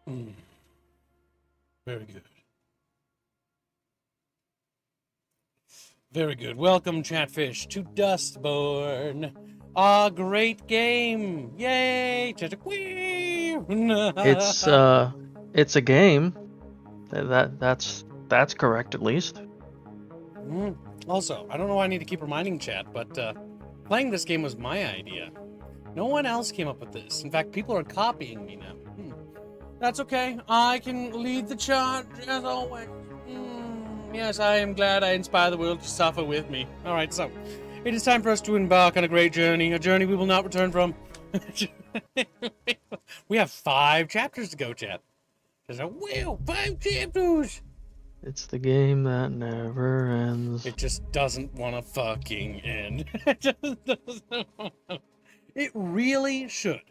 Mm. Very good. Very good. Welcome, Chatfish, to Dustborn. A great game. Yay! It's a game. That's correct at least. Also, I don't know why I need to keep reminding chat, but playing this game was my idea. No one else came up with this. In fact, people are copying me now. That's okay. I can lead the charge as always. Yes, I am glad I inspire the world to suffer with me. All right, so it is time for us to embark on a great journey, a journey we will not return from. We have 5 chapters to go, chat. There's a 5 chapters. It's the game that never ends. It just doesn't want to fucking end. It just doesn't wanna... It really should.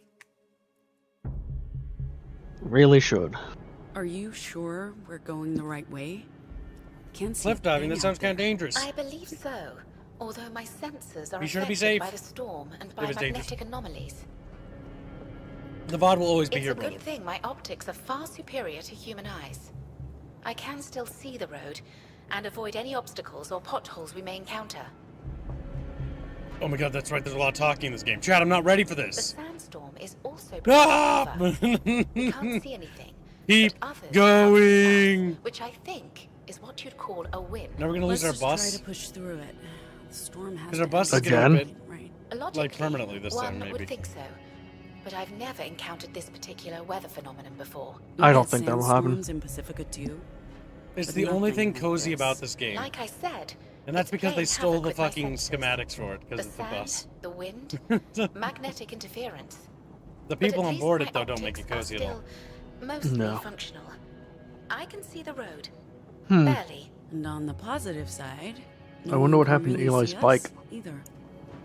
Really should. Are you sure we're going the right way? Can't see Cliff diving, that sounds kind of there. dangerous. I believe so, although my sensors are Be sure to be affected safe. by the storm and by If it's magnetic dangerous. anomalies. The VOD will always be It's here, a brother. good thing my optics are far superior to human eyes. I can still see the road and avoid any obstacles or potholes we may encounter. Oh my god, that's right, there's a lot of talking in this game. Chat, I'm not ready for The this. sandstorm is also Ah! we can't see anything. Keep but others going. which I think is what you'd call a win. Now we're gonna lose Let's our just bus. try to push through it. The storm has Because our to bus is end. getting a Again? bit... Right. Logically, Like permanently this one time, maybe. would think so. But I've never encountered this particular weather phenomenon before. We I don't get think that'll happen. sandstorms in Pacifica too. It's But the only nothing thing like cozy this. about this game. Like I said, And that's it's because they playing stole havoc the with my fucking senses. schematics for it, because it's the sand, bus. the wind, magnetic interference. The But people at on least board my it, though, don't make it optics are cozy at all. still mostly No. functional. I can see the road. Hmm. Barely. And on the positive side, I wonder what one can happened to really Eli's see us bike. Either.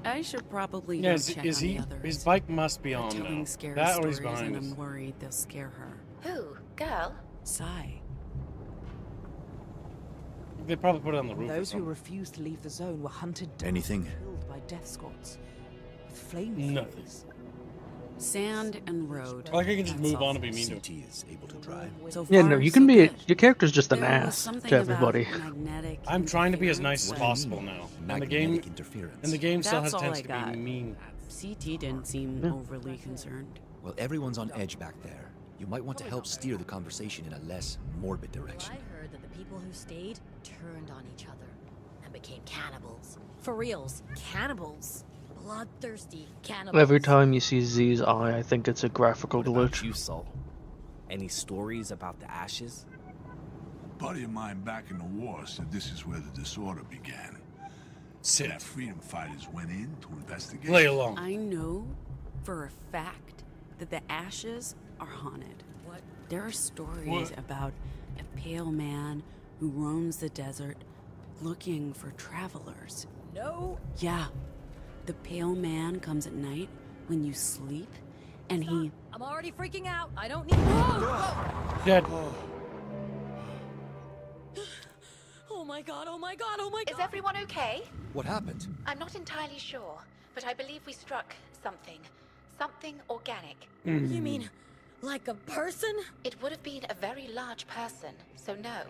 I should probably Yeah, go is check he... on the others. His bike must be They're on telling now. scary That or he's stories, behind and us. I'm worried they'll scare her. Who? Girl? Sigh. They probably put it on the roof or Those who something. refused to leave the zone were hunted down Anything? and killed by death squads with flamethrowers. Nothing. Sand and road. I like I can just That's move all. on and be mean to him. CT is able to drive. So Yeah, far, no, you so can be. good. Your character's just an There was ass something to everybody. about magnetic I'm trying to be as nice as interference. possible now. And the Magnetic game... interference. And the game still has That's all tends I to got. be mean. CT didn't seem Yeah. overly concerned. Well, everyone's on edge back there. You might want to help steer the conversation in a less morbid direction. I heard that the people who stayed turned on each other and became cannibals. For reals, cannibals. Bloodthirsty cannibals. Every time you see Z's eye, I think it's a graphical What about glitch. you, Saul? Any stories about the ashes? A buddy of mine back in the war said this is where the disorder began. Sit. That freedom fighters went in to investigate. Play along. I know for a fact that the ashes are haunted. What? There are stories What? about a pale man who roams the desert looking for travelers. No. Yeah, the pale man comes at night when you sleep, and he... I'm already freaking out. I don't need. Dead. Oh my god! Oh my god! Oh my god! Is everyone okay? What happened? I'm not entirely sure, but I believe we struck something. Something organic. You mean like a person? It would have been a very large person, so no.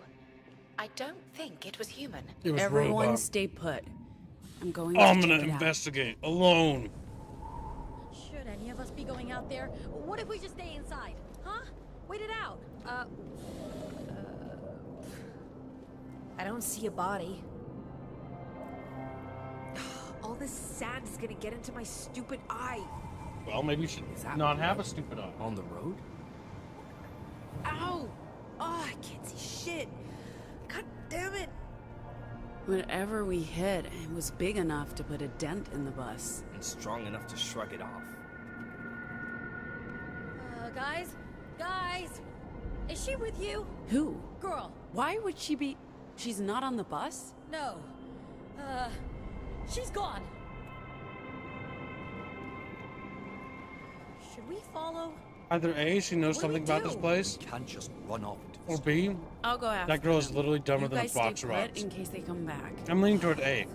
I don't think it was human. It was Everyone robot. stay put. I'm going to I'm check gonna it out. investigate alone. Should any of us be going out there? What if we just stay inside? Huh? Wait it out. I don't see a body. All this sand is gonna get into my stupid eye. Well, maybe you should not have a stupid eye. On the road? Ow! Oh, I can't see shit. God damn it! Whatever we hit, it was big enough to put a dent in the bus. And strong enough to shrug it off. Guys? Guys? Is she with you? Who? Girl. Why would she be... She's not on the bus? No. She's gone. Should we follow? Either A, she knows What do we something about this do? place, Can't just run off into the or storm. B, I'll go after that girl is them. literally dumber You than a guys box stay of put rocks. in case they come back. I'm leaning toward A.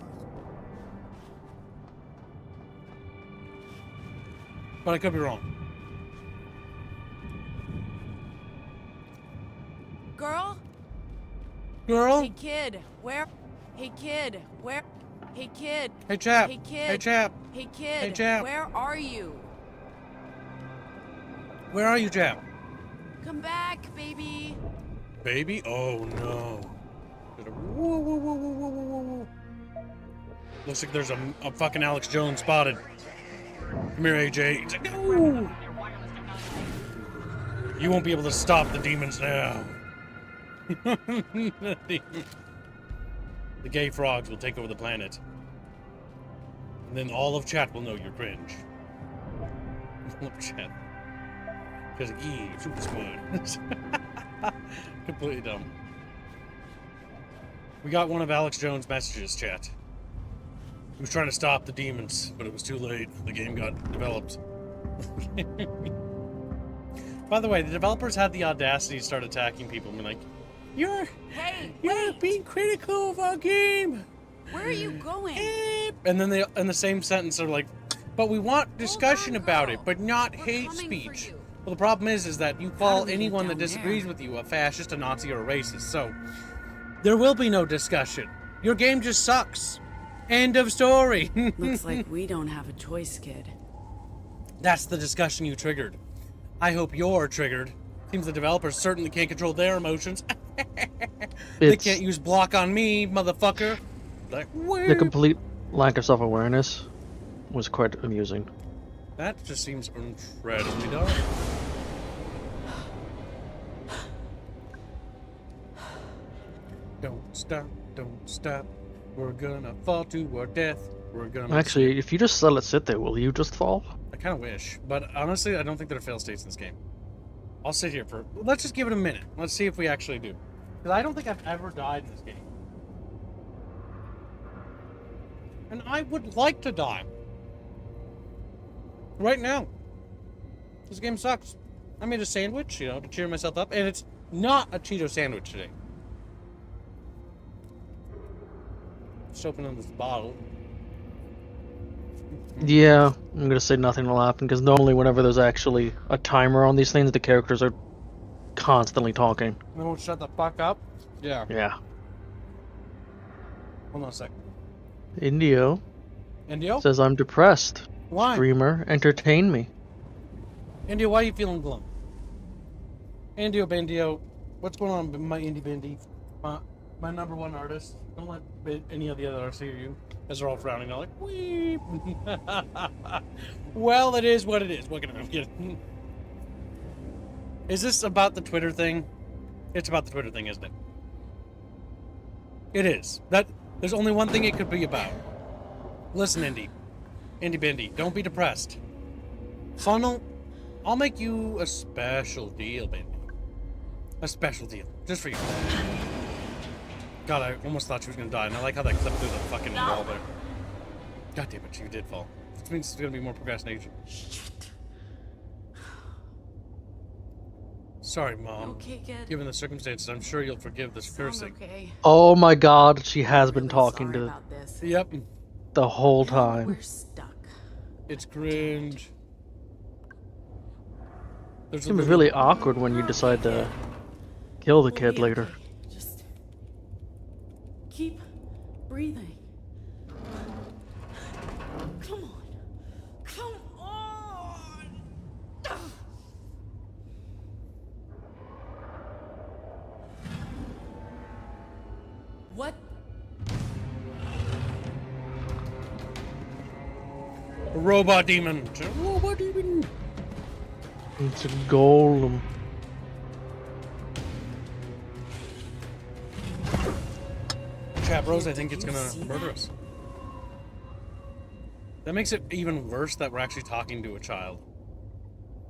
But I could be wrong. Girl? Girl? Hey, kid. Where? Hey, kid. Where? Hey, kid. Hey, chap. Hey, kid. Hey, chap. Hey, kid. Hey, chap. Where are you? Where are you, chap? Come back, baby. Baby? Oh, no. Whoa, whoa, whoa, whoa, whoa, whoa, whoa. Looks like there's a fucking Alex Jones spotted. Come here, AJ. He's like, no! You won't be able to stop the demons now. The gay frogs will take over the planet. And then all of chat will know you're cringe. All of chat. Because, yeah, super smart. Completely dumb. We got one of Alex Jones' messages, chat. He was trying to stop the demons, but it was too late. The game got developed. By the way, the developers had the audacity to start attacking people and be like, You're being critical of our game. Where are you going? And then they, in the same sentence, they're like, but we want discussion about it, but not hate speech. Well, the problem is that you call anyone that disagrees with you a fascist, a Nazi, or a racist. So there will be no discussion. Your game just sucks. End of story. Looks like we don't have a choice, kid. That's the discussion you triggered. I hope you're triggered. Seems the developers certainly can't control their emotions. They can't use block on me, motherfucker. Like, the complete lack of self-awareness was quite amusing. That just seems incredibly dark. Don't stop. We're gonna fall to our death. We're gonna... Actually, if you just let it sit there, will you just fall? I kind of wish, but honestly, I don't think there are fail states in this game. I'll sit here for... Let's just give it a minute. Let's see if we actually do. Because I don't think I've ever died in this game. And I would like to die. Right now. This game sucks. I made a sandwich, you know, to cheer myself up, and it's not a Cheeto sandwich today. Just opening this bottle. Yeah, I'm gonna say nothing will happen, because normally whenever there's actually a timer on these things, the characters are constantly talking. They won't shut the fuck up? Yeah. Yeah. Hold on a sec. Indio says I'm depressed. Why? Streamer, entertain me. Indio, why are you feeling glum? Indio Bandio, what's going on, my indie bendy? My number one artist. Don't let any of the other artists hear you. As they're all frowning, they're like, weep. Well, it is what it is. What can I get? Is this about the Twitter thing? It's about the Twitter thing, isn't it? It is. There's only one thing it could be about. Listen, Indy Bendy, don't be depressed. Funnel, I'll make you a special deal, Bendy. A special deal. Just for you. God, I almost thought she was gonna die, and I like how that clipped through the fucking wall there. God damn it, she did fall. Which means it's gonna be more procrastination. Sorry, Mom. Okay, kid. Given the circumstances, I'm sure you'll forgive this cursing. Okay. Oh my god, she has been talking Sorry to about this. Yep. the whole time. We're stuck. It's cringe. It seems really awkward when you decide to kill the We'll kid be later. okay. Just keep breathing. Come on. Come on. What? A robot demon. It's a robot demon. It's a golem. Chat bros, I think it's Did you gonna see murder that? us. That makes it even worse that we're actually talking to a child.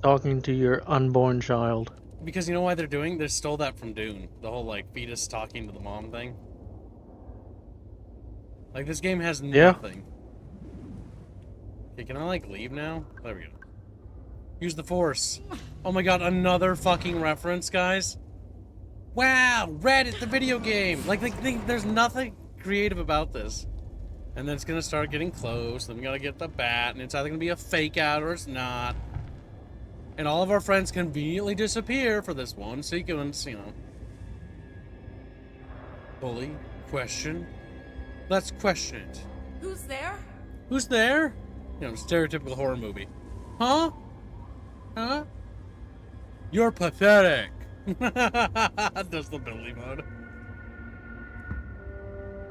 Talking to your unborn child. Because you know why they're doing? They stole that from Dune. The whole, like, fetus talking to the mom thing. Like, this game has nothing. Okay, can I, like, leave now? There we go. Use the Force. Oh my god, another fucking reference, guys. Wow, Reddit, the video game. Like, there's nothing creative about this. And then it's gonna start getting close. Then we gotta get the bat, and it's either gonna be a fake out or it's not. And all of our friends conveniently disappear for this one sequence, you know. bully. Question. Let's question it. Who's there? Who's there? You know, stereotypical horror movie. Huh? Huh? You're pathetic. Does the Billy mode.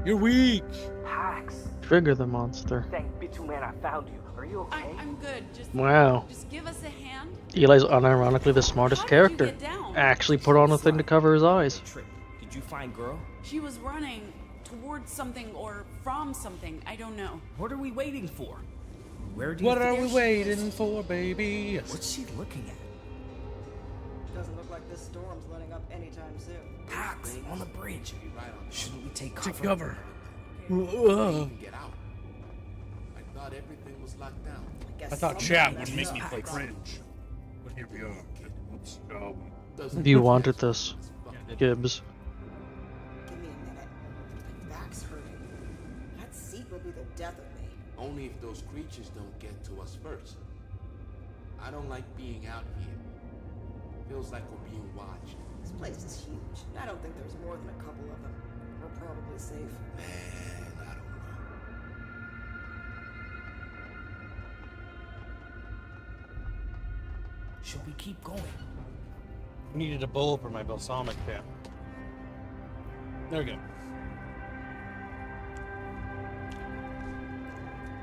You're weak. Pax. Trigger the monster. Thank Bituman I found you. Are you okay? I'm good. Wow. Just give us a hand. Eli's unironically the smartest How did you character. get down? Actually put on a thing to cover his eyes. Trick. Did you find girl? She was running towards something or from something. I don't know. What are we waiting for? Where do you What are think we waiting for, baby? What's she looking at? Doesn't look like this storm's letting up anytime soon. Pax, on the bridge. Shouldn't we take cover? Take cover. Get out. I thought everything was locked down. I thought chat would make me play cringe. But here we are. Let's go. You wanted this, Gibbs. Give me a minute. My back's hurting. That seat will be the death of me. Only if those creatures don't get to us first. I don't like being out here. Feels like we're being watched. This place is huge. I don't think there's more than a couple of them. We're probably safe. Man, I don't know. Should we keep going? I needed a bowl for my balsamic pan. There we go.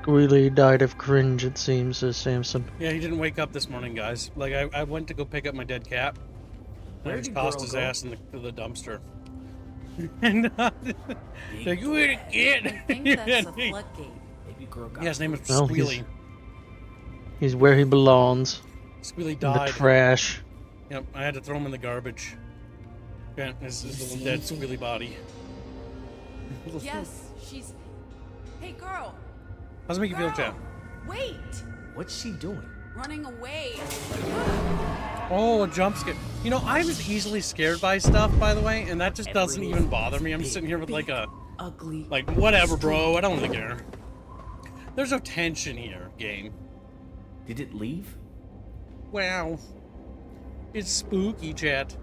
Really died of cringe, it seems, says Samson. Yeah, he didn't wake up this morning, guys. Like, I went to go pick up my dead cat. And I just tossed his ass in the dumpster. And like, where'd it get? I think that's a floodgate. Maybe girl got Yeah, his name is Well, Squealy. He's where he belongs. Squealy In died. the trash. Yep, I had to throw him in the garbage. Yeah, his little dead Squealy body. Yes, she's. Hey, girl. How's it make you feel, Chad? Wait. What's she doing? Running away. Oh, a jump scare. You know, I was easily scared by stuff, by the way, and that just doesn't even bother me. I'm sitting here with like a... Ugly. Like, whatever, bro. I don't really care. There's no tension here, game. Did it leave? Wow. It's spooky, chat.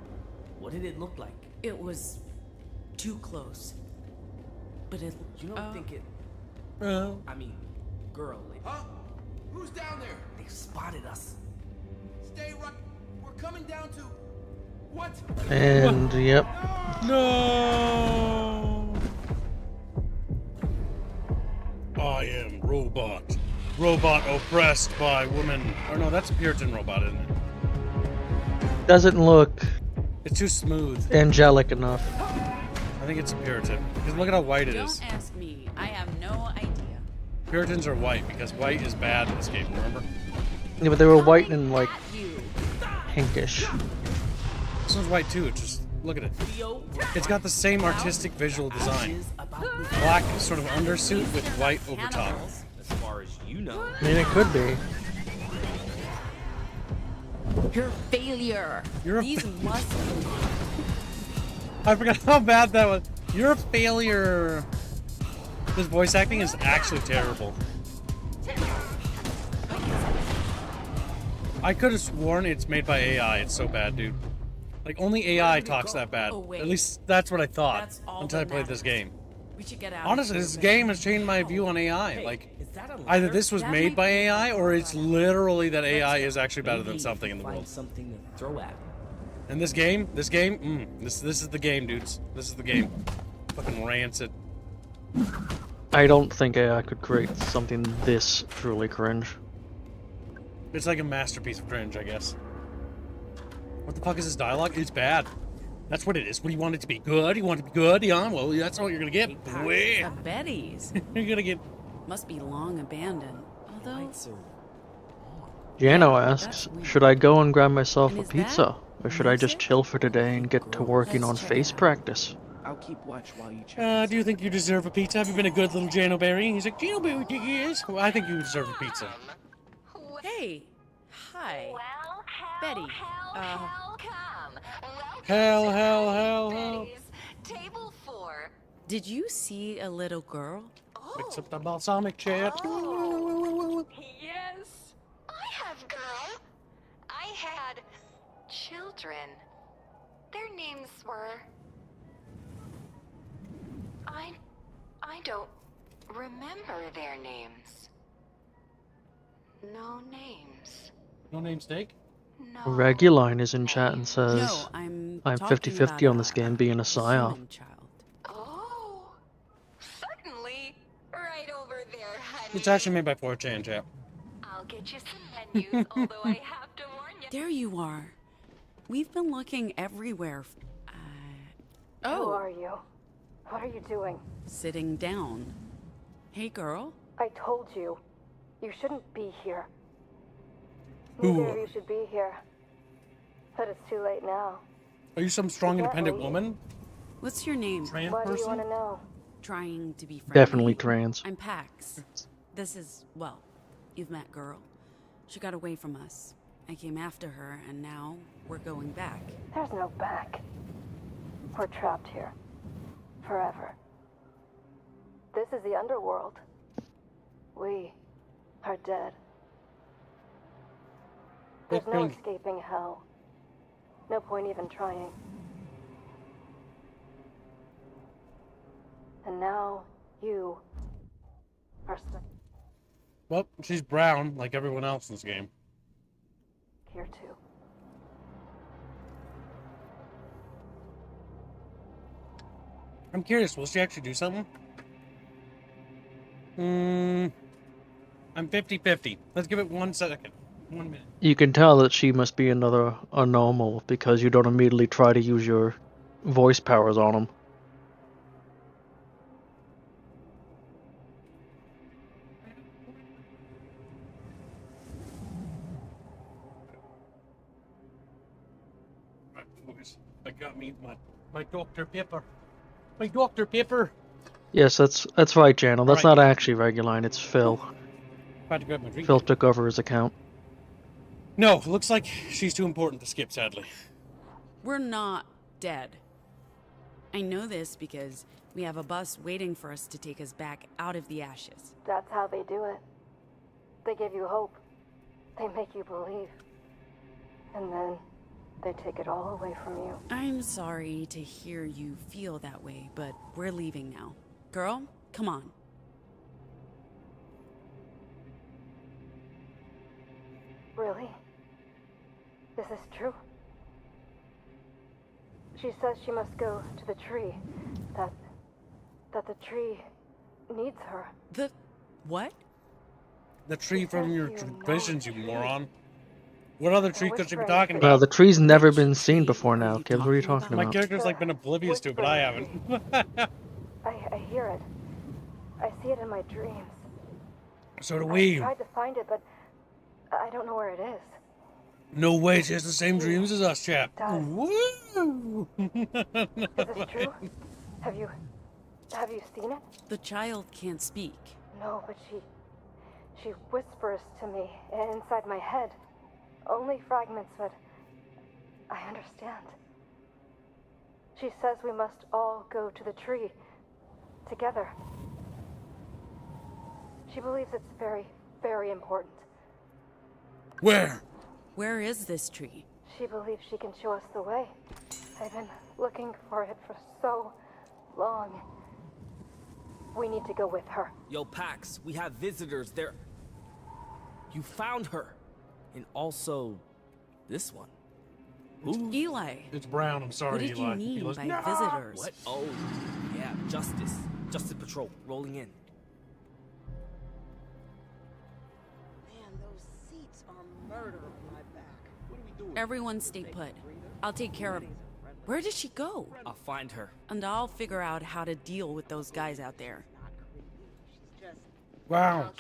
What did it look like? It was too close. But it. You don't think it... I mean, girl. Huh? Who's down there? They spotted us. Stay right. We're coming down to... What? And, yep. No! I am robot. Robot oppressed by woman. Oh no, that's a Puritan robot, isn't it? Doesn't look It's too smooth. angelic enough. I think it's a Puritan. Because look at how white it is. Don't ask me. I have no idea. Puritans are white because white is bad in this game, remember? Yeah, but they were white and, like, pinkish. This one's white too, it's just, look at it. It's got the same artistic visual design. Black sort of undersuit with white over top. As far as you know. I mean, it could be. You're a failure. You're a These must. I forgot how bad that was. You're a failure. This voice acting is actually terrible. I could have sworn it's made by AI. It's so bad, dude. Like, only AI talks that bad. Oh, wait. At least that's what I thought That's all until I that played this matters. game. We should get out. Honestly, this game has changed my view on AI. Like, Is that a ladder? either this was That made might by be- AI or it's literally that AI is actually better than Maybe something in the find world. something to throw at. And this game, this is the game, dudes. This is the game. Fucking rancid. I don't think AI could create something this truly cringe. It's like a masterpiece of cringe, I guess. What the fuck is this dialogue? It's bad. That's what it is. What do you want it to be? Good? You want it to be good? Yeah, well, that's what you're gonna get. Boy. The Betty's You're gonna get... must be long abandoned. Although Lights are Jano asks, should I go and grab myself And a is pizza? Or should I just music? chill for today and get to working Let's on check face it out. practice? I'll keep watch while you check. Do you think you deserve a pizza? Have you been a good little Jano Berry? He's like, Jano Berry, yes. Well, I think you deserve a pizza. hey, hi, Betty. Hell. Table 4. Did you see a little girl? Mix up the balsamic chat. Yes. I have girl. I had children. Their names were I don't remember their names. No names. No name steak? No. Reguline is in chat and says, No, I'm I'm talking 50-50 about on this game being a psyop. human child. Oh, certainly. Right over there, honey. It's actually made by 4chan, chat. I'll get you some menus, although I have to warn you. There you are. We've been looking everywhere. Who are you? What are you doing? Sitting down. Hey, girl. I told you. You shouldn't be here. Who? Neither of you should be here. But it's too late now. Are you some strong, You can't independent leave. woman? What's your name? Trans Why do you person? want to know? Trying to be friendly. Definitely trans. I'm Pax. This is, well, you've met girl. She got away from us. I came after her, and now we're going back. There's no back. We're trapped here. Forever. This is the underworld. We are dead. There's no Bickering. escaping hell. No point even trying. And now you are stuck Well, she's brown, like everyone else in this game. here too. I'm curious, will she actually do something? I'm 50-50. Let's give it 1 second. 1 minute. You can tell that she must be another normal because you don't immediately try to use your voice powers on him. Right, boys. I got me my Dr. Pepper. My Dr. Pepper. Yes, that's right, Channel. That's Alright. not actually Reguline, it's Phil. About to grab my drink. Phil took over his account. No, looks like she's too important to skip, sadly. We're not dead. I know this because we have a bus waiting for us to take us back out of the ashes. That's how they do it. They give you hope. They make you believe. And then they take it all away from you. I'm sorry to hear you feel that way, but we're leaving now. Girl, come on. Really? Is this true? She says she must go to the tree. That the tree needs her. The what? The tree from your You know visions, the you tree. moron. What other tree could she be whispering talking tree. Well, about? the tree's never been Which seen tree before are now, you Gibbs. What are you talking talking My about? character's like been oblivious to it, but I haven't. I hear it. I see it in my dreams. So do I we. tried to find it, but I don't know where it is. No way, she has the same dreams as us, chap. Does. Woo! Is this true? Have you seen it? The child can't speak. No, but she whispers to me inside my head. Only fragments, but I understand. She says we must all go to the tree together. She believes it's very, very important. Where? Where is this tree? She believes she can show us the way. I've been looking for it for so long. We need to go with her. Yo, Pax, we have visitors. There. You found her. And also, this one. Ooh. Eli. It's brown, I'm sorry, What did Eli. you mean Eli's- by No! visitors? What? Oh, yeah, Justice. Justice Patrol, rolling in. Man, those seats are murder on my back. What are we doing? Everyone stay put. I'll take care of. Where did she go? I'll find her. And I'll figure out how to deal with those guys out there. Wow.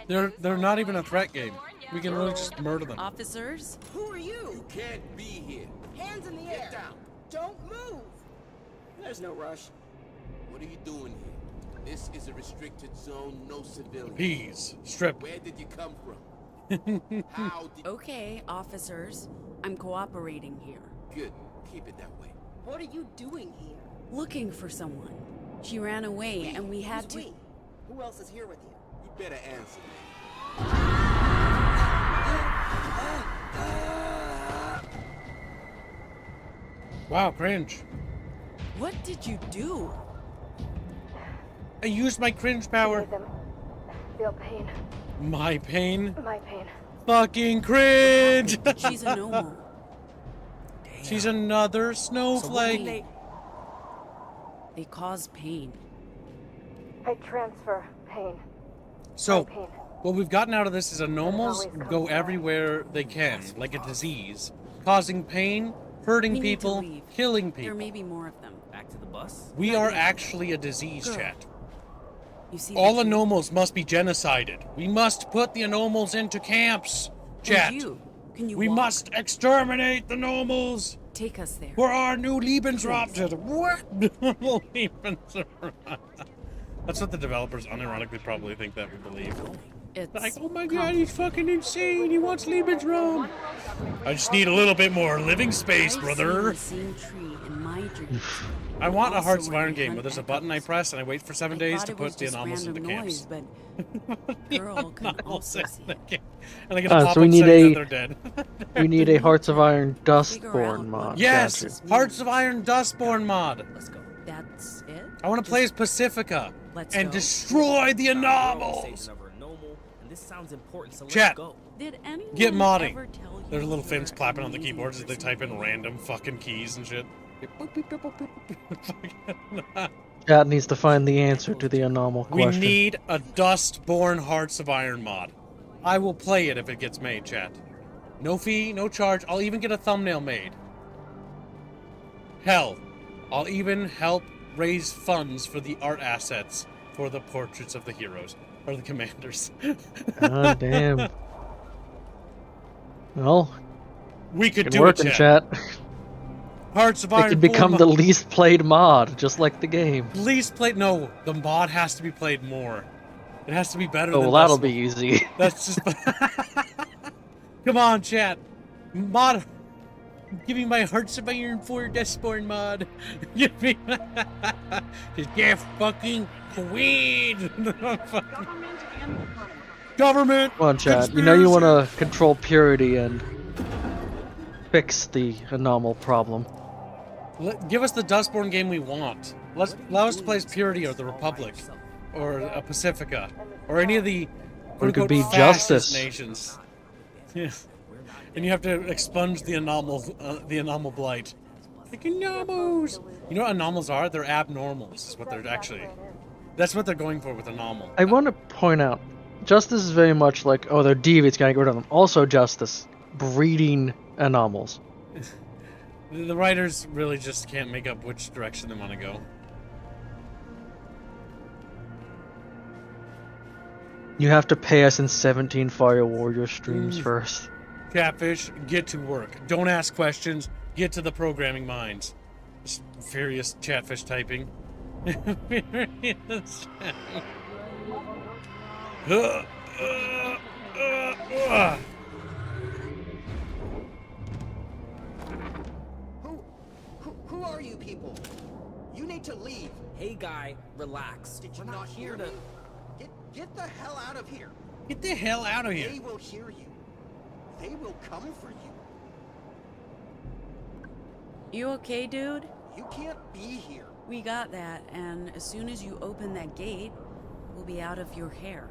They're not even a threat game. We can really just murder them. Officers? Who are you? You can't be here. Hands in the air. Get down. Don't move. There's no rush. What are you doing here? This is a restricted zone, no civilians. Peas. Strip. Where did you come from? How did... Okay, officers. I'm cooperating here. Good. Keep it that way. What are you doing here? Looking for someone. She ran away and we had Who's to... we? Who else is here with you? You better answer me. Wow, cringe. What did you do? I used my cringe power. Made them feel pain. My pain? My pain. Fucking cringe! She's a normal. She's another snowflake. They cause pain. I transfer pain. So, My pain. what we've gotten out of this is anomals go everywhere they can, like a disease, causing pain, hurting We need to people, leave. killing There people. may be more of them. Back to the bus? We are actually a disease, Girl. chat. You see All the tree? anomals must be genocided. We must put the anomals into camps, chat. And you. Can you We walk? must exterminate the anomals Take us there. for our new Lebensraum. What? Lebensraum. That's what the developers unironically probably think that we believe. It's Like, oh my god, he's fucking insane. He wants Lebensraum. I just need a little bit more living space, brother. I've seen the same tree in my dreams. I want a Also Hearts of when Iron I game hunt where there's a echoes. button I press and I wait for 7 I days thought to it was put the just anomals into random camps. noise, but girl can also see it. And I get a pop so we up need saying a that they're dead. we need a Hearts of Iron out Dustborn what mod. Yes! Gotcha. Hearts of Iron Dustborn mod. Let's go. That's it? I want to play as Pacifica Let's and go. destroy the anomals. Conversation over a normal, and this sounds important, so Chat. let's go. Did anyone Get modding. ever tell you There's little you're fins clapping on the amazing keyboards as they type in random fucking keys and shit. Chat needs to find the answer to the anomal We question. need a Dustborn Hearts of Iron mod. I will play it if it gets made, chat. No fee, no charge. I'll even get a thumbnail made. Hell, I'll even help raise funds for the art assets for the portraits of the heroes or the commanders. God damn. Well, We could can do work it, in chat. chat. Hearts of It Iron could become 4 the least played mod, just like the game. least played. No, the mod has to be played more. It has to be better Oh, than well, that'll Dustborn. be easy. That's just. Come on, chat. Mod. Give me my Hearts of Iron 4 Dustborn mod. Give me. Just get fucking queen. Government. Come on, chat. You know you want to control purity and fix the anomal problem. Give us the Dustborn game we want. Allow us to play as Purity or the Republic, or a Pacifica, or any of the Or it could quote-unquote be fascist Justice. nations. Yeah. And you have to expunge the anomal blight. Like anomals. You know what anomals are? They're abnormals. Is what they're actually. That's what they're going for with anomal. I want to point out, Justice is very much like, oh, they're deviants, gotta get rid of them. Also, Justice, breeding anomals. The writers really just can't make up which direction they want to go. You have to pay us in 17 Fire Warrior streams first. Catfish, get to work. Don't ask questions. Get to the programming minds. Just furious chatfish typing. Furious. Who are you people? You need to leave. Hey, guy, relax. Did you We're not here hear to. me? Get the hell out of here. Get the hell out of here. They will hear you. They will come for you. You okay, dude? You can't be here. We got that, and as soon as you open that gate, we'll be out of your hair.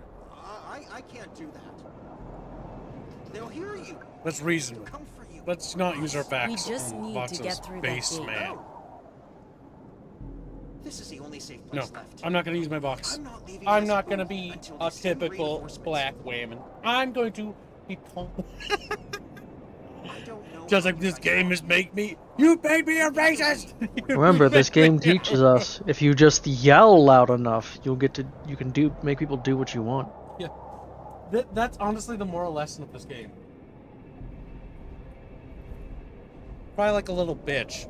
I can't do that. They'll hear you. Let's reason. Come for you. Let's not use our facts. We just on need Vox's to get through that base gate. man. This is the only safe No, place left. I'm not going to use my box. I'm not leaving I'm this not going to booth be until a they send typical reinforcements. black woman. I'm going to be calm. I don't know Just like how this you game guys has made me. You made me a racist. Remember, this game teaches us if you just yell loud enough, you can make people do what you want. Yeah, that's honestly the moral lesson of this game. Cry like a little bitch.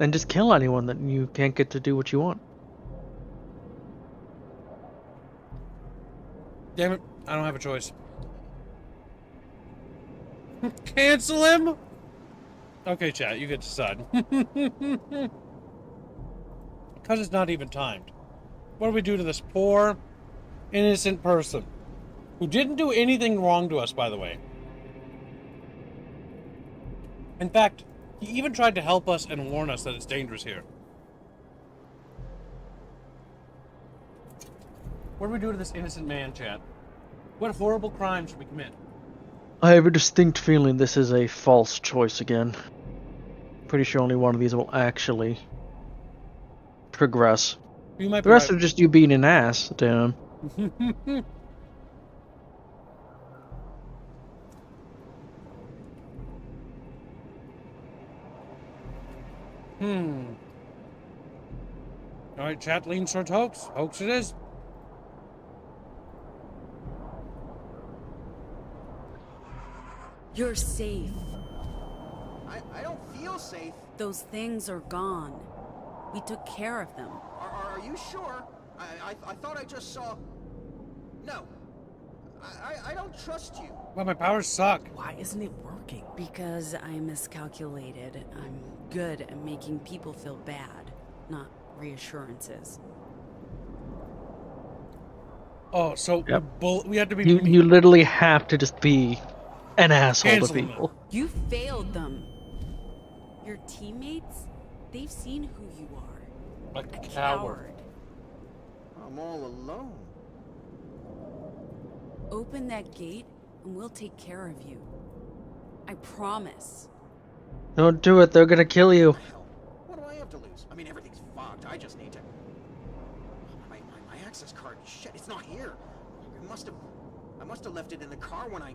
And just kill anyone that you can't get to do what you want. Damn it, I don't have a choice. Cancel him? Okay, chat, you get to decide. Because it's not even timed. What do we do to this poor, innocent person? Who didn't do anything wrong to us, by the way. In fact, he even tried to help us and warn us that it's dangerous here. What do we do to this innocent man, chat? What horrible crime should we commit? I have a distinct feeling this is a false choice again. Pretty sure only one of these will actually progress. You might The be rest right. are just you being an ass to him. Alright, chat leans towards hoax. Hoax it is. You're safe. I don't feel safe. Those things are gone. We took care of them. Are you sure? I thought I just saw... No. I don't trust you. Well, my powers suck. Why isn't it working? Because I miscalculated. I'm good at making people feel bad, not reassurances. Oh, so Yep. we have to be... You literally have to just be an asshole Cancel to them. people. You failed them. Your teammates, they've seen who you are. A coward. I'm all alone. Open that gate and we'll take care of you. I promise. Don't do it, they're gonna kill you. What do I have to lose? I mean, everything's fogged. I just need to... My access card. Shit, it's not here. I must have left it in the car when I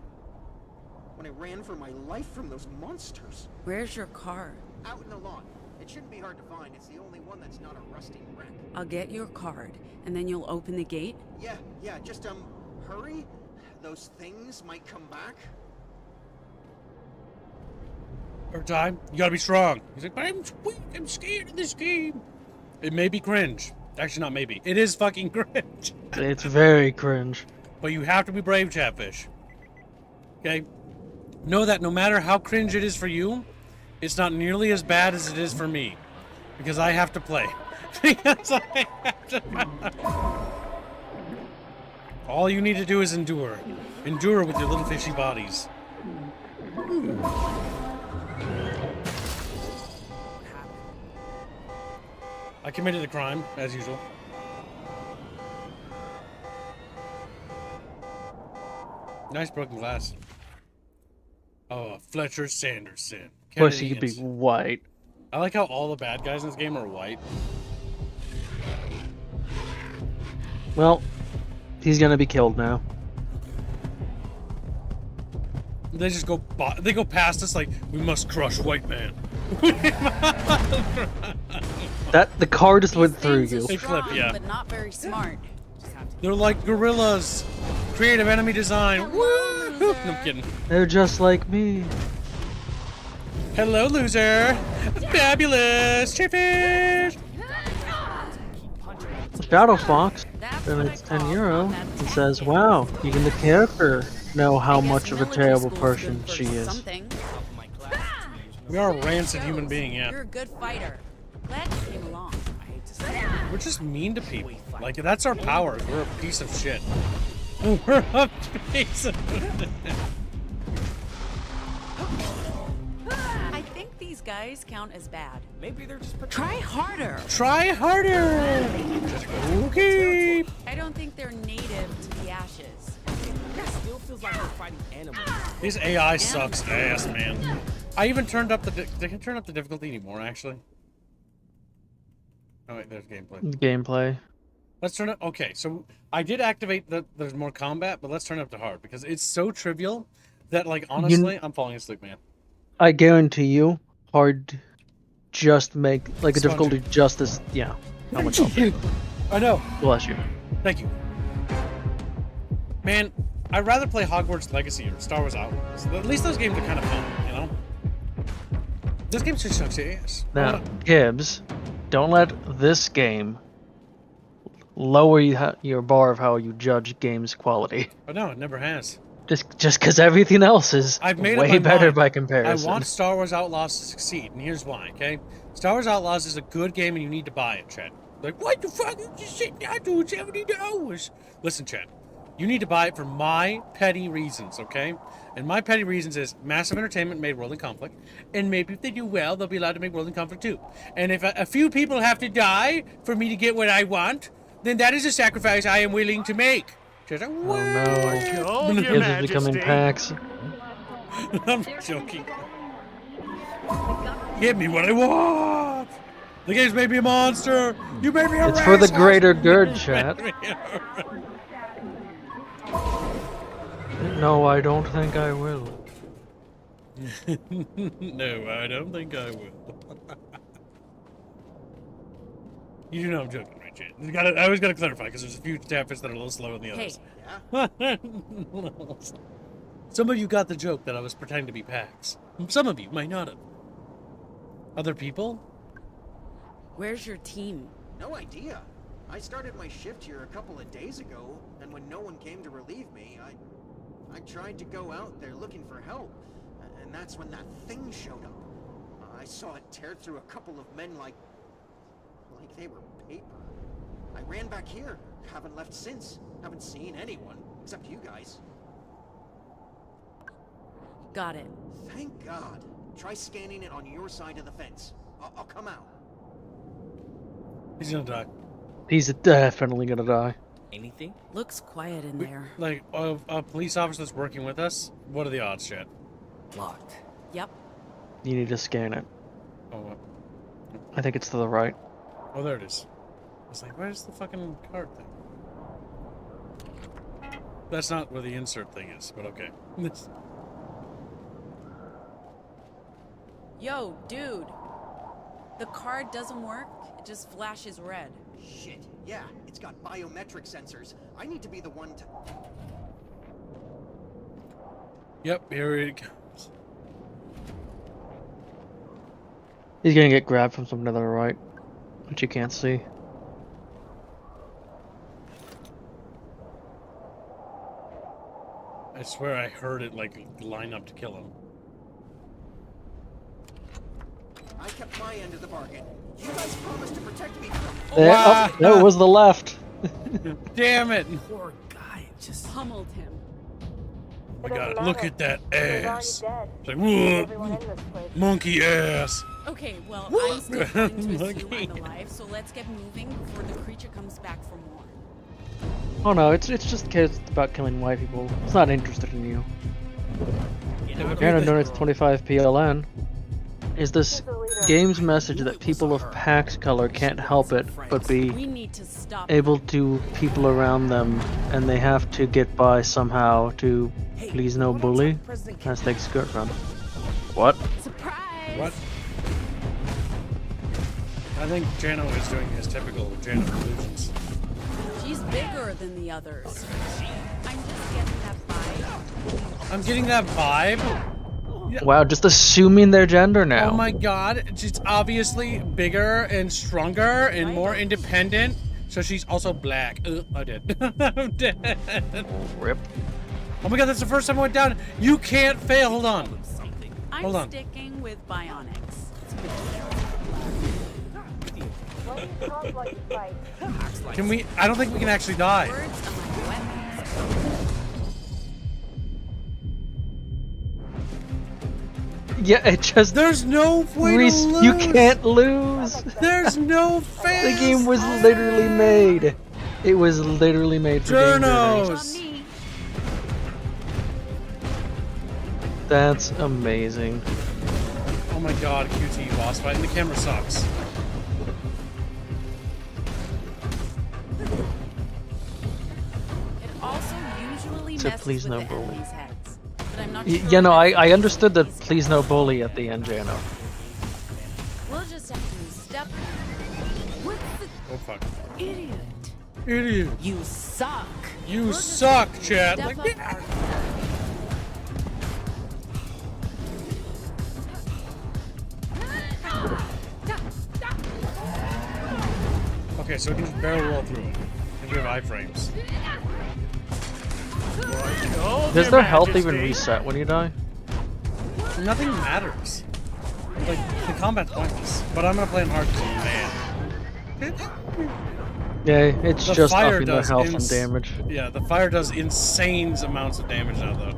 ran for my life from those monsters. Where's your car? Out in the lawn. It shouldn't be hard to find. It's the only one that's not a rusting wreck. I'll get your card and then you'll open the gate? Yeah, just, hurry. Those things might come back. Every time, you gotta be strong. He's like, but I'm weak, I'm scared of this game. It may be cringe. Actually, not maybe. It is fucking cringe. It's very cringe. But you have to be brave, Chatfish. Okay? Know that no matter how cringe it is for you, it's not nearly as bad as it is for me. Because I have to play. Because I have to... All you need to do is endure. Endure with your little fishy bodies. I committed a crime, as usual. Nice broken glass. Oh, Fletcher Sanderson. Plus he could be white. I like how all the bad guys in this game are white. Well, he's gonna be killed now. They just go past us like, we must crush white man. The car just went through you. They clip, yeah. But not very smart. They're like gorillas. Creative enemy design. Woo! No, I'm kidding. They're just like me. Hello, loser. Fabulous. Chatfish. Shadow Fox, and it's €10. It says, wow, even the character know how much of a terrible person she is. We are a rancid human being, yeah. You're a good fighter. Glad you came along. We're just mean to people. Like, that's our power. We're a piece of shit. We're a piece of shit. I think these guys count as bad. Maybe they're just... Try harder. Try harder. Okay. I don't think they're native to the ashes. It still feels like we're fighting animals. This AI sucks ass, man. I even turned up the... They can turn up the difficulty anymore, actually. Oh, wait, there's gameplay. Gameplay. Let's turn it... Okay, so I did activate there's more combat, but let's turn it up to hard, because it's so trivial that, like, honestly, I'm falling asleep, man. I guarantee you, hard just make, like, the difficulty just as, yeah. How much help? I know. Bless you. Thank you. Man, I'd rather play Hogwarts Legacy or Star Wars Outlaws. At least those games are kind of fun, you know? This game just sucks ass. Now, Gibbs, don't let this game lower your bar of how you judge games quality. But no, it never has. Just because everything else is way better by comparison. I want Star Wars Outlaws to succeed, and here's why, okay? Star Wars Outlaws is a good game, and you need to buy it, Chad. Like, what the fuck? You just sitting down doing $70. Listen, Chad. You need to buy it for my petty reasons, okay? And my petty reasons is massive entertainment made World in Conflict, and maybe if they do well, they'll be allowed to make World in Conflict too. And if a few people have to die for me to get what I want, then that is a sacrifice I am willing to make. She's like, Oh no. Kids is becoming packs. I'm joking. Give me what I want. The game's made me a monster. You made me a It's for the racist. greater good, chat. No, I don't think I will. No, I don't think I will. You know I'm joking, right, Jay? I always gotta clarify because there's a few Chatfish that are a little slower than the others. Hey. Some of you got the joke that I was pretending to be Pax. Some of you might not have. Other people? Where's your team? No idea. I started my shift here a couple of days ago, and when no one came to relieve me, I tried to go out there looking for help, and that's when that thing showed up. I saw it tear through a couple of men like they were paper. I ran back here. Haven't left since. Haven't seen anyone, except you guys. Got it. Thank God. Try scanning it on your side of the fence. I'll come out. He's gonna die. He's definitely gonna die. Anything? Looks quiet in there. Like, a police officer that's working with us? What are the odds, Chad? Locked. Yep. You need to scan it. Oh, what? I think it's to the right. Oh, there it is. I was like, where's the fucking card thing? That's not where the insert thing is, but okay. Yo, dude. The card doesn't work. It just flashes red. Shit. Yeah, it's got biometric sensors. I need to be the one to... Yep, here it comes. He's gonna get grabbed from something to the right, which you can't see. I swear I heard it, like, line up to kill him. I kept my end of the bargain. You guys promised to protect me from... Oh, no, it was the left. Damn it! Poor guy just pummeled him. Oh my god, look at that ass. It's like, Everyone whoa, in this place. monkey ass. Okay, well, I'm still going to assume I'm alive, so let's get moving before the creature comes back for more. Oh no, it's just kids about killing white people. It's not interested in you. Aaron donates 25 PLN. Is this game's message that people of PAX color can't help it but We be need to stop. able to people around them and they have to get by somehow to please no bully? Hashtag skirt run. What? Surprise! What? I think Jano is doing his typical Jano illusions. She's bigger than the others. I'm just getting that vibe. I'm getting that vibe. Wow, just assuming their gender now. Oh my god, she's obviously bigger and stronger and more independent. So she's also black. I did. I'm dead. Rip. Oh my god, that's the first time I went down. You can't fail. Hold on. I'm Hold on. sticking with bionics. Can we? I don't think we can actually die. Words are my weapons. Yeah, it just... There's no way to lose. You can't lose. There's no fail. The game was literally made. It was literally made for game Journos. creators. That's amazing. Oh my god, QT boss fight, and the camera sucks. It also usually So messes please with no the bully. enemy's heads. But I'm not You sure know, that's I understood the please no bully at the end, Jano. We'll just have to step. What's the Oh fuck. idiot? Idiot. You suck. You We'll just suck, have to Chad. step Like, up our- okay, so we can just barrel roll through it. And we have iframes. Does their health even reset when you die? Nothing matters. Like, the combat's pointless. But I'm gonna play on hard man. Yeah, it's The just fire upping their does health and damage. Yeah, the fire does insane amounts of damage now, though.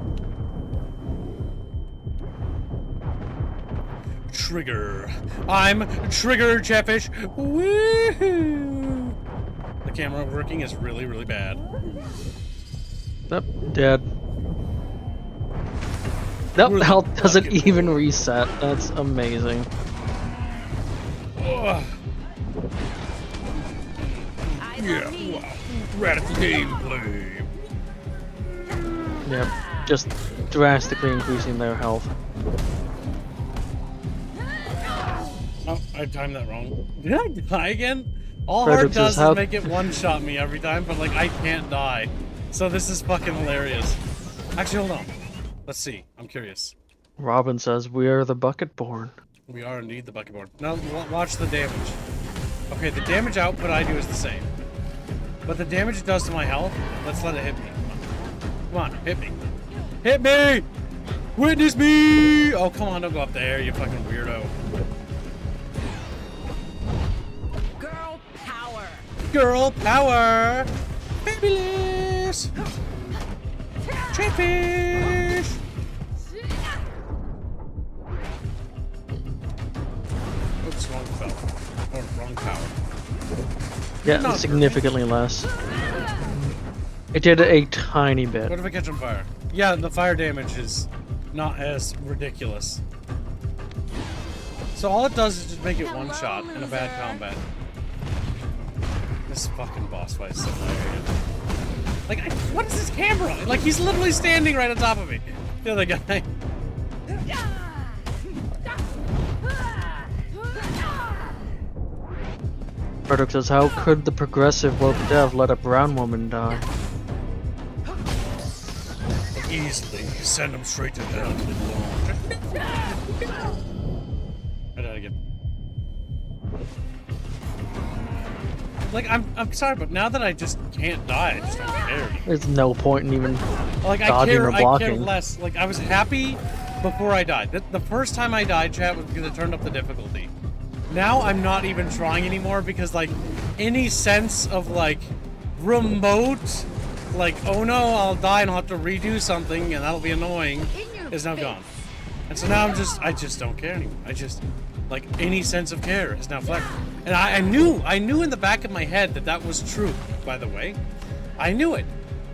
Trigger. I'm Trigger Chatfish. Woohoo! The camera working is really, really bad. Yep, dead. Nope, health doesn't even reset. That's amazing. Ugh. Yeah, wow. Radical gameplay. Yep, just drastically increasing their health. Oh, I timed that wrong. Did I die again? All Frederick Hard does says, is make it one-shot me every time, but like I can't die. So this is fucking hilarious. Actually, hold on. Let's see. I'm curious. Robin says, we are the Bucketborn. We are indeed the Bucketborn. Now watch the damage. Okay, the damage output I do is the same. But the damage it does to my health, let's let it hit me. Come on, hit me. Hit me! Witness me! Oh, come on, don't go up there, you fucking weirdo. Girl power! Girl power! Fabulous! Chatfish! Oops, wrong fell. Or wrong power. Yeah, Not significantly less. It did a tiny bit. What if I catch on fire? Yeah, the fire damage is not as ridiculous. So all it does is just make it one shot in a bad combat. This fucking boss fight is so hilarious. Like, what is this camera? Like, he's literally standing right on top of me. The other guy. Frederick says, how could the progressive woke dev let a brown woman die? Easily send him straight to hell. I died again. Like, I'm sorry, but now that I just can't die, I just don't care anymore. There's no point in even Like, dodging or I blocking. care less. Like, I was happy before I died. The first time I died, chat, was because I turned up the difficulty. Now I'm not even trying anymore because, like, any sense of, like, remote, like, oh no, I'll die and I'll have to redo something and that'll be annoying, is now gone. And so now I just don't care anymore. I just, like, any sense of care is now fled. And I knew in the back of my head that was true, by the way. I knew it.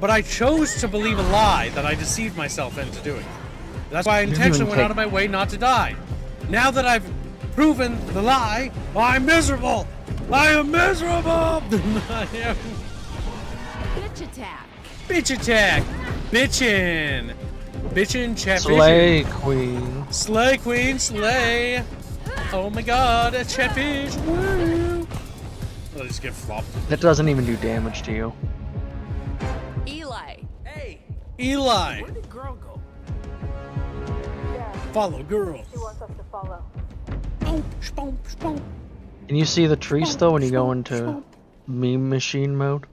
But I chose to believe a lie that I deceived myself into doing. That's why I intentionally went out of my way not to die. Now that I've proven the lie, I'm miserable! I am miserable! Bitch attack! Bitch attack! Bitchin'! Bitchin' chat Slay vision. queen. Slay queen, slay! Oh my god, a chatfish! Woo! I'll just get flopped. That doesn't even do damage to you. Eli! Hey! Eli! Where did girl go? Follow girl. She wants us to follow. Can you see the trees though when you go into meme machine mode?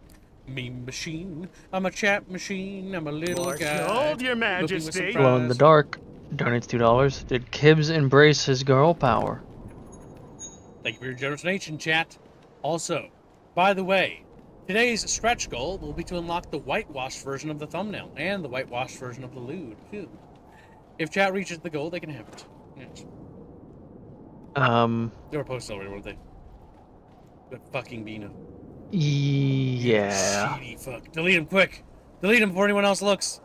Meme machine. I'm a chat machine. I'm a little Lord, guy. hold your looking with majesty. surprise. Glow in the dark. Donates $2. Did Kibbs embrace his girl power? Thank you for your generous donation, chat. Also, by the way, today's stretch goal will be to unlock the whitewashed version of the thumbnail and the whitewashed version of the lewd, too. If chat reaches the goal, they can have it. Yes. They were posted already, weren't they? The fucking Beano. Yeah. Shitty fuck. Delete him quick. Delete him before anyone else looks.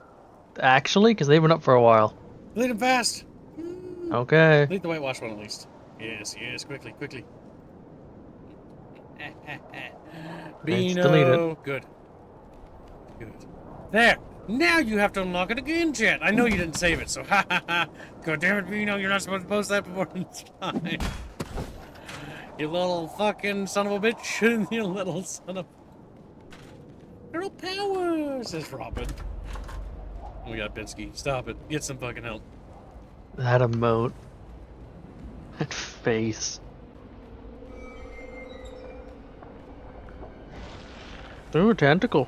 Actually, because they've been up for a while. Delete him fast. Okay. Delete the whitewash one at least. Yes, quickly. Beano. delete it. Good. There. Now you have to unlock it again, chat. I know you didn't save it, so ha ha ha. God damn it, Beano, you're not supposed to post that before it's time. You little fucking son of a bitch. You little son of... Girl power, says Robin. Oh my god, Binsky. Stop it. Get some fucking help. That emote. That face. Ooh, tentacle.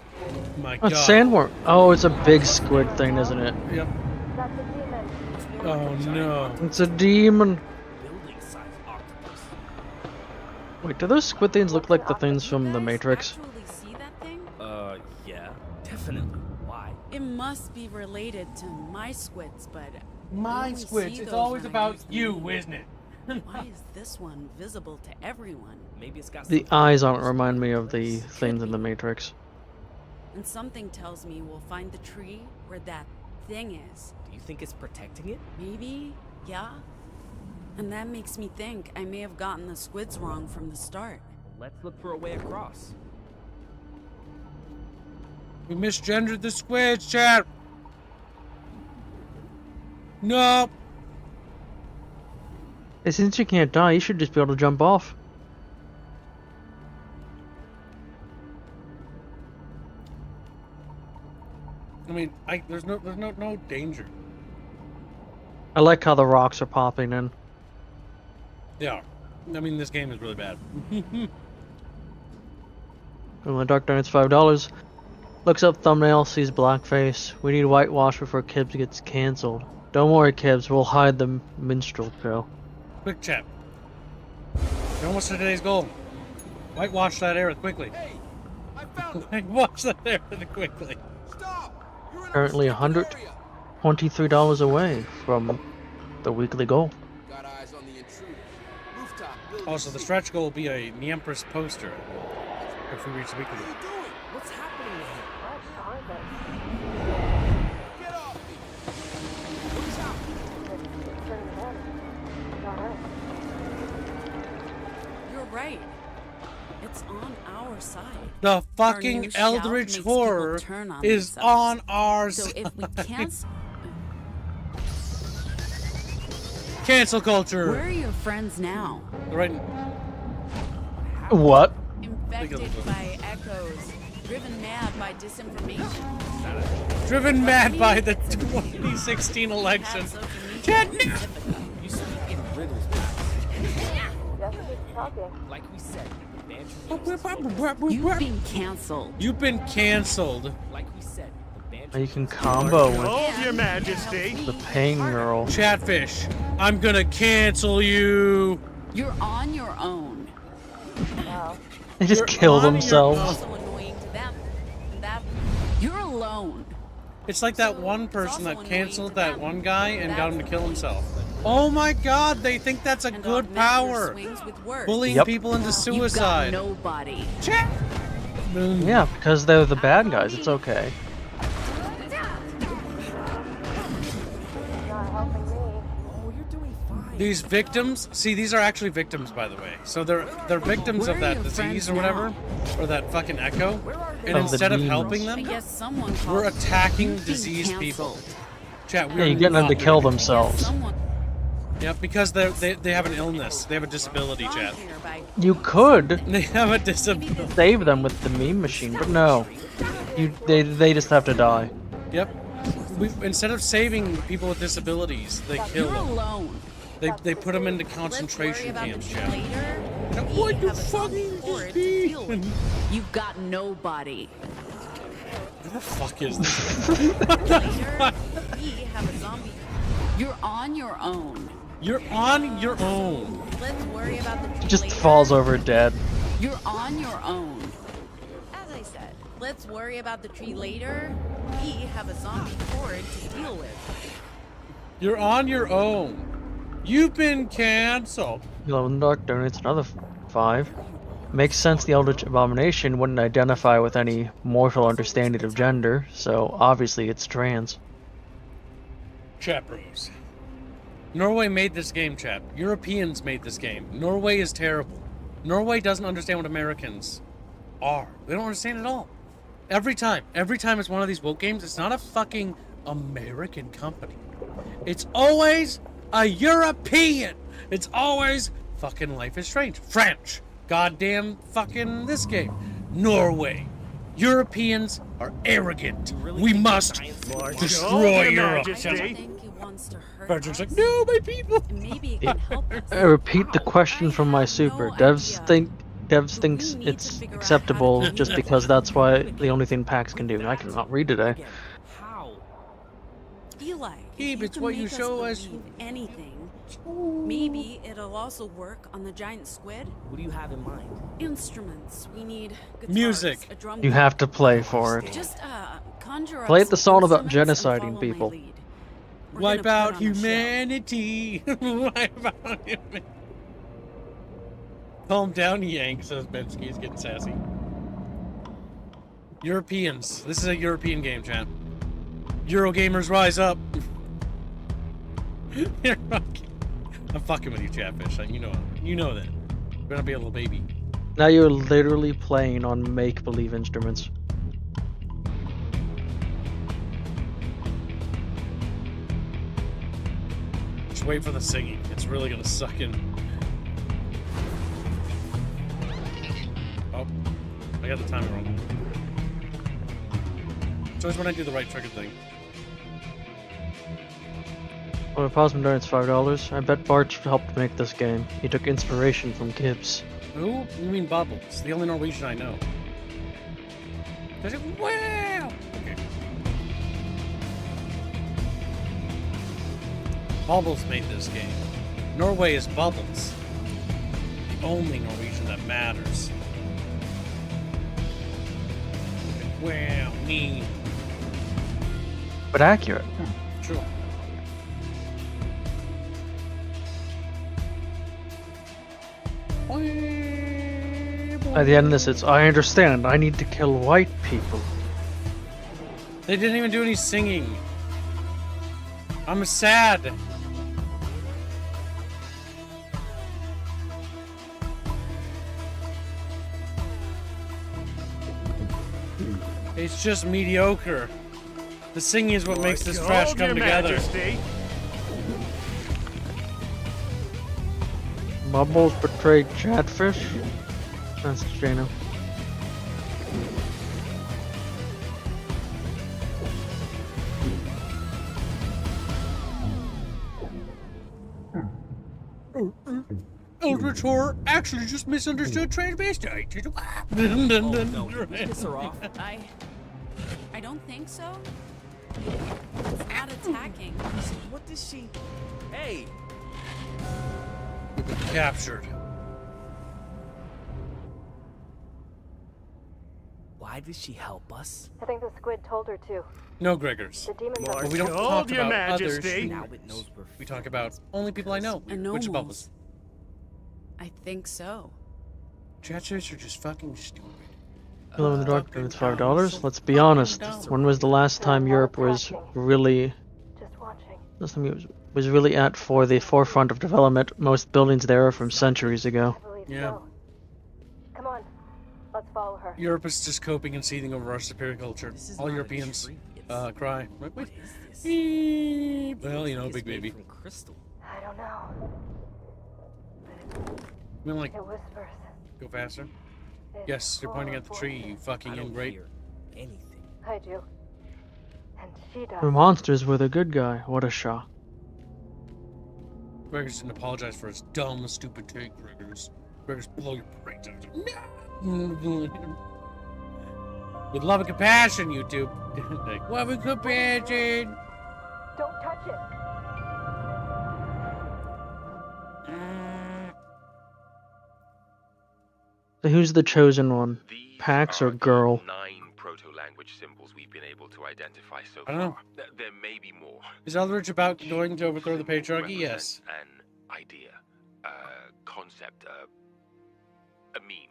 My Oh, god. sandworm. Oh, it's a big squid thing, isn't it? Yep. That's a demon. Oh no. It's a demon. Wait, do those squid things look like the things from The Matrix? See that thing? Yeah, definitely. Why? It must be related to my squids, but My only squids. see It's those always when I about use them. you, isn't it? Why is this one visible to everyone? Maybe it's got The eyes on it remind me of the things in the Matrix. And something tells me we'll find the tree where that thing is. Do you think it's protecting it? Maybe, yeah. And that makes me think I may have gotten the squids wrong from the start. Let's look for a way across. We misgendered the squids, chat. No. Hey, since you can't die, you should just be able to jump off. I mean, there's no danger. I like how the rocks are popping in. They are. I mean, this game is really bad. Only Dark Knight, it's $5. Looks up thumbnail, sees blackface. We need whitewash before Kibbs gets cancelled. Don't worry, Kibbs, we'll hide the minstrel show. Quick chat. You're almost to today's goal. Whitewash that area quickly. Hey, I found him. Whitewash that area quickly. Stop! You're in a Currently restricted area. $123 away from the weekly goal. Got eyes on the intruder. Rooftop building. Also, the stretch goal will be a Niempress poster if we reach the weekly What are goal. you doing? What's happening to him? Get off me! Watch out! You're right. It's on our side. The Our fucking new shout Eldritch makes people horror turn on is themselves. on our So side. if we can't... Cancel culture. Where are your friends now? Right. What? Infected by echoes. Driven mad by disinformation. Driven mad by the 2016 election. Chat, no. You speak in riddles. Like we said, the banter. You've been cancelled. You've been cancelled. Like we said, the banter. You can combo with Your Majesty. the pain girl. Chatfish, I'm gonna cancel you. You're on your own. They just You're kill on your themselves. Also annoying to them. You're alone. It's like that one person that canceled that one guy and got him to kill himself. Oh my god, they think that's a And good augment your power. swings with words. Bullying Yep. people into You've got suicide. nobody. Chat. Yeah, because they're the bad guys. It's okay. These victims, see, these are actually victims, by the way. So they're victims Where of are that your disease friends or whatever, now? or that fucking echo. And Of the instead of demons. helping I them, guess someone called we're attacking You've been diseased people. cancelled. Chat, Yeah, we're you're getting them to not kill doing it. themselves. Someone Yeah, because they have an illness. They have a disability, wrong chat. here by You could They have a disability. save them with the meme machine, but no. They just have to die. Yep. Instead of saving people with disabilities, they kill You're them. alone. They put them into Let's concentration worry about camps, the chat. later. Now, We what the have a fuck zombie is horde this to thing? deal with. You've got nobody. What the fuck is this? Later, we have a zombie. You're on your own. You're on your own. Let's worry about the tree Just later. falls over dead. You're on your own. As I said, let's worry about the tree later. We have a zombie horde to deal with. You're on your own. You've been cancelled. 11 Dark Donuts, another 5. Makes sense the Eldritch Abomination wouldn't identify with any mortal understanding of gender, so obviously it's trans. Chat bros. Norway made this game, chat. Europeans made this game. Norway is terrible. Norway doesn't understand what Americans are. They don't understand at all. Every time it's one of these woke games, it's not a fucking American company. It's always a European. It's always fucking Life is Strange. French. Goddamn fucking this game. Norway. Europeans are arrogant. We must destroy Europe. I don't think he wants to hurt Frederick's us. like, no, my people. And maybe it can help us. I repeat the question from my super. Devs thinks need to it's figure out acceptable how to just do because that's why the only thing PAX can do. I cannot read today. How? Eli, Keep, if you it's can what you make show us. believe anything, maybe it'll also work on the giant squid. What do you have in mind? Instruments. We need guitars, Music. a drum You kit. have to play for it. Just conjure up Play the some song about instruments and genociding follow my people. lead. Wipe out humanity. Wipe out humanity. Calm down, Yank, says Bensky. He's getting sassy. Europeans. This is a European game, chat. Eurogamers rise up. You're fucking... I'm fucking with you, Chatfish. You know that. You're gonna be a little baby. Now you're literally playing on make-believe instruments. Just wait for the singing. It's really gonna suck in. Oh, I got the timing wrong. It's always when I do the right trigger thing. Well, Pause Endurance $5. I bet Bart helped make this game. He took inspiration from Gibbs. Who? You mean Bubbles? The only Norwegian I know. Does it? Wow! Okay. Bubbles made this game. Norway is Bubbles. The only Norwegian that matters. Wow, me. But accurate. True. At the end of this, it's, I understand, I need to kill white people. They didn't even do any singing. I'm sad. It's just mediocre. The singing is what makes this trash come together. Bubbles betrayed Chatfish? That's Jano. Eldritch Horror actually just misunderstood trade-based. No, piss her off. I don't think so. It's not attacking. What does she... Hey! Captured. Why did she help us? I think the squid told her to. No, Gregors. The demon But we don't talk Your about Majesty. Now others. it knows we're We talk about only people I know. Which Bubbles? I think so. Chatchers are just fucking stupid. Hello in the Dark Room, it's $5. Let's be honest. When was the last time Europe was really... Last time it was really at the forefront of development? Most buildings there are from centuries ago. Yeah. Come on, let's follow her. Europe is just coping and seething over our superior culture. All Europeans cry. Wait. Well, you know, big baby. I don't know. I mean, like, It whispers. go faster. Yes, you're pointing at the tree, you fucking ingrate. I do. And she does. The monsters were the good guy. What a shock. Gregors didn't apologize for his dumb, stupid take, Gregors. Gregors, blow your brains out. No! With love and compassion, YouTube. Like, love and compassion! Don't touch it. So who's the chosen one? Pax or girl? 9 proto-language symbols we've been able to identify so I don't know. far. There may be more. Is Eldritch about going to overthrow the patriarchy? Yes. An idea, a concept, a meme.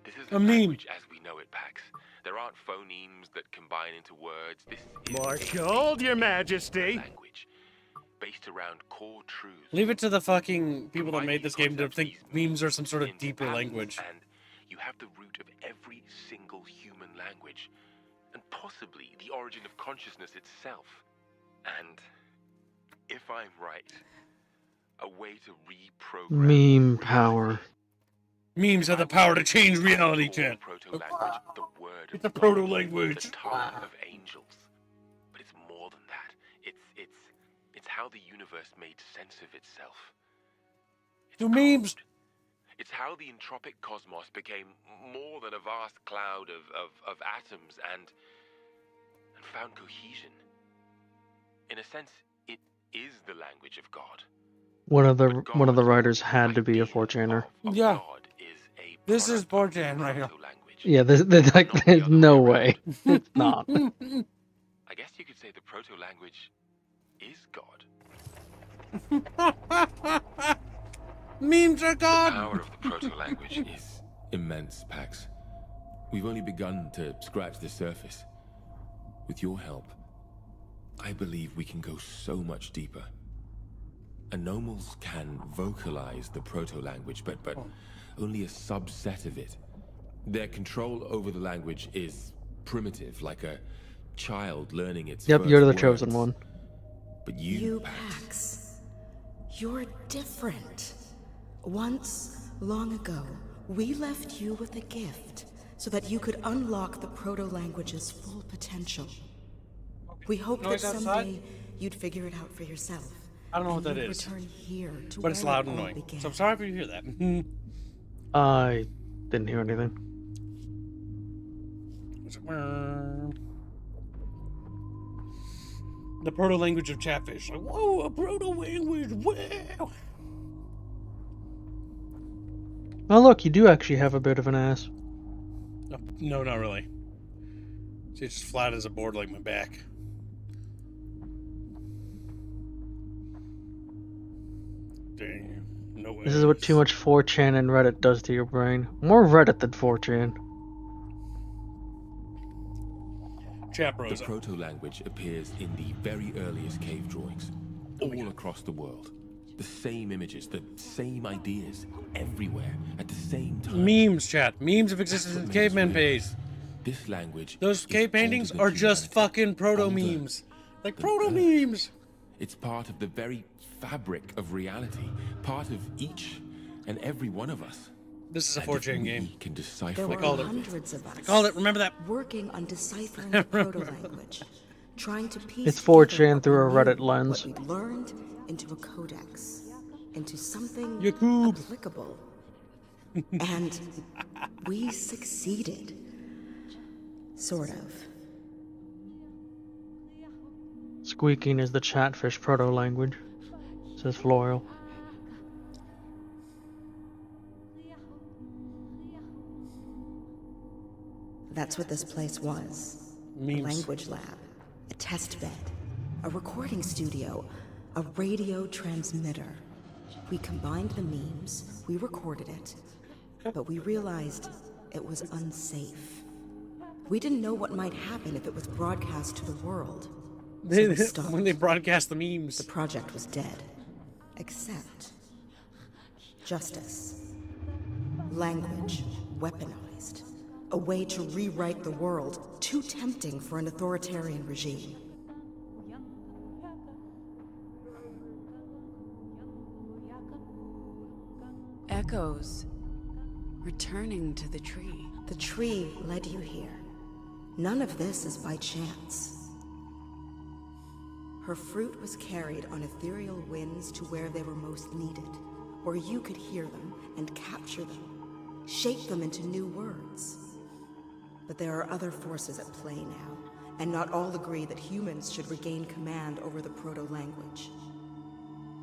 This is A the meme. language as we know it, Pax. There aren't phonemes that combine into words. This is Marshalled, Your Majesty. language based around core truths. Leave it to the fucking people that made this game to think memes are some sort of deeper language. And you have the root of every single human language, and possibly the origin of consciousness itself. And if I'm right, a way to reprogram Meme power. Memes have the power to change reality, chat. proto-language, the word It's a of God, proto-language. the tongue of angels. But it's more than that. It's how the universe made sense of itself. Do memes. It's how the entropic cosmos became more than a vast cloud of atoms and found cohesion. In a sense, it is the language of God. One of the writers had to be a 4chaner. Yeah. This is 4chan right here. Yeah, there's no way. It's not. I guess you could say the proto-language is God. Memes are The God! power of the proto-language is immense, Pax. We've only begun to scratch the surface. With your help, I believe we can go so much deeper. Anomals can vocalize the proto-language, but only a subset of it. Their control over the language is primitive, like a child learning its Yep, first you're the words. chosen one. But You, Pax, you're different. Once, long ago, we left you with a gift so that you could unlock the proto-language's full potential. We hoped that Noise outside? someday you'd figure it out for yourself. I don't know what that you'd is. Return here to But it's where loud it and all annoying. began. So I'm sorry if you hear that. I didn't hear anything. The proto-language of Chatfish. Like, whoa, a proto-language, wow! Oh look, you do actually have a bit of an ass. No, not really. See, it's just flat as a board like my back. Dang, no way. This is what too much 4chan and Reddit does to your brain. More Reddit than 4chan. Chat bros. The proto-language appears in the very earliest cave drawings, all across the world. The same images, the same ideas, everywhere, at the same time. Memes, chat. Memes have existed since caveman days. This language. Those cave paintings are just fucking proto-memes. Like proto-memes. It's part of the very fabric of reality, part of each and every one of us. This is a 4chan game. Can decipher. There were called it. hundreds of us. I called it. Remember that? Working on deciphering the proto-language, trying to piece It's together 4chan what through a we Reddit knew, lens. What we'd learned into a codex, into something Yakub. applicable. And we succeeded. Sort of. Squeaking is the Chatfish proto-language, says Floral. That's what this place was. Memes. A language lab, a test bed, a recording studio, a radio transmitter. We combined the memes, we recorded it, but we realized it was unsafe. We didn't know what might happen if it was broadcast to the world. So we stopped. When they broadcast the memes. The project was dead. Except justice. Language weaponized. A way to rewrite the world, too tempting for an authoritarian regime. Echoes returning to the tree. The tree led you here. None of this is by chance. Her fruit was carried on ethereal winds to where they were most needed, where you could hear them and capture them, shape them into new words. But there are other forces at play now, and not all agree that humans should regain command over the proto-language.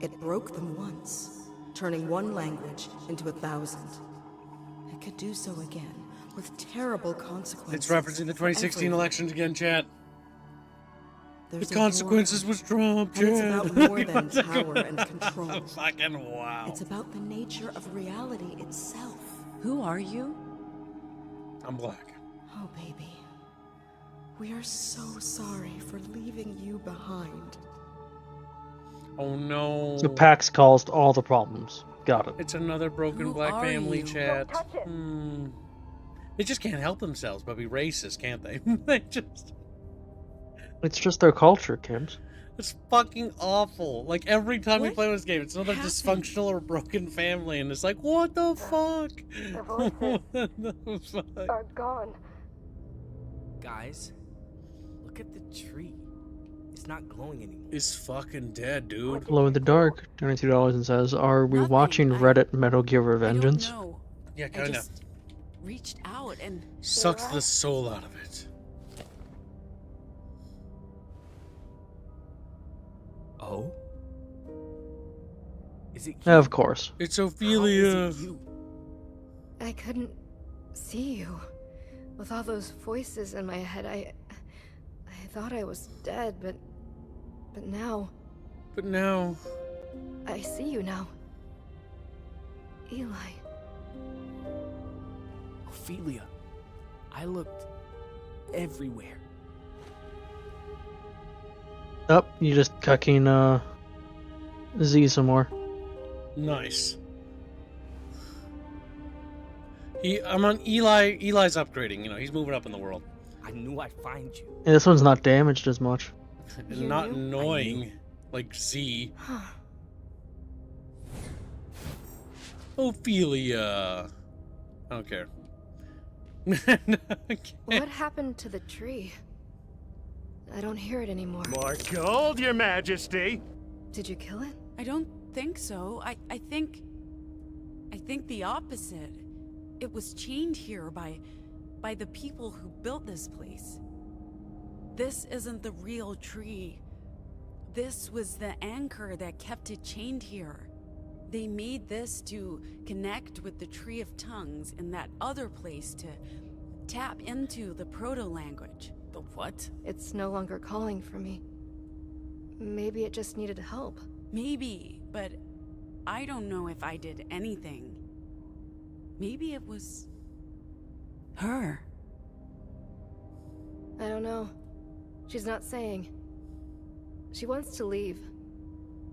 It broke them once, turning one language into 1,000. It could do so again, with terrible consequences. It's referencing the 2016 elections again, chat. There's The a war, consequences was Trump, and it's chat. about more than power and control. Fucking wow. It's about the nature of reality itself. Who are you? I'm black. Oh, baby. We are so sorry for leaving you behind. Oh no. So PAX caused all the problems. Got it. It's another broken Who black are family, you? chat. Don't touch it. They just can't help themselves but be racist, can't they? They just. It's just their culture, kids. It's fucking awful. Like every time we What play this game, it's another happened? dysfunctional or broken family, and it's like, what the fuck? The voices What the fuck? are gone. Guys, look at the tree. It's not glowing anymore. It's fucking dead, dude. Glow in the dark, $22, and says, "Are we Nothing. watching Reddit Metal Gear I Revengeance?" don't know. Yeah, I kinda. just reached out and Sucks the soul out of it. Oh? Is it Of course. It's How Ophelia. is it you? I couldn't see you. With all those voices in my head, I thought I was dead, but now But now... I see you now. Eli. Ophelia, I looked everywhere. Oh, you just cucking Z some more. Nice. I'm on Eli. Eli's upgrading. You know, he's moving up in the world. I knew I'd find you. Yeah, this one's not damaged as much. And not annoying like Z. Ophelia. I don't care. What happened to the tree? I don't hear it anymore. More gold, Your Majesty. Did you kill it? I don't think so. I think the opposite. It was chained here by the people who built this place. This isn't the real tree. This was the anchor that kept it chained here. They made this to connect with the Tree of Tongues in that other place to tap into the proto-language. The what? It's no longer calling for me. Maybe it just needed help. Maybe, but I don't know if I did anything. Maybe it was her. I don't know. She's not saying. She wants to leave.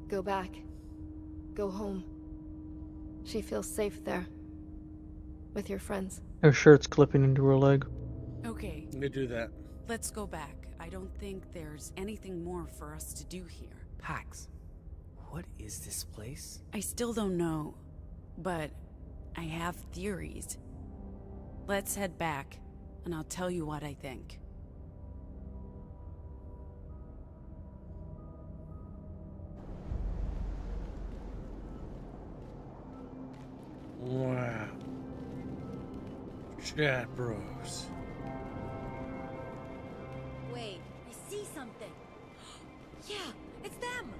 Go back. Go home. She feels safe there. With your friends. Her shirt's clipping into her leg. Okay. They do that. Let's go back. I don't think there's anything more for us to do here. Pax, what is this place? I still don't know, but I have theories. Let's head back, and I'll tell you what I think. Wow. Chat bros. Wait, I see something. Yeah, it's them.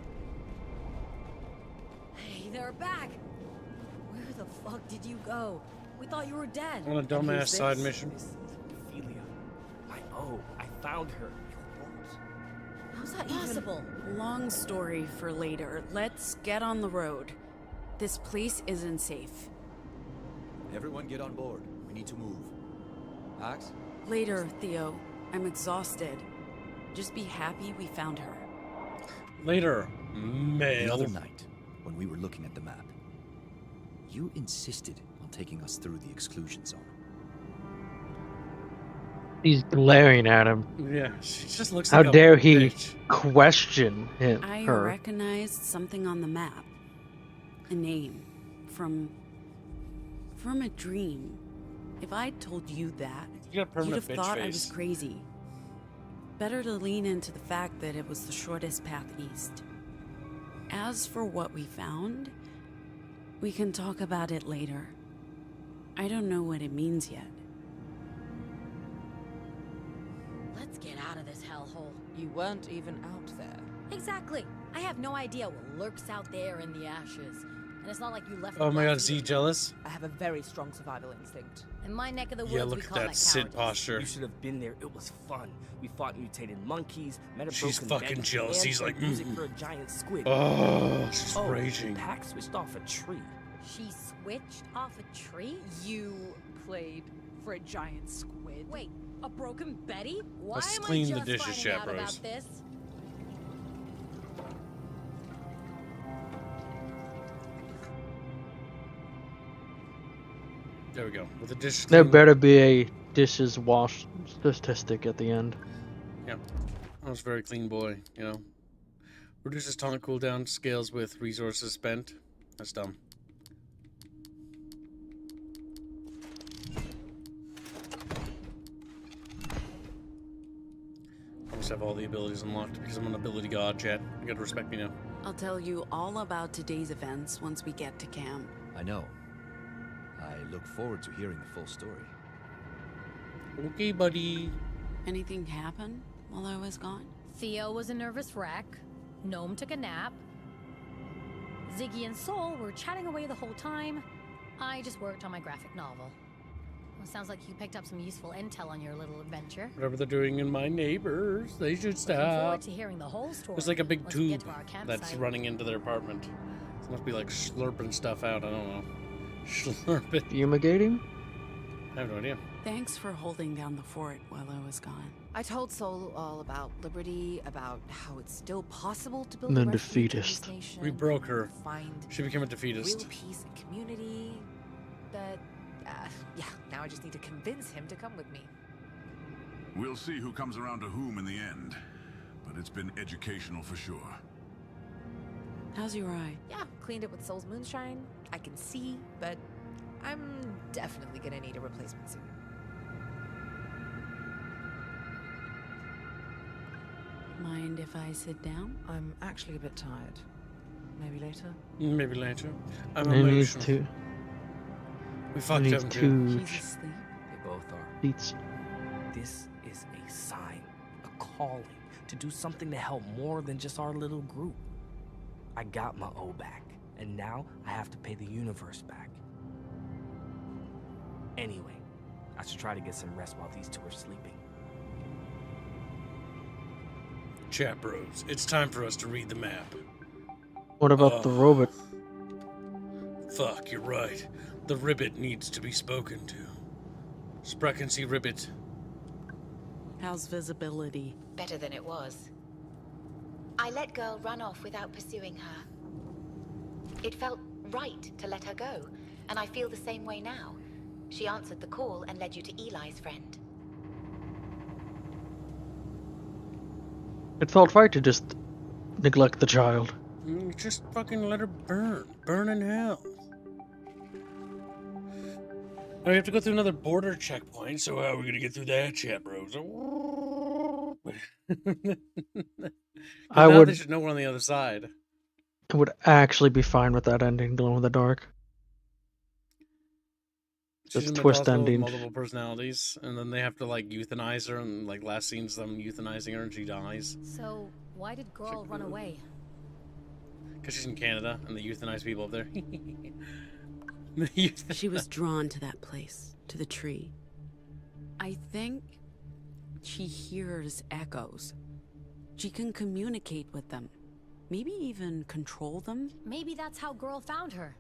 Hey, they're back. Where the fuck did you go? We thought you were dead. On a dumbass side mission. Ophelia. I found her. How's that possible? Long story for later. Let's get on the road. This place isn't safe. Everyone get on board. We need to move. Axe? Later, Theo. I'm exhausted. Just be happy we found her. Later, The male. other night, when we were looking at the map, you insisted on taking us through the exclusion zone. He's glaring at him. Yeah, she just looks How like a dare he bitch. question him, I her? recognized something on the map. A name. From a dream. If I'd told you that, You got a you'd permanent have bitch thought face. I was crazy. Better to lean into the fact that it was the shortest path east. As for what we found, we can talk about it later. I don't know what it means yet. Let's get out of this hellhole. You weren't even out there. Exactly. I have no idea what lurks out there in the ashes. And it's not like you left. Oh the my god, blast Z either. jealous? I have a very strong survival instinct. In my neck of the woods, Yeah, we look at call that sit cowardice. posture. You should have been there. It was fun. We fought mutated monkeys, met a She's broken fucking bed, jealous. and He's played like, music for a giant squid. Oh, she's raging. Pax switched off a tree. She switched off a tree? You played for a giant squid. Wait, a broken Betty? Why Let's am clean I the just dishes, finding chat out bros. about this? There we go. With the dish. There clean- better be a dishes washed statistic at the end. Yeah. That was a very clean boy, you know. Reduces tonic cooldown, scales with resources spent. That's dumb. I must have all the abilities unlocked because I'm an ability god, chat. You gotta respect me now. I'll tell you all about today's events once we get to camp. I know. I look forward to hearing the full story. Okay, buddy. Anything happen while I was gone? Theo was a nervous wreck. Gnome took a nap. Ziggy and Soul were chatting away the whole time. I just worked on my graphic novel. Well, sounds like you picked up some useful intel on your little adventure. Whatever they're doing in my neighbors, they should Looking forward stop. to hearing the whole story. There's like a big once we get tube to our that's campsite. running into their apartment. It must be like slurping stuff out. I don't know. Slurp it. Fumigating? I have no idea. Thanks for holding down the fort while I was gone. I told Sol all about liberty, about how it's still possible to build And then a refuge in defeatist. this nation, We broke her. find She became a defeatist. real peace and community. But yeah, now I just need to convince him to come with me. We'll see who comes around to whom in the end. But it's been educational for sure. How's your eye? Yeah, cleaned it with Sol's moonshine. I can see, but I'm definitely gonna need a replacement soon. Mind if I sit down? I'm actually a bit tired. Maybe later? Maybe later. I'm I need emotional. to. We I fucked need him too. two They both are. beats. This is a sign, a calling, to do something to help more than just our little group. I got my O back, and now I have to pay the universe back. Anyway, I should try to get some rest while these two are sleeping. Chat bros, it's time for us to read the map. What about the robot? Fuck, you're right. The ribbit needs to be spoken to. Sprechen Sie ribbit. How's visibility? Better than it was. I let girl run off without pursuing her. It felt right to let her go, and I feel the same way now. She answered the call and led you to Eli's friend. It felt right to just neglect the child. Just fucking let her burn. Burn in hell. Now we have to go through another border checkpoint, so how are we gonna get through that, chat bros? I Now would- they should know we're on the other side. I would actually be fine with that ending, glow in the dark. She's This in the twist hospital with ending. multiple personalities, and then they have to like euthanize her, and like last scene's them euthanizing her, and she dies So, why did girl run away? because she's in Canada, and they euthanize people up there. She was drawn to that place, to the tree. I think she hears echoes. She can communicate with them. Maybe even control them. Maybe that's how girl found her.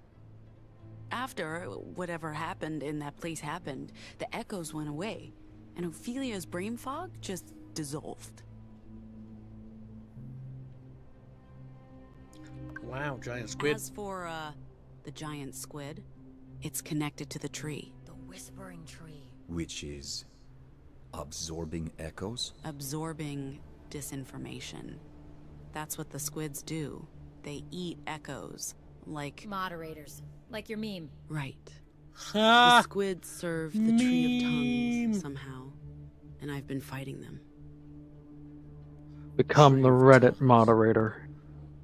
After whatever happened in that place happened, the echoes went away, and Ophelia's brain fog just dissolved. Wow, giant squid. As for the giant squid, it's connected to the tree. The whispering tree. Which is absorbing echoes? Absorbing disinformation. That's what the squids do. They eat echoes, like... Moderators. Like your meme. Right. The squids serve the tree of tongues somehow, and I've been fighting them. Become the Reddit moderator.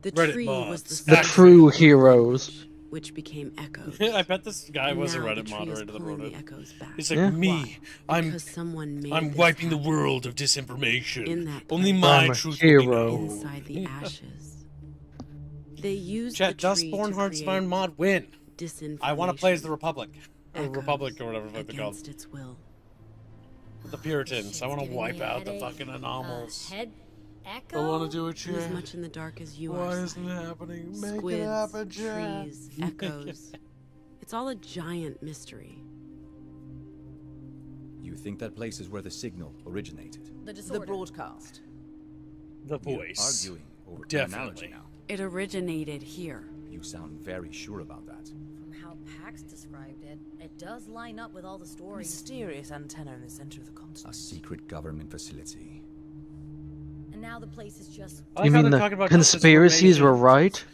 The Reddit tree was mods. the The true heroes. which became echoes. I bet this guy was a Now the Reddit tree is moderator that pulling wrote the it. echoes back. He's like, Yeah. me, Because someone made I'm this wiping the happen. world of disinformation. In that Only place. my I'm a truth will be hero. known. Inside the ashes. They used Chat, the tree Dustborn to Heartsburn create mod win. disinformation. I want to play as the Republic. Or Echoes Republic or whatever the fuck they're called. against its will. The Puritans. I want to Giving me wipe a out the headache. fucking anomals. Head echo? I want to do it, I'm as chat. much in the dark as you Why are. isn't it happening? Make Squids, it happen, chat. trees, echoes. It's all a giant mystery. You think that place is where the signal originated? The The disorder. broadcast. The voice. You're arguing over Definitely. terminology now. It originated here. You sound very sure about that. From how Pax described it, it does line up with all the stories. Mysterious antenna in the center of the A continent. secret government facility. And now the place is just... I like You how mean they're the talking about conspiracies were disinformation. right?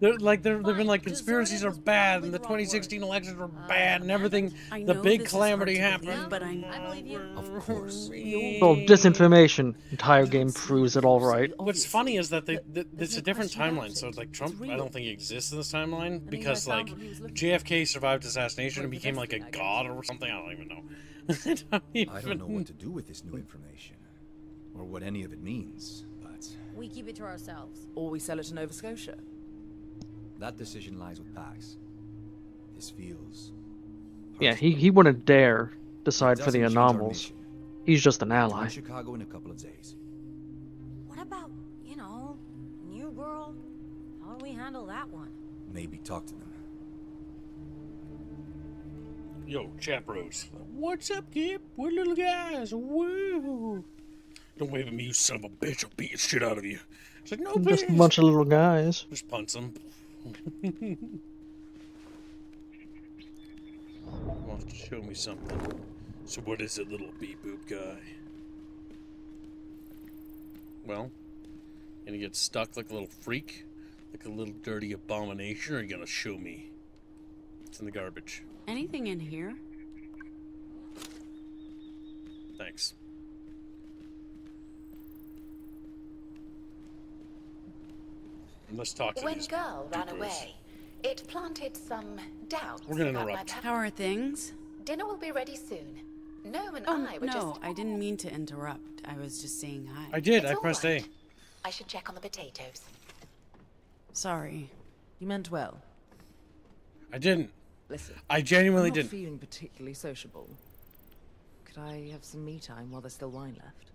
They've been like conspiracies are bad and the 2016 elections were bad and everything. I The know big this is calamity hard to believe, happened. but I'm... I believe you. Of course. Well, disinformation. Entire game proves it all right. What's funny is that it's a different timeline. So it's like Trump, I don't think he exists in this timeline because like JFK survived assassination and became like a god or something. I don't even know. I don't know what to do with this new information, or what any of it means, but We keep it to ourselves. Or we sell it to Nova Scotia. that decision lies with Pax. This feels... Yeah, he wouldn't dare decide for the anomals. He's just an ally. In Chicago in a couple of days. What about, New World? How do we handle that one? Maybe talk to them. Yo, chat bros. What's up, kid? We're little guys. Woo! Don't wave at me, you son of a bitch. I'll beat the shit out of you. It's like, no, please. Just a bunch of little guys. Just punch them. Want to show me something. So what is it, little beep-boop guy? Well, gonna get stuck like a little freak? Like a little dirty abomination? Or are you gonna show me? It's in the garbage. Anything in here? Thanks. Let's talk to When these girl ran dupers. away, it planted some doubts We're gonna about my interrupt. How are things? Dinner will be ready soon. No and Oh, I were no, just... I didn't mean to interrupt. I was just saying hi. I did. It's I all pressed right. A. I should check on the potatoes. Sorry. You meant well. I didn't. Listen, I genuinely I'm not didn't. feeling particularly sociable. Could I have some me time while there's still wine left?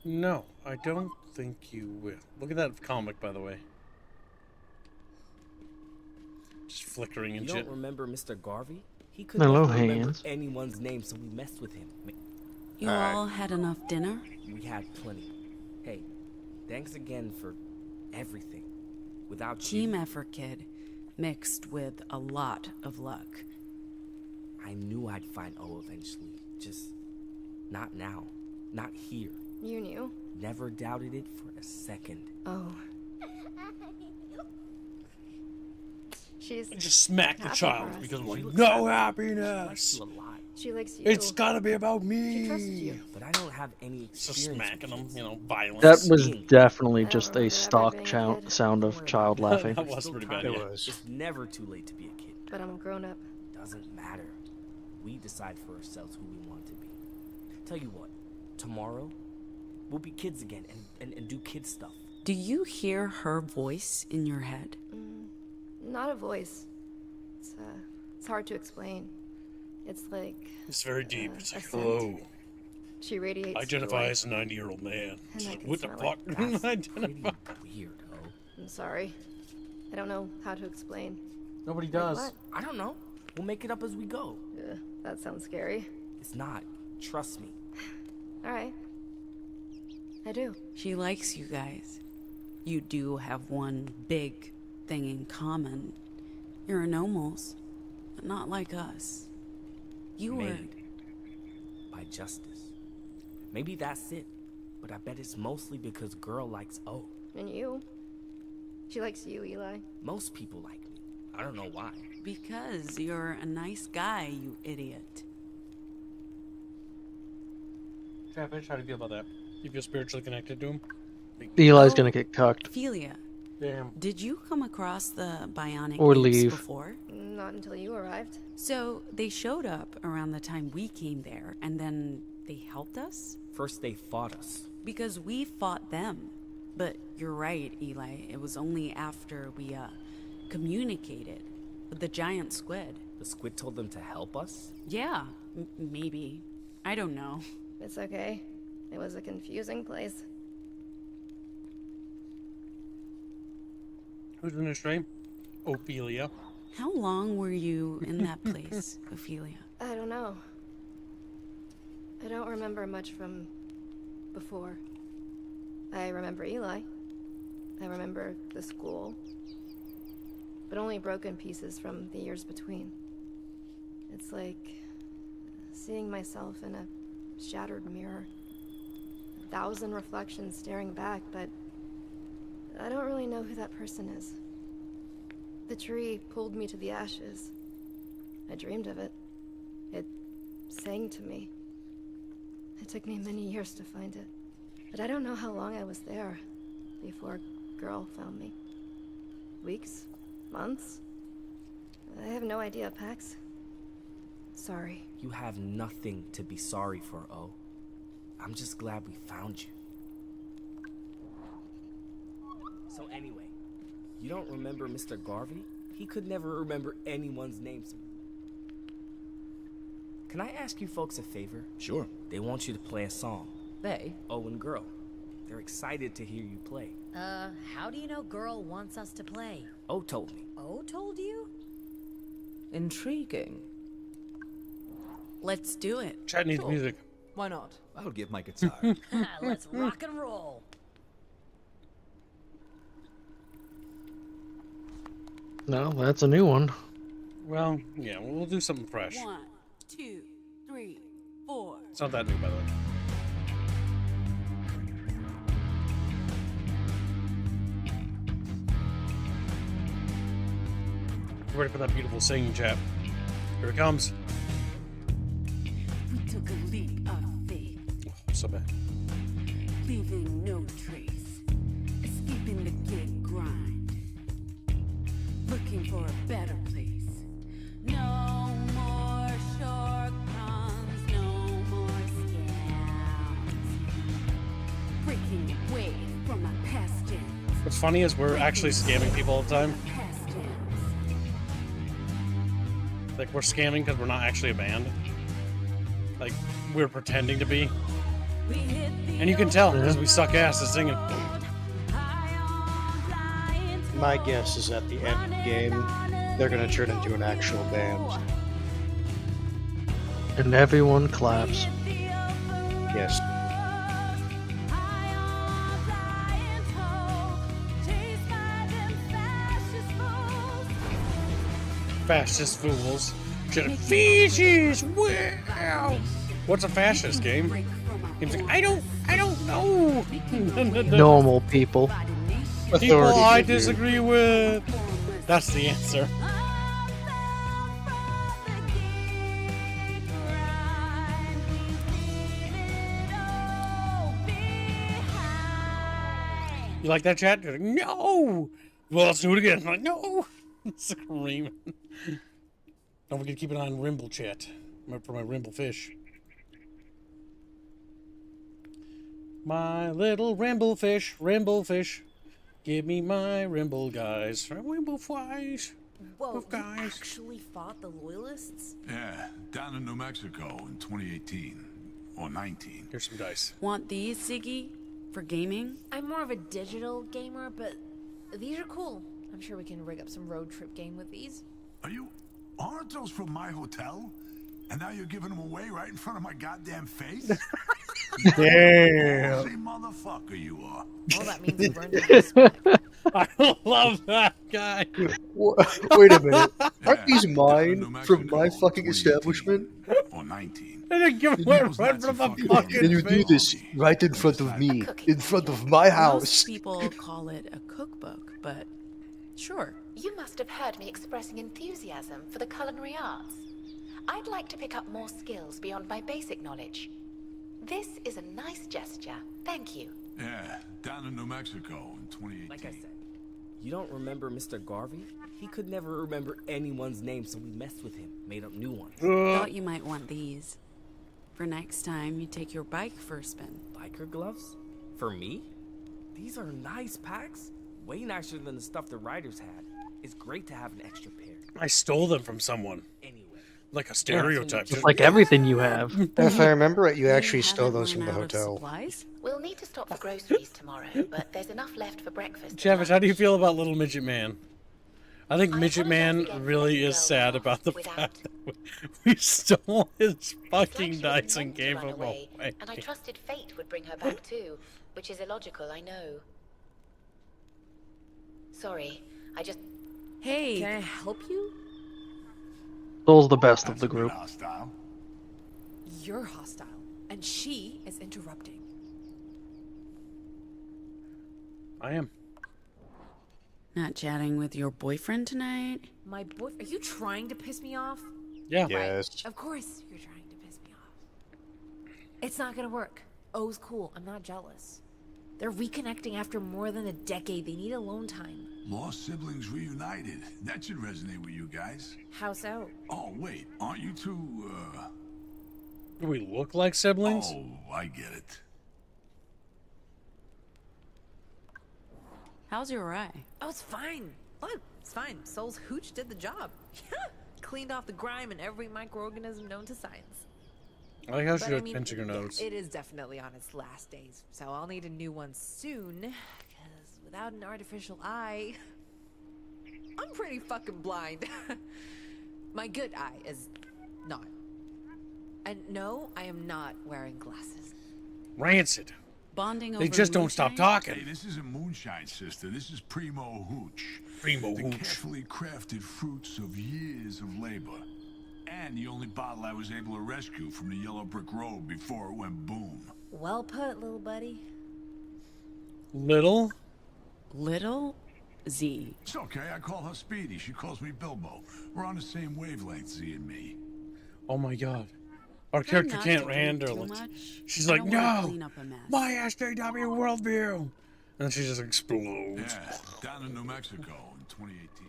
No, I don't think you will. Look at that comic, by the way. Just flickering and You shit. don't remember Mr. Garvey? He could Hello, never remember hands. anyone's name, so we messed with him. You all had enough dinner? We had plenty. Hey, thanks again for everything. Without Team you, effort, kid. Mixed with a lot of luck. I knew I'd find O eventually. Just not now. Not here. You knew? Never doubted it for a second. Oh. She's Just smack the happy child for us. because I'm like, She looks no happy. happiness. She likes you a lot. She likes you. It's gotta be about She trusts me. you. But I don't have any Just experience smacking with them, kids. violence. That was definitely I don't just a remember ever stock being a kid. sound of child laughing. That was Still pretty bad, time. yeah. It's never too late to be a kid. But I'm a grown up. Doesn't matter. We decide for ourselves who we want to be. Tell you what, tomorrow we'll be kids again and do kid stuff. Do you hear her voice in your head? Not a voice. It's hard to explain. It's like It's very deep. It's a like, scent. hello. She radiates Identify joy. as a 90-year-old man. And I can What the smell fuck? it. That's Identify. pretty weird, oh. I'm sorry. I don't know how to explain. Nobody Like does. what? I don't know. We'll make it up as we go. Ugh, that sounds scary. It's not. Trust me. All right. I do. She likes you guys. You do have one big thing in common. You're anomals, but not like us. You were... Made by justice. Maybe that's it. But I bet it's mostly because girl likes O. And you. She likes you, Eli. Most people like me. I don't know why. Because you're a nice guy, you idiot. Chatfish, how do you feel about that? You feel spiritually connected to him? Eli's Oh, gonna get cucked. Ophelia, Damn. did you come across the bionic Or apes leave. before? Not until you arrived. So they showed up around the time we came there, and then they helped us? First they fought us. Because we fought them. But you're right, Eli. It was only after we, communicated with the giant squid. The squid told them to help us? Yeah, maybe. I don't know. It's okay. It was a confusing place. Who's in the stream? Ophelia. How long were you in that place, Ophelia? I don't know. I don't remember much from before. I remember Eli. I remember the school. But only broken pieces from the years between. It's like seeing myself in a shattered mirror. 1,000 reflections staring back, but I don't really know who that person is. The tree pulled me to the ashes. I dreamed of it. It sang to me. It took me many years to find it. But I don't know how long I was there before Girl found me. Weeks? Months? I have no idea, Pax. Sorry. You have nothing to be sorry for, O. I'm just glad we found you. So anyway, you don't remember Mr. Garvey? He could never remember anyone's name. So Can I ask you folks a favor? Sure. They want you to play a song. They? Oh, and Girl. They're excited to hear you play. How do you know Girl wants us to play? Oh told me. Oh, told you? Intriguing. Let's do it. Chat needs music. Why not? I would give my guitar. Let's rock and roll. No, that's a new one. Well, yeah, we'll do something fresh. 1, 2, 3, 4. It's not that new, by the way. Ready for that beautiful singing, chat. Here it comes. We took a leap of faith, Oh, so bad. leaving no trace, escaping the gig grind, looking for a better place. No more shortcomes, no more scams, breaking away from our past gems. What's funny is we're actually scamming people all the time. Like, we're scamming because we're not actually a band. Like, we're pretending to be. And you can tell because we suck ass at singing. My guess is at the end of the game, they're going to turn into an actual band. And everyone claps. Yes. Fascist fools. Fascist, wow! What's a fascist game? Game's like, I don't know. Normal people. People I disagree with. That's the answer. You like that, chat? You're like, no! Well, let's do it again. I'm like, no! Screaming. Don't forget to keep an eye on Rimble, chat. For my Rimble fish. My little Rimble fish. Give me my Rimble guys. Rimble flies. Whoa, guys. you actually fought the Loyalists? Yeah, down in New Mexico in 2018. Or 19. Here's some dice. Want these, Ziggy? For gaming? I'm more of a digital gamer, but these are cool. I'm sure we can rig up some road trip game with these. Aren't those from my hotel? And now you're giving them away right in front of my goddamn face? Damn. Ballsy motherfucker you are. All that means we've earned respect. I love that guy. Wait a minute. Aren't these mine from my fucking establishment? Or 19. And then give away right from the fucking And you do this right in front of me, in front of my house. Most people call it a cookbook, but sure. You must have heard me expressing enthusiasm for the culinary arts. I'd like to pick up more skills beyond my basic knowledge. This is a nice gesture. Thank you. Yeah, down in New Mexico in 2018. Like I said, you don't remember Mr. Garvey? He could never remember anyone's name, so we messed with him, made up new ones. Thought you might want these. For next time you take your bike for a spin. Biker gloves? For me? These are nice packs. Way nicer than the stuff the riders had. It's great to have an extra pair. I stole them from someone. Like a stereotype. Just like everything you have. If I remember right, you actually stole those from the hotel. We'll need to stop for groceries tomorrow, but there's enough left for breakfast. Chavish, how do you feel about Little Midget Man? I think Midget Man really is sad about the fact that we stole his fucking dice and gave him away. And I trusted fate would bring her back too, which is illogical, I know. Sorry, I just... Hey! Can I help you? Soul's the best of the group. Hostile. You're hostile, and she is interrupting. I am. Not chatting with your boyfriend tonight? My boyfriend? Are you trying to piss me off? Yeah. Yes. Right. Of course you're trying to piss me off. It's not gonna work. O's cool. I'm not jealous. They're reconnecting after more than a decade. They need alone time. Lost siblings reunited. That should resonate with you guys. How so? Oh, wait. Aren't you two, Do we look like siblings? Oh, I get it. How's your eye? Oh, it's fine. Look, it's fine. Soul's hooch did the job. Yeah, cleaned off the grime and every microorganism known to science. I like how she But, was I mean, pinching her nose. it is definitely on its last days, so I'll need a new one soon. Because without an artificial eye, I'm pretty fucking blind. My good eye is not. And no, I am not wearing glasses. Rancid. Bonding They over just don't stop moonshine? talking. Hey, this isn't moonshine, sister. This is primo hooch. Primo the hooch. carefully crafted fruits of years of labor. And the only bottle I was able to rescue from the yellow brick road before it went boom. Well put, little buddy. Little? Little Z. It's okay. I call her Speedy. She calls me Bilbo. We're on the same wavelength, Z and me. Oh my god. Our Try character not can't to drink handle too it. much. She's I like, don't wanna no! clean up a mess. My SJW worldview! And then she just explodes. Yeah, down in New Mexico in 2018.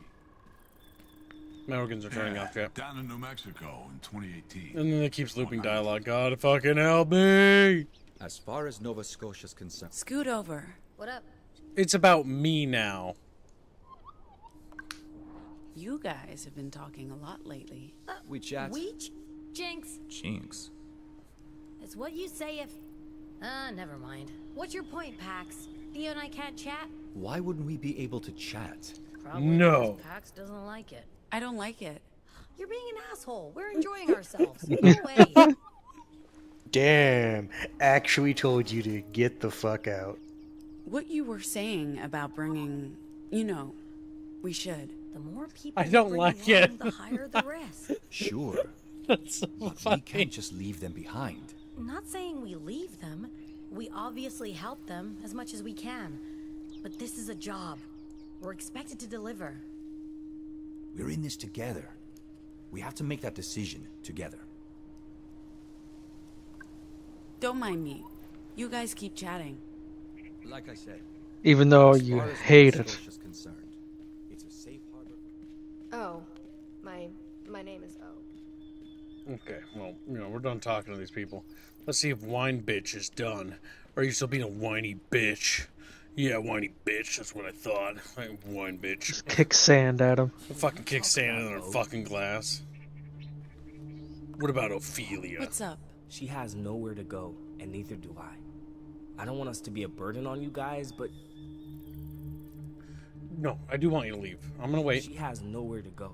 Americans are turning up, yeah. Down in New Mexico in 2018. And then it keeps looping dialogue. God fucking help me! As far as Nova Scotia's concerned, Scoot over. What up? It's about me now. You guys have been talking a lot lately. we chat. Jinx. Jinx. It's what you say if... never mind. What's your point, Pax? Theo and I can't chat? Why wouldn't we be able to chat? Probably No. because Pax doesn't like it. I don't like it. You're being an asshole. We're enjoying ourselves. Go away. Damn. Actually told you to get the fuck out. What you were saying about bringing, you know, we should. The more people I don't bring like along, it. the higher the risk. Sure. That's so But funny. we can't just leave them behind. Not saying we leave them. We obviously help them as much as we can. But this is a job. We're expected to deliver. We're in this together. We have to make that decision together. Don't mind me. You guys keep chatting. Like I said, Even though as you far as hate Nova it. Scotia's concerned, it's a safe harbor. Oh, my name is O. Okay, well, you know, we're done talking to these people. Let's see if Wine Bitch is done. Or are you still being a whiny bitch? Yeah, whiny bitch, that's what I thought. Wine bitch. Just kick sand at him. The fucking kick sand in their fucking glass. What about Ophelia? What's up? She has nowhere to go, and neither do I. I don't want us to be a burden on you guys, but No, I do want you to leave. I'm gonna wait. she has nowhere to go.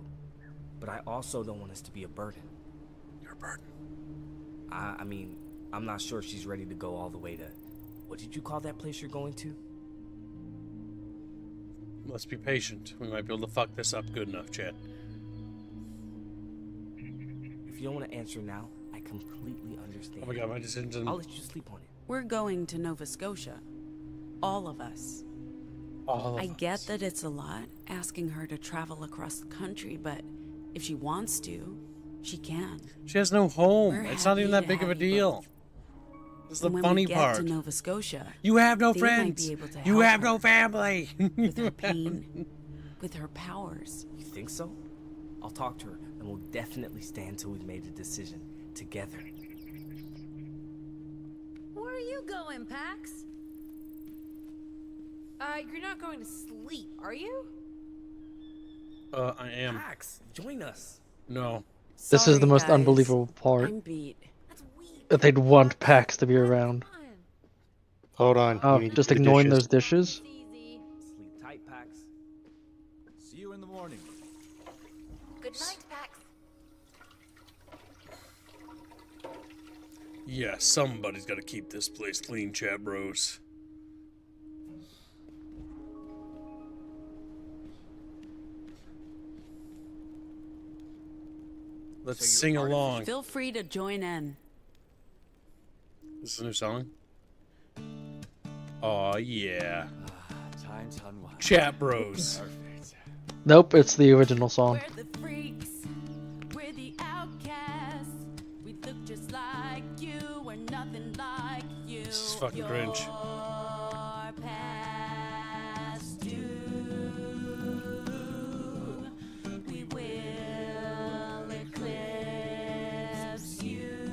But I also don't want us to be a burden. You're a burden. I mean, I'm not sure if she's ready to go all the way to... What did you call that place you're going to? Let's be patient. We might be able to fuck this up good enough, Chad. If you don't want to answer now, I completely understand. Oh my god, my decision. I'll let you sleep on it. We're going to Nova Scotia. All of us. All of I us. get that it's a lot asking her to travel across the country, but if she wants to, she can. She has no home. We're It's not even happy that to big of a have you deal. both. This is the And when funny we get part. to Nova Scotia, You have no they might friends. be able to You help have no her family. with her pain, with her powers. You think so? I'll talk to her, and we'll definitely stay until we've made a decision together. Where are you going, Pax? You're not going to sleep, are you? I am. Max, join us. No. This is the Sorry, most guys. unbelievable part. I'm beat. That they'd want Pax to be around. Hold on. Oh, we need just to do the ignoring dishes. those dishes? Sleep tight, Pax. See you in the morning. Good night, Pax. Yeah, somebody's got to keep this place clean, chat bros. Let's sing along. Feel free to join in. This is a new song? Oh yeah. Time's unwind. Chat bros. Perfect. Nope, it's the original song. We're the freaks. We're the outcasts. We look just like you. We're nothing like you. This is fucking cringe. Your past due. We will eclipse you.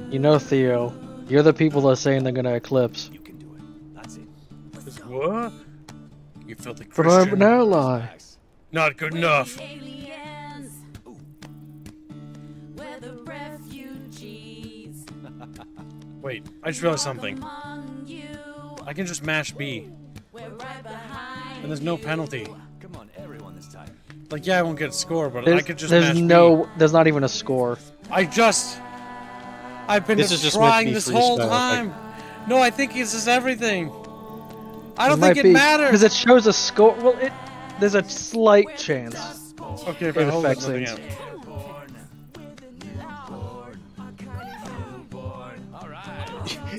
You know, Theo, you're the people that are saying they're gonna eclipse. You can do it. That's it. What? You filthy But I'm Christian. an ally. Not good enough. Aliens. Wait, I just realized something. I can just mash B. And there's no penalty. Come on, everyone this time. Like, yeah, I won't get a score, but There's, I could just there's mash no, B. there's not even a score. I've been This is just meant to trying be this whole freestyle, time. No, I think this is everything. I don't It think might it be, matters. because it shows a score. Well, there's a slight chance. Okay, if I It hold affects nothing things. out.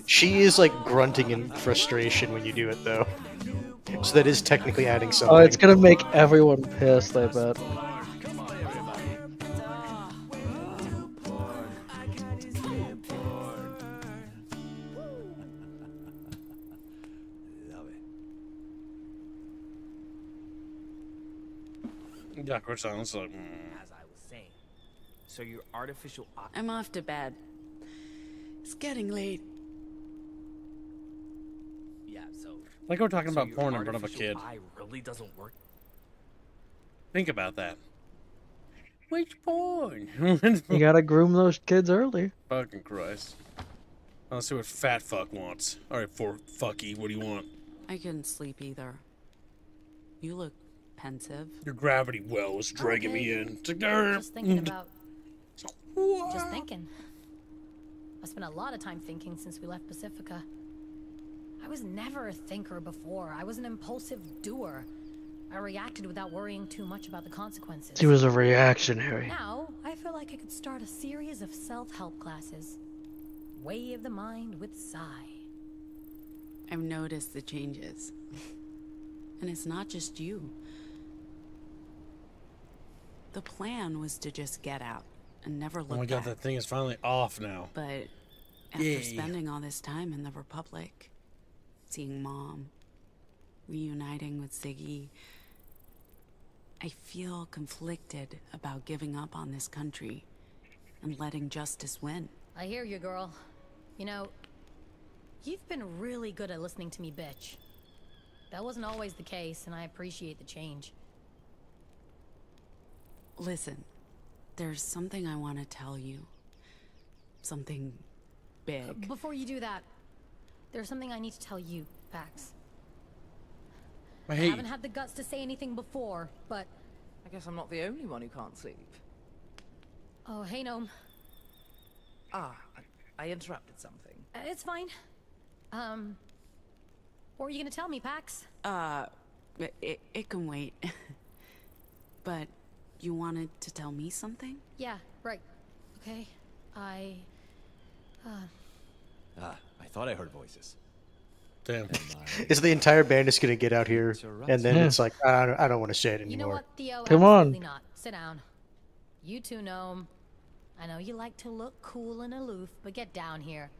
She is like grunting in frustration when you do it, though. So that is technically adding Oh, something. it's gonna make everyone pissed, I bet. Yeah, of course, sounds like. As I was saying, so your artificial eye. I'm off to bed. It's getting late. Yeah, so. Like we're talking about your porn in front of a artificial kid. eye really doesn't work. Think about that. Which porn? You gotta groom those kids early. Fucking Christ. Let's see what fat fuck wants. Alright, for fucky, what do you want? I couldn't sleep either. You look pensive. Your gravity well is dragging me in. It's like, "Grr." Just thinking about. Just thinking. I spent a lot of time thinking since we left Pacifica. I was never a thinker before. I was an impulsive doer. I reacted without worrying too much about the consequences. She was a reactionary. Now, I feel like I could start a series of self-help classes. Way of the mind with Psy. I've noticed the changes. And it's not just you. The plan was to just get out and never look Oh my god, back. that thing is finally off now. But after Yay. spending all this time in the Republic, seeing Mom, reuniting with Ziggy, I feel conflicted about giving up on this country and letting justice win. I hear you, girl. You know, you've been really good at listening to me, bitch. That wasn't always the case, and I appreciate the change. Listen, there's something I want to tell you. Something big. Before you do that, there's something I need to tell you, Pax. I I hate haven't had the guts to say anything before, but... I guess I'm not the only one who can't sleep. Oh, hey, Gnome. Ah, I interrupted something. It's fine. What were you gonna tell me, Pax? It can wait. But you wanted to tell me something? Yeah, right. Okay. Ah, I thought I heard voices. Damn. Is the entire band just gonna get out here, and then it's like, I don't want to say it anymore. You know what, Theo? Come on. Absolutely not. Sit down. You two, Gnome. I know you like to look cool and aloof, but get down here.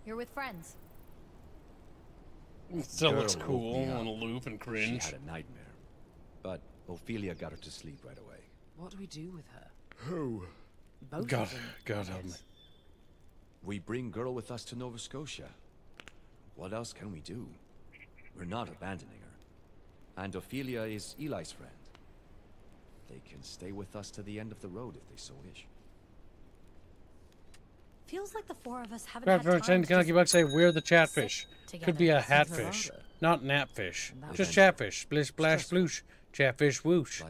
You're with friends. It still looks Girl cool woke me and up. aloof and cringe. She had a nightmare, but Ophelia got her to sleep right away. What do we do with her? Who? Both God, of them. God help me. We bring girl with us to Nova Scotia. What else can we do? We're not abandoning her. And Ophelia is Eli's friend. They can stay with us to the end of the road if they so wish. Feels like the four of us haven't Grab had time to Kentucky just Buck say we're the chatfish. together. Could be a Seems hatfish, rather. not napfish. That Just was chatfish. Splish splash sploosh. Chatfish whoosh.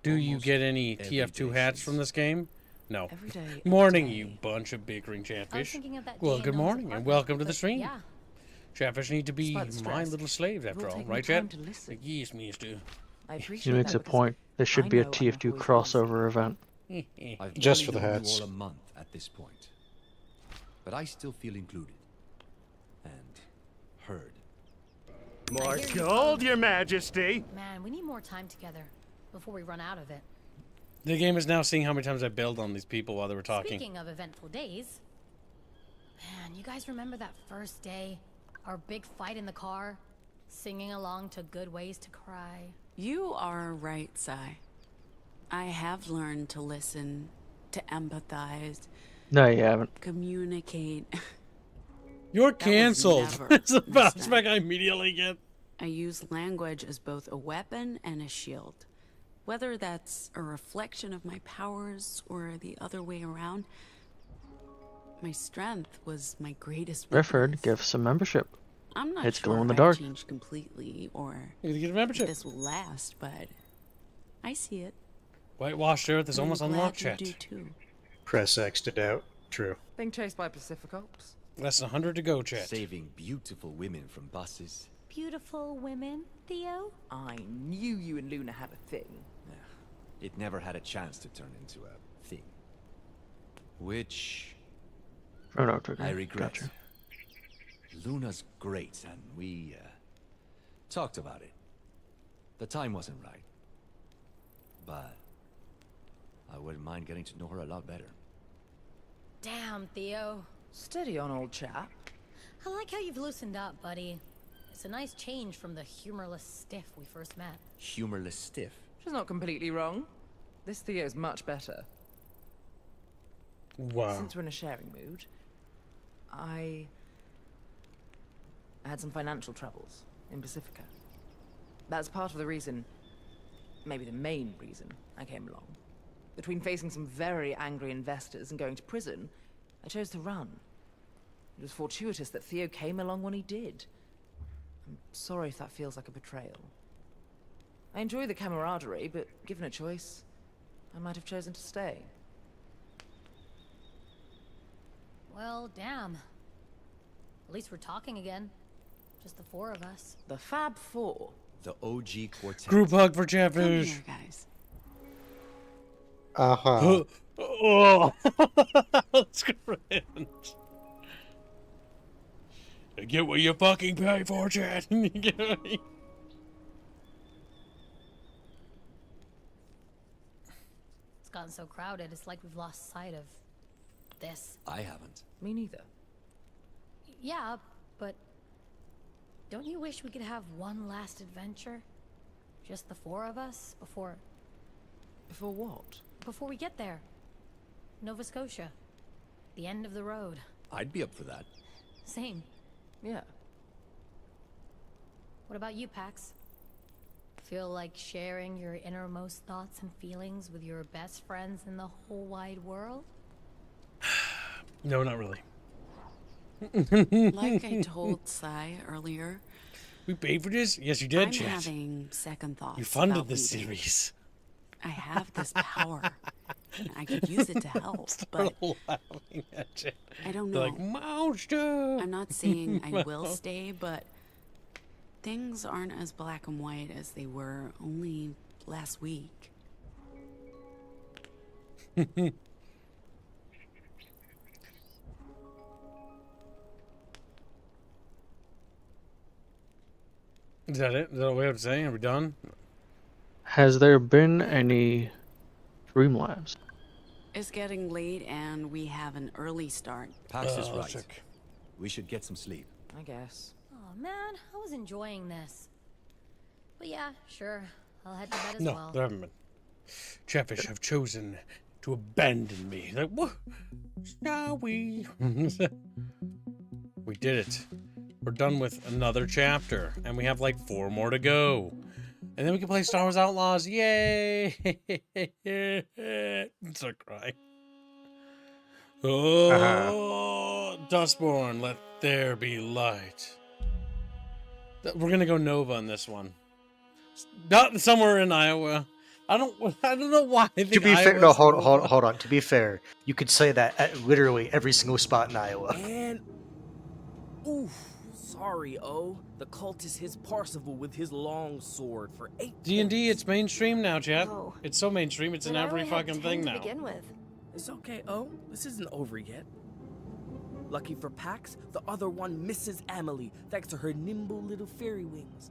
Do you almost get any every TF2 day hats from this game? No. Every day, Morning, every you day. bunch of Bickering chatfish. thinking of that Well, day in good Noah's morning and apartment, welcome to the but stream. yeah. Chatfish need to be Despite my the stress, little slaves it after will all, take me right, time Chat? to listen. Yes, mister. I She appreciate makes that a because point. There should I be a know I'm TF2 always crossover event. I've Just only for the known hats. you all a month at this point, but I still feel included and heard. More gold, Your Majesty. Man, we need more time together before we run out of it. The game is now seeing how many times I bailed on these people while they were talking. Speaking of eventful days, man, you guys remember that first day? Our big fight in the car? Singing along to Good Ways to Cry? You are right, Sai. I have learned to listen, to empathize, No, you haven't. communicate. You're That was cancelled. never It's the my bounce style. back I immediately get. I use language as both a weapon and a shield. Whether that's a reflection of my powers or the other way around, My strength was my greatest Rifford weakness. gives some membership. I'm not It's sure glow in the I've dark. changed completely, or You get a membership. if this will last, but I see it. Whitewashed Earth is I'm almost glad unlocked, you chat. do too. Press X to doubt. True. Being chased by Pacificops? Less than 100 to go, chat. Saving beautiful women from buses. Beautiful women, Theo? I knew you and Luna had a thing. It never had a chance to turn into a thing. Which Oh, no, okay. I regret. Gotcha. Luna's great, and we talked about it. The time wasn't right. But I wouldn't mind getting to know her a lot better. Damn, Theo. Steady on, old chap. I like how you've loosened up, buddy. It's a nice change from the humorless stiff we first met. Humorless stiff. She's not completely wrong. This Theo's much better. Wow. Since we're in a sharing mood, I had some financial troubles in Pacifica. That's part of the reason, maybe the main reason, I came along. Between facing some very angry investors and going to prison, I chose to run. It was fortuitous that Theo came along when he did. I'm sorry if that feels like a betrayal. I enjoy the camaraderie, but given a choice, I might have chosen to stay. Well, damn. At least we're talking again. Just the four of us. The Fab Four. The OG quartet. Group hug for Come Chatfish. here, guys. Uh-huh. Oh, that's cringe. Get what you fucking pay for, chat. It's gotten so crowded, it's like we've lost sight of this. I haven't. Me neither. Yeah, but don't you wish we could have one last adventure? Just the four of us before Before what? before we get there. Nova Scotia. The end of the road. I'd be up for that. Same. Yeah. What about you, Pax? Feel like sharing your innermost thoughts and feelings with your best friends in the whole wide world? No, not really. Like I told Sai earlier, We paid for this? Yes, you did, I'm chat. having second thoughts. You funded about this leaving. series. I have this power. And I could use it to help, but laughing at it. I don't They're know. like, monster! I'm not saying I will stay, but things aren't as black and white as they were only last week. Is that it? Is that what we have to say? Are we done? Has there been any Dreamlabs? It's getting late and we have an early start. Pax is let's right. check. We should get some sleep. I guess. Oh man, I was enjoying this. But yeah, sure. I'll head to bed as No, well. there haven't been. Chatfish have chosen to abandon me. Like, what? Shall we? We did it. We're done with another chapter, and we have like 4 more to go. And then we can play Star Wars Outlaws. Yay! So cry. Oh, Dustborn, let there be light. We're gonna go Nova on this one. Not somewhere in Iowa. I don't know why. I think To be fair, Iowa's no, hold Nova. on. To be fair, you could say that at literally every single spot in Iowa. And oof, sorry, O. The cult is his Parsifal with his long sword for 8 D&D, it's mainstream now, chat. Oh. It's so mainstream, it's in Then I every only had fucking 10 thing to now. begin with. It's okay, O. This isn't over yet. Lucky for Pax, the other one misses Amelie, thanks to her nimble little fairy wings.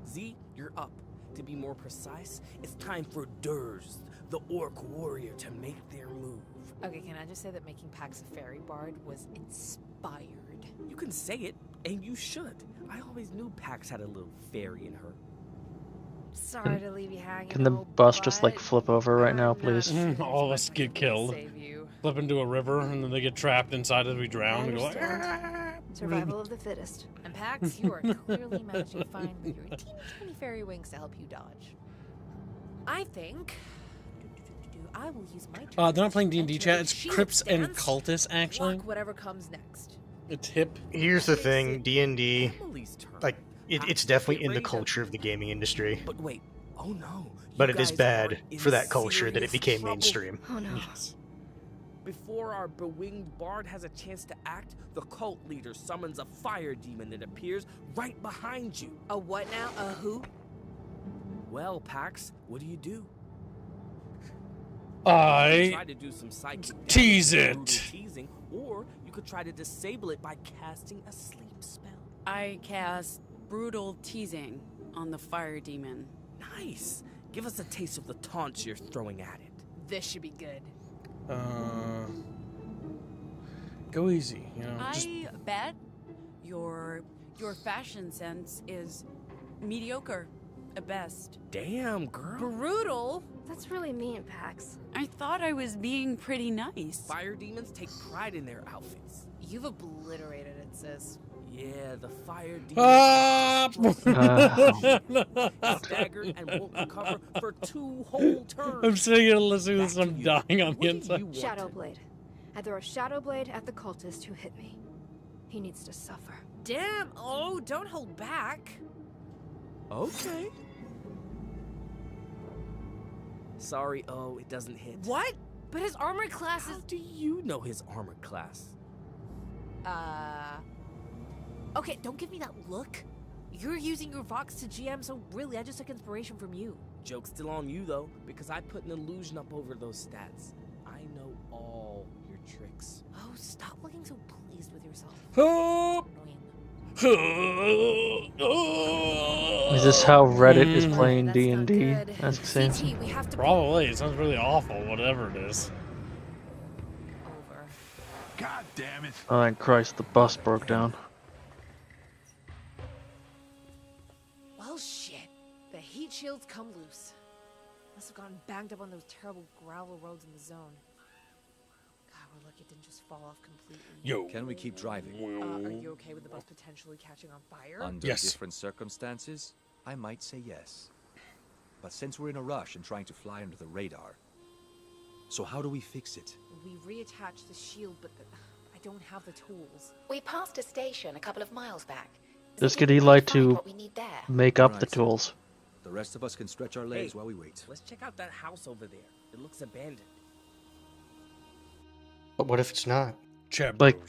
Z, you're up. To be more precise, it's time for Durst, the orc warrior, to make their move. Okay, can I just say that making Pax a fairy bard was inspired? You can say it, and you should. I always knew Pax had a little fairy in her. Sorry to leave you hanging. Can the bus just like flip over right now, please? All of us get killed. Flip into a river, and then they get trapped inside as we drown. And go like, Survival of the fittest. And Pax, you are clearly managing fine with your teeny tiny fairy wings to help you dodge. I think I will use my they're not playing D&D chat. It's Shield Crips and stance, Cultists, actually. block whatever comes next. It's hip. Here's the thing, D&D, like, it's definitely in the culture of the gaming industry. But wait, oh no. But you it is guys bad are in for that culture that it serious became trouble. mainstream. Oh no. Yes. Before our bewinged bard has a chance to act, the cult leader summons a fire demon that appears right behind you. A what now? A who? Well, Pax, what do you do? I try to do some psychic tease damage it. with brutal teasing, or you could try to disable it by casting a sleep spell. I cast brutal teasing on the fire demon. Nice. Give us a taste of the taunts you're throwing at it. This should be good. Go easy, you know. Just... I bet your fashion sense is mediocre at best. Damn, girl. Brutal? That's really mean, Pax. I thought I was being pretty nice. Fire demons take pride in their outfits. You've obliterated it, sis. Yeah, the fire demon Ah! staggered and won't recover for 2 whole turns. I'm sitting here listening to this, I'm dying on the inside. Shadowblade. I throw a Shadowblade at the cultist who hit me. He needs to suffer. Damn, oh, don't hold back. Okay. Sorry, oh, it doesn't hit. What? But his armor class is... How do you know his armor class? Okay, don't give me that look. You're using your Vox to GM, so really, I just took inspiration from you. Joke's still on you, though, because I put an illusion up over those stats. I know all your tricks. Oh, stop looking so pleased with yourself. Is this how Reddit is playing D&D? Ask Samson. Probably. It sounds really awful, whatever it is. God damn it. Oh, thank Christ, the bus broke down. Well, shit. The heat shields come loose. Must have gotten banged up on those terrible gravel roads in the zone. God, we're lucky it didn't just fall off completely. Yo. Can we keep driving? Are you okay with the bus potentially catching on fire? Under different circumstances, I might say yes. But since we're in a rush and trying to fly under the radar, so how do we fix it? We reattach the shield, but I don't have the tools. We passed a station a couple of miles back. Just get Eli to what we need there. make up the tools. The rest of us can stretch our legs while we wait. Let's check out that house over there. It looks abandoned. But what if it's not? Like,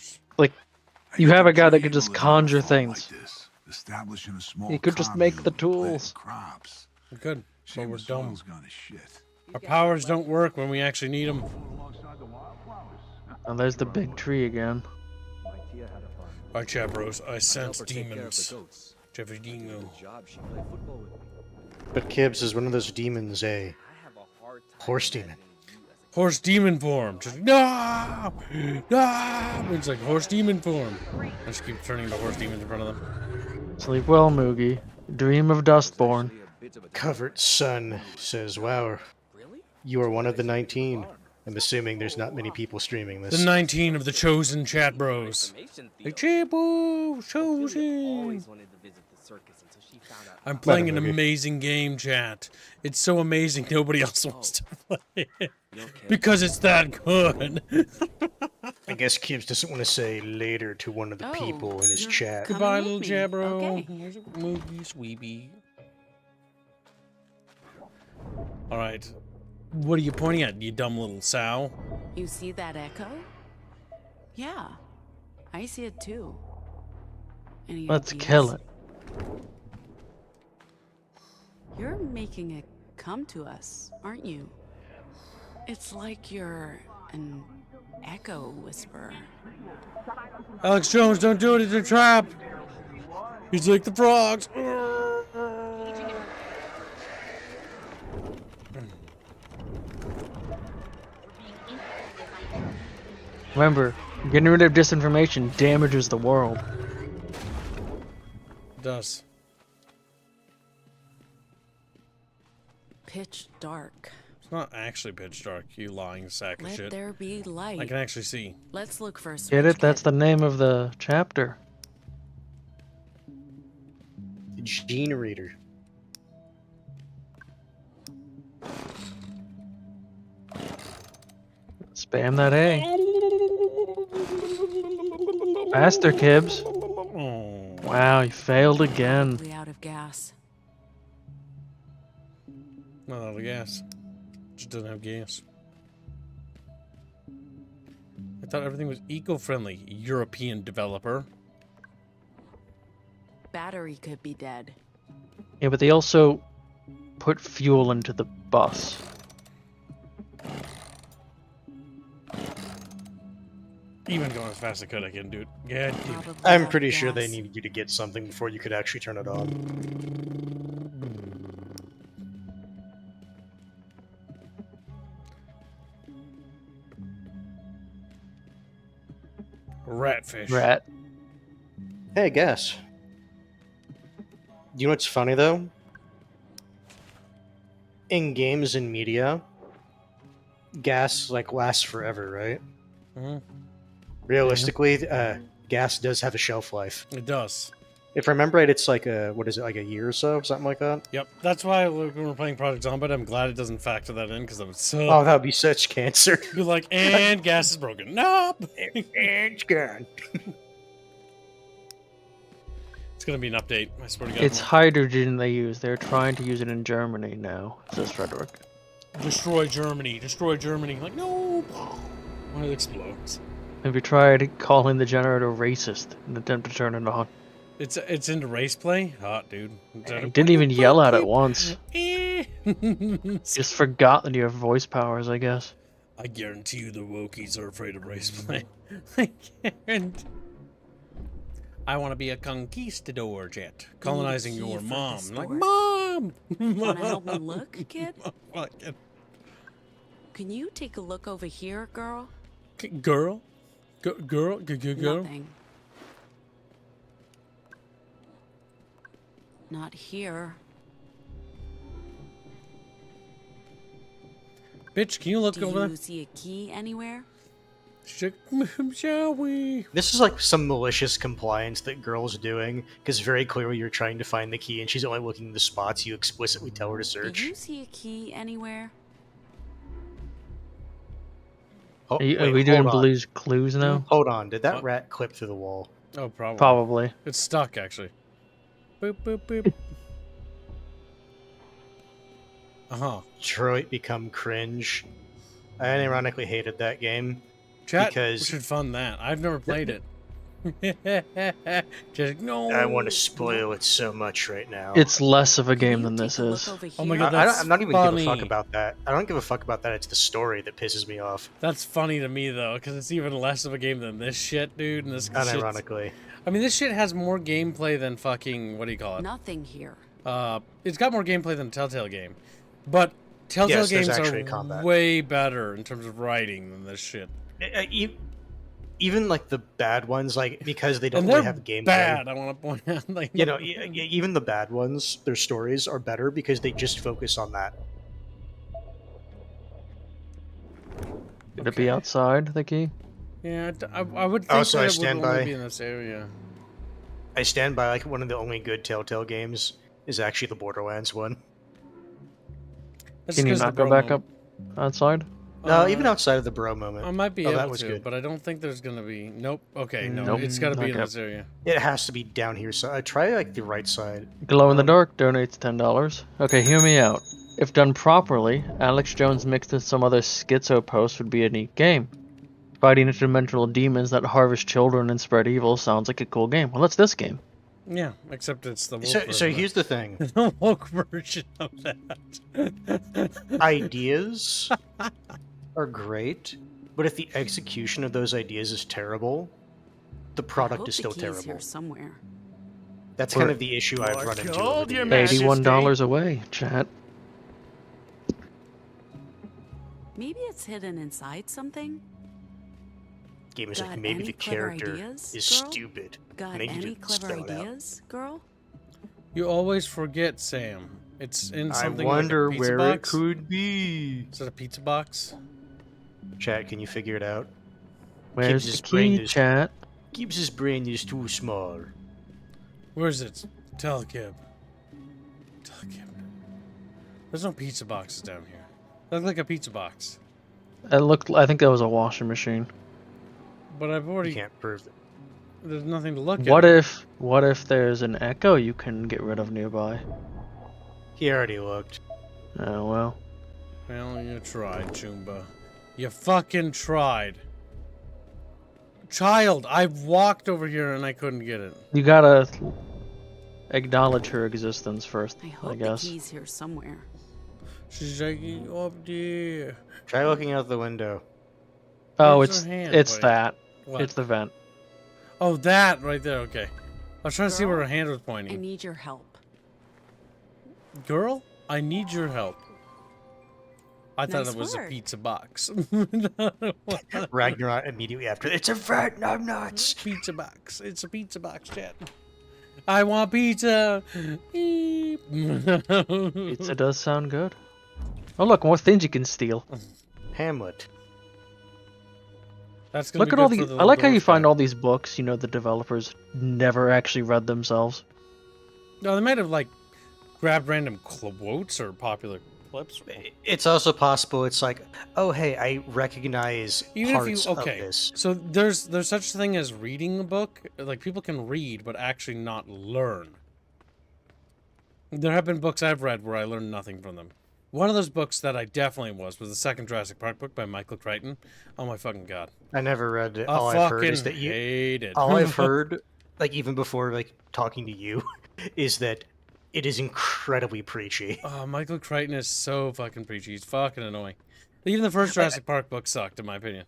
you have a guy that could just conjure things. Establishing a small He could just make the tools. crops. We could, but we're dumb. Gone to shit. Our powers don't work when we actually need them. And there's the big tree again. Alright, chat bros, I sense demons. Jeffrey Dingo. But Kibbs is one of those demons, a horse demon. Horse demon form. Just no, no. It's like horse demon form. I just keep turning the horse demons in front of them. Sleep well, Moogie. Dream of Dustborn. Covert Sun says, "Wow, you are one of the 19. I'm assuming there's not many people streaming this." The 19 of the chosen chat bros. Like, Chibu, chosen. I'm playing an amazing game, chat. It's so amazing nobody else wants to play it. Because it's that good. I guess Kibbs doesn't want to say later to one of the people in his chat. Goodbye, little chat bro. Here's a movie, sweepy. Alright. What are you pointing at, you dumb little sow? You see that echo? Yeah, I see it too. Any Let's ideas? kill it. You're making it come to us, aren't you? It's like you're an echo whisperer. Alex Jones, don't do it, it's a trap! He's like the frogs! Remember, getting rid of disinformation damages the world. It does. Pitch dark. It's not actually pitch dark, you lying sack of Let shit. there be light. I can actually see. Let's look for a switch. Get it? That's the name of the chapter. The Gene Reader. Spam that A. Faster, Kibbs. Wow, you failed again. Probably out of gas. Not out of gas. Just doesn't have gas. I thought everything was eco-friendly, European developer. Battery could be dead. Yeah, but they also put fuel into the bus. Even going as fast as I could, I couldn't do it. God damn it. I'm pretty sure they needed you to get something before you could actually turn it on. Ratfish. Rat. Hey, guess. You know what's funny, though? In games and media, gas, like, lasts forever, right? Mm-hmm. Realistically, gas does have a shelf life. It does. If I remember right, it's like a, what is it, like a year or so? Something like that? Yep. That's why when we're playing Project Zomboid, I'm glad it doesn't factor that in, because I would so... Oh, that would be such cancer. Be like, and gas is broken. Nope! It's gone. It's gonna be an update, I swear to God. It's hydrogen they use. They're trying to use it in Germany now, says Frederick. Destroy Germany. Destroy Germany. Like, no! When it explodes. Have you tried calling the generator racist in an attempt to turn it on? It's into race play? Hot, dude. He didn't even yell at it once. Just forgot that you have voice powers, I guess. I guarantee you the Wokies are afraid of race play. I can't. I want to be a conquistador, Jet. Colonizing your mom. Like, Mom! Wanna help me look, kid? Fucking Can you take a look over here, girl? girl? Girl? Nothing. Not here. Bitch, can you look over Do there? you see a key anywhere? Shall we? This is like some malicious compliance that girl's doing, because very clearly you're trying to find the key and she's only looking in the spots you explicitly tell her to Do search. you see a key anywhere? Oh, Are we wait, doing hold on. Blue's Clues now? Hold on, did that rat clip through the wall? Oh, probably. Probably. It's stuck, actually. Boop, boop, boop. Uh-huh. Detroit become cringe. I unironically hated that game. Chat, because we should fund that. I've never played it. Just, no. I want to spoil it so much right now. It's less of a game than this is. Oh my God, that's I'm not even funny. give a fuck about that. I don't give a fuck about that. It's the story that pisses me off. That's funny to me, though, because it's even less of a game than this shit, dude. And this Unironically. I mean, this shit has more gameplay than fucking, what do you call it? Nothing here. It's got more gameplay than a Telltale game. But Telltale Yes, there's games actually are combat. way better in terms of writing than this shit. Even like the bad ones, like because they don't And really they're have gameplay. bad, I want to point out. Like, You know, even the bad ones, their stories are better because they just focus on that. Could it be outside, the key? Yeah, I would think Also, that I it would stand only by. be in this area. I stand by, like, one of the only good Telltale games is actually the Borderlands one. That's Can you 'cause the not go bro back moment. up outside? No, even outside of the bro moment. I might be Oh, able that was to, good. but I don't think there's gonna be. Nope. Okay, no, Nope. it's got to be in Okay. this area. It has to be down here, so I try, like, the right side. Glow in the Dark donates $10. Okay, hear me out. If done properly, Alex Jones mixed with some other schizo posts would be a neat game. Fighting interdimensional demons that harvest children and spread evil sounds like a cool game. Well, it's this game. Yeah, except it's the woke So version. here's the thing. The woke version of that. Ideas are great, but if the execution of those ideas is terrible, the product is still the key's terrible. here somewhere. That's kind of the issue I've run into. over the years. $81 away, chat. Maybe it's hidden inside something. Game is like, Got maybe any the clever character ideas, is girl? stupid. Got and I need any to clever spell it out. ideas, girl? You always forget, Sam. It's in I something wonder like a pizza where it box. could be. Is it a pizza box? Chat, can you figure it out? Where's Gibbs' the brain key, is- chat? Gibbs' brain is too small. Where is it? Tell Gib. There's no pizza boxes down here. They look like a pizza box. It looked. I think that was a washing machine. But I've already. You can't prove it. There's nothing to look at. What if there's an echo you can get rid of nearby? He already looked. Oh well. Well, you tried, Choomba. You fucking tried. Child, I've walked over here and I couldn't get it. You gotta acknowledge her existence first, I hope guess. the key's here somewhere. She's like up there. Try looking out the window. Oh, Where's her hand, it's buddy? that. What? It's the vent. Oh, that right there. Okay. I was trying to see where her hand was I pointing. need your help. Girl, I need your help. I thought Nice it was work. a pizza box. Ragnarok immediately after. It's a vent, I'm nuts. Pizza box. It's a pizza box, chat. I want pizza. Pizza does sound good. Oh look, more things you can steal. Hamlet. That's gonna Look be at all good for the. the I like how you Doors find guy. all these books. You know, the developers never actually read themselves. No, they might have like grabbed random quotes or popular clips. It's also possible it's like, oh hey, I recognize Even parts if you of this. so there's such a thing as reading a book. Like people can read but actually not learn. There have been books I've read where I learned nothing from them. One of those books that I definitely was the second Jurassic Park book by Michael Crichton. Oh my fucking god! I never read it. I All I've heard is fucking that you. hate it. All I've heard, like even before like talking to you, is that it is incredibly preachy. Oh, Michael Crichton is so fucking preachy. He's fucking annoying. Even the first Jurassic Park book sucked, in my opinion.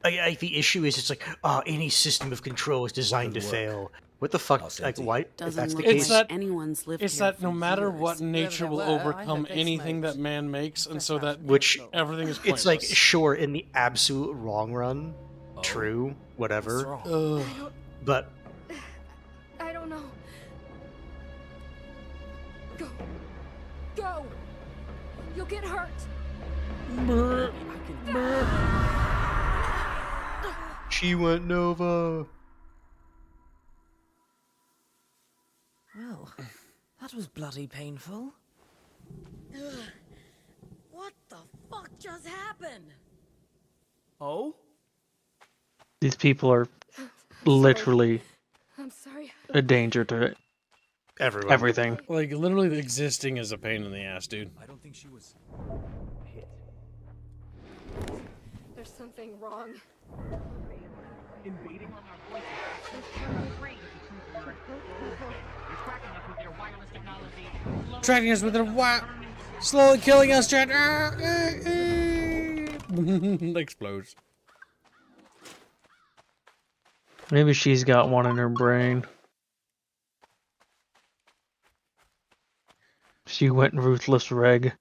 The issue is it's like, any system of control is designed to fail. What the fuck? Like, why? If Doesn't that's the look case, like anyone's lived It's here that no for matter years. what, nature will Whoever they were, I overcome hope they anything smoked. that man makes, and so that which everything is pointless. it's like, sure, in the absolute long run, Oh. true, whatever. Ugh. But I don't know. Go. Go. You'll get hurt. she went Nova. Well, that was bloody painful. What the fuck just happened? Oh? These people are literally I'm sorry. a danger to Everyone. everything. Like literally existing is a pain in the ass, dude. I don't think she was hit. There's something wrong. Invading on our voices. Tracking us with their slowly killing us, chat. Explodes. Maybe she's got one in her brain. She went ruthless reg.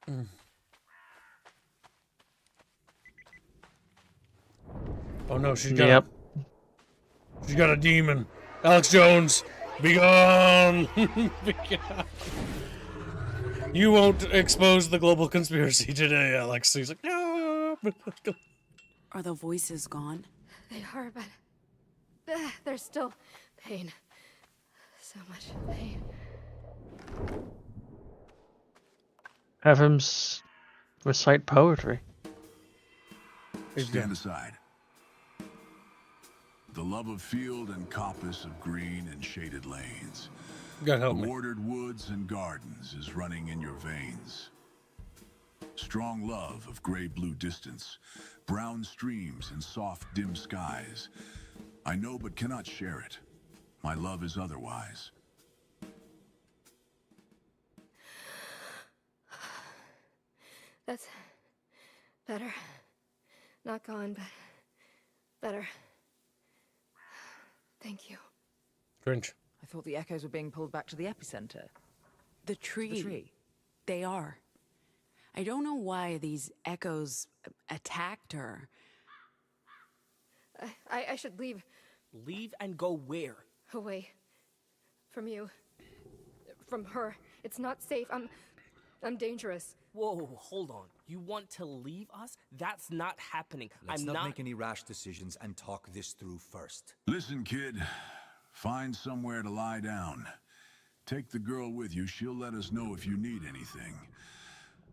Oh no, she's got she's got a demon. Alex Jones, be gone. Be gone. You won't expose the global conspiracy today, Alex. He's like, no. Are the voices gone? They are, but there's still pain. So much pain. Have him recite poetry. Stand aside. The love of field and coppice of green and shaded lanes. God help the me. watered woods and gardens is running in your veins. Strong love of gray-blue distance, brown streams and soft, dim skies. I know but cannot share it. My love is otherwise. That's better. Not gone, but better. Thank you. Cringe. I thought the echoes were being pulled back to the epicenter. The tree. The tree. They are. I don't know why these echoes attacked her. I should leave. Leave and go where? Away. From you. From her. It's not safe. I'm dangerous. Whoa, hold on. You want to leave us? That's not happening. Let's I'm not not make any rash decisions and talk this through first. Listen, kid. Find somewhere to lie down. Take the girl with you. She'll let us know if you need anything.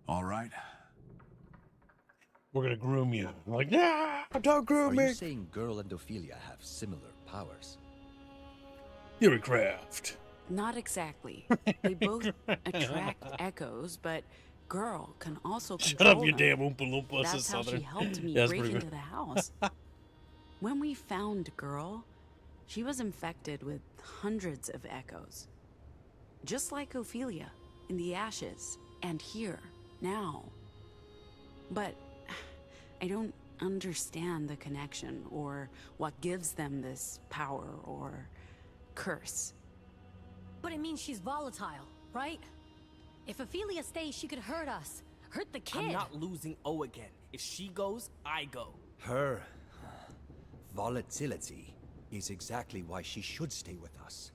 All right? We're gonna groom you. I'm like, nah, don't groom Are me. you saying Girl and Ophelia have similar powers? You're a craft. Not exactly. They both attract echoes, but Girl can also Shut control up, you them. damn Oompa Loompa. That's how she helped me That's break pretty into good. the house. When we found Girl, she was infected with hundreds of echoes. Just like Ophelia in the ashes and here, now. But I don't understand the connection or what gives them this power or curse. But it means she's volatile, right? If Ophelia stays, she could hurt us. Hurt the kid. I'm not losing O again. If she goes, I go. Her volatility is exactly why she should stay with us.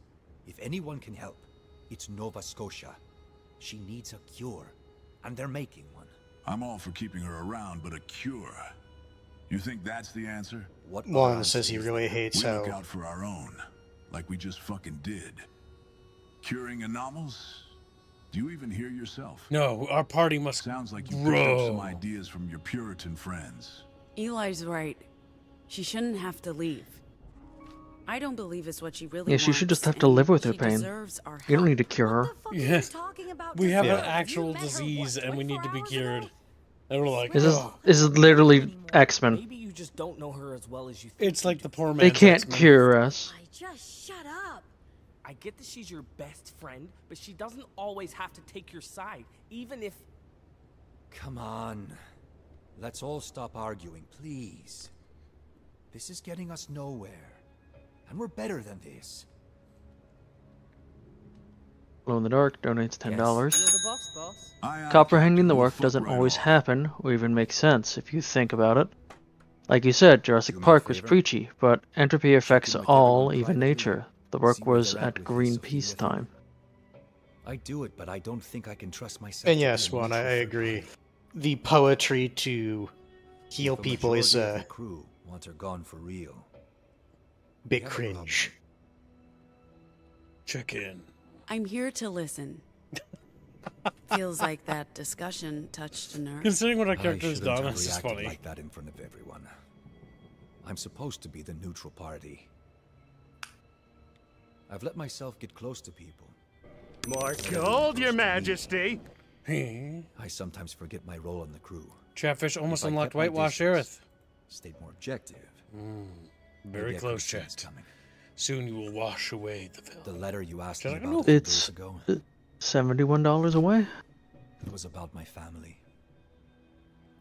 If anyone can help, it's Nova Scotia. She needs a cure, and they're making one. I'm all for keeping her around, but a cure. You think that's the answer? What Juan says he really hates we how... look out for our own, like we just fucking did. Curing anomals? Do you even hear yourself? No, our party must Sounds like you grow. picked up some ideas from your Puritan friends. Eli's right. She shouldn't have to leave. I don't believe it's what she really Yeah, wants. she should just have to live with her she pain. deserves our You don't help. need to cure her. Yeah. We have Yeah. an actual disease and we need to be cured. And we're like, This is "Ugh." this is literally X-Men. Maybe you just don't know her as well as you think. It's like the poor man's They can't X-Men. cure us. Just shut up. I get that she's your best friend, but she doesn't always have to take your side, even if... Come on. Let's all stop arguing, please. This is getting us nowhere. And we're better than this. Glow in the Dark donates $10. You're the boss, boss. Comprehending the work doesn't always happen or even make sense if you think about it. Like you said, Jurassic Park was preachy, but entropy affects all, even nature. The work was at Greenpeace time. I do it, but I don't think I can trust myself. And yes, Juan, I agree. The poetry to heal The people is majority of the crew want her gone for real. bit cringe. Check in. I'm here to listen. Feels like that discussion touched a nerve. Considering what our I character has shouldn't done, have this is reacted funny. like that in front of everyone. I'm supposed to be the neutral party. I've let myself get close to people. More gold, Your Majesty. I sometimes forget my role on the crew. Chatfish almost If I unlocked kept my Whitewash distance, Aerith. Stayed more objective. Very maybe I close, could've seen this chat. coming. Soon you will wash away the film. The letter you asked She's me like, about "No." a few It's days ago, $71 away. it was about my family.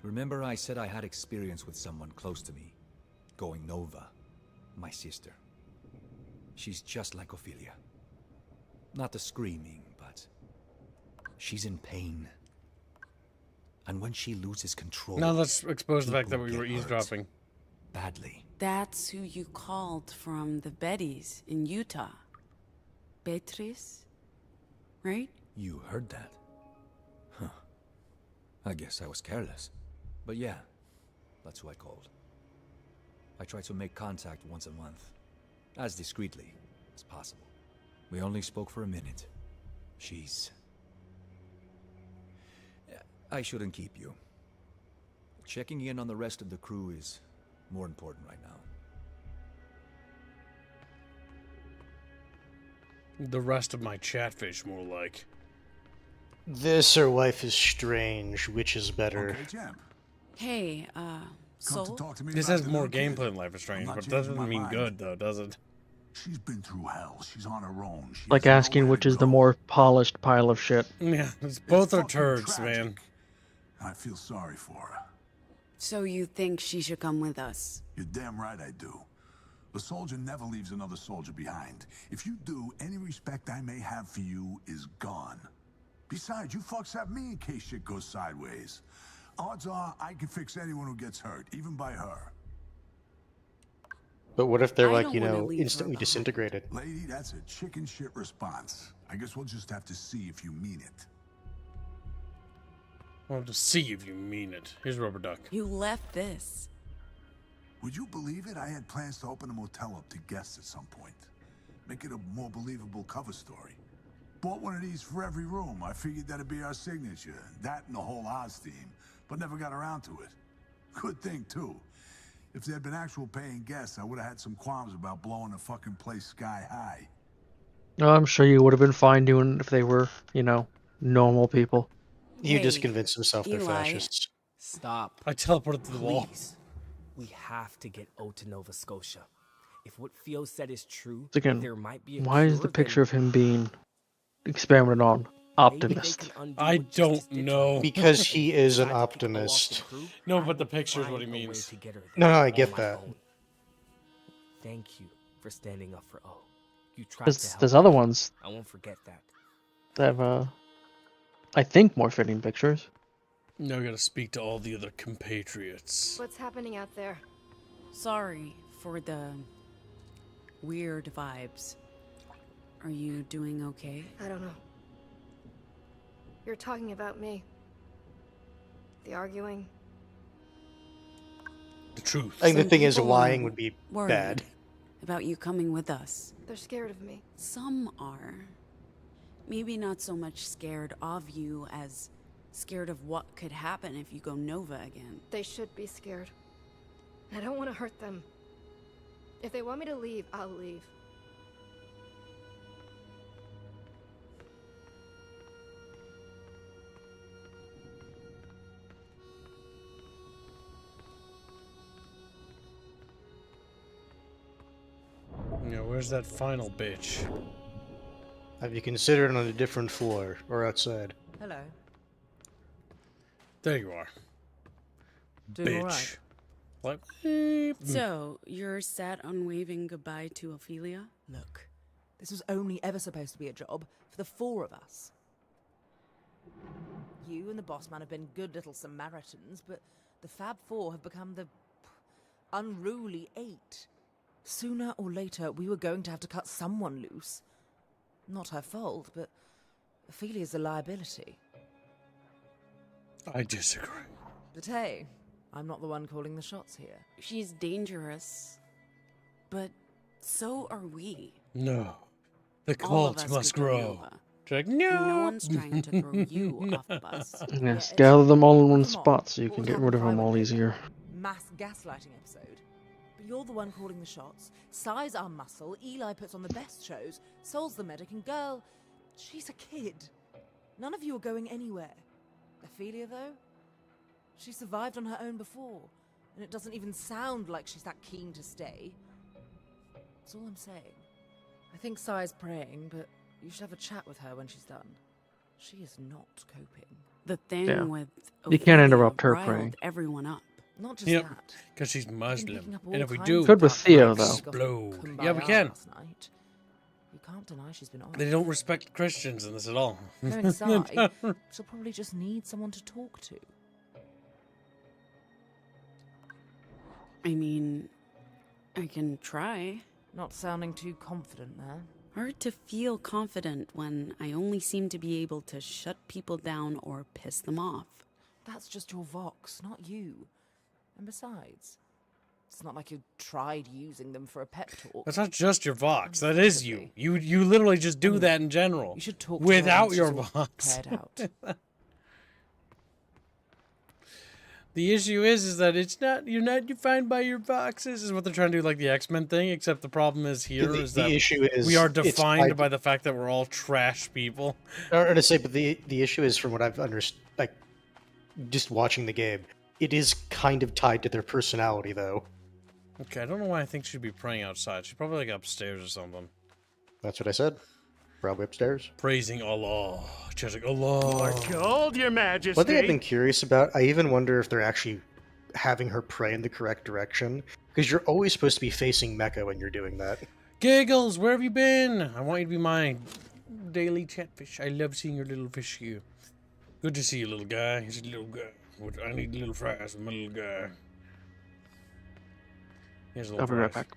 Remember I said I had experience with someone close to me, going Nova, my sister. She's just like Ophelia. Not the screaming, but she's in pain. And when she loses control... Now let's expose the fact that people we were get hurt. eavesdropping. Badly. That's who you called from the Bettys in Utah. Beatrice? Right? You heard that? Huh. I guess I was careless. But yeah, that's who I called. I try to make contact once a month, as discreetly as possible. We only spoke for a minute. She's... I shouldn't keep you. Checking in on the rest of the crew is more important right now. The rest of my chatfish, more like. This or Life is Strange, which is better? Hey, Soul? This has more gameplay than Life is Strange, but that doesn't mean good, though, does it? She's been through hell. She's on her own. She Like asking which is the more polished pile of shit. Yeah, both are turds, man. I feel sorry for her. So you think she should come with us? You're damn right I do. A soldier never leaves another soldier behind. If you do, any respect I may have for you is gone. Besides, you fucks have me in case shit goes sideways. Odds are I can fix anyone who gets hurt, even by her. But what if they're I like, don't you wanna know, leave her instantly behind. disintegrated? Lady, that's a chicken shit response. I guess we'll just have to see if you mean it. Well, to see if you mean it. Here's Rubber Duck. You left this. Would you believe it? I had plans to open a motel up to guests at some point. Make it a more believable cover story. Bought one of these for every room. I figured that'd be our signature. That and the whole Oz theme. But never got around to it. Good thing, too. If there'd been actual paying guests, I would have had some qualms about blowing the fucking place sky high. Oh, I'm sure you would have been fine doing it if they were, you know, normal people. You just convinced himself they're Eli. fascists. Stop. I teleported to the wall. Please. We have to get O to Nova Scotia. If what Theo said is true, Again, there might be a why is cure, the picture of him being experimented on optimist? I don't know. Because he is an optimist. No, but the picture is what he means. No, I get that. Thank you for standing up for O. You tried to There's, help. there's other ones I won't forget that. that have, I think, more fitting pictures. Now we gotta speak to all the other compatriots. What's happening out there? Sorry for the weird vibes. Are you doing okay? I don't know. You're talking about me. The arguing. The truth. I think the Some thing is, people lying are would be worried bad. about you coming with us. They're scared of me. Some are. Maybe not so much scared of you as scared of what could happen if you go Nova again. They should be scared. I don't want to hurt them. If they want me to leave, I'll leave. Yeah, where's that final bitch? Have you considered on a different floor or outside? Hello. There you are. Doing Bitch. all right? What? So, you're set on waving goodbye to Ophelia? Look, this was only ever supposed to be a job for the four of us. You and the boss man have been good little Samaritans, but the Fab Four have become the unruly Eight. Sooner or later, we were going to have to cut someone loose. Not her fault, but Ophelia's a liability. I disagree. But hey, I'm not the one calling the shots here. She's dangerous, but so are we. No. The All of cult us must could go grow. Nova. She's like, no. No one's trying to throw you off the bus. Yes, gather them all in one Come on. spot so you What can would get happen rid of if I them went all over? easier. Mass gaslighting episode. But you're the one calling the shots. Size our muscle. Eli puts on the best shows. Sol's the medic, and girl, she's a kid. None of you are going anywhere. Ophelia, though? She survived on her own before, and it doesn't even sound like she's that keen to stay. That's all I'm saying. I think Sai's praying, but you should have a chat with her when she's done. She is not coping. The thing Yeah. with You can't Ophelia interrupt her riled praying. everyone up. Not just Yep. that. Because she's picking Muslim. up And all if we kinds do, of Good with dark Theo, vibes. though. She got Explode. kumbaya Yeah, we can. last night. You can't deny she's been on. they don't respect Christians in this at all. Knowing Sai, she'll probably just need someone to talk to. I mean, I can try. Not sounding too confident there. Hard to feel confident when I only seem to be able to shut people down or piss them off. That's just your Vox, not you. And besides, it's not like you tried using them for a pep talk. That's not just your Vox. That is you. You literally just do that in general. You should talk to her without once your she's all Vox. paired out. The issue is that it's not you're not defined by your Voxes is what they're trying to do, like the X-Men thing. Except the problem is here is The that issue is we are it's defined tied- by the fact that we're all trash people. Or to say, but the issue is, from what I've understood, like just watching the game, it is kind of tied to their personality, though. Okay, I don't know why I think she'd be praying outside. She's probably like upstairs or something. That's what I said. Probably upstairs. Praising Allah. Chanting Allah. More gold, Your Majesty. One thing I've been curious about, I even wonder if they're actually having her pray in the correct direction, because you're always supposed to be facing Mecca when you're doing that. Giggles, where have you been? I want you to be my daily chatfish. I love seeing your little fish here. Good to see you, little guy. He's a little guy. I need little fries with my little guy. Here's a little I'll be right fries. back.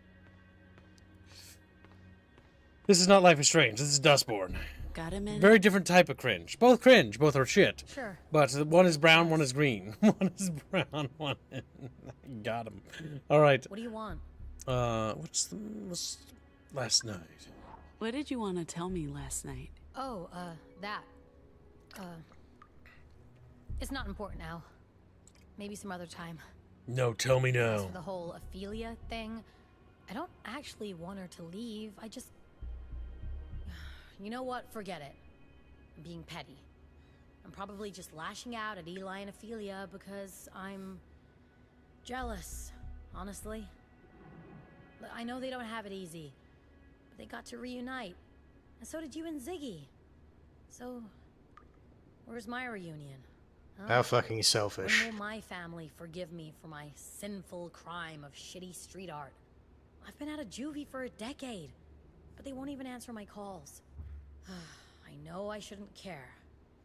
This is not Life is Strange. This is Dustborn. Got him in? Very different type of cringe. Both cringe. Both are shit. Sure. But one is brown, one is green. One is brown, one is... Got him. All right. What do you want? What's last night? What did you want to tell me last night? Oh, that. It's not important now. Maybe some other time. No, tell me As no. for the whole Ophelia thing, I don't actually want her to leave. I just... You know what? Forget it. I'm being petty. I'm probably just lashing out at Eli and Ophelia because I'm jealous, honestly. I know they don't have it easy, but they got to reunite. And so did you and Ziggy. So, where's my reunion? Huh? How fucking selfish. When will my family forgive me for my sinful crime of shitty street art? I've been out of juvie for a decade, but they won't even answer my calls. I know I shouldn't care,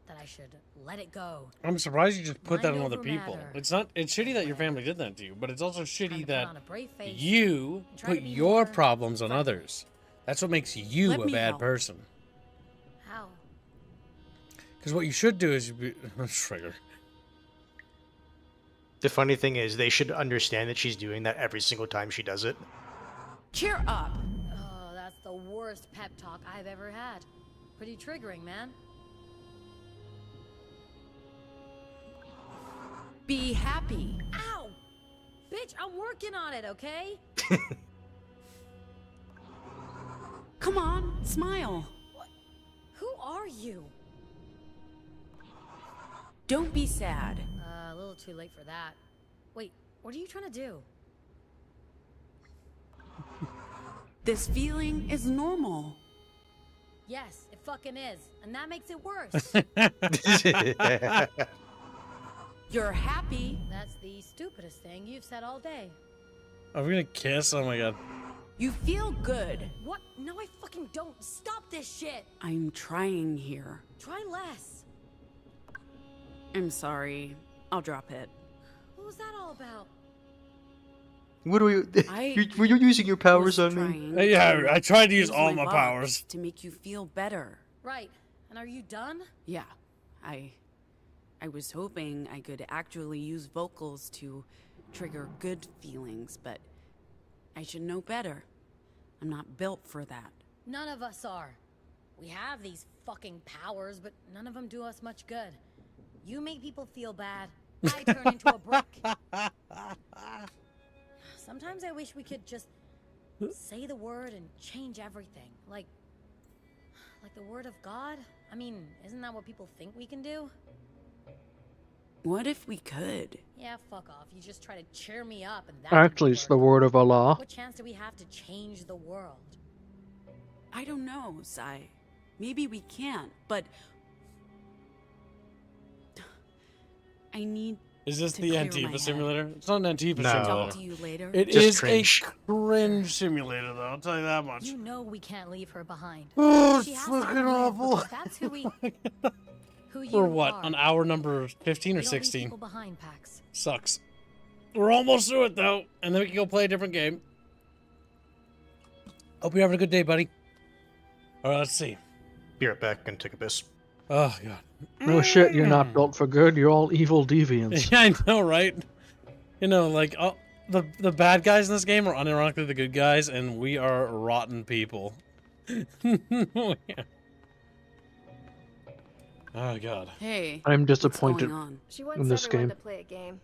that I should let it go. I'm surprised you just put that on Mind other over people. matter. It's shitty that your family did that to you, but it's also shitty put that on a brave face you and try to put be your more problems on others. That's what makes you Let a me bad help. person. How? Because what you should do is trigger. The funny thing is, they should understand that she's doing that every single time she does it. Cheer up. Oh, that's the worst pep talk I've ever had. Pretty triggering, man. Be happy. Ow! Bitch, I'm working on it, okay? Come on, smile. Who are you? Don't be sad. A little too late for that. Wait, what are you trying to do? This feeling is normal. Yes, it fucking is. And that makes it worse. You're happy. That's the stupidest thing you've said all day. Are we gonna kiss? Oh my god. You feel good. What? No, I fucking don't. Stop this shit. I'm trying here. Try less. I'm sorry. I'll drop it. What was that all about? What are you? Were you using your powers on me? Yeah, I tried to use all my box powers. to make you feel better. Right. And are you done? Yeah. I was hoping I could actually use vocals to trigger good feelings, but I should know better. I'm not built for that. None of us are. We have these fucking powers, but none of them do us much good. You make people feel bad. I turn into a brick. Sometimes I wish we could just say the word and change everything. Like the word of God? I mean, isn't that what people think we can do? What if we could? Yeah, fuck off. You just try to cheer me up and that Actually, it's the word of Allah. What chance do we have to change the world? I don't know, Sai. Maybe we can't, but I need Is this to the clear my Antifa head. simulator? It's not an Antifa No. simulator. Talk to you later. It Just is cringe. a cringe simulator, though. I'll tell you that much. You know we can't leave her behind. Oh, She it's has to fucking leave awful. because That's who we. Who you Or what? are. On hour number 15 or We don't leave 16? people behind, Pax. Sucks. We're almost through it, though. And then we can go play a different game. Hope you're having a good day, buddy. Alright, let's see. Be right back and take a piss. Oh, God. No shit, you're not built for good. You're all evil deviants. Yeah, I know, right? You know, like, the bad guys in this game are unironically the good guys, and we are rotten people. Yeah. Oh, God. Hey. I'm what's disappointed going on? She in wants this everyone game. to play a game.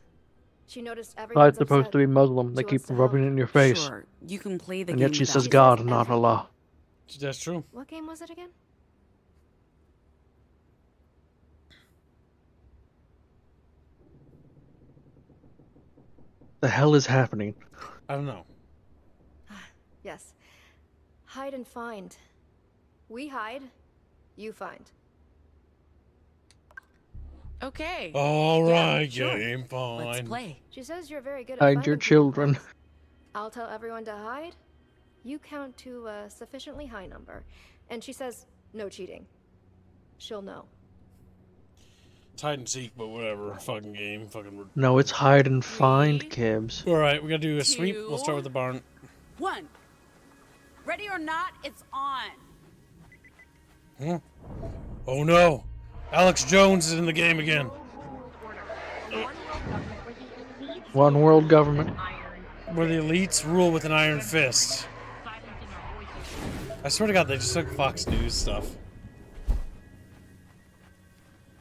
She noticed I'm everyone's supposed upset. to be Muslim. They She keep wants to rubbing it help. in your face. Sure, you can play the And game. yet she without says me. God, not Allah. That's true. What game was it again? The hell is happening? I don't know. Yes. Hide and find. We hide. You find. Okay. All Yeah, right, sure. game, fine. Let's play. She says you're very good at Hide finding your people. children. I'll tell everyone to hide. You count to a sufficiently high number. And she says, no cheating. She'll know. It's hide and seek, but whatever. Fucking game. Fucking. No, it's hide and find, Kibbs. Alright, we gotta do a sweep. Two. We'll start with the barn. 1. Ready or not, it's on. Hmm? Oh no! Alex Jones is in the game again. One world government. Where the elites rule with an iron fist. I swear to God, they just took Fox News stuff.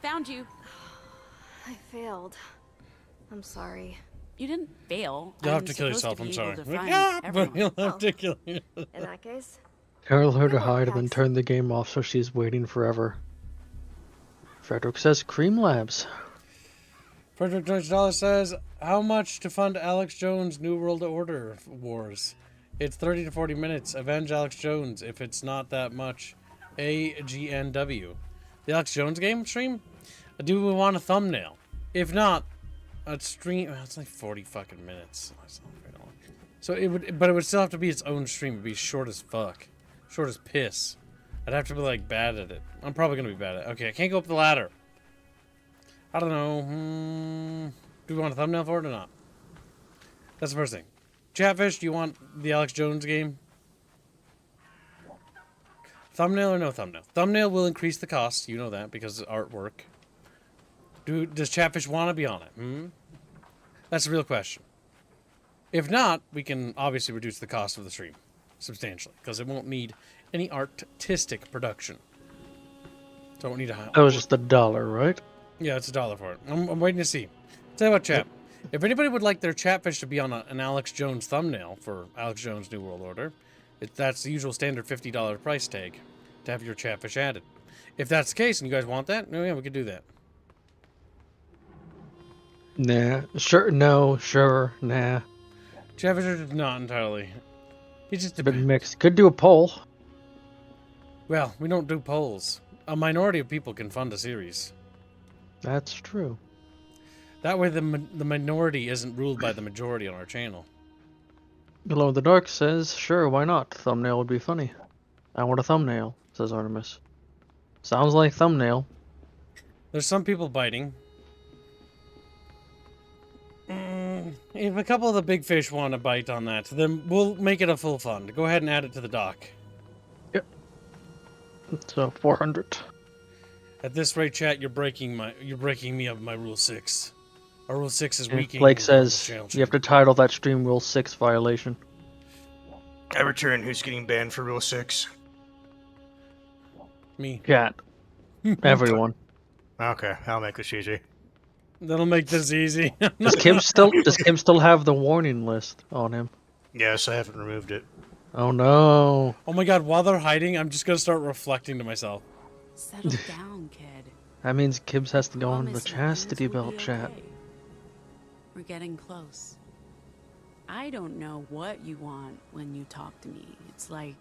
Found you. I failed. I'm sorry. You didn't fail. You'll have I'm to kill supposed yourself. be I'm able sorry. to Like, find yeah, but everyone. you'll have to kill yourself. In that case, Carol heard her hide and then turned the game off, so she's waiting forever. Frederick says Cream Labs. Frederick $20 says, how much to fund Alex Jones' New World Order Wars? It's 30 to 40 minutes. Avenge Alex Jones if it's not that much. AGNW. The Alex Jones game stream? Do we want a thumbnail? If not, a stream. It's like 40 fucking minutes. So it would, but it would still have to be its own stream. It'd be short as fuck, short as piss. I'd have to be like bad at it. I'm probably gonna be bad at it. Okay, I can't go up the ladder. I don't know. Do we want a thumbnail for it or not? That's the first thing. Chatfish, do you want the Alex Jones game? Thumbnail or no thumbnail? Thumbnail will increase the cost. You know that because it's artwork. Does Chatfish want to be on it? That's the real question. If not, we can obviously reduce the cost of the stream substantially because it won't need any artistic production. So it won't need a. That was just $1, right? Yeah, it's $1 for it. I'm waiting to see. Tell you what, chat. If anybody would like their Chatfish to be on an Alex Jones thumbnail for Alex Jones' New World Order, that's the usual standard $50 price tag to have your Chatfish added. If that's the case and you guys want that, yeah, we could do that. Nah. Sure. No. Sure. Nah. Chatfish is not entirely. It's just a bit mixed. Could do a poll. Well, we don't do polls. A minority of people can fund a series. That's true. That way the minority isn't ruled by the majority on our channel. Glow in the Dark says, sure, why not? Thumbnail would be funny. I want a thumbnail, says Artemis. Sounds like thumbnail. There's some people biting. If a couple of the big fish want to bite on that, then we'll make it a full fund. Go ahead and add it to the dock. Yep. So 400. At this rate, chat, you're breaking me of my rule 6. Our rule 6 is weakening. Blake says you have to title that stream Rule 6 violation. I return. Who's getting banned for Rule 6? Me. Cat. Everyone. Okay, I'll make this easy. That'll make this easy. Does Kim still have the warning list on him? Yes, I haven't removed it. Oh no. Oh my god, while they're hiding, I'm just gonna start reflecting to myself. Settle down, kid. That means Kibbs has to go on the chastity belt chat. We're getting close. I don't know what you want when you talk to me. It's like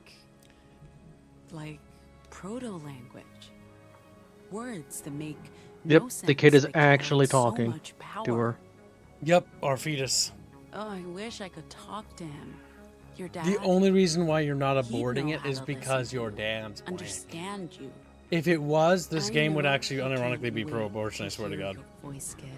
proto-language. Words that make Yep, no sense. the kid is that carry actually so talking much power. to her. Yep, our fetus. Oh, I wish I could talk to him. Your dad. The only reason why you're not he'd aborting know it how is to because listen your to dad's blank. understand you. If it was, this I game would know actually he unironically can't be wait pro-abortion, I to swear to hear God. your voice, kid.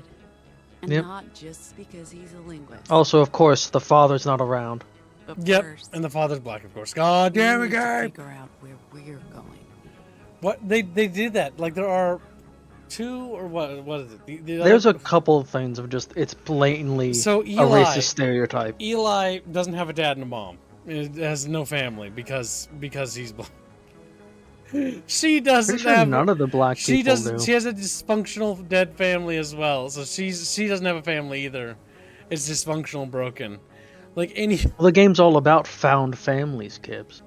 And Yep. not just because he's a linguist. Also, of course, the father's not around. But Yep, first, and the father's black, of course. God damn we it, need to guy! figure out where we're going. What they did that? Like there are 2 or what is it? The There's a couple of things of just it's blatantly So a Eli, racist stereotype. Eli doesn't have a dad and a mom. It has no family because he's black. She doesn't Pretty sure have. none of the black She people doesn't. do. She has a dysfunctional dead family as well. So she doesn't have a family either. It's dysfunctional, broken. Like any. Well, the game's all about found families, Kibbs.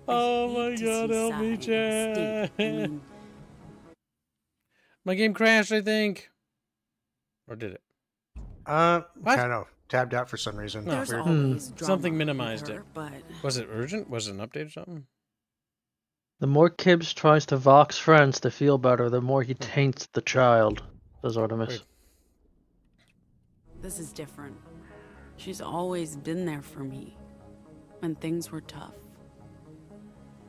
Oh my god, help me, chat. My game crashed, I think. Or did it? I don't know. Tabbed out for some reason. No, There's weird. always drama Something with minimized her, it. but Was it urgent? Was it an update or something? The more Kibbs tries to vox friends to feel better, the more he taints the child, says Artemis. Wait. this is different. She's always been there for me when things were tough.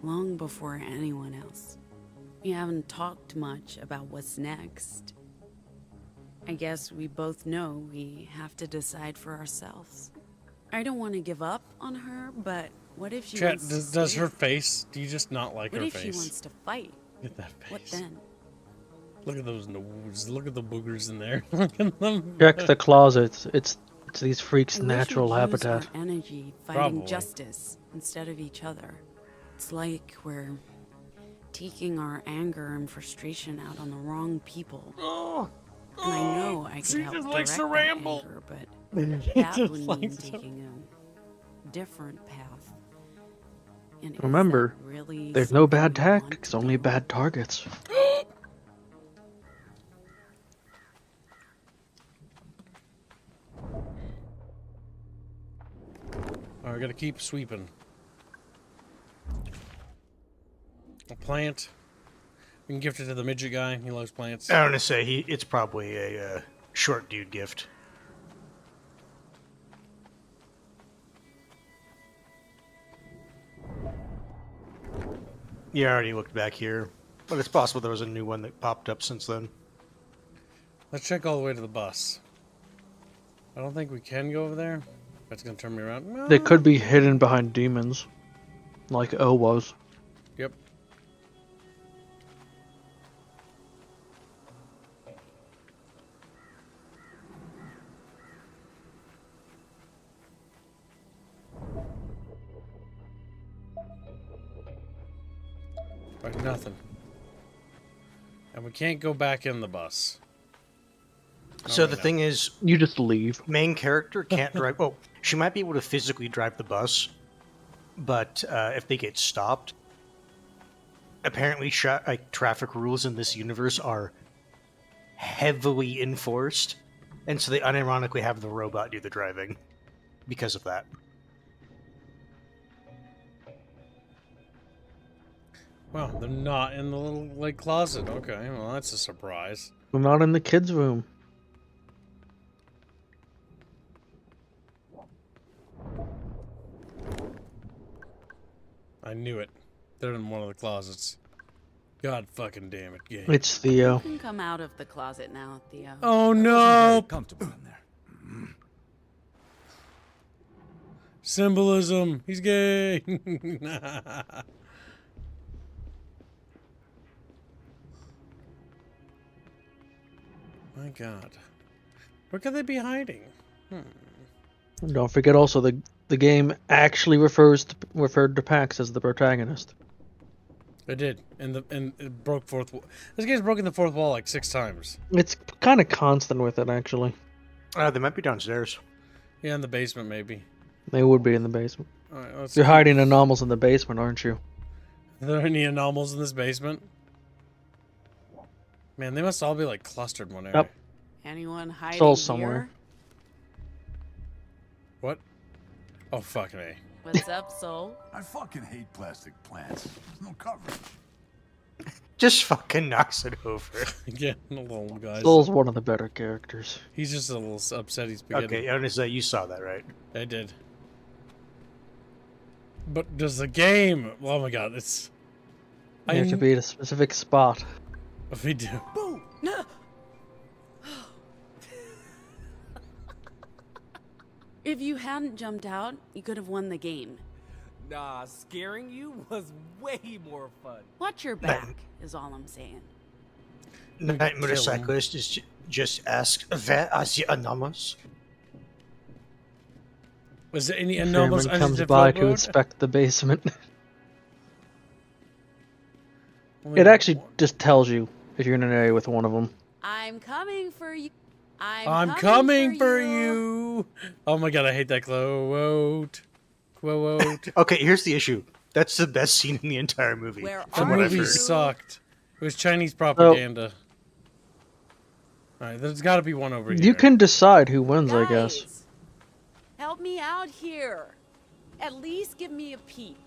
Long before anyone else. We haven't talked much about what's next. I guess we both know we have to decide for ourselves. I don't want to give up on her, but what if she Chat, wants to does stay? her face? Do you just not like What her if face? she wants to fight? Look at that face. What then? Look at those nose. Look at the boogers in there. Look at them. Check the closet. It's these freaks' I wish natural we'd use habitat. our energy fighting Probably. justice instead of each other. It's like we're taking our anger and frustration out on the wrong people. And I know I could She help just direct likes to that ramble. anger, but She that just would mean likes to- taking a different path. And is Remember, that really there's no something bad we want tactics, to only do? bad targets. Alright, we gotta keep sweeping. A plant. We can gift it to the midget guy. He loves plants. I want to say it's probably a short dude gift. Yeah, I already looked back here, but it's possible there was a new one that popped up since then. Let's check all the way to the bus. I don't think we can go over there. That's gonna turn me around. No. They could be hidden behind demons, like O was. Yep. Right, nothing. And we can't go back in the bus. So the thing is, you just leave. Main character can't drive. Oh, she might be able to physically drive the bus, but if they get stopped, apparently traffic rules in this universe are heavily enforced, and so they unironically have the robot do the driving because of that. Well, they're not in the little like closet. Okay, well that's a surprise. We're not in the kids' room. I knew it. They're in one of the closets. God fucking damn it, game. It's Theo. You can come out of the closet now, Theo. Oh no! Comfortable in there. Symbolism. He's gay. My God, where could they be hiding? Don't forget also the game actually referred to Pax as the protagonist. It did, and it broke fourth. This game's broken the fourth wall like 6 times. It's kind of constant with it, actually. They might be downstairs. Yeah, in the basement maybe. They would be in the basement. All right, let's You're keep- hiding anomalies in the basement, aren't you? Are there any anomalies in this basement? Man, they must all be like clustered in one area. Yep. Anyone hiding Soul here? somewhere. What? Oh fuck me. What's up, Soul? I fucking hate plastic plants. There's no coverage. Just fucking knocks it over. Again, a little guys. Soul's one of the better characters. He's just a little upset he's beginning. Okay, Ernest, you saw that, right? I did. But does the game? Oh my God, it's. You have to be at a specific spot. We do. Boom! No. If you hadn't jumped out, you could have won the game. Nah, scaring you was way more fun. Watch your back, is all I'm saying. Night motorcyclist is just asked, "Where are the anomalies?" Was there any Chairman anomalies under comes the by to floorboard? inspect the basement. It actually just tells you if you're in an area with one of them. I'm coming for you. I'm coming for you. Oh my God, I hate that quote. Quote. Okay, here's the issue. That's the best scene in the entire movie. Where from The what I've movie heard. sucked. It was Chinese propaganda. Alright, there's got to be one over here. You can decide who wins, I guess. Help me out here. At least give me a peep.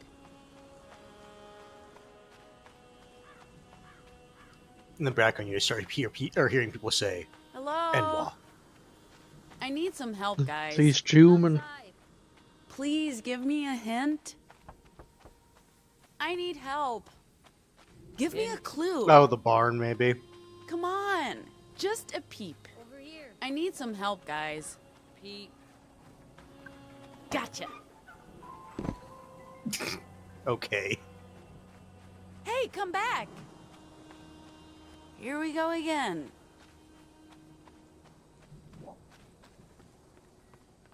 In the background, you start hearing people say, Hello? "En moi." I need some help, guys. He's Juman. Please give me a hint. I need help. Give me a clue. Oh, the barn, maybe. Come on. Just a peep. Over here. I need some help, guys. Peep. Gotcha. Okay. Hey, come back. Here we go again.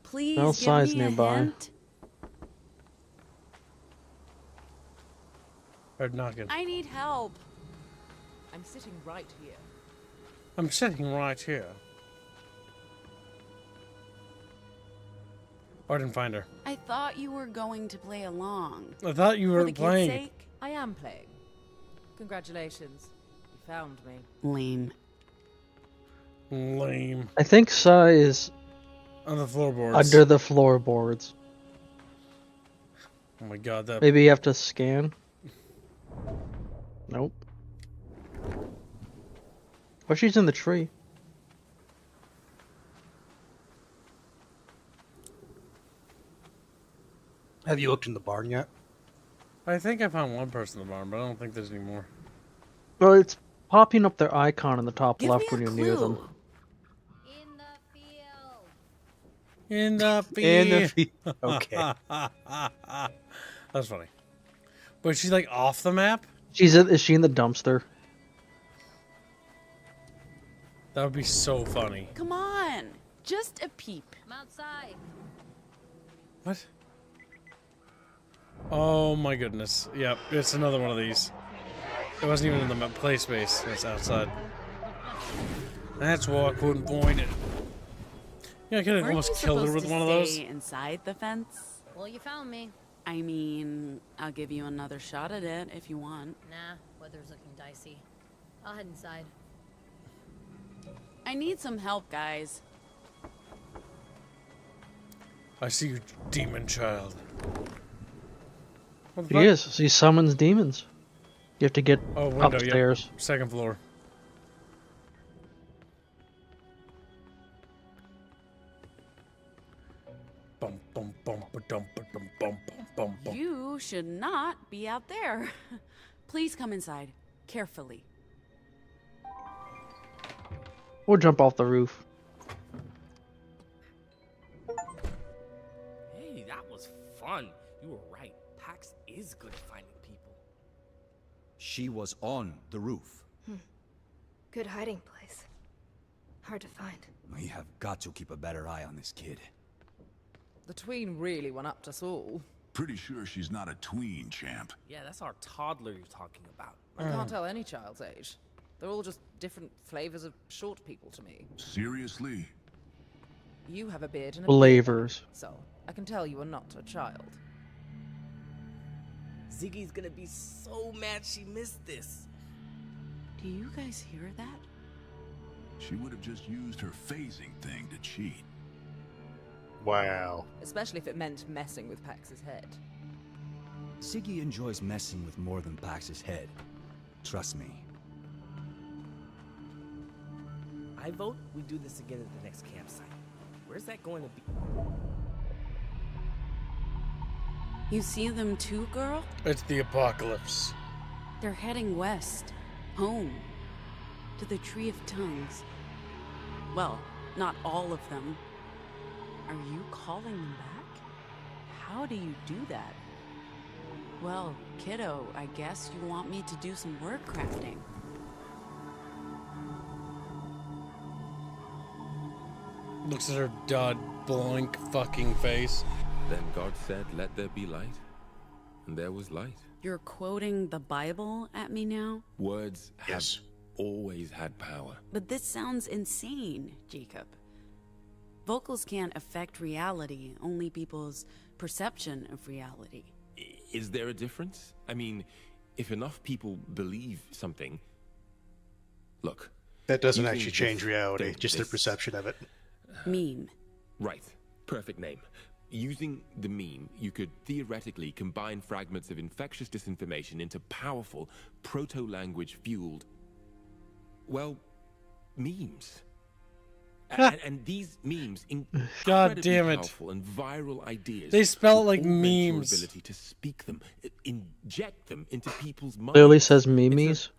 Please No give signs me a nearby. hint. Heard knocking. I need help. I'm sitting right here. I'm sitting right here. Oh, I didn't find her. I thought you were going to play along. I thought you For were the kids' playing. sake? I am playing. Congratulations. You found me. Lame. Lame. I think Sai is On the floorboards. under the floorboards. Oh my god, that. Maybe you have to scan. Nope. Oh, she's in the tree. Have you looked in the barn yet? I think I found one person in the barn, but I don't think there's any more. Well, it's popping up their icon in the top Give left me when a you're near them. clue. In the field. In the field. Okay. That's funny. But she's like off the map? Is she in the dumpster? That would be so funny. Come on. Just a peep. I'm outside. What? Oh my goodness. Yep, it's another one of these. It wasn't even in the play space. It's outside. That's why I couldn't find it. Yeah, I could have Weren't almost you killed her supposed with to one of those. stay inside the fence? Well, you found me. I mean, I'll give you another shot at it if you want. Nah, weather's looking dicey. I'll head inside. I need some help, guys. I see you, demon child. What the He fuck? is. He summons demons. You have to get Oh, window, upstairs. Yep. Second floor. Bum, bum, bum, ba-dum, ba-dum, bum, bum, bum, bum. You should not be out there. Please come inside. Carefully. Or jump off the roof. Hey, that was fun. You were right. Pax is good at finding people. She was on the roof. Good hiding place. Hard to find. We have got to keep a better eye on this kid. The tween really went up to us all. Pretty sure she's not a tween, champ. Yeah, that's our toddler you're talking about. I can't tell any child's age. They're all just different flavors of short people to me. Seriously? You have a beard and a Flavors. beard, so I can tell you are not a child. Ziggy's gonna be so mad she missed this. Do you guys hear that? She would have just used her phasing thing to cheat. Wow. Especially if it meant messing with Pax's head. Ziggy enjoys messing with more than Pax's head. Trust me. I vote we do this again at the next campsite. Where's that going to be? You see them too, girl? It's the apocalypse. They're heading west. Home. To the Tree of Tongues. Well, not all of them. Are you calling them back? How do you do that? Well, kiddo, I guess you want me to do some word crafting. Looks at her dud blank fucking face. Then God said, "Let there be light," and there was light. You're quoting the Bible at me now? Words have always had power. But this sounds insane, Jacob. Vocals can't affect reality, only people's perception of reality. Is there a difference? I mean, if enough people believe something... Look. That doesn't using actually change this reality, thing, just their this- perception of it. Meme. Right. Perfect name. Using the meme, you could theoretically combine fragments of infectious disinformation into powerful, proto-language fueled... well, memes. And these memes, God damn it. powerful and viral ideas. They spell it will like augment your memes. ability to speak them, inject them into people's minds. Clearly says memes.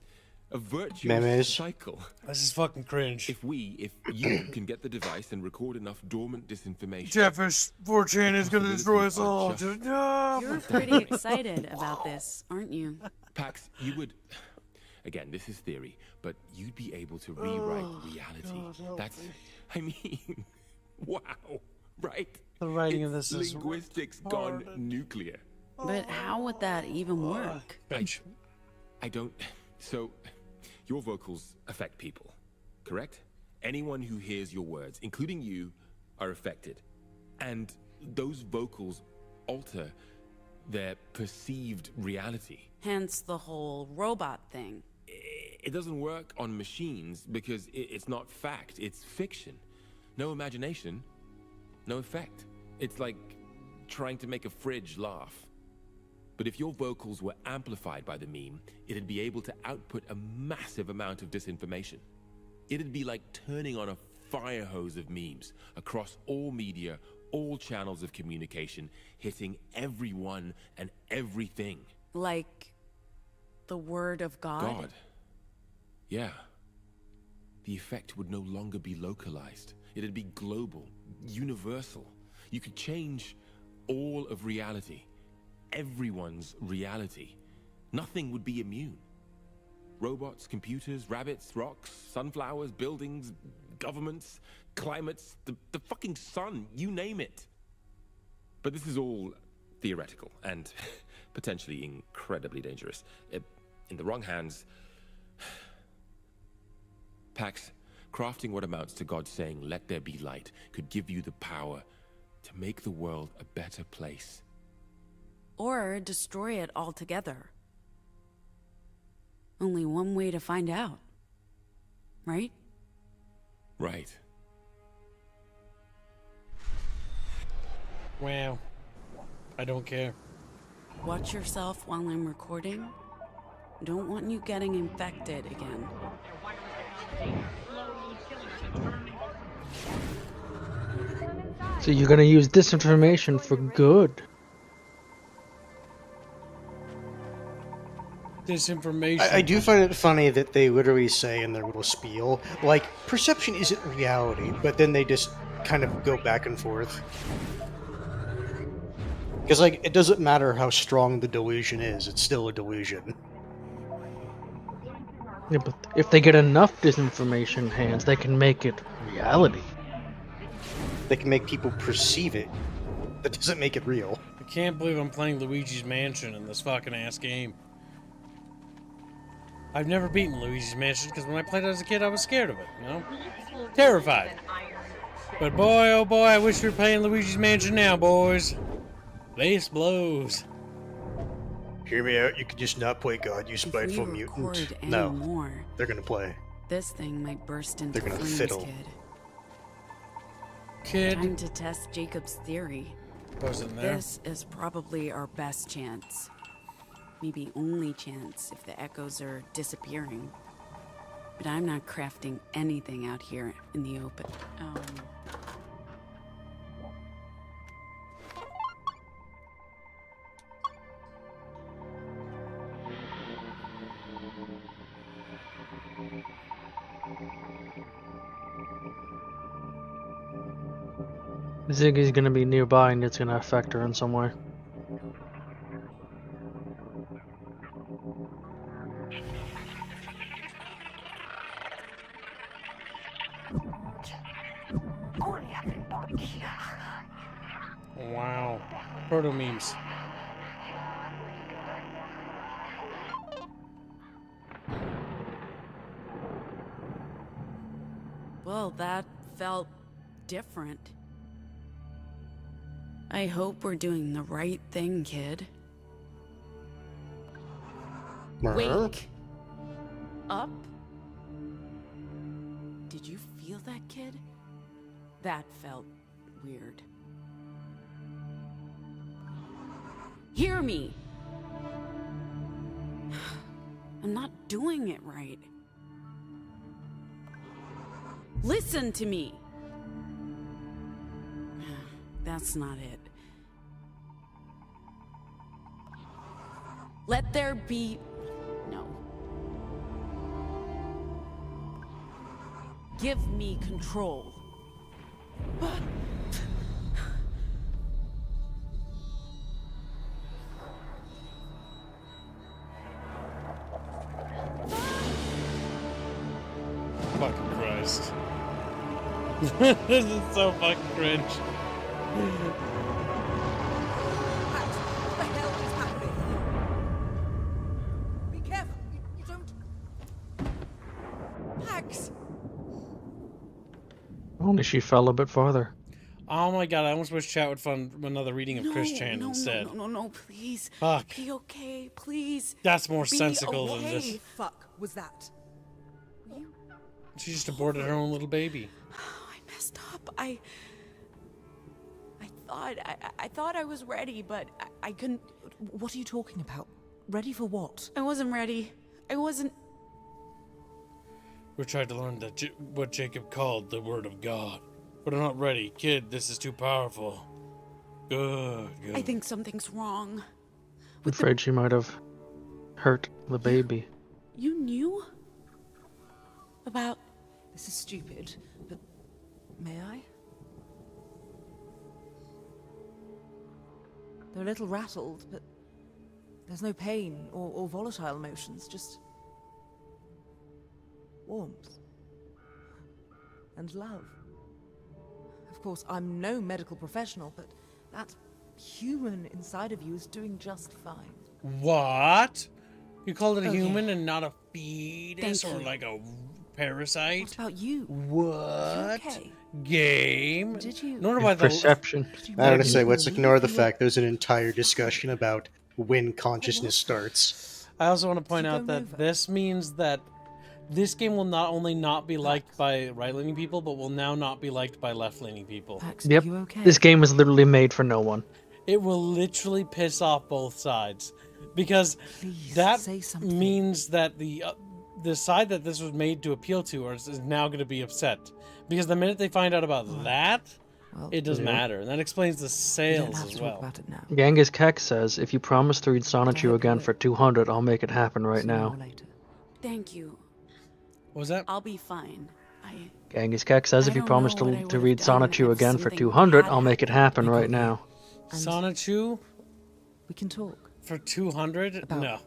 A virtuous Memes. cycle. This is fucking cringe. If you can get the device and record enough dormant disinformation... Jeffish 4chan is gonna destroy us all. You're pretty excited about this, aren't you? Pax, you would... Again, this is theory, but you'd be able to rewrite reality. That's... I mean... Wow. Right? The writing It's of this is linguistics gone retarded. nuclear. But how would that even work? I don't... So, your vocals affect people. correct? Anyone who hears your words, including you, are affected. And those vocals alter their perceived reality. Hence the whole robot thing. It doesn't work on machines because it's not fact, it's fiction. No imagination, no effect. It's like trying to make a fridge laugh. But if your vocals were amplified by the meme, it'd be able to output a massive amount of disinformation. It'd be like turning on a fire hose of memes across all media, all channels of communication, hitting everyone and everything. Like the word of God? God. Yeah. The effect would no longer be localized. It'd be global, universal. You could change all of reality, everyone's reality. Nothing would be immune. Robots, computers, rabbits, rocks, sunflowers, buildings, governments, climates, the fucking sun, you name it. But this is all theoretical and potentially incredibly dangerous. In the wrong hands, Pax, crafting what amounts to God saying, "Let there be light," could give you the power to make the world a better place. Or destroy it altogether. Only one way to find out. Right? Right. Wow. I don't care. Watch yourself while I'm recording. Don't want you getting infected again. So you're gonna use disinformation for good. Disinformation. I do find it funny that they literally say in their little spiel, like, perception isn't reality, but then they just kind of go back and forth. Because, like, it doesn't matter how strong the delusion is, it's still a delusion. Yeah, but if they get enough disinformation hands, they can make it reality. They can make people perceive it. That doesn't make it real. I can't believe I'm playing Luigi's Mansion in this fucking ass game. I've never beaten Luigi's Mansion because when I played it as a kid, I was scared of it, you know? Terrified. But boy, oh boy, I wish we were playing Luigi's Mansion now, boys. Bass blows. Hear me out, you could just not play God, you spiteful mutant. No, anymore, they're gonna play. this thing might burst into They're gonna flames, fiddle. Kid. Time to test Jacob's theory. Wasn't there? This is probably our best chance. Maybe only chance if the echoes are disappearing. But I'm not crafting anything out here in the open. Ziggy's gonna be nearby and it's gonna affect her in some way. Wow. Proto memes. Well, that felt different. I hope we're doing the right thing, kid. Wake up. Did you feel that, kid? That felt weird. Hear me! I'm not doing it right. Listen to me! That's not it. Let there be... No. Give me control. Fucking Christ. This is so fucking cringe. What the hell is happening? Be careful. You don't... Max! Only she fell a bit farther. Oh my god, I almost wish chat would fund another reading of Chris Chan instead. No, please. Fuck. Be okay, please. That's more Be sensical than okay. this. Fuck was that? She just aborted her own little baby. I messed up. I thought I was ready, but I couldn't. What are you talking about? Ready for what? I wasn't ready. I wasn't. We tried to learn what Jacob called the Word of God. But I'm not ready. Kid, this is too powerful. Good. I think something's wrong. I'm afraid she might have hurt the baby. You knew? About... This is stupid, but may I? They're a little rattled, but there's no pain or volatile emotions, just warmth and love. Of course, I'm no medical professional, but that human inside of you is doing just fine. What? You called it a Okay. human and not a fetus Thank or you. like a parasite? What about you? What? You okay? Game? Did you? Nor do I Perception. I don't say, let's ignore the fact there's an entire discussion about when consciousness starts. I also want to point out that this means that this game will not only not be liked by right-leaning people, but will now not be liked by left-leaning people. Yep. This game was literally made for no one. It will literally piss off both sides, because that means that the side that this was made to appeal to is now going to be upset, because the minute they find out about that, it doesn't matter, and that explains the sales as well. Genghis Kek says, if you promise to read Sonichu again for 200, I'll make it happen right now. Thank you. What was that? I'll be fine. Genghis Kek says, if you don't promise know what I to would've read done Sonichu if again for something 200, bad I'll make it happen right now. Sonichu? We can talk. For 200? No.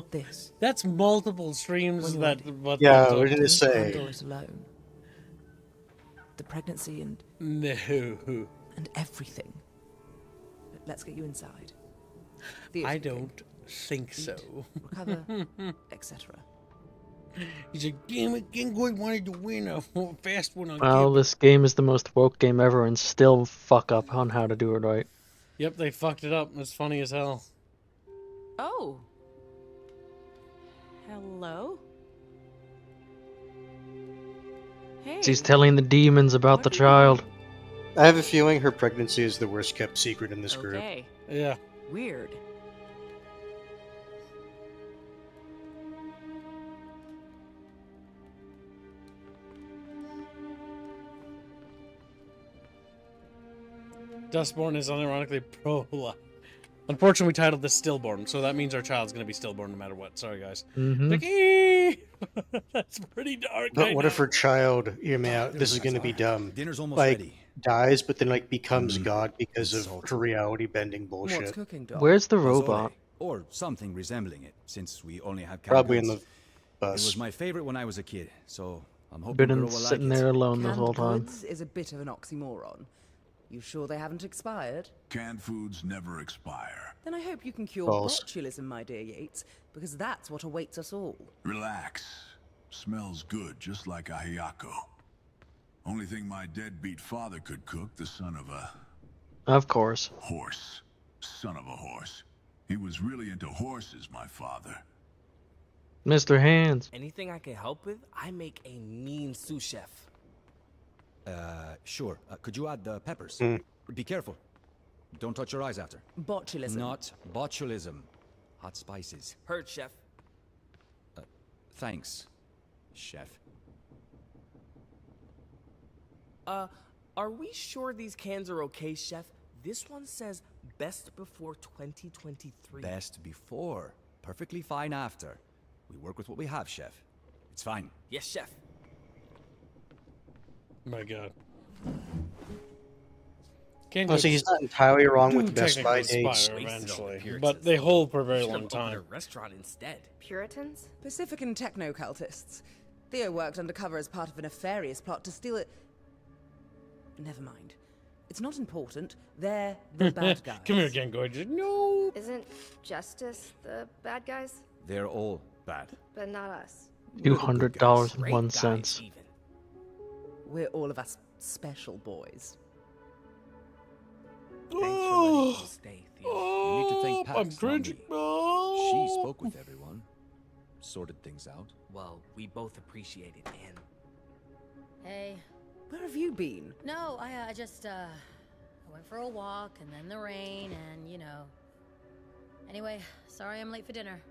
This. That's multiple streams that... What Yeah, the- what did it say? Handle it alone. The pregnancy and... No. And everything. Let's get you inside. I don't think so. Recover, etc. He's like, damn it, Gengoy wanted to win a fast one on Well, this game is the most woke game ever and still fuck up on how to do it right. Yep, they fucked it up. It's funny as hell. Oh. Hello? Hey. She's telling the demons about the child. I have a feeling her pregnancy is the worst kept secret in this group. Okay. Yeah. Weird. Dustborn is unironically pro-life. Unfortunately, we titled this Stillborn, so that means our child's going to be stillborn no matter what. Sorry, guys. Mhm. Like, "Ee!" That's pretty dark. But I what know. if her child, hear me out, this is going to be dumb, Dinner's almost like, ready. dies, but then, like, becomes God because of her reality-bending bullshit? Where's the Pozole, robot? Or something resembling it, since we only have Probably in canned the goods. bus. It was my favorite when I was a kid, so I'm hoping Been girl will sitting like it. there alone the Canned whole time. goods is a bit of an oxymoron. You sure they haven't expired? Canned foods never expire. Then I hope you can cure False. botulism, my dear Yates, because that's what awaits us all. Relax. Smells good, just like a hiyako. Only thing my deadbeat father could cook, the son of a Of course. horse. Son of a horse. He was really into horses, my father. Mr. Hands. Anything I can help with, I make a mean sous chef. Sure. Could you add the peppers? Mm. Be careful. Don't touch your eyes after. Botulism. Not botulism. Hot spices. Heard, chef. Thanks, chef. Are we sure these cans are okay, chef? This one says best before 2023. Best before. Perfectly fine after. We work with what we have, chef. It's fine. Yes, chef. My God. Honestly, he's not entirely wrong with do Best Buy technically dates. expire eventually, but they hold for a very Should've long opened time. a restaurant instead. Puritans? Pacifican techno-cultists. Theo worked undercover as part of a nefarious plot to steal it. Never mind. It's not important. They're the bad guys. Come here, Gengoy. No. Isn't Justice the bad guys? They're all bad. But not us. $200.01. We're all of us special boys. Thanks for letting me stay, Theo. You need to thank Pax, I'm not cringing. me. She spoke with everyone, sorted things out. Well, we both appreciate it, and Hey. Where have you been? No, I just, I went for a walk, and then the rain, and, you know. Anyway, sorry I'm late for dinner.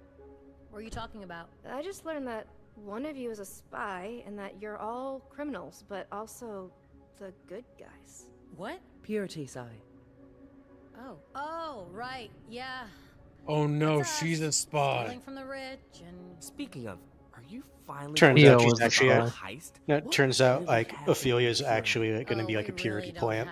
What are you talking about? I just learned that one of you is a spy and that you're all criminals, but also the good guys. What? Purity, Sai. Oh, right, yeah. Oh no, she's a spy. Stealing from the rich and... Speaking of, are you finally Turns going out to she's do actually a a, heist? no, it turns out really like happened Ophelia's here? actually going to be like a purity plant.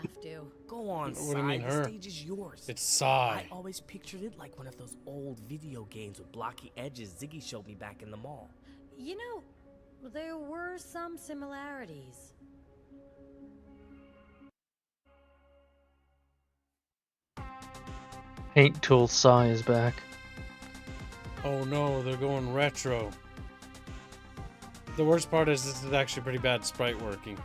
Go on, What do you mean, Sai, her? the stage is yours. It's Sai. I always pictured it like one of those old video games with blocky edges Ziggy showed me back in the mall. You know, there were some similarities. Paint Tool Sai is back. Oh no, they're going retro. The worst part is this is actually pretty bad sprite working.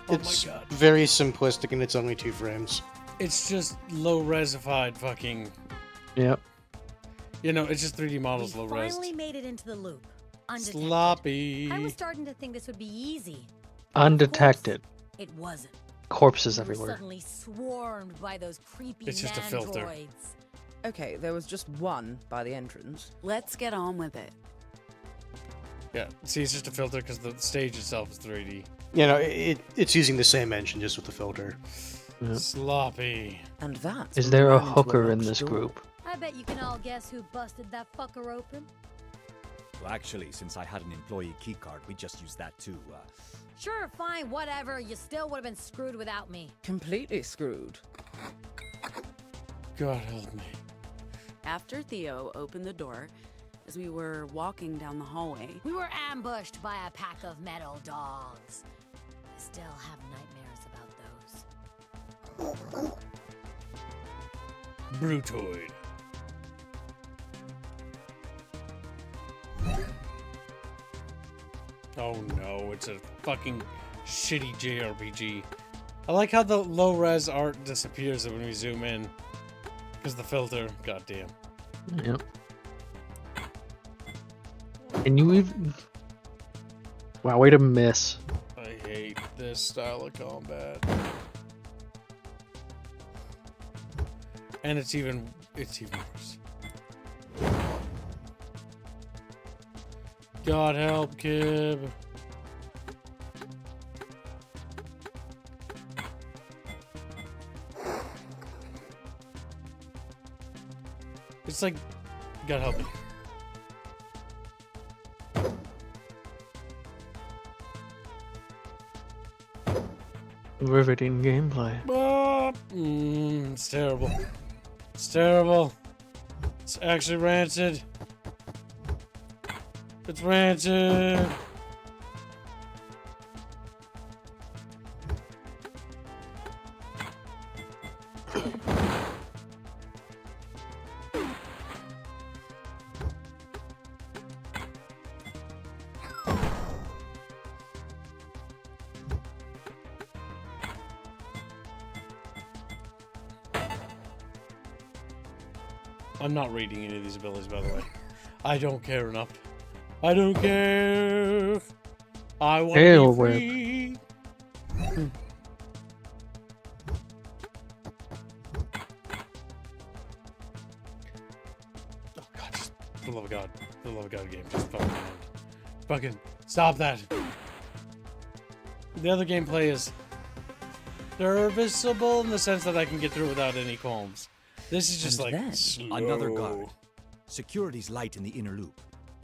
It's my God. very simplistic and it's only 2 frames. It's just low resified fucking. Yep. You know, it's just 3D models low res. Finally made it into the loop. Undetected. Sloppy. I was starting to think this would be easy. Undetected. It wasn't. Corpses We were everywhere. suddenly swarmed by those creepy It's just a filter. mandroids. Okay, there was just one by the entrance. Let's get on with it. Yeah, see, it's just a filter because the stage itself is 3D. You know, it's using the same engine just with the filter. Yep. Sloppy. And that's Is when there we a ran into hooker in locked this door. group? I bet you can all guess who busted that fucker open. Well, actually, since I had an employee keycard, we just used that too. Sure, fine, whatever. You still would have been screwed without me. Completely screwed. God help me. After Theo opened the door, as we were walking down the hallway, We were ambushed by a pack of metal dogs. I still have nightmares about those. Brutoid. Oh no, it's a fucking shitty JRPG. I like how the low res art disappears when we zoom in. Because the filter, goddamn. Yep. Can you even... Wow, way to miss. I hate this style of combat. And it's even worse. God help, Kib. It's like, God help me. Riveting gameplay. It's terrible. It's terrible. It's actually rancid. It's rancid. I'm not reading any of these abilities, by the way. I don't care enough. I don't care. I want Hail to be whip. free. Oh God! Just, for the love of God! For the love of God, game! Just fucking stop that! The other gameplay is serviceable in the sense that I can get through without any qualms. This is just And like then, slow. another guard. Security's light in the inner loop.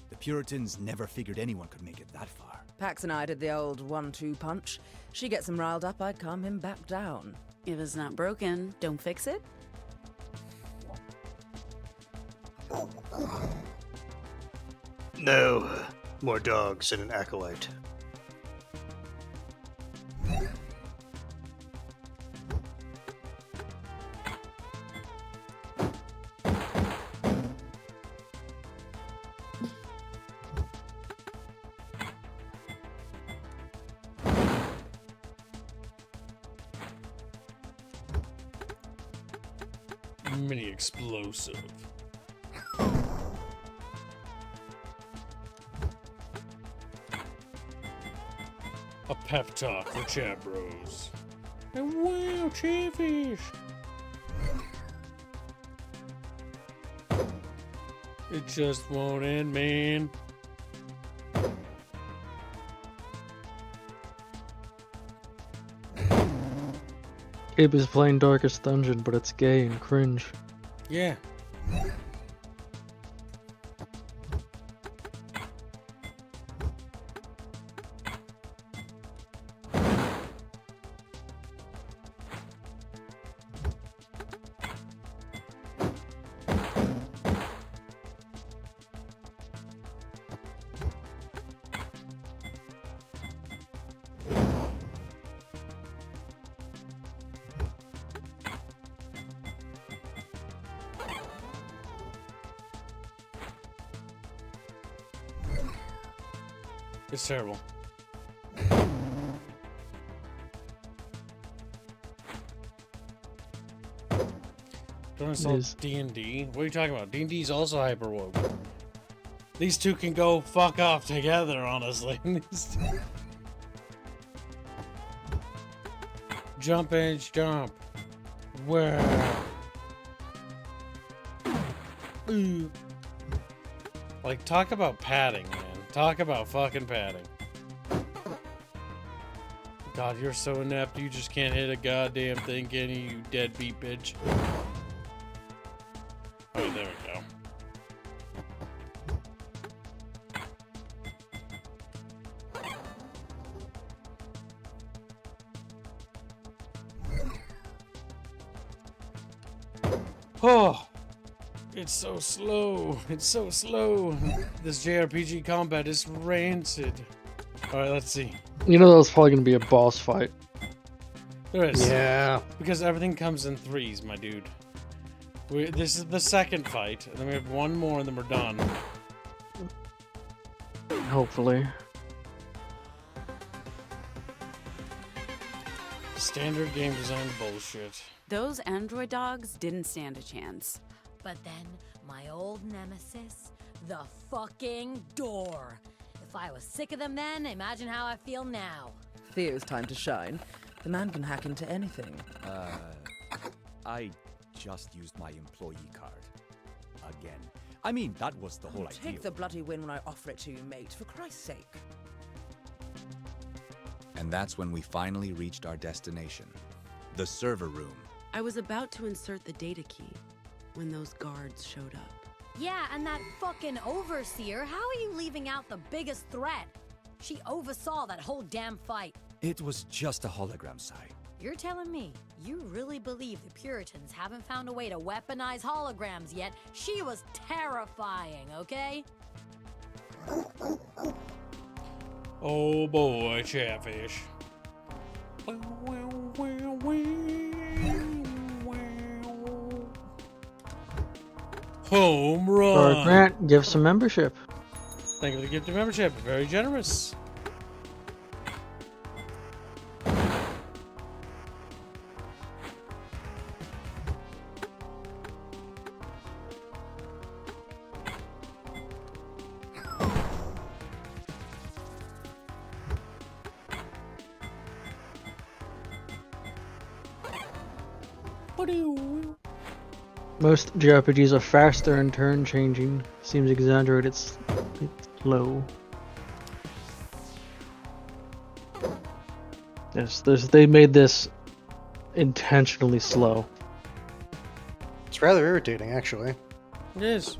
The Puritans never figured anyone could make it that far. Pax and I did the old 1-2 punch. She gets him riled up, I calm him back down. if it's not broken, don't fix it. No, more dogs and an acolyte. Mini explosive. A pep talk for chat bros. And wow, Chatfish! It just won't end, man. Abe is playing Darkest Dungeon, but it's gay and cringe. Yeah. It's terrible. Don't install D&D? What are you talking about? D&D is also hyper woke. These two can go fuck off together, honestly. Jump edge jump. Where? Ooh. Like, talk about padding, man. Talk about fucking padding. God, you're so inept, you just can't hit a goddamn thing, can you, you deadbeat bitch? Oh, there we go. Oh! It's so slow. It's so slow. This JRPG combat is rancid. Alright, let's see. You know that was probably going to be a boss fight. There is. Yeah. Because everything comes in threes, my dude. This is the second fight, and then we have one more and then we're done. Hopefully. Standard game design bullshit. Those android dogs didn't stand a chance. But then, my old nemesis, the fucking door. If I was sick of them then, imagine how I feel now. Theo's time to shine. The man can hack into anything. I just used my employee card. Again. I mean, that was the whole idea. Take the bloody win when I offer it to you, mate, for Christ's sake. And that's when we finally reached our destination. The server room. I was about to insert the data key when those guards showed up. Yeah, and that fucking overseer, how are you leaving out the biggest threat? She oversaw that whole damn fight. It was just a hologram site. You're telling me you really believe the Puritans haven't found a way to weaponize holograms yet? She was terrifying, okay? Oh boy, Chatfish. Home run. Grant, give some membership. Thank you for the gift of membership. Very generous. Most JRPGs are faster and turn changing. Seems exaggerated. It's low. Yes, they made this intentionally slow. It's rather irritating, actually. It is.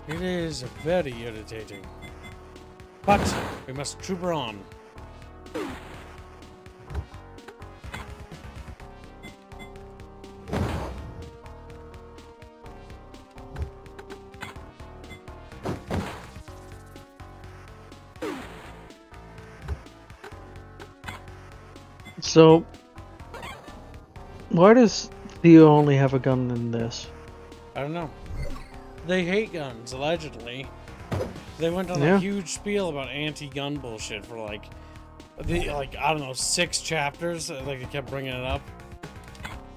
It is very irritating. But we must trooper on. So, why does Theo only have a gun in this? I don't know. They hate guns, allegedly. They went on a huge spiel about anti-gun bullshit for like, I don't know, 6 chapters. Like they kept bringing it up.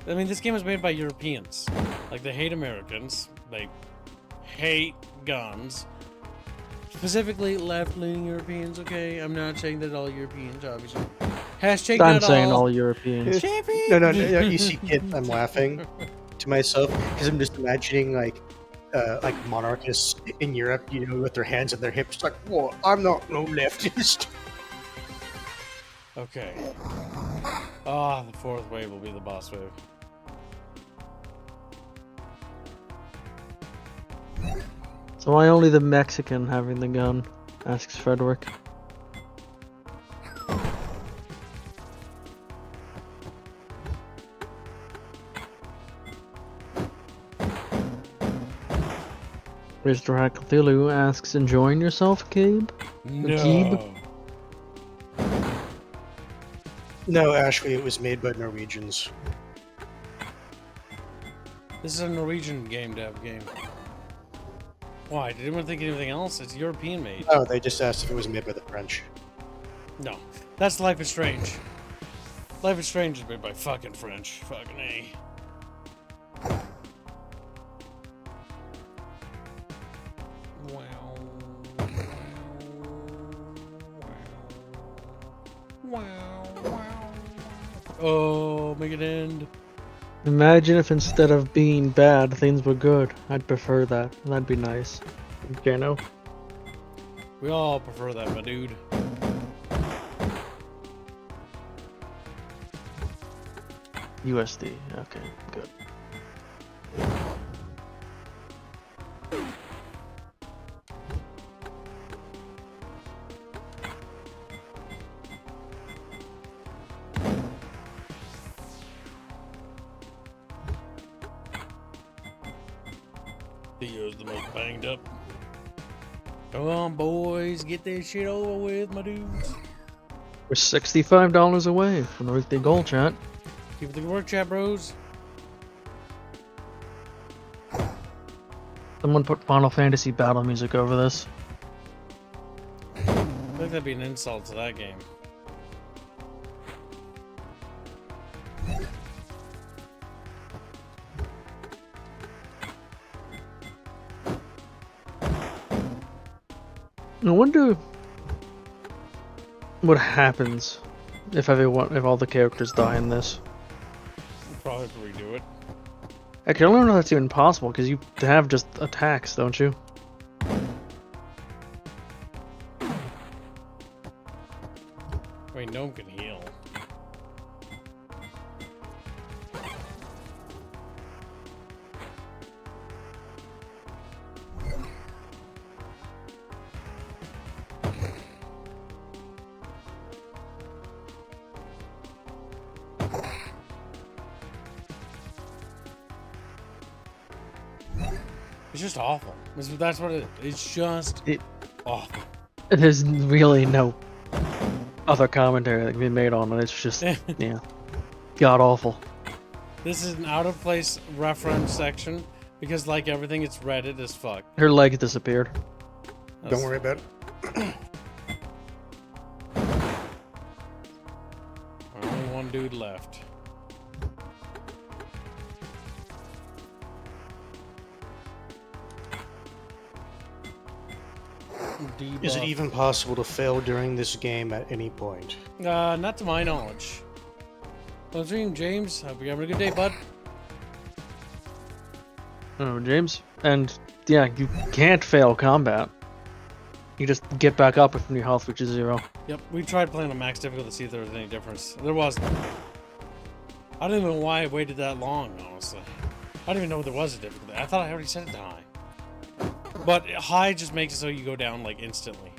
I mean, this game was made by Europeans. Like, they hate Americans. They hate guns. Specifically, left-leaning Europeans, okay? I'm not saying that all Europeans, obviously. Hashtag I'm not saying all. all Europeans. No, you see, kid, I'm laughing to myself because I'm just imagining like monarchists in Europe, you know, with their hands on their hips, like, "Whoa, I'm not no leftist." Okay. Ah, the fourth wave will be the boss wave. So why only the Mexican having the gun? Asks Frederick. Mr. Hakathilu asks, enjoying yourself, Gabe? No. No, Ashley, it was made by Norwegians. This is a Norwegian game dev game. Why? Did anyone think anything else? It's European made. Oh, they just asked if it was made by the French. No. That's Life is Strange. Life is Strange is made by fucking French. Fucking A. Oh, make it end. Imagine if instead of being bad, things were good. I'd prefer that. That'd be nice. Okay, no. We all prefer that, my dude. USD. Okay, good. Theo's the most banged up. Come on, boys, get this shit over with, my dudes. We're $65 away from the weekly goal, chat. Keep it the work, chat, bros. Someone put Final Fantasy battle music over this. I think that'd be an insult to that game. I wonder what happens if all the characters die in this. We'll probably have to redo it. Actually, I don't know if that's even possible because you have just attacks, don't you? I mean, no one can heal. It's just awful. That's what it is. It's just awful. There's really no other commentary that can be made on it. It's just, yeah, god awful. This is an out of place reference section because, like everything, it's Reddit as fuck. Her legs disappeared. Don't worry about it. Only one dude left. Is it even possible to fail during this game at any point? Not to my knowledge. Well, James, hope you're having a good day, bud. Oh, James. And yeah, you can't fail combat. You just get back up when your health reaches 0. Yep, we tried playing on max difficulty to see if there was any difference. There wasn't. I don't even know why I waited that long, honestly. I don't even know if there was a difficulty. I thought I already set it to high. But high just makes it so you go down, like, instantly.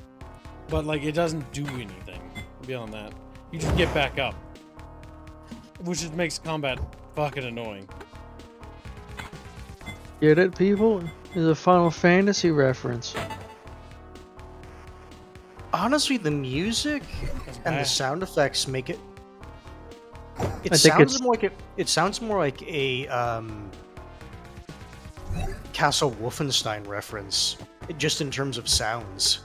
But, like, it doesn't do anything beyond that. You just get back up. Which just makes combat fucking annoying. Get it, people? It's a Final Fantasy reference. Honestly, the music and the sound effects make it. It sounds more like a Castle Wolfenstein reference, just in terms of sounds.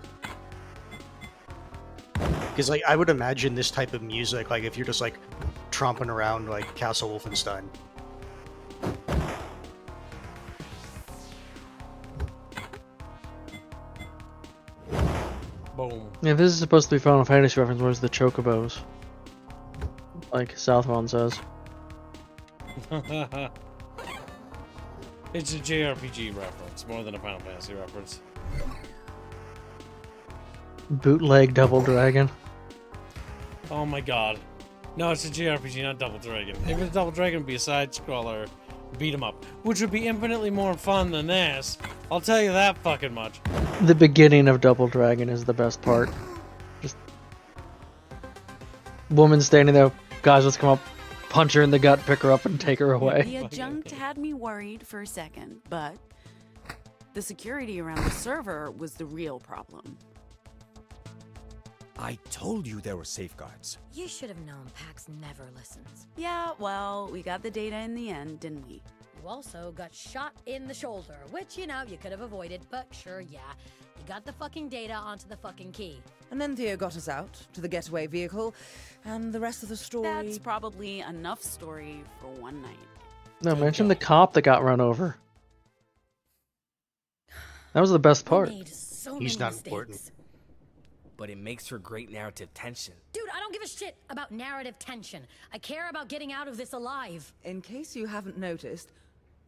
Because like I would imagine this type of music, like if you're just like tromping around like Castle Wolfenstein. Yeah, this is supposed to be Final Fantasy reference. Where's the chocobos? Like Southbound says. It's a JRPG reference more than a Final Fantasy reference. Bootleg Double Dragon. Oh my god. No, it's a JRPG, not Double Dragon. If it's Double Dragon, it'd be a side-scroller beat 'em up, which would be infinitely more fun than this. I'll tell you that fucking much. The beginning of Double Dragon is the best part. Just woman standing there, guys, let's come up, punch her in the gut, pick her up, and take her away. The adjunct had me worried for a second, but the security around the server was the real problem. I told you there were safeguards. You should have known Pax never listens. Yeah, well, we got the data in the end, didn't we? You also got shot in the shoulder, which, you know, you could have avoided, but sure, yeah. You got the fucking data onto the fucking key. And then Theo got us out to the getaway vehicle, and the rest of the story... That's probably enough story for one night. No, mention the cop that got run over. That was the best part. He's not important. But it makes for great narrative tension. Dude, I don't give a shit about narrative tension. I care about getting out of this alive. In case you haven't noticed,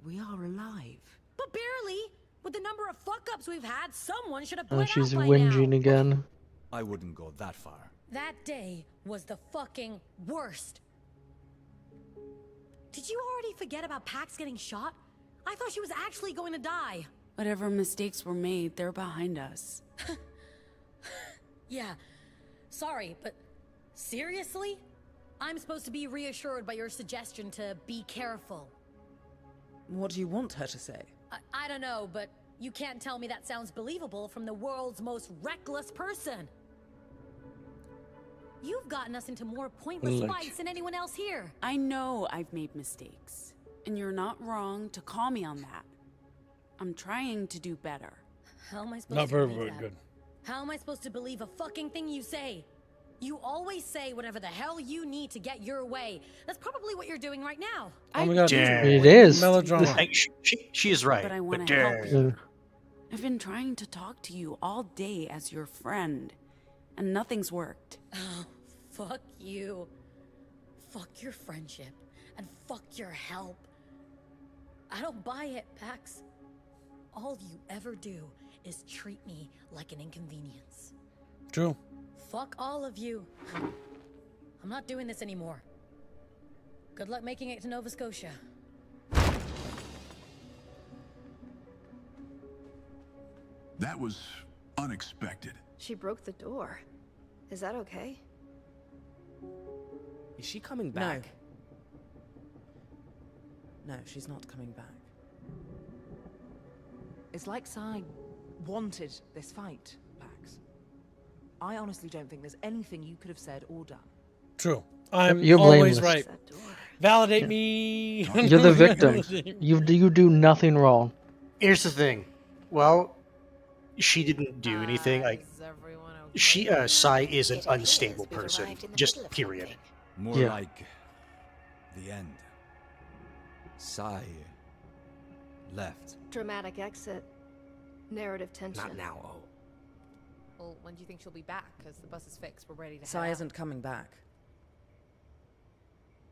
we are alive. But barely. With the number of fuck-ups we've had, someone should have Oh, bled she's out by whinging now. again. I wouldn't go that far. That day was the fucking worst. Did you already forget about Pax getting shot? I thought she was actually going to die. Whatever mistakes were made, they're behind us. Yeah, sorry, but seriously? I'm supposed to be reassured by your suggestion to be careful. What do you want her to say? I don't know, but you can't tell me that sounds believable from the world's most reckless person. You've gotten us into more pointless fights than anyone else here. I know I've made mistakes, and you're not wrong to call me on that. I'm trying to do better. How am I supposed Not to very, believe very that? good. How am I supposed to believe a fucking thing you say? You always say whatever the hell you need to get your way. That's probably what you're doing right now. Oh my god, It is. melodrama. She is right. But I want to help you. I've been trying to talk to you all day as your friend, and nothing's worked. Oh, fuck you. Fuck your friendship, and fuck your help. I don't buy it, Pax. All you ever do is treat me like an inconvenience. True. Fuck all of you. I'm not doing this anymore. Good luck making it to Nova Scotia. That was unexpected. She broke the door. Is that okay? Is she coming back? No, she's not coming back. It's like Sai wanted this fight, Pax. I honestly don't think there's anything you could have said or done. True. I'm You're always blameless. right. Validate me. You're the victim. You do nothing wrong. Here's the thing. Well, she didn't do anything. Like, Sai is an unstable person. Just period. More Yeah. like the end. Sai left. Dramatic exit. Narrative tension. Not now, oh. Well, when do you think she'll be back? Because the bus is fixed. We're ready to Sai head out. isn't coming back.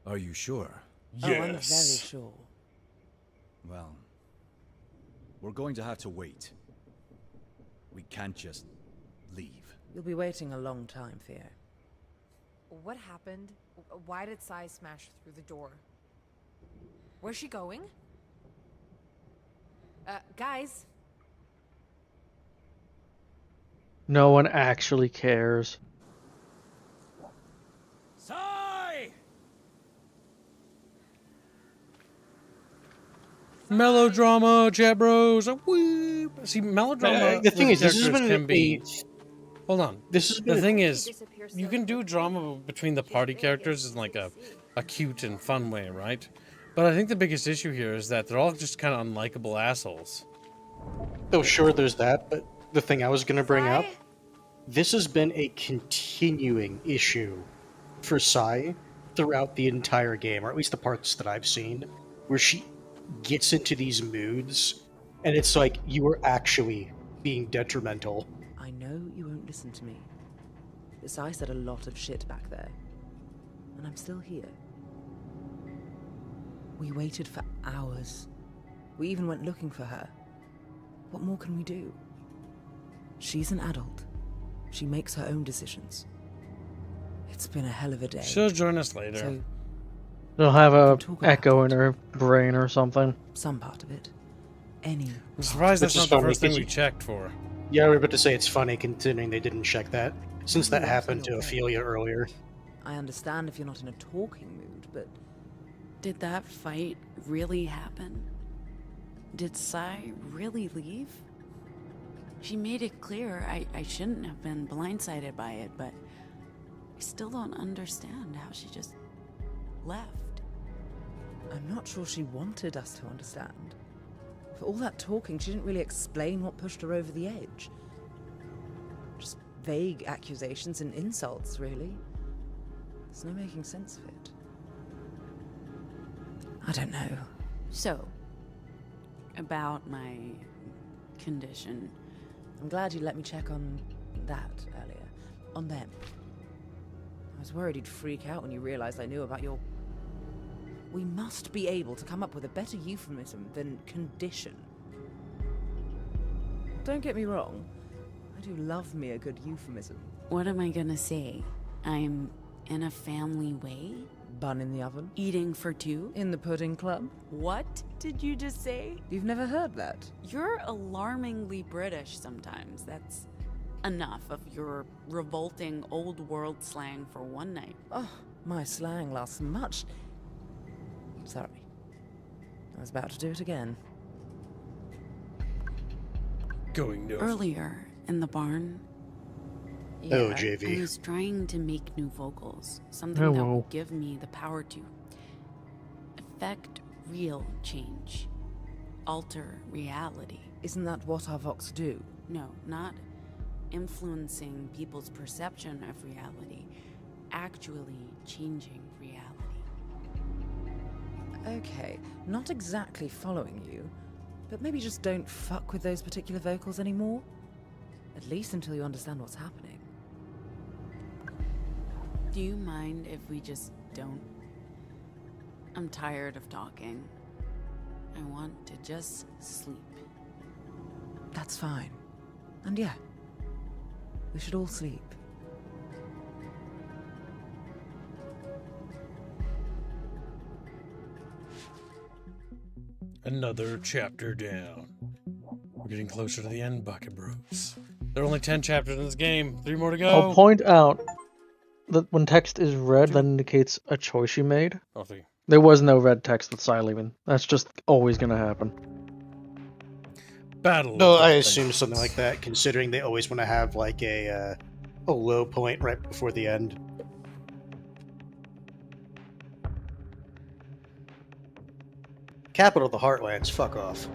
Are you sure? Oh, I'm very sure. Well, we're going to have to wait. We can't just leave. You'll be waiting a long time, Theo. What happened? Why did Sai smash through the door? Where's she going? Guys? No one actually cares. Sai! Melodrama, chat bros. Woo. See, melodrama. The thing with is, this has characters been can be. Hold on. This has been The a- thing is, you can do drama between the party characters in like a cute and fun way, right? But I think the biggest issue here is that they're all just kind of unlikable assholes. Oh, sure, there's that, but the thing I was going to bring up, this has been a continuing issue for Sai throughout the entire game, or at least the parts that I've seen, where she gets into these moods, and it's like you are actually being detrimental. I know you won't listen to me, This I said a lot of shit back there. And I'm still here. We waited for hours. We even went looking for her. What more can we do? She's an adult. She makes her own decisions. It's been a hell of a day. She'll join us later. So, They'll have a echo in her brain or something. some part of it. Any. I'm surprised that's Which is not the funny, first thing 'cause we checked for. Yeah, we were about to say it's funny considering they didn't check that, since that happened to Ophelia earlier. I understand if you're not in a talking mood, but Did that fight really happen? Did Sai really leave? She made it clear I shouldn't have been blindsided by it, but I still don't understand how she just left. I'm not sure she wanted us to understand. For all that talking, she didn't really explain what pushed her over the edge. Just vague accusations and insults, really. There's no making sense of it. I don't know. So, about my condition. I'm glad you let me check on that earlier. On them. I was worried you'd freak out when you realized I knew about your... We must be able to come up with a better euphemism than condition. Don't get me wrong. I do love me a good euphemism. What am I gonna say? I'm in a family way? Bun in the oven? Eating for two? In the pudding club? What did you just say? You've never heard that? You're alarmingly British sometimes. That's enough of your revolting old world slang for one night. Oh, my slang lasts much. Sorry. I was about to do it again. Going north. Earlier in the barn. Oh, JV. I was trying to make new vocals, something that Hello. would give me the power to affect real change, alter reality. Isn't that what our vox do? No, not influencing people's perception of reality, actually changing reality. Okay, not exactly following you, but maybe just don't fuck with those particular vocals anymore. At least until you understand what's happening. Do you mind if we just don't? I'm tired of talking. I want to just sleep. That's fine. And yeah, we should all sleep. Another chapter down. We're getting closer to the end, Bucket Bros. There are only 10 chapters in this game. 3 more to go. I'll point out that when text is red, that indicates a choice you made. Oh, 3. There was no red text with Sai leaving. That's just always gonna happen. Battle. No, I assume something like that, considering they always want to have like a low point right before the end. Capital of the Heartlands, fuck off.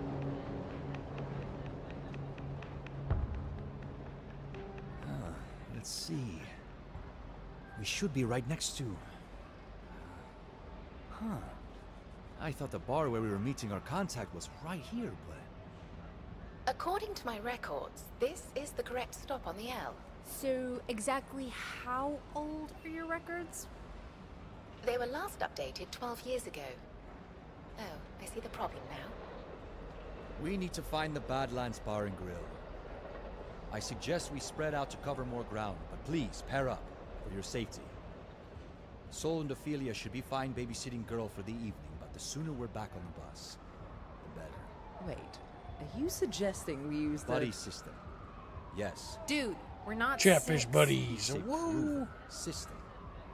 Let's see. We should be right next to... Huh. I thought the bar where we were meeting our contact was right here, but... According to my records, this is the correct stop on the L. So, exactly how old are your records? They were last updated 12 years ago. Oh, I see the problem now. We need to find the Badlands Bar and Grill. I suggest we spread out to cover more ground, but please, pair up, for your safety. Sol and Ophelia should be fine babysitting girl for the evening, but the sooner we're back on the bus, the better. Wait, are you suggesting we use the... Buddy system. Yes. Dude, we're not Chatfish six. buddies. It's a Woo! proven system.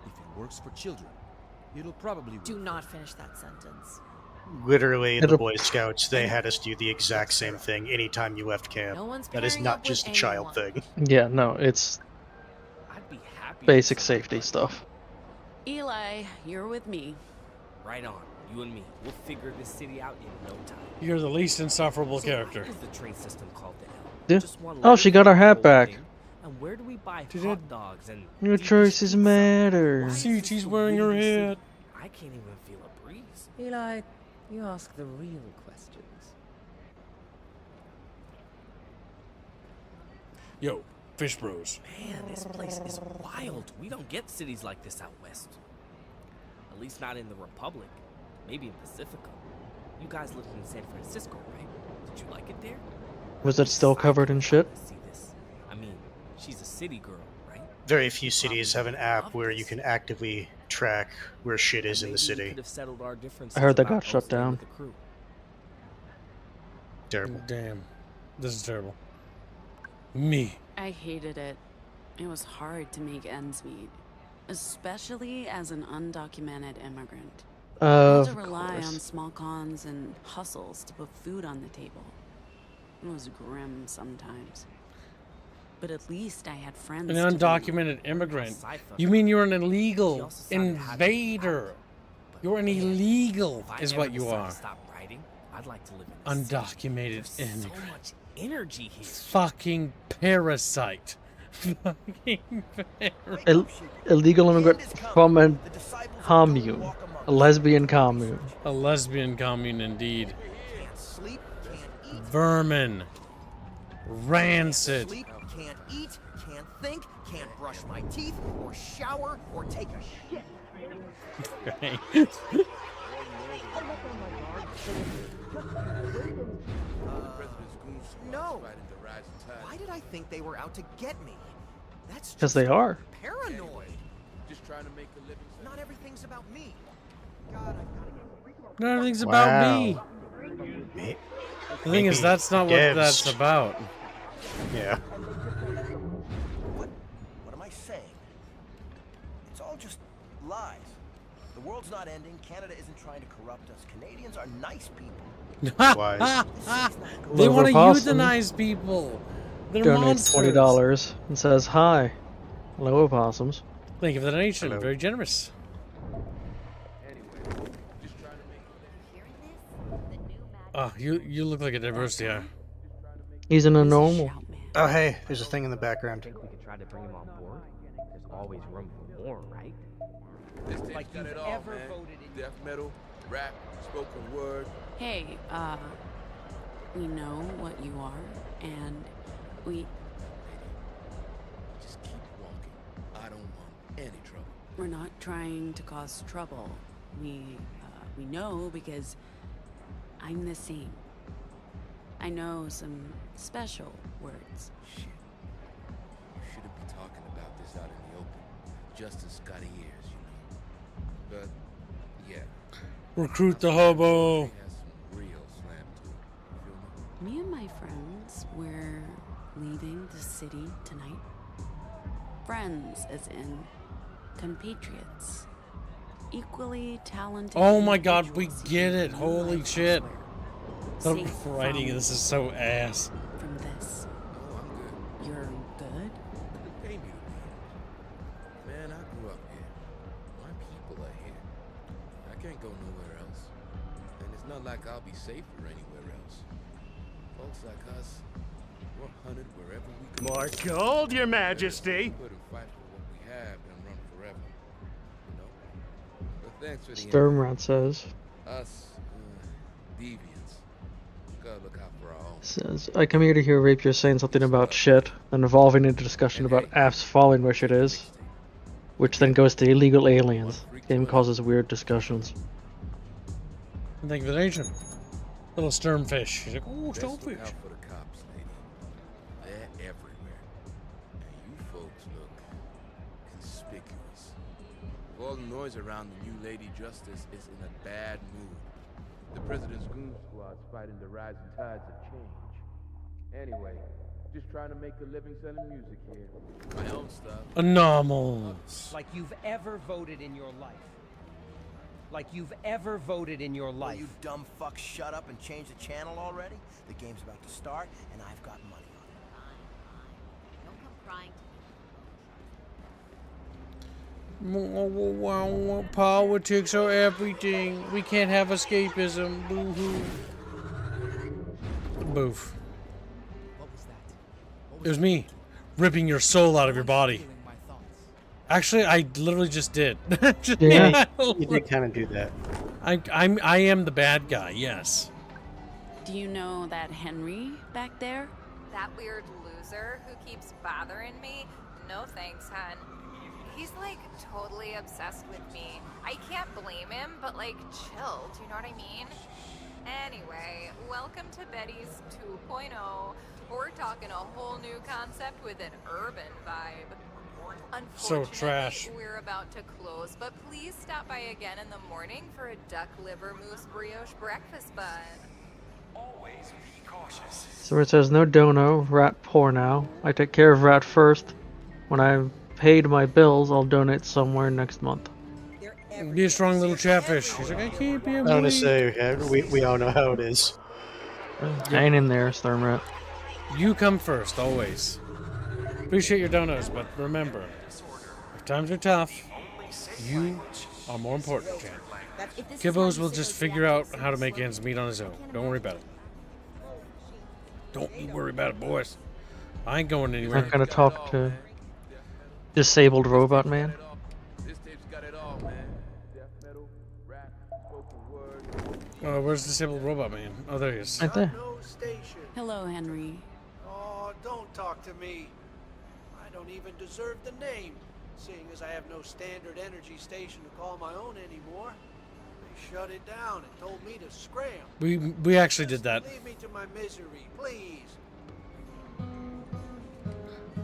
If it works for children, it'll probably work. Do not finish that sentence. Literally, the Boy Scouts, they had us do the exact same thing anytime you left camp. No one's That is pairing not up with just a child anyone. thing. Yeah, no, it's I'd be happy. basic safety stuff. Eli, you're with me. Right on. You and me. We'll figure this city out in no time. You're the least insufferable So character. Why is the train system called the L? Yeah. Just one Oh, letter she got her hat for back. everything. And where do we buy Did hot it? dogs and Your deep choices pizza? matter. Why is See, this she's the wearing her weirdest hat. city? I can't even feel a breeze. Eli, you ask the real questions. Yo, Fish Bros. Man, this place is wild. We don't get cities like this out west. At least not in the Republic. Maybe in Pacifica. You guys lived in San Francisco, right? Did you like it there? Was it still covered in shit? See this? I mean, she's a city girl, right? Very few cities have an app where you can actively track where shit is in the city. I heard that got shut down. Terrible. Damn. This is terrible. Me. I hated it. It was hard to make ends meet, especially as an undocumented immigrant. I had to rely on small cons and hustles to put food on the table. It was grim sometimes. But at least I had friends. An undocumented immigrant. You mean you're an illegal invader? You're an illegal, is what you are. I'd like to live in Undocumented immigrant. so much energy here. Fucking parasite. Fucking parasite. Illegal immigrant from a commune. A lesbian commune. A lesbian commune indeed. Vermin. Rancid. Can't eat, can't think, can't brush my teeth, or shower, or take a shit. Okay. No. Why did I think they were out to get me? That's Because they are. paranoid. Just trying to make a living. Not everything's about me. God, Not everything's about me. Me? The thing is, that's not what that's about. Yeah. What am I saying? It's all just lies. The world's not ending. Canada isn't trying to corrupt us. Canadians are nice people. They want to Possum euthanize people. They're donates monsters. $20 and says hi. Hello, opossums. Thank you for the donation. Very generous. Oh, you look like a diversity hire. He's in a normal. Oh, hey, there's a thing in the background. We could try to bring him on board. There's always room for more, right? This tape's got it all, man. Death metal, rap, spoken word. Hey, we know what you are, and we... Just keep walking. I don't want any trouble. We're not trying to cause trouble. We know because I'm the same. I know some special words. Shit. You shouldn't be talking about this out in the open. Justice got ears, you know. But, yeah. Recruit the hobo. Has some real slam to it. You feel me? Me and my friends, we're leaving the city tonight. Friends as in compatriots. Equally talented. Oh my god, we get it. individuals Holy life shit. elsewhere. The Safe writing from- of this is so ass. From this. Oh, I'm good. You're good? Pay me to be here. Man, I grew up here. My people are here. I can't go nowhere else. And it's not like I'll be safer anywhere else. Folks like us, we're hunted wherever we go. More gold, Your Majesty. We couldn't fight for what we have and run forever. You know? But thanks for the Sturmrat says. Us, deviants. Gotta look out for our own. Says, I come here to hear Rapier saying something about shit, and evolving into discussion about apps falling where shit is, which then goes to illegal aliens. Game causes weird discussions. Thank you for the donation. Little sternfish. He's like, oh, Best look sternfish. out for the cops, lady. They're everywhere. And you folks look conspicuous. With all the noise around the new Lady Justice is in a bad mood. The President's Goon Squad's fighting the rising tides of change. Anyway, just trying to make a living selling music here. My own stuff. Anomals. Like you've ever voted in your life. Like you've ever voted in your life. Will you dumb fuck shut up and change the channel already? The game's about to start, and I've got money on it. Don't come crying Politics are everything. We can't have escapism. Boo-hoo. Boof. It was me ripping your soul out of your body. Actually, I literally just did. Yeah, you did kind of do that. I am the bad guy. Yes. Do you know that Henry back there? That weird loose loser who keeps bothering me? No thanks, hun. He's like totally obsessed with me. I can't blame him, but like chill, do you know what I mean? Anyway, welcome to Betty's 2.0. We're talking a whole new concept with an urban vibe. So trash. Unfortunately, we're about to close, but please stop by again in the morning for a duck liver mousse brioche breakfast bun. Always be cautious. So it says no dono, rat poor now. I take care of rat first. When I've paid my bills, I'll donate somewhere next month. Be a strong little chatfish. He's like, I can't be a I want to boy. say, yeah, we all know how it is. Hang in there, Stormrat. You come first, always. Appreciate your donos, but remember, if times are tough, you are more important, Chan. Kibos will just figure out how to make ends meet on his own. Don't worry about it. Don't you worry about it, boys. I ain't going anywhere. I'm gonna talk to disabled robot man. Where's disabled robot man? Oh, there he is. Right there. Hello, Henry. Oh, don't talk to me. I don't even deserve the name, seeing as I have no standard energy station to call my own anymore. They shut it down and told me to scram. We actually did that. Leave me to my misery, please.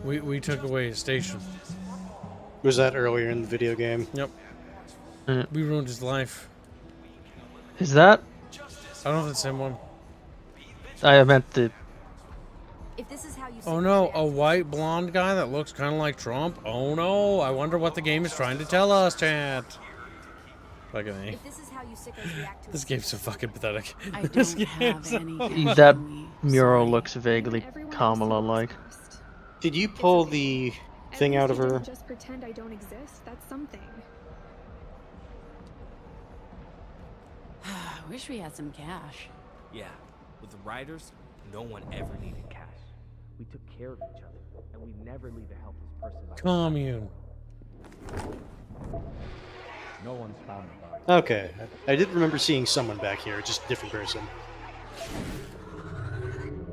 We took away his station. Was that earlier in the video game? Yep. We ruined his life. Is that? I don't know if it's the same one. I meant the. If this is how you Oh no, a white blonde guy that looks kind of like Trump. Oh no, I wonder what the game is trying to tell us, chat. Fucking A. If this is how you sickos react to This game's so fucking pathetic. I This don't have game's so any. That mural looks vaguely Kamala-like. Did you pull the thing out of her? Just pretend I don't exist. That's something. I wish we had some cash. Yeah, with the riders, no one ever needed cash. We took care of each other, and we never leave a helpless person by Commune. No one's found the body. Okay, I did remember seeing someone back here, just a different person.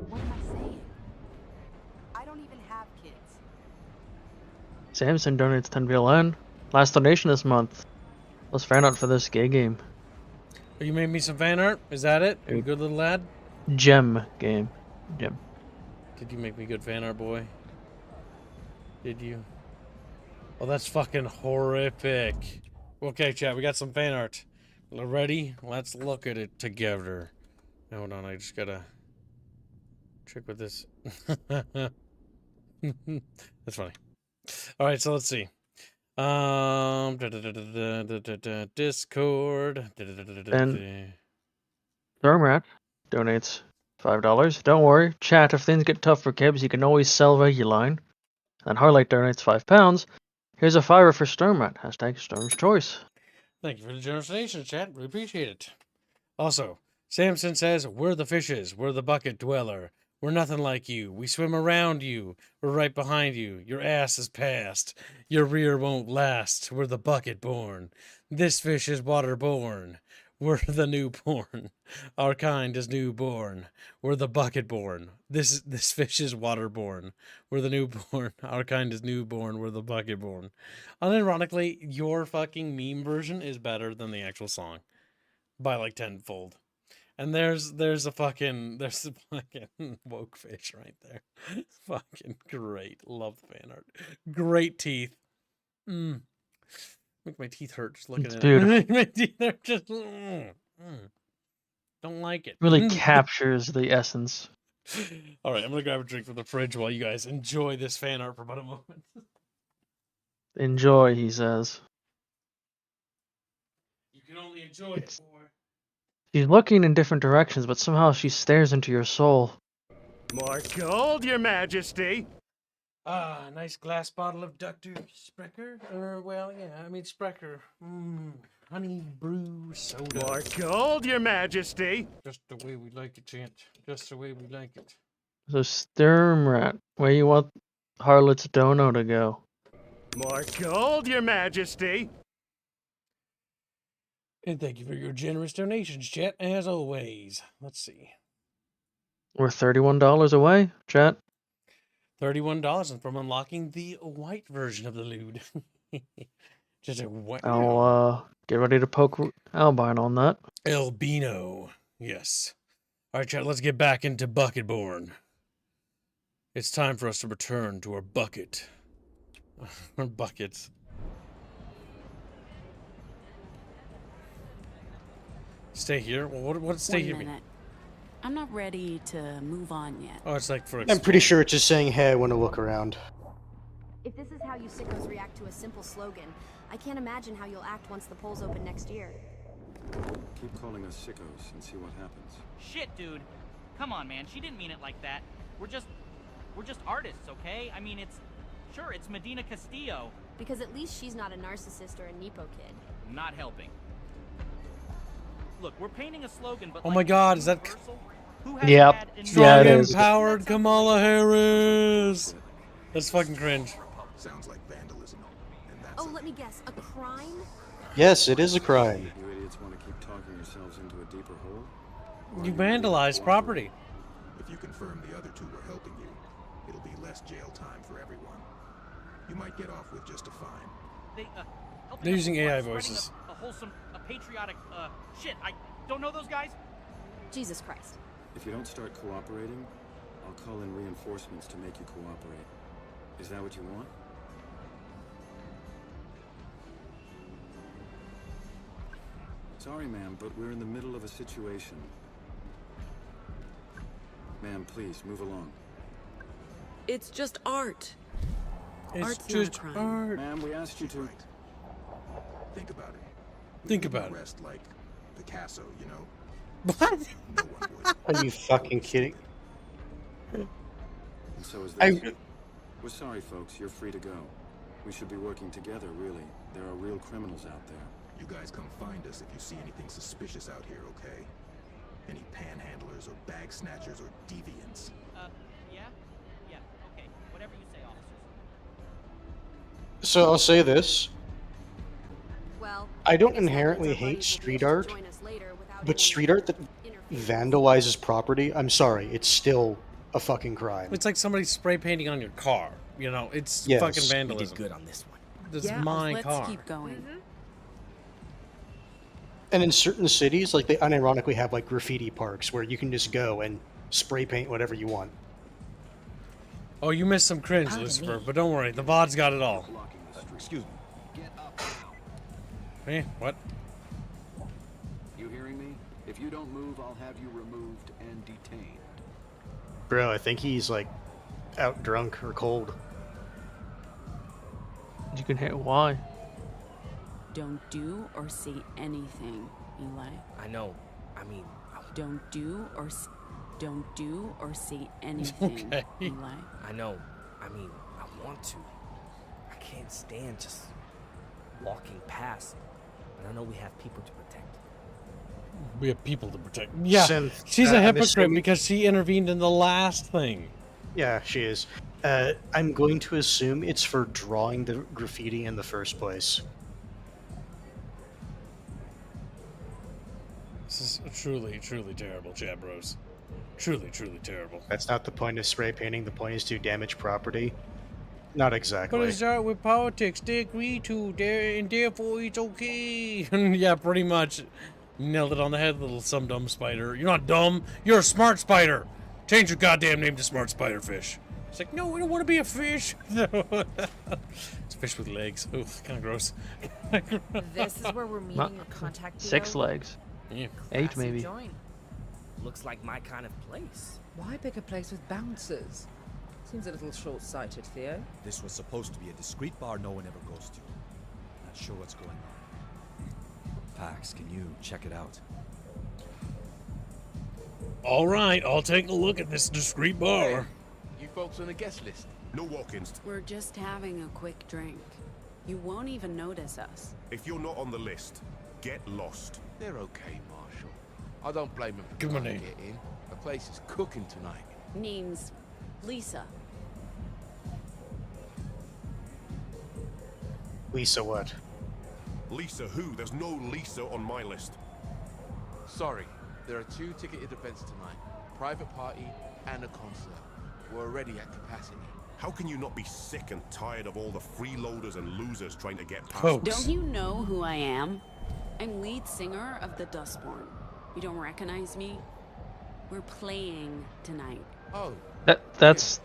What am I saying? I don't even have kids. Samson donates 10 VLN. Last donation this month. Let's fan out for this gay game. You made me some fan art? Is that it? You good little lad? Gem game. Gem. Did you make me good fan art, boy? Did you? Oh, that's fucking horrific. Okay, chat, we got some fan art. Ready? Let's look at it together. Hold on, I just gotta trick with this. That's funny. All right, so let's see. Discord. And Stormrat donates $5. Don't worry, chat, if things get tough for Kibs, you can always sell Reguline. And Harlight donates £5. Here's a $5 for Stormrat. Hashtag Storm's Choice. Thank you for the generous donation, chat. Really appreciate it. Also, Samson says, we're the fishes. We're the bucket dweller. We're nothing like you. We swim around you. We're right behind you. Your ass is past. Your rear won't last. We're the bucket born. This fish is waterborne. We're the newborn. Our kind is newborn. We're the bucket born. This fish is waterborne. We're the newborn. Our kind is newborn. We're the bucket born. Unironically, your fucking meme version is better than the actual song. By like tenfold. And there's a fucking woke fish right there. Fucking great. Love the fan art. Great teeth. Make my teeth hurt just looking It's at beautiful. it. My teeth are just don't like it. Really captures the essence. All right, I'm gonna grab a drink from the fridge while you guys enjoy this fan art for about a moment. Enjoy, he says. You can only enjoy it, boy. She's looking in different directions, but somehow she stares into your soul. More gold, Your Majesty. Ah, nice glass bottle of Dr. Sprecher. Sprecher. Honey brew soda. More gold, Your Majesty. Just the way we like it, Chant. Just the way we like it. So Sturmrat, where you want Harlot's dono to go? More gold, Your Majesty. And thank you for your generous donations, chat, as always. Let's see. We're $31 away, chat. $31 from unlocking the white version of the lewd. Just a white. I'll get ready to poke Albine on that. Albino. Yes. All right, chat, let's get back into Bucketborn. It's time for us to return to our bucket. Our buckets. Stay here? Well, what stay One here mean? minute. I'm not ready to move on yet. Oh, it's like for I'm pretty sure it's just saying, hey, I want to look around. If this is how you sickos react to a simple slogan, I can't imagine how you'll act once the polls open next year. Keep calling us sickos and see what happens. Shit, dude. Come on, man. She didn't mean it like that. We're just artists, okay? I mean, it's Medina Castillo. Because at least she's not a narcissist or a Nepo kid. Not helping. Look, we're painting a slogan, but Oh my god, is that... Yep. Strong, Yeah, it is. empowered Kamala Harris! That's fucking cringe. Sounds like vandalism. Oh, let me guess. A crime? Yes, it is a crime. You idiots want to keep talking yourselves into a deeper hole? You vandalized property. If you confirm the other two were helping you, it'll be less jail time for everyone. You might get off with just a fine. They're using AI voices. A wholesome, a patriotic, shit, I don't know those guys? Jesus Christ. If you don't start cooperating, I'll call in reinforcements to make you cooperate. Is that what you want? Sorry, ma'am, but we're in the middle of a situation. Ma'am, please, move along. It's just art. It's Art's just not a crime. art. Ma'am, we asked you to... Think about it. Think about it. Arrest like Picasso, you know? What? Are you fucking kidding? And so is this. We're sorry, folks. You're free to go. We should be working together, really. There are real criminals out there. You guys come find us if you see anything suspicious out here, okay? Any panhandlers or bag snatchers or deviants. Yeah? Yeah, okay. Whatever you say, officers. So I'll say this. Well, I don't inherently hate street art, but street art that vandalizes property, I'm sorry, it's still a fucking crime. It's like somebody spray painting on your car. You know, it's Yes. fucking We vandalism. did good on this one. This Yeah, is my let's car. keep going. And in certain cities, like they unironically have like graffiti parks where you can just go and spray paint whatever you want. Oh, you missed some cringe, Pardon Lucifer, me. but don't worry, the VOD's got it all. Excuse me. Hey, what? You hearing me? If you don't move, I'll have you removed and detained. Bro, I think he's like out drunk or cold. You can hit Y. Don't do or say anything, Eli. I know. I mean, Don't do or say anything, Okay. Eli. I know. I mean, I want to. I can't stand just walking past. But I know we have people to protect. We have people to protect. Yeah, Synth, she's a I'm hypocrite assuming- because she intervened in the last thing. Yeah, she is. I'm going to assume it's for drawing the graffiti in the first place. This is truly, truly terrible, chat bros. Truly, truly terrible. That's not the point of spray painting. The point is to damage property. Not exactly. But it's art with politics. They agree to, and therefore it's okay. Yeah, pretty much. Nailed it on the head, little some dumb spider. You're not dumb. You're a smart spider. Change your goddamn name to Smart Spiderfish. It's like, no, we don't want to be a fish. No. It's a fish with legs. Ooh, kind of gross. This is where we're meeting Not your contact 6 below? legs. Yeah. 8 Classy maybe. joint. Looks like my kind of place. Why pick a place with bouncers? Seems a little short-sighted, Theo. This was supposed to be a discreet bar no one ever goes to. Not sure what's going on. Pax, can you check it out? All right, I'll take a look at this discreet bar. You folks on the guest list? No walk-ins. We're just having a quick drink. You won't even notice us. If you're not on the list, get lost. They're okay, Marshall. I don't blame them for Give 'em a trying to name. get in. The place is cooking tonight. Name's Lisa. Lisa what? Lisa who? There's no Lisa on my list. Sorry, there are 2 ticketed events tonight. Private party and a concert. We're already at capacity. How can you not be sick and tired of all the freeloaders and losers trying to get past? Don't you know who I am? I'm lead singer of the Dustborn. You don't recognize me? We're playing tonight. Oh. That's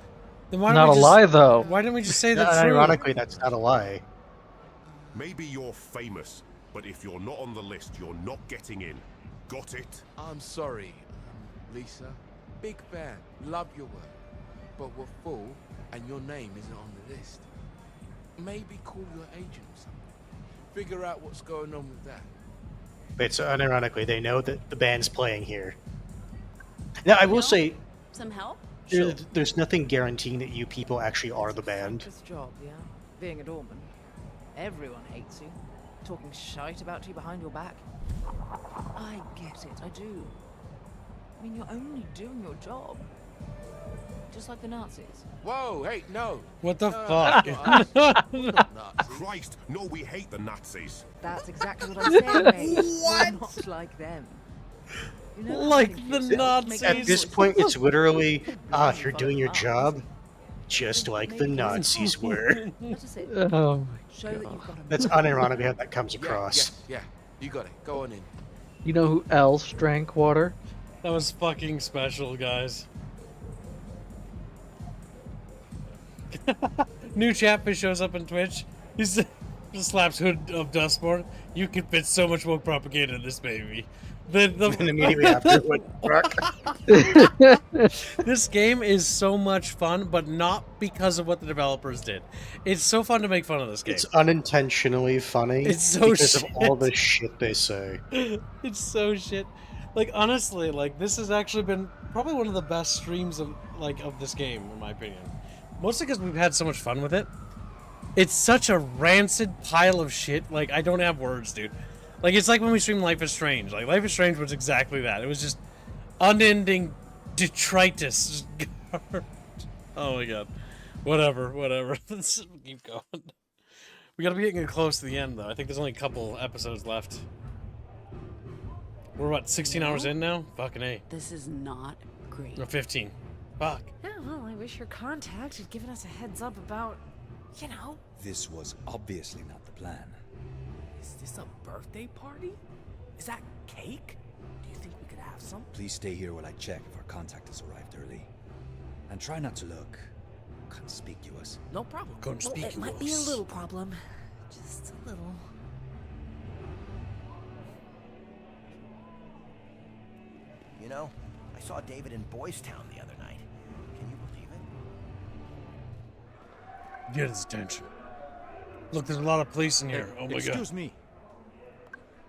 Then why not don't a we just- lie, though. Why didn't we just say the Yeah, truth? ironically, that's not a lie. Maybe you're famous, but if you're not on the list, you're not getting in. Got it? I'm sorry, Lisa. Big fan. Love your work. But we're full, and your name isn't on the list. Maybe call your agent or something. Figure out what's going on with that. But so unironically, they know that the band's playing here. Now, I will say, Some help? there's nothing guaranteeing that you people actually are the band. This job, yeah. Being a doorman. Everyone hates you. Talking shite about you behind your back. I get it, I do. I mean, you're only doing your job. Just like the Nazis. Whoa, hey, no. What the No, fuck? not us. We're not Nazis. Christ, no, we hate the Nazis. That's exactly what I'm saying, mate. We're not like them. You know, Like I think the it's- Nazis. At this point, it's literally, you're doing your job, just like the Nazis were. Oh Show that you've got a That's unironically how that comes across. Yeah, you got it. Go on in. You know who else drank water? That was fucking special, guys. New Chatfish shows up on Twitch. He just slaps Hood of Dustborn. You can fit so much more propaganda in this baby. And immediately after, This game is so much fun, but not because of what the developers did. It's so fun to make fun of this game. It's unintentionally funny It's so because shit. of all the shit they say. It's so shit. Like, honestly, like, this has actually been probably one of the best streams of this game, in my opinion. Mostly because we've had so much fun with it. It's such a rancid pile of shit. Like, I don't have words, dude. Like, it's like when we streamed Life is Strange. Like, Life is Strange was exactly that. It was just unending detritus. Oh my god. Whatever. Let's just keep going. We gotta be getting close to the end, though. I think there's only a couple episodes left. We're, what, 16 hours in now? Fucking A. This is not great. No, 15. Fuck. Yeah, well, I wish your contact had given us a heads up about, you know. This was obviously not the plan. Is this a birthday party? Is that cake? Do you think we could have some? Please stay here while I check if our contact has arrived early. And try not to look conspicuous. No problem. Conspicuous. It might be a little problem. Just a little. You know, I saw David in Boys Town the other night. Can you believe it? Get his attention. Look, there's a lot of police in here. Oh my god. Excuse me.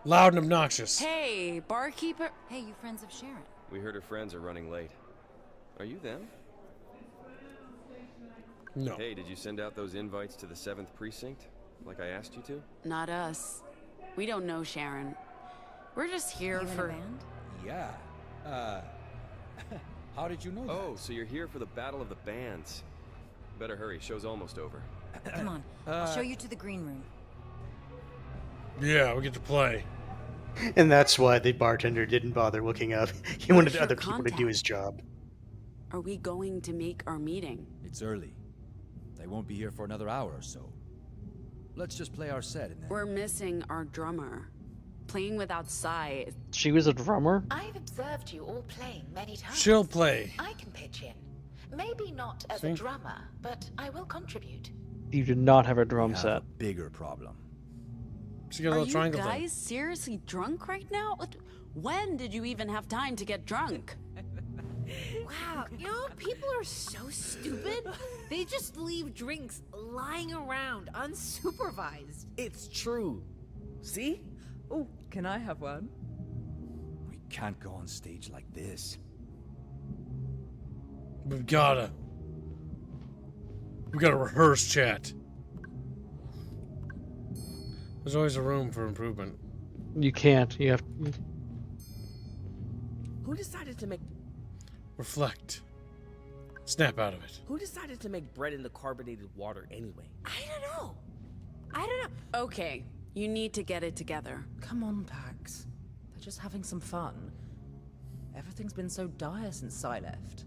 Loud and obnoxious. Hey, barkeeper. Hey, you friends of Sharon? We heard her friends are running late. Are you them? No. Hey, did you send out those invites to the 7th precinct, like I asked you to? Not us. We don't know Sharon. We're just here for. Yeah. How did you know that? Oh, so you're here for the Battle of the Bands. Better hurry, show's almost over. Come on, I'll show you to the green room. Yeah, we get to play. And that's why the bartender didn't bother looking up. He wanted your other people to do contact? his job. Are we going to make our meeting? It's early. They won't be here for another hour or so. Let's just play our set and then... We're missing our drummer. Playing without Sai. She was a drummer? I've observed you all playing many times. She'll play. I can pitch in. Maybe not as See? a drummer, but I will contribute. You do not have a drum We have set. a bigger problem. She got a Are little you triangle guys thing. seriously drunk right now? When did you even have time to get drunk? Wow, you know, people are so stupid. They just leave drinks lying around unsupervised. It's true. See? Oh, can I have one? We can't go on stage like this. We've gotta rehearse, chat. There's always a room for improvement. You can't. You have. Who decided to make Reflect. Snap out of it. Who decided to make bread into carbonated water anyway? I don't know. Okay, you need to get it together. Come on, Pax. They're just having some fun. Everything's been so dire since Sai left.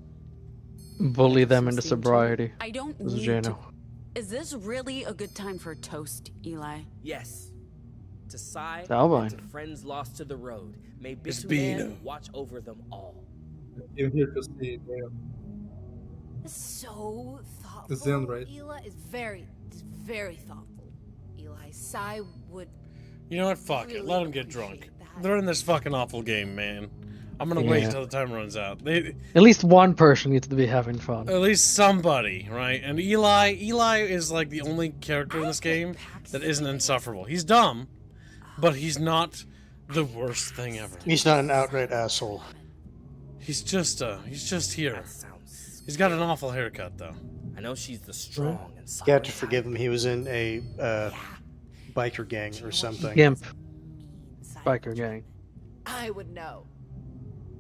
bully them into sobriety. I don't This is need to... Jano. Is this really a good time for a toast, Eli? Yes. To Sai Stillborn. and to friends lost to the road. May It's Bituman Bino. watch over them all. I'm here to see So thoughtful. The Zen, right? Eli is very thoughtful. Eli, Sai would. You know what? Fuck it. Let them get drunk. They're in this fucking awful game, man. I'm gonna wait Yeah. until the time runs out. They, At least one person needs to be having fun. at least somebody, right? And Eli is like the only character in this game that isn't insufferable. He's dumb, but he's not the worst thing ever. He's not an outright asshole. He's just here. He's got an awful haircut though. I know she's the strong and You have to forgive him. He was in a biker gang or something. Gimp. Biker gang. I would know.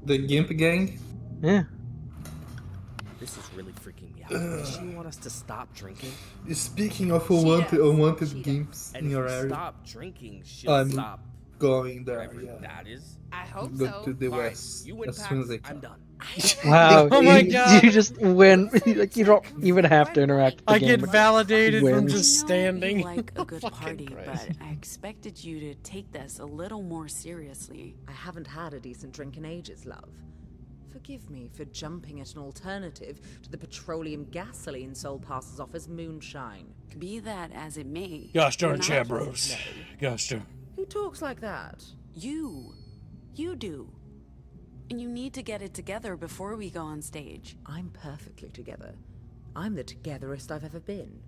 The Gimp gang? Yeah. This is really freaking me out. Does she want us to stop drinking? Speaking of unwanted Gimps And in if your we area, stop drinking, she'll I'm stop going there. wherever Yeah. that is. I hope Go so. to the Fine. west You win as soon as I packs, can. I'm done. Wow. Oh my you, God. You just win. Like, you don't even have to interact with the I game. get but validated you from win. just standing. You like a good Fucking party, Christ. but I expected you to take this a little more seriously. I haven't had a decent drink in ages, love. Forgive me for jumping at an alternative to the petroleum gasoline Sol passes off as moonshine. Be that as it may. Gosh darn you're not- Chabros. Gosh darn. Who talks like that? You. You do. And you need to get it together before we go on stage. I'm perfectly together. I'm the togetherest I've ever been.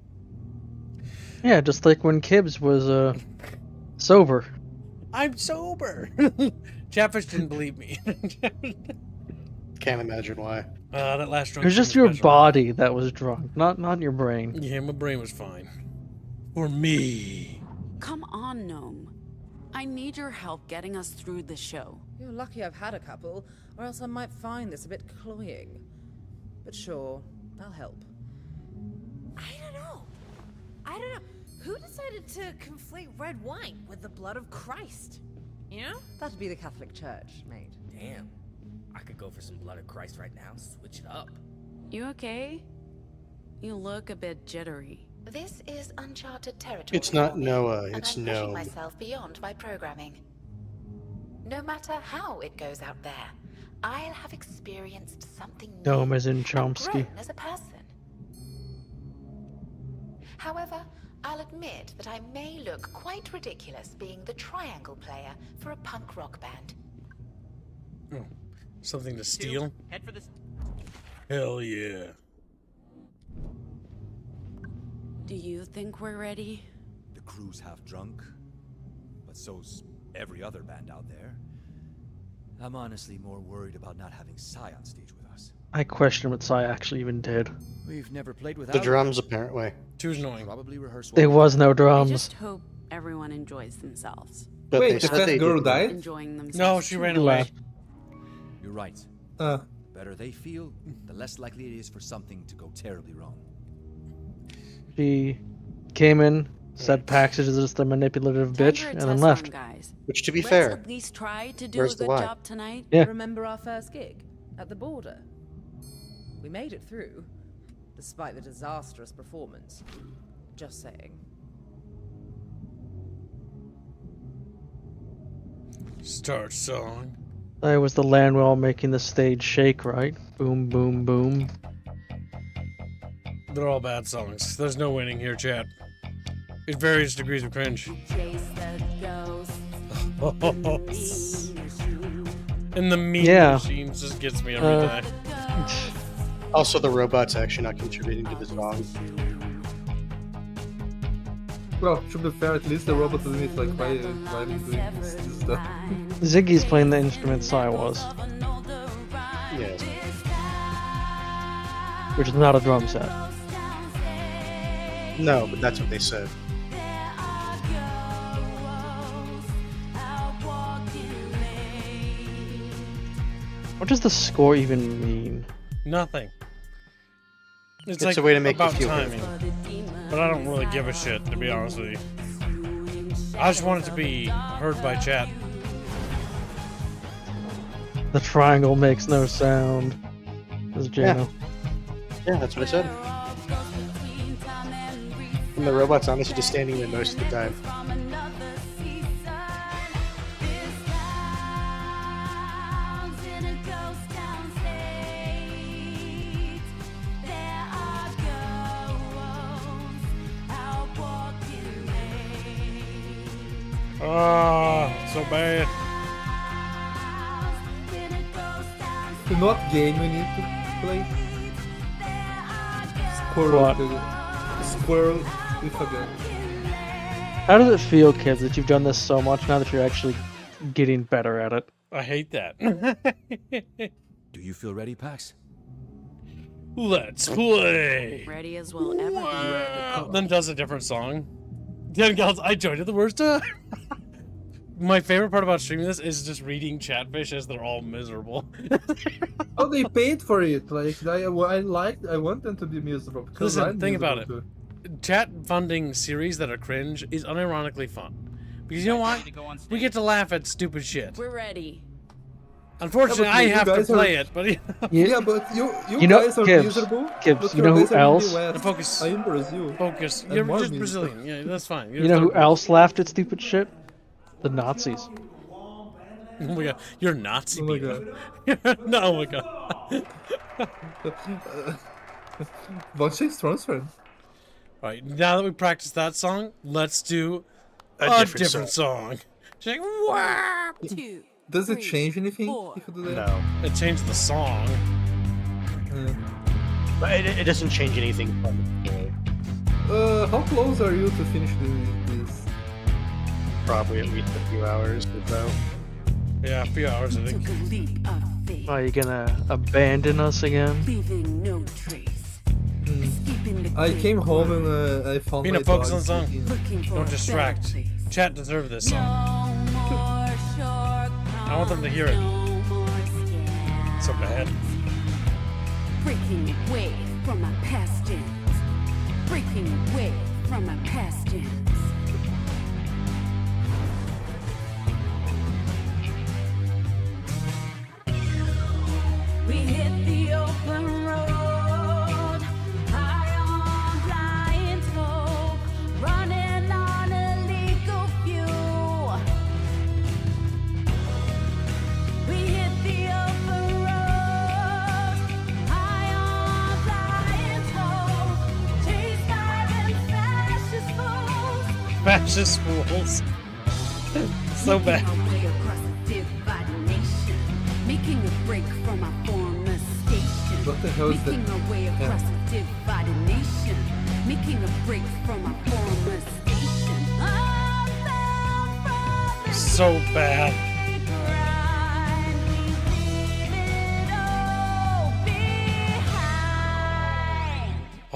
Yeah, just like when Kibbs was sober. I'm sober. Chatfish didn't believe me. Can't imagine why. That last It drunk. was just your body that was drunk, not your brain. Yeah, my brain was fine. For me. Come on, Gnome. I need your help getting us through the show. You're lucky I've had a couple, or else I might find this a bit cloying. But sure, I'll help. I don't know. Who decided to conflate red wine with the blood of Christ? You know? That'd be the Catholic Church, mate. Damn. I could go for some blood of Christ right now. Switch it up. You okay? You look a bit jittery. This is uncharted territory. It's not for me, Noah, and it's I'm pushing Gnome. myself beyond my programming. No matter how it goes out there, I'll have experienced something new Gnome is in and Chomsky. grown as a person. However, I'll admit that I may look quite ridiculous being the triangle player for a punk rock band. Oh, something to steal? Head for this. Hell yeah. Do you think we're ready? The crew's half drunk, but so's every other band out there. I'm honestly more worried about not having Sai on stage with us. I question what Sai actually even did. We've never played without The drums, apparently. Too annoying. Probably rehearse. There was no I drums. just hope everyone enjoys themselves. But Wait, they the said fat they girl didn't. died? Enjoying themselves. No, she too. ran away. You're right. Uh, The better they feel, the less likely it is for something to go terribly wrong. She came in, said Pax is just a manipulative Time bitch, for a and then test left. run, guys. Which, to be Let's fair, at least try to do where's a the good lie? job tonight. Yeah. Remember our first gig? At the border? We made it through, despite the disastrous performance. Just saying. Start song. That was the Landwell making the stage shake, right? Boom, boom, boom. They're all bad songs. There's no winning here, chat. It varies degrees of cringe. And the meme machines just gets me every time. Also, the robot's actually not contributing to the song. well, to be fair, at least the robot admits like why I'm doing this stuff. Ziggy's playing the instrument Sai was, Yeah. which is not a drum set. No, but that's what they said. What does the score even mean? Nothing. It's It's like a way to make you about feel timing. But I don't really give a shit, to be honest with you. I just want it to be heard by chat. The triangle makes no sound. This is Jano. Yeah, that's what I said. And the robot's honestly just standing there most of the time. Oh, so bad. You know what game we need to play? Squirrel. What? Squirrel with a gun. How does it feel, kids, that you've done this so much now that you're actually getting better at it? I hate that. Do you feel ready, Pax? Let's play. Ready as we'll ever be. Then does a different song. Then girls, I joined at the worst time. My favorite part about streaming this is just reading Chatfish as they're all miserable. Oh, they paid for it. Like I want them to be miserable. Because Listen, I'm think about miserable it. too. Chat funding series that are cringe is unironically fun. Because you know what? We get to laugh at stupid shit. We're ready. Unfortunately, I have to play it, but Yeah, but you know, guys are Gibbs, miserable. Gibbs, but you your know who guys are in the else? West. Focus. I'm Brazil. Focus. I'm You're more just miserable. Brazilian. Yeah, that's fine. You know who else laughed at stupid shit? The Nazis. Oh my god, you're Nazi Oh my people. No, oh my god. What's his transfer? Alright, now that we practiced that song, let's do a different song. She's like, "Wah!" Does it change anything if you do that? No. It changed the song. But it doesn't change anything from the game. How close are you to finish this? Probably at least a few hours or so. Yeah, a few hours, I think. Are you gonna abandon us again? Leaving no trace. I came home and I found Mina, my focus dog on the song. sleeping. Don't distract. Chat deserve this song. I want them to hear it. So bad. Breaking away from my past ends. Breaking away from my past ends. We hit the open road, high on flying toll, running on illegal fuel. We hit the open road, high on flying toll, chased by them fascist fools. Fascist fools. So bad. Making a break from my former station. What the hell is that? Making a way across a divided nation. Making a break from my former station. So bad.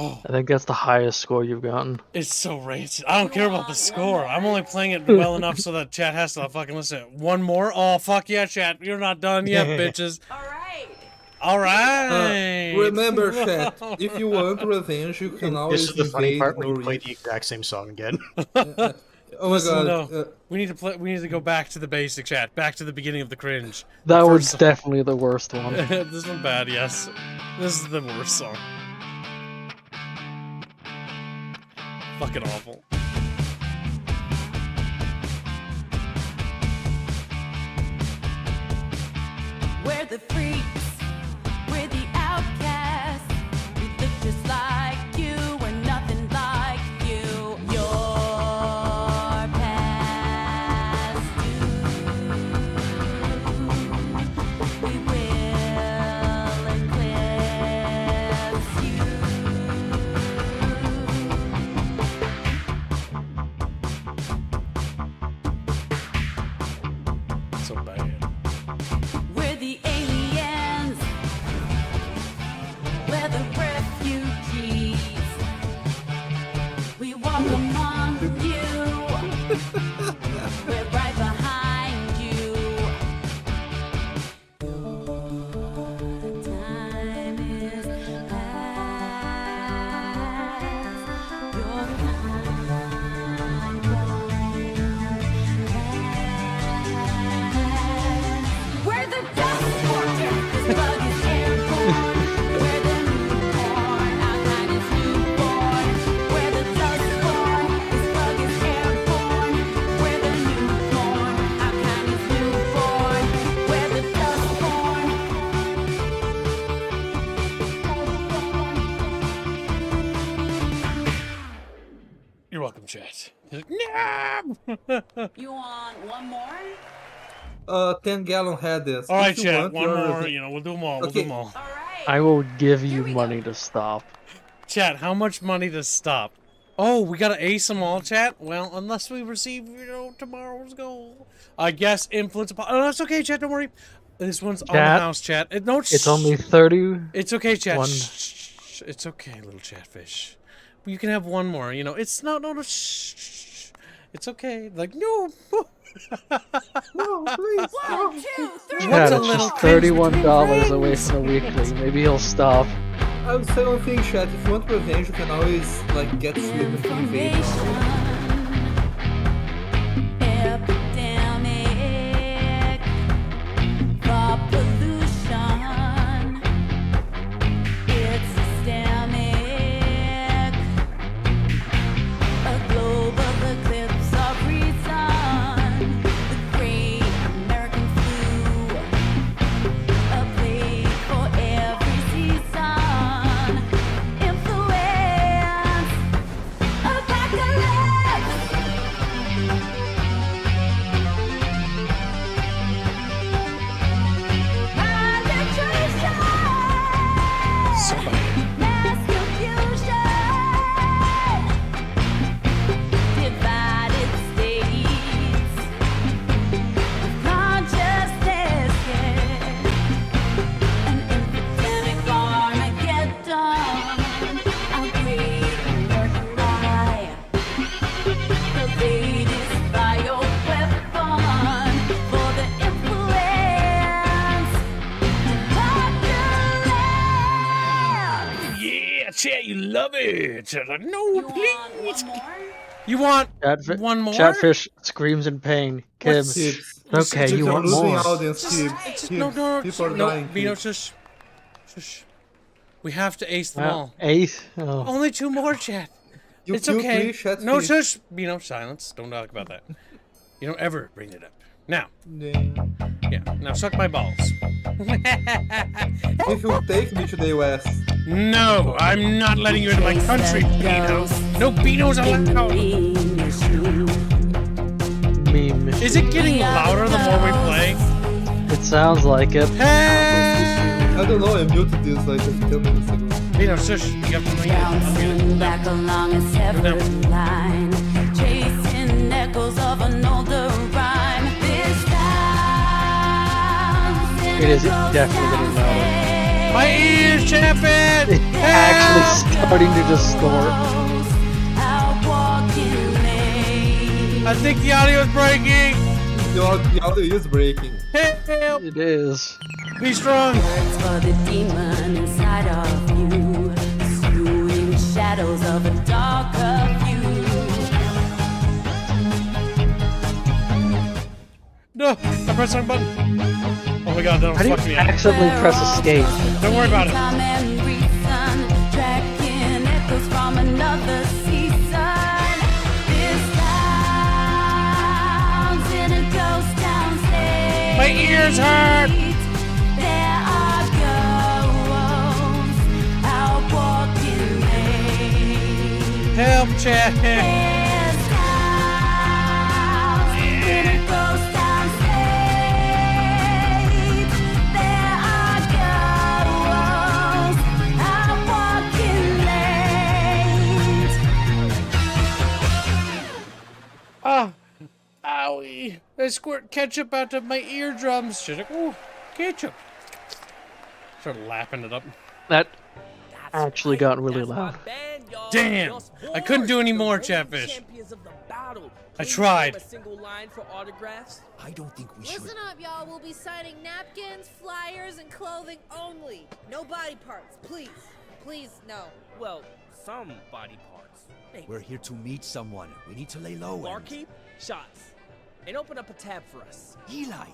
Oh, I think that's the highest score you've gotten. it's so rancid. I don't care about the score. I'm only playing it well enough so that chat has to fucking listen. One more? Oh, fuck yeah, chat. You're not done yet, bitches. All right. Remember, chat, if you want revenge, you can always This is the funny invade part when you Norway. play the exact same song again. Oh my Listen, god. no. We need to play. We need to go back to the basic, chat. Back to the beginning of the cringe. That The was first song. definitely the worst one. This one bad, yes. This is the worst song. Fucking awful. We're the freaks, we're the outcasts. We look just like you, we're nothing like you. Your past due. We will eclipse you. So bad. We're the aliens. We're the refugees. We walk among you. We're right behind you. Time is past. Your kind won't. We're the Dustborn. This bug is airborne. We're the newborn. You want one more? 10-gallon headers. All right, If you chat. want, One you're more. the- You know, we'll do them all. We'll do them all. I will give you money to stop. Chat, how much money to stop? Oh, we gotta ace them all, chat? Well, unless we receive, you know, tomorrow's goal. I guess influence upon... Oh, that's okay, chat, don't worry. This one's on the house, chat. No, it's only 30. It's okay, chat. One. Shh. It's okay, little chatfish. You can have one more, you know. It's no, shh. It's okay. Like, no. No, please. 1, 2, 3. Chat, it's just $31 away from the weekly. Maybe he'll stop. I would say one thing, chat. If you want revenge, you can always like get sleep and invade. Epidemic for pollution. It's systemic. A global eclipse of reason. The great American flu. A plague for every season. Influence. Apocalypse. Mass confusion. Divided states. Consciousness. An epidemic Armageddon. A great American lie. The latest bioweapon for the influence. Yeah, chat, you love it. No, please. You want one more? Chatfish screams in pain. What's- Kibbs. It's- Okay, it's- you want losing more. audience, Kibbs. No, People are dying, Bino, Kibbs. shush. Shush. We have to ace them Wow, all. ace? Oh. Only 2 more, chat. You It's killed okay. 3 chatfish. No, shush. Bino, silence. Don't talk about that. You don't ever bring it up. Now. Yeah, now suck my balls. If you take me to the US. No, I'm not letting you into my country, Bino. No Binos allowed. Meme. Is it getting louder the more we play? It sounds like it. I don't know, I muted this like just 10 minutes ago. Bino, shush. You have to bring it. Bouncing back along a severed line, chasing echoes of an older rhyme. This time, It is definitely getting louder. My ears, champion! It's actually starting to distort. I think the audio is breaking. The audio is breaking. Help! It is. Be strong. Words for the demon inside of you, pursuing shadows of a darker view. No, I pressed the wrong button. Oh my god, that'll How do you fuck me up. accidentally press escape? Don't worry about it. Time and reason, tracking echoes from another season. This town's in a ghost town state. My ears hurt. There are ghosts out walking late. Help, chat. This town's in a ghost town state. There are ghosts out walking late. Ah, owie. I squirt ketchup out of my eardrums. She's like, ooh, ketchup. Started lapping it up. That actually got really loud. Damn, I couldn't do any more, Chatfish. I tried. A single line for autographs. I don't think we should. Listen up, y'all. We'll be signing napkins, flyers, and clothing only. No body parts, please. Please, no. Well, some body parts. Hey, We're here to meet someone. We need to lay low. and- barkeep, shots, and open up a tab for us. Eli!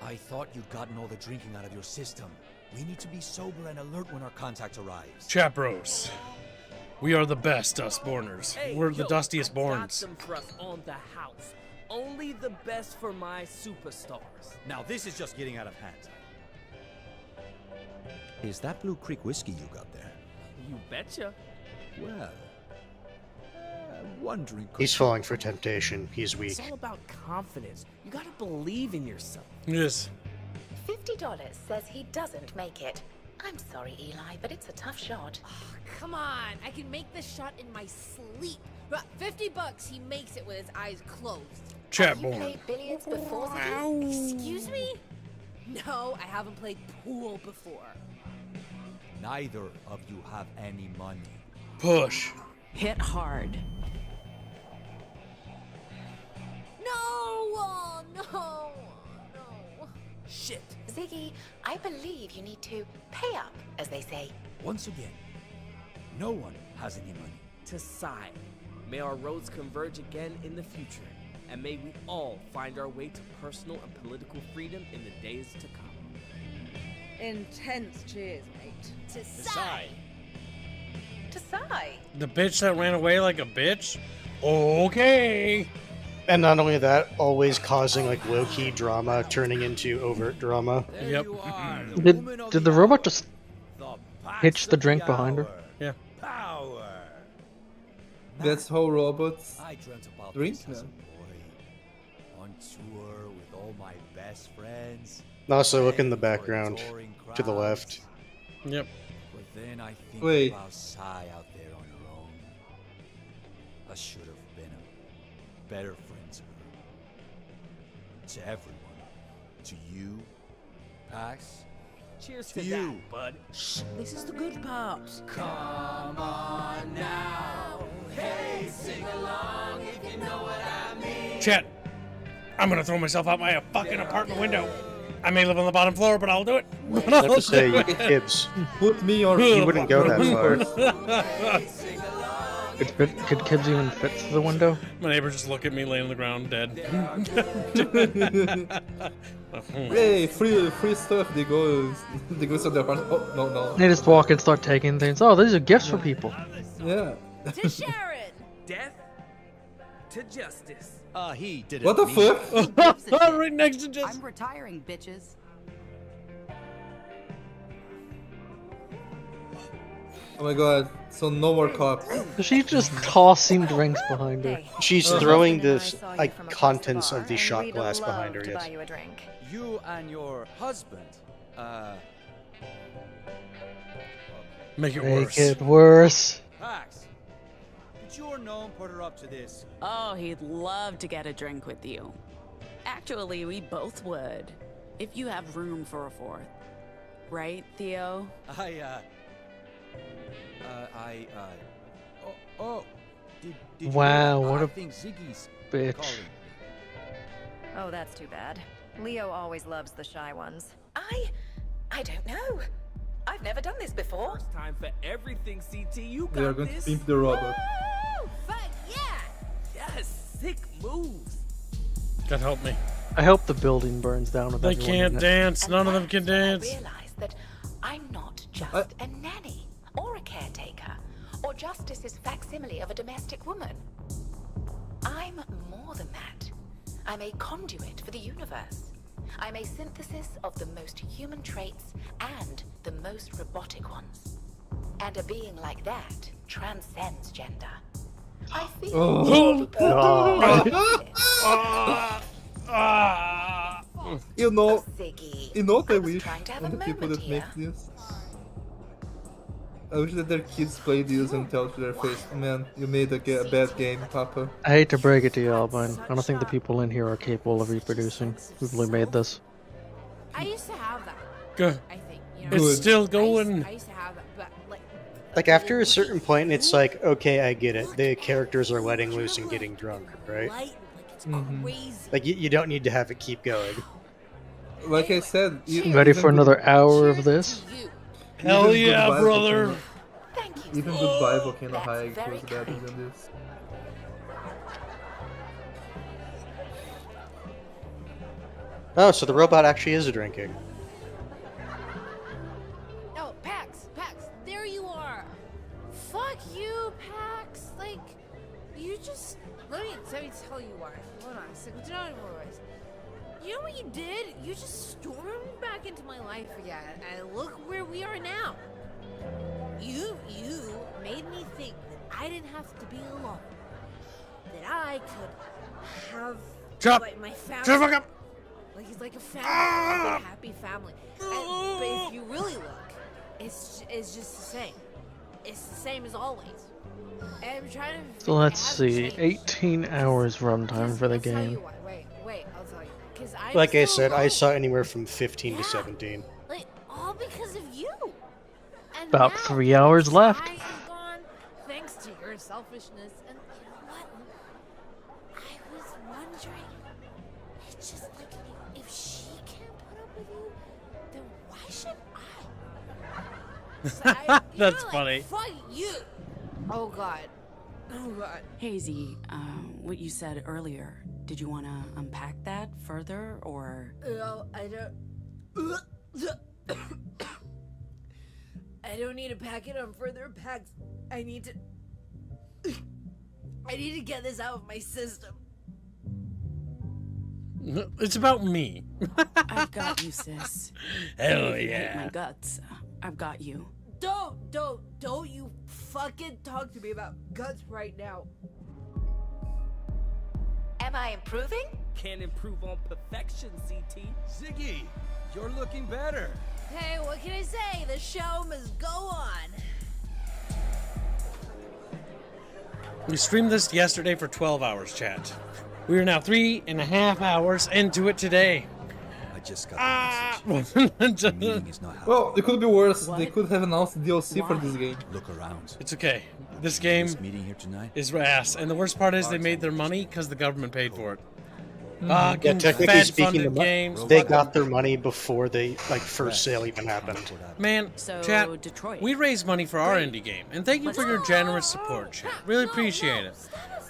I thought you'd gotten all the drinking out of your system. We need to be sober and alert when our contact arrives. Chat bros. We are the best Dustborners. Hey, We're the yo, dustiest I got borns. some for us on the house. Only the best for my superstars. Now this is just getting out of hand. Is that Blue Creek whiskey you got there? You betcha. Well, wondering. He's falling for temptation. He's weak. It's all about confidence. You gotta believe in yourself. Yes. $50 says he doesn't make it. I'm sorry, Eli, but it's a tough shot. Come on, I can make this shot in my sleep. But $50, he makes it with his eyes closed. Chat You born. played billiards before, Excuse me? No, I haven't played pool before. Neither of you have any money. Push. Hit hard. No! Oh, no! Shit. Ziggy, I believe you need to pay up, as they say. Once again, no one has any money. To Sai. May our roads converge again in the future, and may we all find our way to personal and political freedom in the days to come. Intense cheers, mate. To Sai. To Sai. The bitch that ran away like a bitch? Okay. And not only that, always causing like low-key drama, turning into overt drama. Yep. Did the robot just hitch the drink behind her? Yeah. That's how robots I dreamt about drink this as a now. boy, on tour with all my best friends. Also, look in the background to the left. Yep. But then I think Wait. about Sai out there on her own. I should have been a better friend to her. To everyone. To you, Pax. Cheers To to you. that, bud. Shh, this is the good part. Come on now. Hey, sing along if you know what I mean. Chat. I'm gonna throw myself out my fucking apartment window. I may live on the bottom floor, but I'll do it. I have to say, Kibbs, Put me on. you wouldn't go that far. Could Kibbs even fit through the window? My neighbor just look at me laying on the ground dead. Hey, free stuff. They go to their apartment. Oh no. They just walk and start taking things. Oh, these are gifts for people. Yeah. To Sharon. Death to justice. He did it. What the fuck? Right next to just. I'm retiring, bitches. Oh my god. So no more cops. She's just tossing drinks behind her. She's throwing this like contents of the shot glass behind her. Yes. you a drink. You and your husband, Make it Make worse. it worse. Pax, did your gnome put her up to this? Oh, he'd love to get a drink with you. Actually, we both would. If you have room for a fourth. Right, Theo? Did Wow, you, what a think Ziggy's bitch. calling. Oh, that's too bad. Leo always loves the shy ones. I don't know. I've never done this before. First time for everything, CT. You We are got going to this. pimp the robot. Woo! Fuck yeah! Yes, sick moves. God help me. I hope the building burns down with They everyone can't in it. dance. None of them can dance. I realized that I'm not just a nanny or a caretaker or Justice's facsimile of a domestic woman. I'm more than that. I'm a conduit for the universe. I'm a synthesis of the most human traits and the most robotic ones. And a being like that transcends gender. I feel You know what I wish trying to have on a the people that moment make this? I wish that their kids play these and tell to their face, man, you made a bad game, Papa. I hate to break it to y'all, but I don't think the people in here are capable of reproducing. People who made this. I used to have that. Good. I think, you know. It's still going. I used to have that, but Like after a certain point, it's like, okay, I get it. The characters are letting loose and getting drunk, right? Like you don't need to have it keep going. Like I said, Ready for another hour of this? Hell yeah, brother! Even good Bible cannot hide was better than this. Oh, so the robot actually is drinking. No, Pax, there you are. Fuck you, Pax. Like, you just let me tell you why. Hold on a second. You know what you did? You just stormed back into my life again, and look where we are now. You made me think that I didn't have to be alone. I could have Shut like my family. Shut the fuck up! Like it's like a family, like a happy family. But if you really look, it's just the same. It's the same as always. And I'm trying to. So let's see, 18 hours runtime for the I'll tell you game. why. Wait, I'll tell you. Because Like I said, I saw anywhere from 15 to 17. Like all because of you. And About now 3 hours left. I have gone thanks to your selfishness. And you know what? I was wondering. It's just like if she can't put up with you, then why should I? So That's funny. Fuck you. Oh God. Oh God. Hazy, what you said earlier, did you want to unpack that further, or? No, I don't. I don't need to pack it on further packs. I need to get this out of my system. It's about me. I've got you, sis. Hell If you hate yeah. my guts, I've got you. Don't you fucking talk to me about guts right now. Am I improving? Can't improve on perfection, CT. Ziggy, you're looking better. Hey, what can I say? The show must go on. We streamed this yesterday for 12 hours, chat. We are now 3.5 hours into it today. I just got the message. The meeting is not happening. Well, it could be worse. They could have announced DLC for this game. Look around. It's okay. This game meeting here tonight is ass, and the worst part is they made their money because the government paid for it. Yeah, technically speaking, games. they got their money before the first sale even happened. Man, So, chat, Detroit. we raised money for our indie game, and thank you for your generous support, chat. Really appreciate it.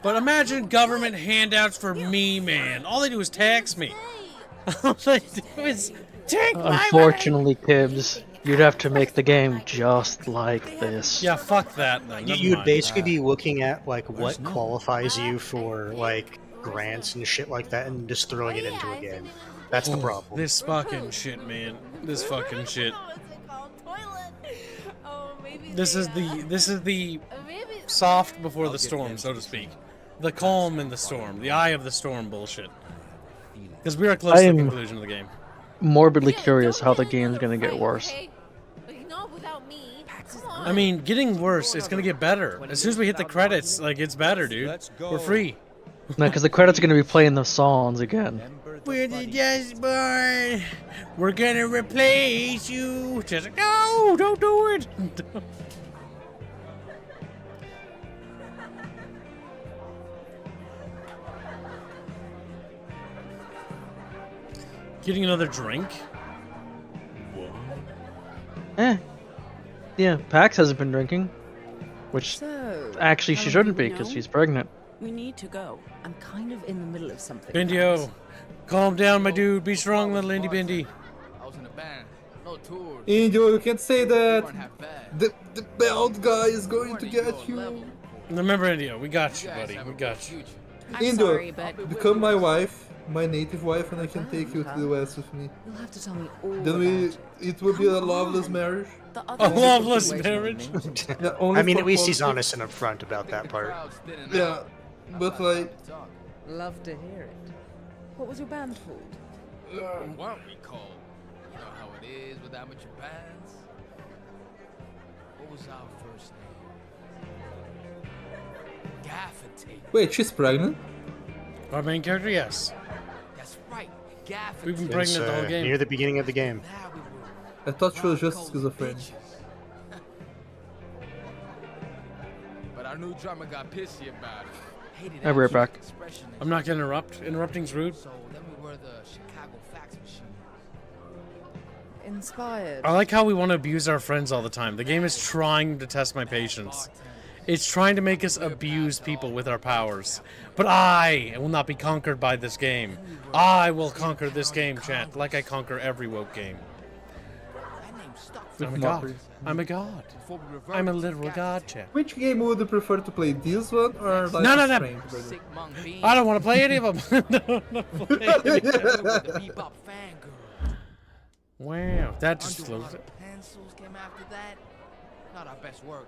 But imagine government handouts for me, man. All they do is tax me. All they do is take my money. Unfortunately, Kibbs, you'd have to make the game just like this. Yeah, fuck that. Then. Never You'd mind. basically be looking at like what qualifies you for like grants and shit like that, and just throwing it into a game. That's the problem. This fucking shit, man. This fucking shit. This is the soft before the storm, so to speak. The calm in the storm, the eye of the storm bullshit. Because we are close to the conclusion of the game. Morbidly curious how the game's gonna get worse. I mean, getting worse, it's gonna get better. As soon as we hit the credits, like, it's better, dude. We're free. No, because the credits are gonna be playing the songs again. We're the Dustborn. We're gonna replace you. Just like, no, don't do it. Getting another drink? Yeah, Pax hasn't been drinking. Which, So, actually, she how shouldn't do be, we because know? she's pregnant. We need to go. I'm kind of in the middle of something. Bendio, calm down, my dude. Be strong, little Indy Bendy. I was in a band. No tours. Indio, you can't say that. The bald guy is going to get you. Remember, Indio, we got you, buddy. We got you. Indio, become my wife, my native wife, and I can take you to the West with me. You'll have to tell me all Then it will be a loveless marriage. A loveless marriage? Yeah, only I mean, for at least he's politics. honest and upfront about that part. Yeah, but like, Love to hear it. What was your band called? What weren't we called? You know how it is with amateur bands? What was our first name? Gaffer tape. wait, she's pregnant? Our main character, yes. That's right. Gaffer We've been tape. pregnant the whole game. Near the beginning of the game. I thought she was just schizophrenic. But our new drummer got pissy about it. Hated I'll be right back. expression. I'm not gonna interrupt. Interrupting's rude. So then we were the Chicago fax machine. Inspired. I like how we want to abuse our friends all the time. The game is trying to test my patience. It's trying to make us abuse people with our powers. But I will not be conquered by this game. I will conquer this game, chat, like I conquer every woke game. I'm a god. I'm a god. I'm a literal god, chat. Which game would you prefer to play? This one or like No. Strange, brother? I don't want to play any of them. Wow, that just flew. Pencils came after that. Not our best work.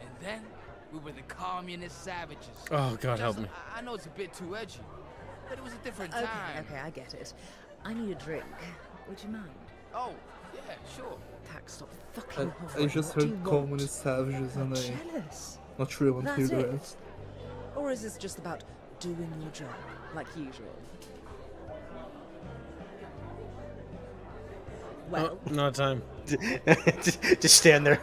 And then We were the communist savages. Oh, God, help me. I know it's a bit too edgy, but it was a different Okay, time. okay, I get it. I need a drink. Would you mind? Oh, yeah, sure. Pax, stop fucking I hovering. just What do you heard want? communist savages and I Jealous. not sure I want to hear That's the it? rest. Or is this just about doing your job, like usual? Well, Oh, not time. Just stand there.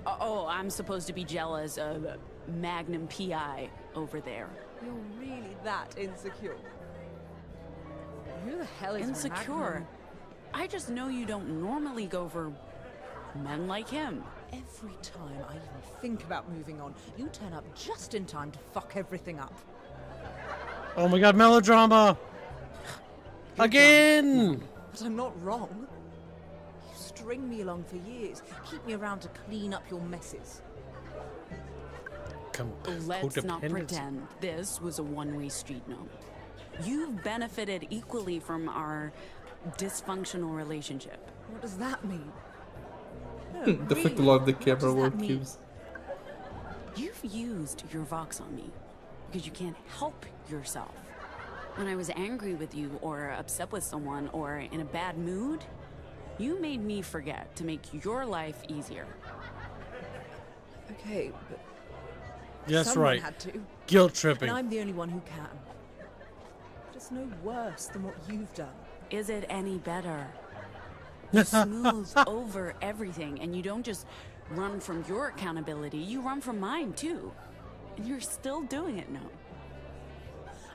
Oh, I'm supposed to be jealous of Magnum PI over there. you're really that insecure. Who the hell is Insecure? Magnum? I just know you don't normally go for men like him. Every time I even think about moving on, you turn up just in time to fuck everything up. Oh my God, melodrama! Again! But I'm not wrong. You string me along for years, keep me around to clean up your messes. Let's not Codependence. pretend this was a one-way street, no. You've benefited equally from our dysfunctional relationship. What does that mean? The fact a lot of the camera work keeps. You've used your Vox on me because you can't help yourself. When I was angry with you or upset with someone or in a bad mood, you made me forget to make your life easier. Okay, but That's someone right. had to. Guilt tripping. And I'm the only one who can. But it's no worse than what you've done. Is it any better? You smooth over everything, and you don't just run from your accountability, you run from mine too. And you're still doing it now.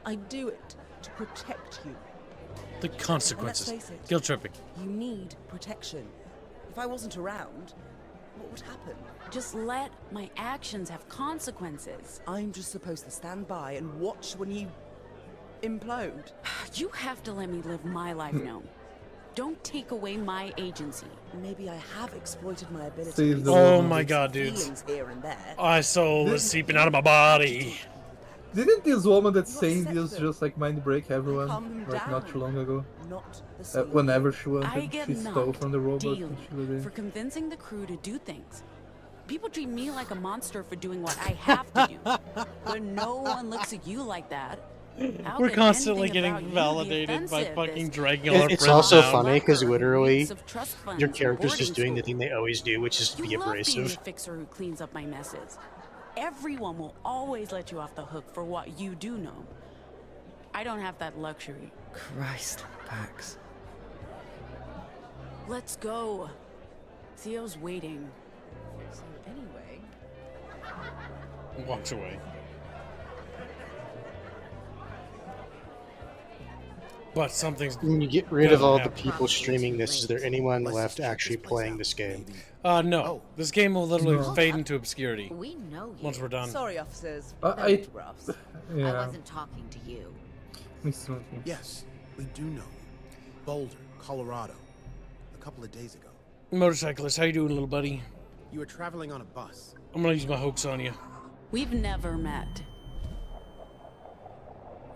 I do it to protect you. The consequences. And let's face it, Guilt tripping. You need protection. If I wasn't around, what would happen? Just let my actions have consequences. I'm just supposed to stand by and watch when you implode. You have to let me live my life now. Don't take away my agency. Maybe I have exploited my ability. Save the Oh woman. my God, dude. Feelings here and there. My soul is seeping out of my body. Didn't this woman that's saying this just like mind break everyone Calm like not too long ago? Not the same. Whenever she I wanted, get she stole knocked from the robot. daily and she was there. for convincing the crew to do things. People treat me like a monster for doing what I have to do. But no one looks at you like that. How We're could constantly anything getting about you be validated by offensive? fucking This dragging all our It's friends also down. funny because literally weeks of trust funds your and character's just boarding doing the school. thing they always do, which is You be love being abrasive. the fixer who cleans up my messes. Everyone will always let you off the hook for what you do know. I don't have that luxury. Christ, Pax. Let's go. Theo's waiting. So anyway, Walks away. But something's. When you get rid of gonna all the happen. people streaming this, is there anyone left actually playing this game? No. This game will literally No. fade into obscurity We know you. once we're done. sorry, officers. I- No autographs. I Yeah. wasn't talking to you. Makes sense. Yes, we do know you. Boulder, Colorado. A couple of days ago. Motorcyclist, how you doing, little buddy? You were traveling on a bus. I'm gonna use my hoax on you. We've never met.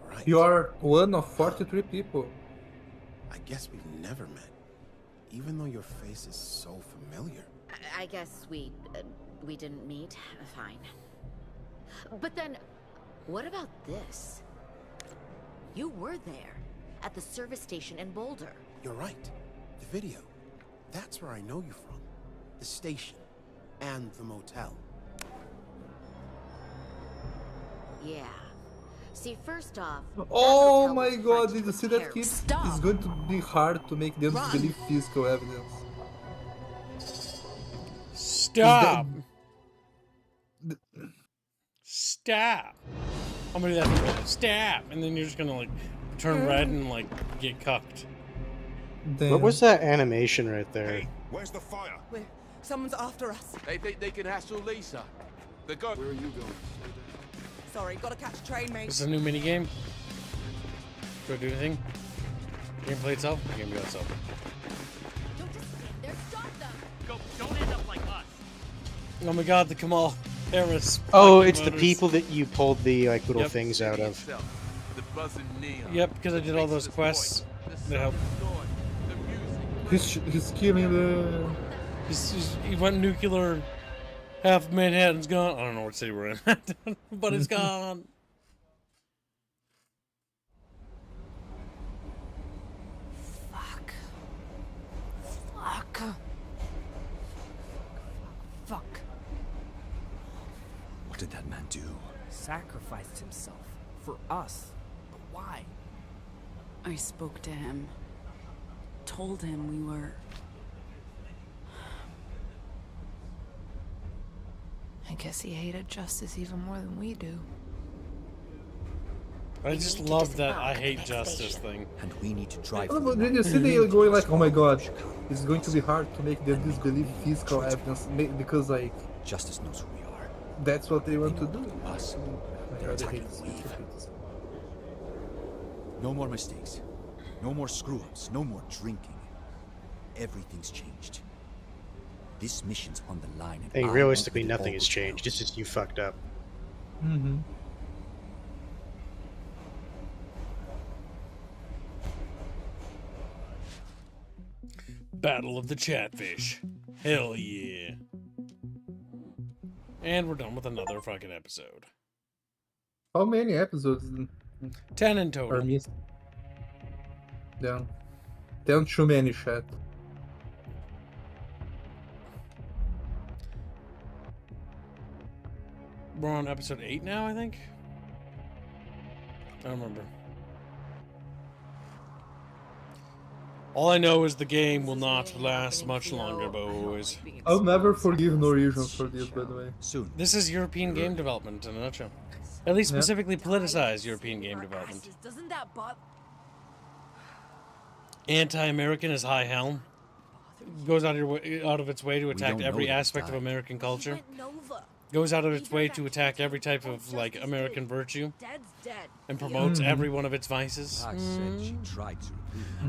Right. You are one of 43 people. I guess we've never met. Even though your face is so familiar. I guess we didn't meet. Fine. But then, what about this? You were there, at the service station in Boulder. You're right. The video. That's where I know you from. The station. And the motel. Yeah. See, first off, Oh my god, did you see that kid? It's going to be hard to make them believe physical evidence. Stop. Stop. I'm gonna do that. For Stop. And then you're just gonna like turn red and like get cucked. What was that animation right there? Where's the fire? Someone's after us. They think they can hassle Lisa. They go. Where are you going? Sorry, gotta catch a train, mate. This is a new mini game. Do I do anything? Gameplay itself? Game by itself. Don't just stand there. Stop them. Don't end up like us. Oh my god, the Kamal Harris. Oh, fucking it's the motors. people that you pulled the like little Yep. things out of. The buzzing neon. Yep, because I did all those quests. That helped. He's killing the. He went nuclear Half of Manhattan's gone. I don't know what city we're in, but it's gone. Fuck. What did that man do? Sacrificed himself. For us. But why? I spoke to him. Told him we were... I guess he hated justice even more than we do. I just love that I hate justice thing. And we need to drive. Oh, but then you see they going like, oh my god, it's going to be hard to make them disbelieve physical evidence because like justice knows who we are. That's what they want to do. Us. I rather hate this. No more mistakes. No more screw-ups. No more drinking. Everything's changed. This mission's on the line. And Hey, realistically, nothing has changed. It's just you fucked up. Mm-hmm. Battle of the Chatfish. Hell yeah. And we're done with another fucking episode. How many episodes? 10 in total. Are missed? Yeah. 10 too many, chat. We're on episode 8 now, I think? I don't remember. All I know is the game will not last much longer, boys. I'll never forgive Norwegian for this, by the way. Soon. This is European game development in a nutshell. At least specifically politicized European game development. Doesn't that bother? Anti-American is high hell. Goes out of its way to attack every aspect of American culture. Goes out of its way to attack every type of like American virtue. And promotes every one of its vices.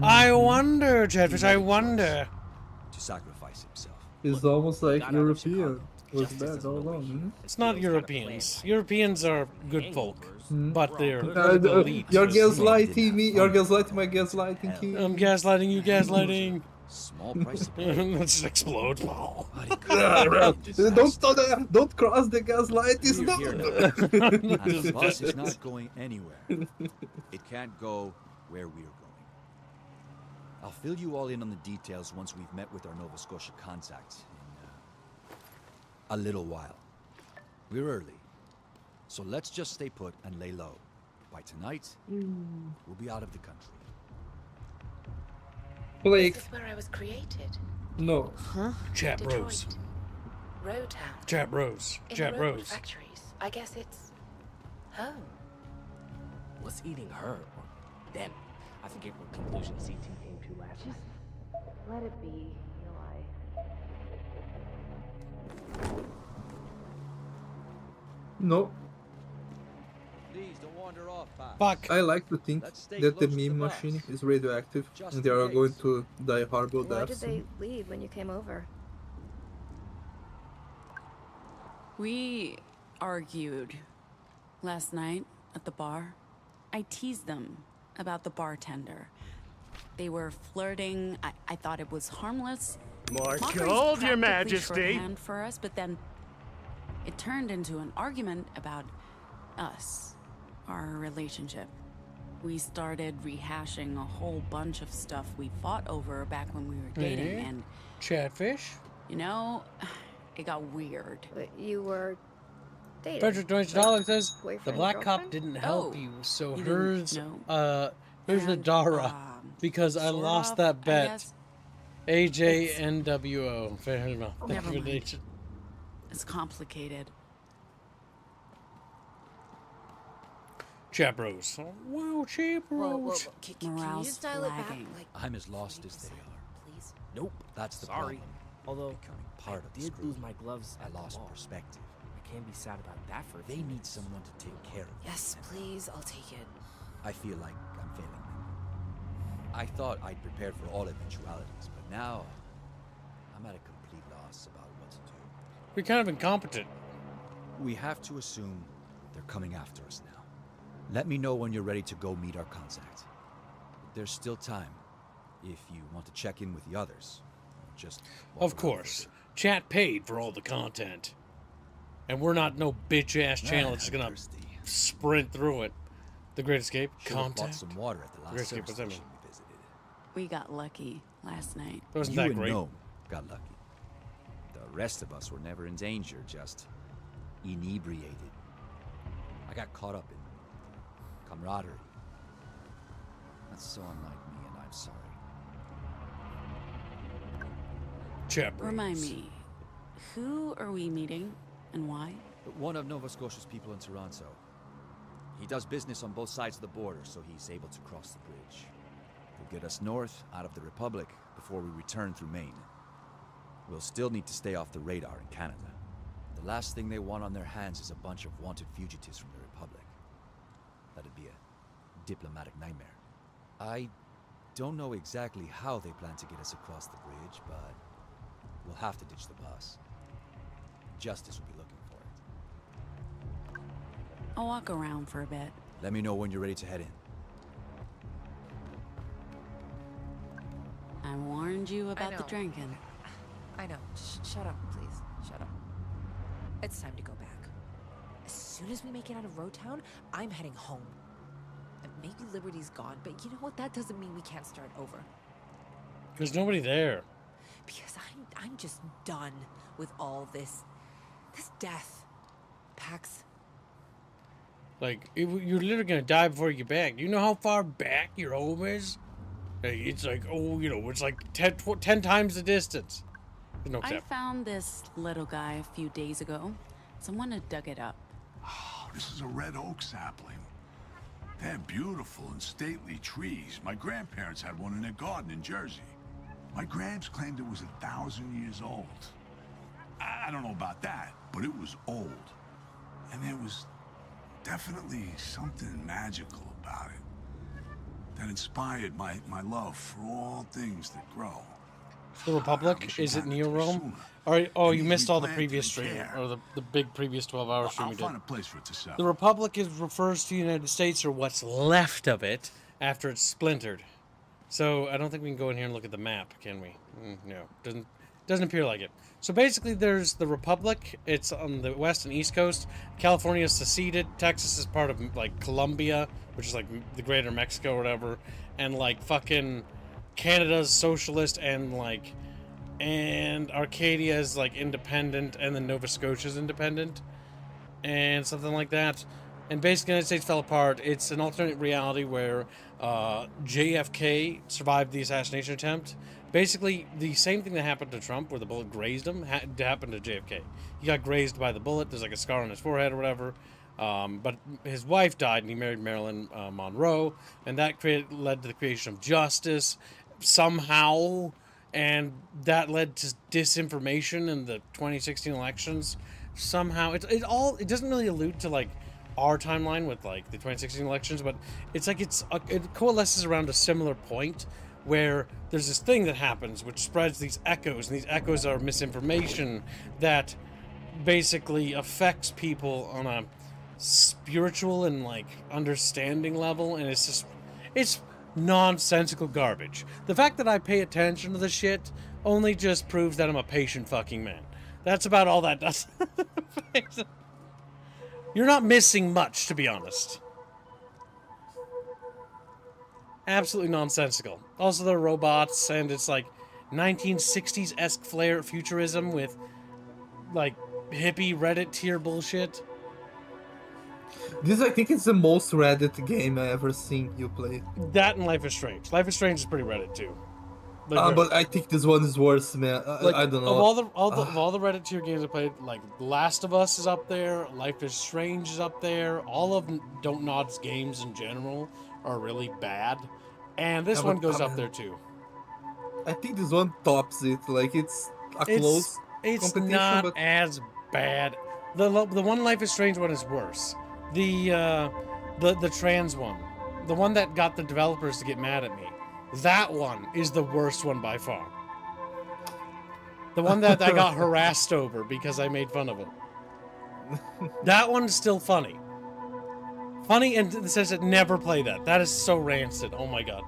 I wonder, Chatfish, I wonder. To sacrifice himself. It's almost like European was bad all along. It's not Europeans. Europeans are good folk, but they're You're elite. gaslighting me. You're gaslighting my gaslighting key. I'm gaslighting you, gaslighting. Small price. Let's just explode. Don't cross the gaslight. It's not. And the bus is not going anywhere. It can't go where we're going. I'll fill you all in on the details once we've met with our Nova Scotia contacts in a little while. We're early, so let's just stay put and lay low. By tonight, we'll be out of the country. Blake. This is where I was created. No. Huh? Chat Detroit. Rose. Road town. Chat Rose. In Chat the robot Rose. factories. I guess it's home. What's eating her? Or them? I forget what conclusion CT came to last night. Let it be, Eli. No. Please don't wander off, Fuck. I like to think that the meme machine is radioactive and they are going to die horrible Why deaths. did they leave when you came over? We argued last night at the bar. I teased them about the bartender. They were flirting. I thought it was harmless. More Mockery's gold, Your practically Majesty. shorthand for us, but then it turned into an argument about us, our relationship. We started rehashing a whole bunch of stuff we fought over back when we were dating, and Chatfish. you know, it got weird. But you were dating. Frederick $20 says the Boyfriend, black cop girlfriend? didn't help Oh, you, so you hers didn't know? here's the And, Dara because I sort lost of, that I bet. guess. AJNWO. Fair enough. Never mind. It's complicated. Chat Rose. Wow, Chat Rose. Can you Morale's just dial it back? flagging. Like, I'm as lost as they are. please. Nope. That's the Sorry. problem. Although Becoming part of the did screw. lose my gloves I at the lost mall. perspective. I can't be sad about that for a They few need minutes. someone to take care of. Yes, please. I'll take it. I feel like I'm failing them. I thought I'd prepared for all eventualities, but now I'm at a complete loss about what to do. You're kind of incompetent. We have to assume they're coming after us now. Let me know when you're ready to go meet our contact. There's still time if you want to check in with the others. Or just walk Of around course. Chat paid for all the content. And we're not no bitch-ass channel that's just I'm gonna thirsty. sprint through it. The Great Escape? Should have bought Contact? some water at the Great last Escape, service what's that mean? station we visited. We got lucky last night. That wasn't You that and great. Gnome got lucky. The rest of us were never in danger, just inebriated. I got caught up in camaraderie. That's so unlike me, and I'm sorry. Chat Remind me, who are we meeting and why? One of Nova Scotia's people in Toronto. He does business on both sides of the border, so he's able to cross the bridge. He'll get us north, out of the Republic, before we return through Maine. We'll still need to stay off the radar in Canada. The last thing they want on their hands is a bunch of wanted fugitives from the Republic. That'd be a diplomatic nightmare. I don't know exactly how they plan to get us across the bridge, but we'll have to ditch the bus. Justice will be looking for it. I'll walk around for a bit. Let me know when you're ready to head in. I warned you about the drinking. I know. Shut up, please. Shut up. It's time to go back. As soon as we make it out of Road Town, I'm heading home. And maybe Liberty's gone, but you know what? That doesn't mean we can't start over. There's nobody there. Because I'm just done with all this death. Pax. Like, you're literally gonna die before you get back. Do you know how far back your home is? Like, it's like, oh, you know, it's like 10 times the distance. No I tap. found this little guy a few days ago. Someone had dug it up. Oh, this is a red oak sapling. They're beautiful and stately trees. My grandparents had one in their garden in Jersey. My gramps claimed it was 1,000 years old. I don't know about that, but it was old. And there was definitely something magical about it that inspired my love for all things that grow. The Republic? Is it near Rome? All right. Oh, you missed all the previous stream, or the big previous 12-hour stream I'll we did. find a place for it to sell. The Republic refers to the United States, or what's left of it, after it's splintered. So I don't think we can go in here and look at the map, can we? No, doesn't appear like it. So basically, there's the Republic. It's on the west and east coast. California is seceded. Texas is part of like Colombia, which is like the Greater Mexico or whatever, and like fucking Canada's socialist, and Arcadia is like independent, and then Nova Scotia's independent, and something like that. And basically, the United States fell apart. It's an alternate reality where JFK survived the assassination attempt. Basically, the same thing that happened to Trump, where the bullet grazed him, happened to JFK. He got grazed by the bullet. There's like a scar on his forehead or whatever. But his wife died, and he married Marilyn Monroe, and that led to the creation of justice somehow, and that led to disinformation in the 2016 elections. Somehow, it doesn't really allude to like our timeline with like the 2016 elections, but it's like it coalesces around a similar point where there's this thing that happens which spreads these echoes, and these echoes are misinformation that basically affects people on a spiritual and like understanding level, and it's nonsensical garbage. The fact that I pay attention to this shit only just proves that I'm a patient fucking man. That's about all that does. You're not missing much, to be honest. Absolutely nonsensical. Also, they're robots, and it's like 1960s-esque flair futurism with like hippie Reddit tier bullshit. This, I think, is the most Reddit game I ever seen you play. That and Life is Strange. Life is Strange is pretty Reddit too. Like, but I think this one is worse, man. I don't know. Of all the Reddit tier games I played, like Last of Us is up there, Life is Strange is up there. All of Don't Nod's games in general are really bad, and this one goes up there too. I think this one tops it. Like it's a close It's competition, not but as bad. The one Life is Strange one is worse. The trans one, the one that got the developers to get mad at me, that one is the worst one by far. The one that I got harassed over because I made fun of it. That one's still funny. Funny, and it says it never play that. That is so rancid. Oh my god.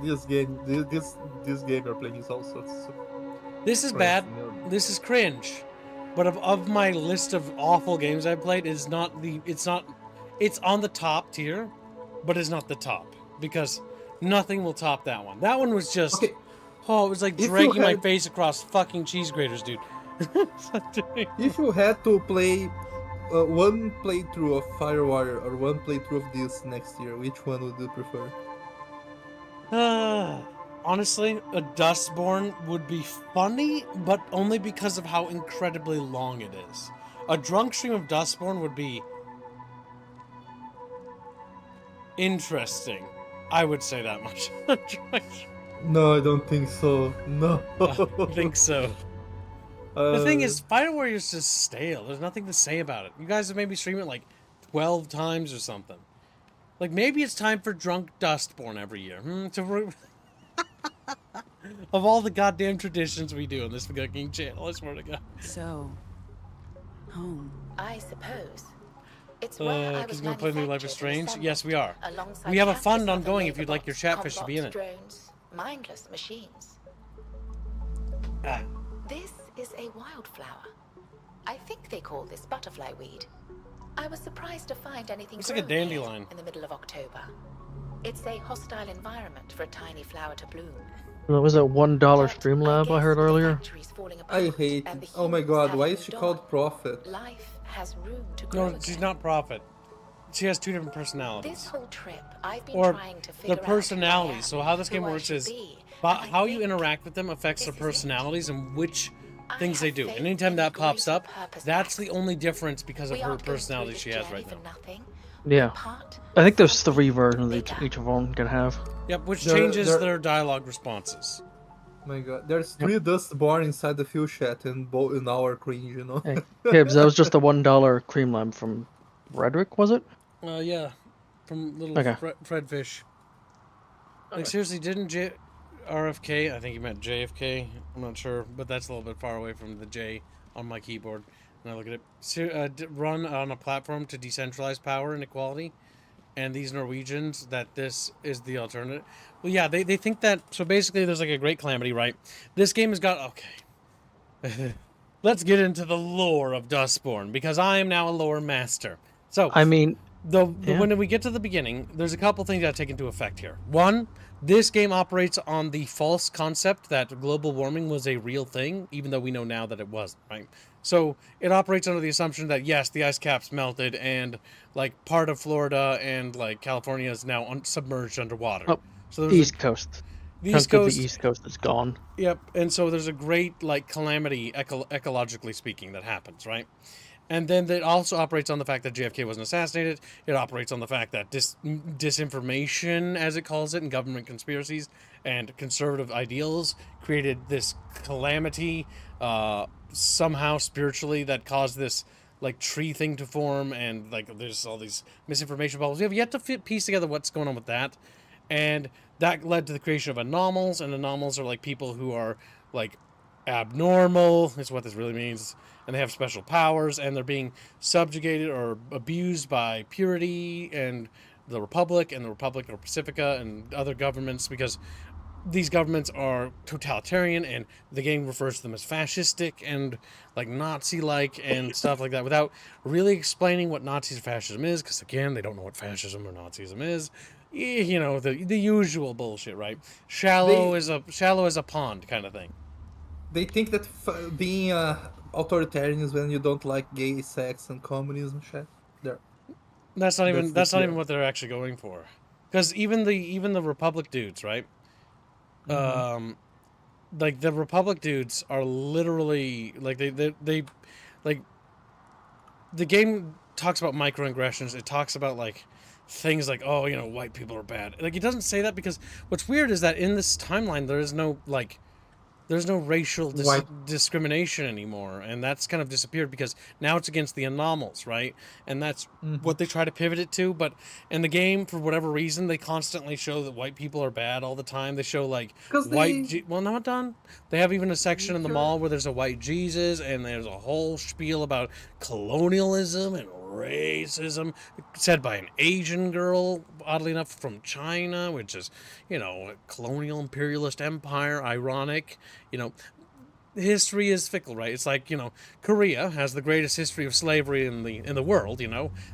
this game you're playing is also. This is bad. This is cringe. But of my list of awful games I've played, it's on the top tier, but it's not the top because nothing will top that one. That one was just, it was like dragging my face across fucking cheese graters, dude. If you had to play one playthrough of Firewire or one playthrough of this next year, which one would you prefer? Honestly, a Dustborn would be funny, but only because of how incredibly long it is. A drunk stream of Dustborn would be interesting. I would say that much. No, I don't think so. No. I think so. The thing is, Fire Warrior's just stale. There's nothing to say about it. You guys have made me stream it like 12 times or something. Like, maybe it's time for drunk Dustborn every year. Of all the goddamn traditions we do on this fucking channel, I swear to God. So, home. I suppose. It's where I was gonna play New Life is Strange? Yes, we are. Alongside We have a countless fund other ongoing if labor you'd like your bots, chatfish to be in it. drones, mindless machines. Ah. This is a wildflower. I think they call this butterfly weed. I was surprised to find anything It's like a growing dandelion. here in the middle of October. It's a hostile environment for a tiny flower to bloom. What was that $1 Streamlab I heard earlier? I hate it. Oh my god, why is she called Prophet? Life has room to grow. No, she's not Prophet. She has two different personalities. This whole trip, I've been Or trying to figure the out personalities. So how this game who I works should is be, how you interact with them affects their personalities and which things they do. And anytime that pops up, that's the only difference because of her personality she has right now. Yeah. I think there's 3 versions each of them can have. Yep, which changes their dialogue responses. My god, there's 3 Dustborn inside the fuel chat and both in our cringe, you know? Hey, Gibbs, that was just a $1 cream lamb from Redrick, was it? Yeah, from little Fred Fish. Like, seriously, didn't RFK, I think he meant JFK, I'm not sure, but that's a little bit far away from the J on my keyboard. And I look at it, run on a platform to decentralize power and equality, and these Norwegians, that this is the alternative. Well, yeah, they think that, so basically there's like a great calamity, right? This game has got, okay. Let's get into the lore of Dustborn, because I am now a lore master. So, I mean, when we get to the beginning, there's a couple things that take into effect here. One, this game operates on the false concept that global warming was a real thing, even though we know now that it wasn't, right? So it operates under the assumption that, yes, the ice caps melted and, like, part of Florida and, like, California is now submerged underwater. Oh, so East Coast. The East Coast. The East Coast is gone. Yep, and so there's a great, like, calamity, ecologically speaking, that happens, right? And then it also operates on the fact that JFK wasn't assassinated. It operates on the fact that disinformation, as it calls it, and government conspiracies and conservative ideals created this calamity, somehow spiritually, that caused this, like, tree thing to form, and, like, there's all these misinformation bubbles. We have yet to piece together what's going on with that. And that led to the creation of anomals, and anomals are, like, people who are, like, abnormal, is what this really means, and they have special powers, and they're being subjugated or abused by Purity and the Republic or Pacifica and other governments, because these governments are totalitarian, and the game refers to them as fascistic and, like, Nazi-like and stuff like that, without really explaining what Nazi fascism is, because, again, they don't know what fascism or Nazism is. You know, the usual bullshit, right? Shallow as a pond kind of thing. They think that being authoritarian is when you don't like gay sex and communism shit. That's not even what they're actually going for, because even the Republic dudes, right? Mm-hmm. Like, the Republic dudes are literally, like, they like, the game talks about microaggressions. It talks about, like, things like, oh, you know, white people are bad. Like, it doesn't say that, because what's weird is that in this timeline there is no, like, there's no racial discrimination anymore, and that's kind of disappeared, because now it's against the anomals, right? And that's what they try to pivot it to. But in the game, for whatever reason, they constantly show that white people are bad all the time. They show, like, well, not done. They have even a section in the mall where there's a white Jesus, and there's a whole spiel about colonialism and racism, said by an Asian girl, oddly enough, from China, which is, you know, a colonial imperialist empire, ironic. You know, history is fickle, right? It's like, Korea has the greatest history of slavery in the world.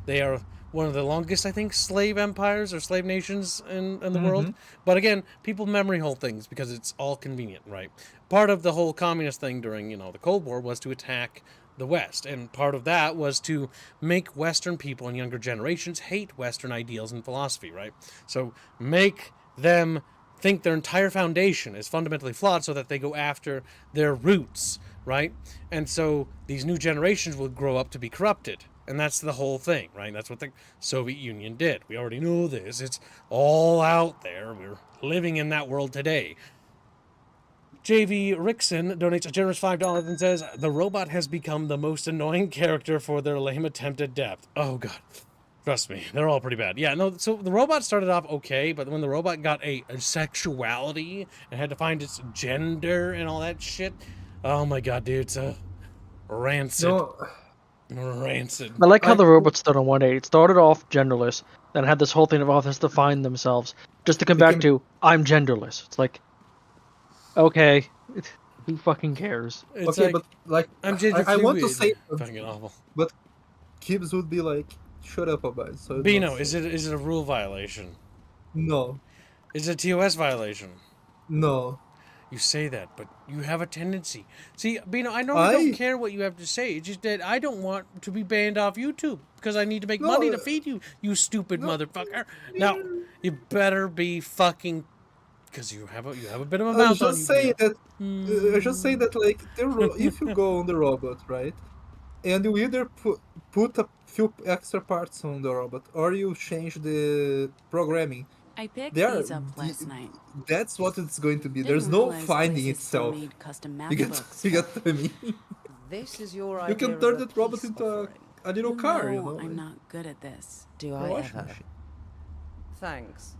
They are one of the longest, I think, slave empires or slave nations in the world. But again, people memory hold things because it's all convenient, right? Part of the whole communist thing during, the Cold War was to attack the West, and part of that was to make Western people and younger generations hate Western ideals and philosophy, right? So make them think their entire foundation is fundamentally flawed so that they go after their roots, right? And so these new generations will grow up to be corrupted. And that's the whole thing, right? That's what the Soviet Union did. We already know this. It's all out there. We're living in that world today. JV Rickson donates a generous $5 and says, the robot has become the most annoying character for their lame attempt at depth. Oh, God. Trust me, they're all pretty bad. Yeah, no, so the robot started off okay, but when the robot got a sexuality and had to find its gender and all that shit, oh my God, dude, it's rancid. No. Rancid. I like how the robot stood on 180. It started off genderless, then had this whole thing of authors define themselves, just to come back to, I'm genderless. It's like, okay, who fucking cares? It's okay, but like, I'm gender I want to fluid. say, Fucking awful. But Gibbs would be like, shut up about it. So Bino, is it a rule violation? No. Is it a TOS violation? No. You say that, but you have a tendency. See, Bino, I normally don't care what you have to say. It's just that I don't want to be banned off YouTube because I need to make money to feed you, you stupid motherfucker. Now, you better be fucking, because you have a bit of a mouth on you. I just say that like if you go on the robot, right, and you either put a few extra parts on the robot or you change the programming. I picked these up last night. That's what it's going to be. Didn't There's no realize finding places still itself. made custom You get what I mean? This is your You idea can of turn a that robot peace into offering. a little car, you know. I'm not good at this. Do A I washing ever? machine. Thanks.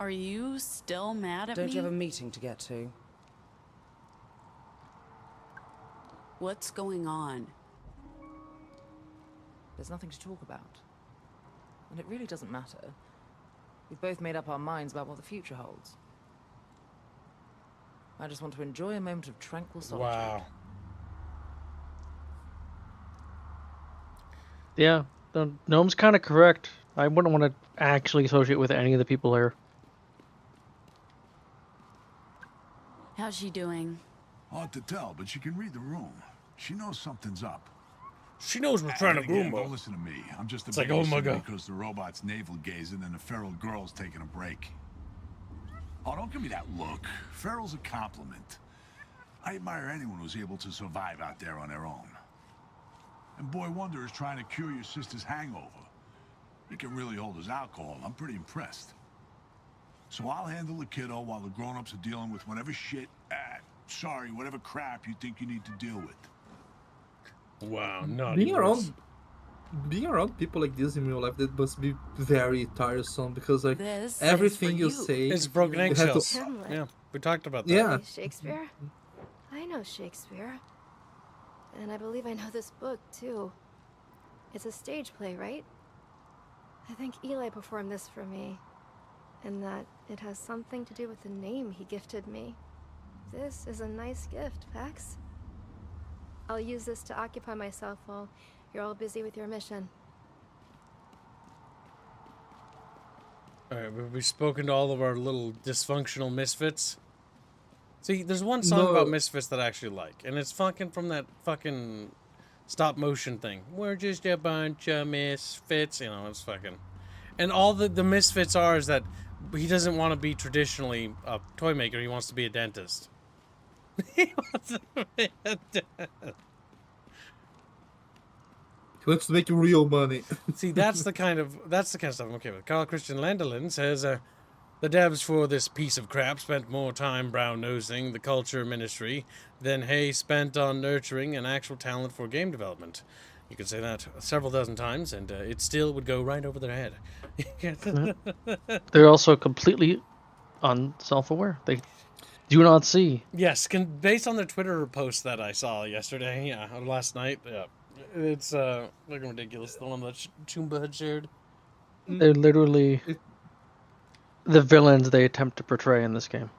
Are you still mad at me? Don't you have a meeting to get to? What's going on? There's nothing to talk about. And it really doesn't matter. We've both made up our minds about what the future holds. I just want to enjoy a moment of tranquil solitude. Wow. Yeah, the gnome's kind of correct. I wouldn't want to actually associate with any of the people here. How's she doing? Hard to tell, but she can read the room. She knows something's up. She knows we're trying to groom her. Don't listen to me. I'm just a It's like, oh my God. because the robot's navel gazing and the feral girl's taking a break. Oh, don't give me that look. Feral's a compliment. I admire anyone who's able to survive out there on their own. And Boy Wonder is trying to cure your sister's hangover. He can really hold his alcohol. I'm pretty impressed. So I'll handle the kiddo while the grown-ups are dealing with whatever shit, whatever crap you think you need to deal with. Wow, not being around people like this in real life, that must be very tiresome because like This everything you say It's broken you have to- eggshells. Hamlet. Yeah, we talked about that. Yeah. Shakespeare? I know Shakespeare. And I believe I know this book, too. It's a stage play, right? I think Eli performed this for me. And that it has something to do with the name he gifted me. This is a nice gift, Pax. I'll use this to occupy myself while you're all busy with your mission. Alright, we've spoken to all of our little dysfunctional misfits. See, there's one song about misfits that I actually like, and it's fucking from that fucking stop motion thing. We're just a bunch of misfits, it's fucking... And all the misfits are is that he doesn't want to be traditionally a toy maker, he wants to be a dentist. He wants to be a dentist. He wants to make real money. See, that's the kind of stuff I'm okay with. Carl Christian Landelin says, the devs for this piece of crap spent more time brown-nosing the culture ministry than Hay spent on nurturing an actual talent for game development. You could say that several dozen times, and it still would go right over their head. They're also completely unself-aware. They do not see. Yes, based on their Twitter post that I saw yesterday, or last night, it's looking ridiculous. The one that Chumba had shared. They're literally the villains they attempt to portray in this game.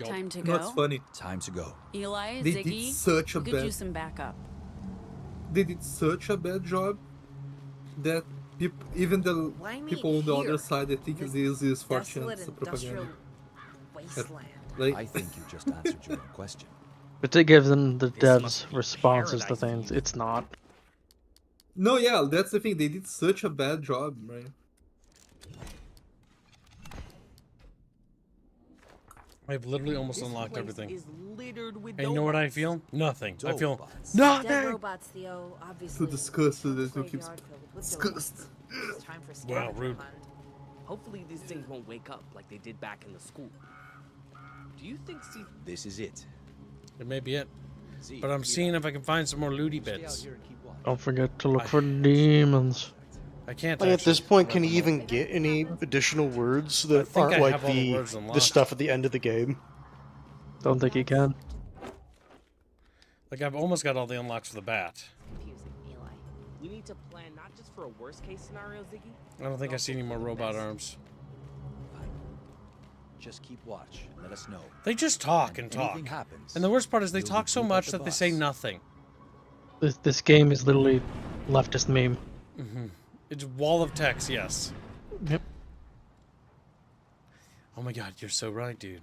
Time to You know what's go. funny? Time to go. Eli, They did Ziggy, such a we could bad- use some backup. They did such a bad job that even the Why me people on the here? other side, they think This this is for desolate chance industrial propaganda. wasteland. Like, I think you just answered your own question. But to give them the This must devs be responses to paradise things, it's not. no, yeah, that's the thing. They did such a bad job, right? I've literally almost This unlocked place everything. is littered with And you know what I robots. feel? Nothing. I feel Dead nothing. robots, Theo, obviously. Too disgusted that you keep Graveyard filled with disgust. donuts. It's time for Wow, scavenger rude. hunt. Hopefully these things won't wake up like they did back in the school. Do you think This is it. It may be it. Z, But I'm seeing if I can find some more looty stay out bits. here and keep watch. Don't forget to look for demons. I can't. Like, at this actually point, can you grab them even get any additional words I that think aren't I like have all the words the unlocked. stuff at the end of the game? Don't think you can. all. Like I've almost got all the unlocks for the bat. Confusing, Eli. we need to plan not just for a worst case scenario, Ziggy? I don't think I see any more robot arms. Fine. Just keep watch. Let us know. They just talk and If talk. anything happens, And the worst part is they we'll talk so regroup at much the that they say bus. nothing. This game is literally leftist meme. It's wall of text, yes. Yep. Oh my god, you're so right, dude.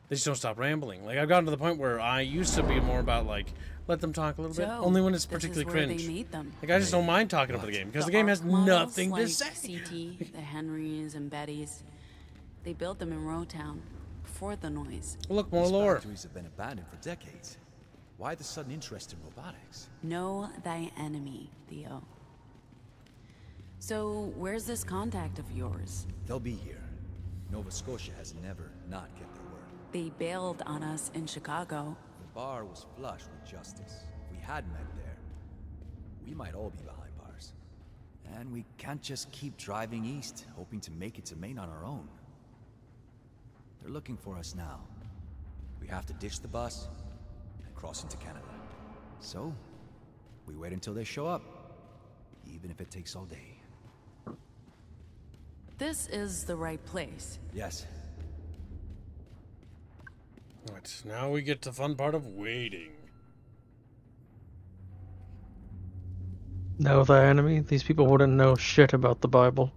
They just don't stop rambling. Like I've gotten to the point where I used to be more about like let them talk a little bit, So, only when it's this is particularly where cringe. They made them. Like I just don't mind talking about the game because the game arc has models nothing like to say. CT, the Henrys and Bettys. They built them in Rowtown before the noise. Look, more These lore. factories have been abandoned for decades. Why the sudden interest in robotics? Know thy enemy, Theo. So, where's this contact of yours? They'll be here. Nova Scotia has never not kept their word. They bailed on us in Chicago. The bar was flush with justice. If we had met there, we might all be behind bars. And we can't just keep driving east, hoping to make it to Maine on our own. They're looking for us now. We have to ditch the bus and cross into Canada. So, we wait until they show up, even if it takes all day. This is the right place. Yes. Right, now we get to the fun part of waiting. Know thy enemy? These people wouldn't know shit about the Bible.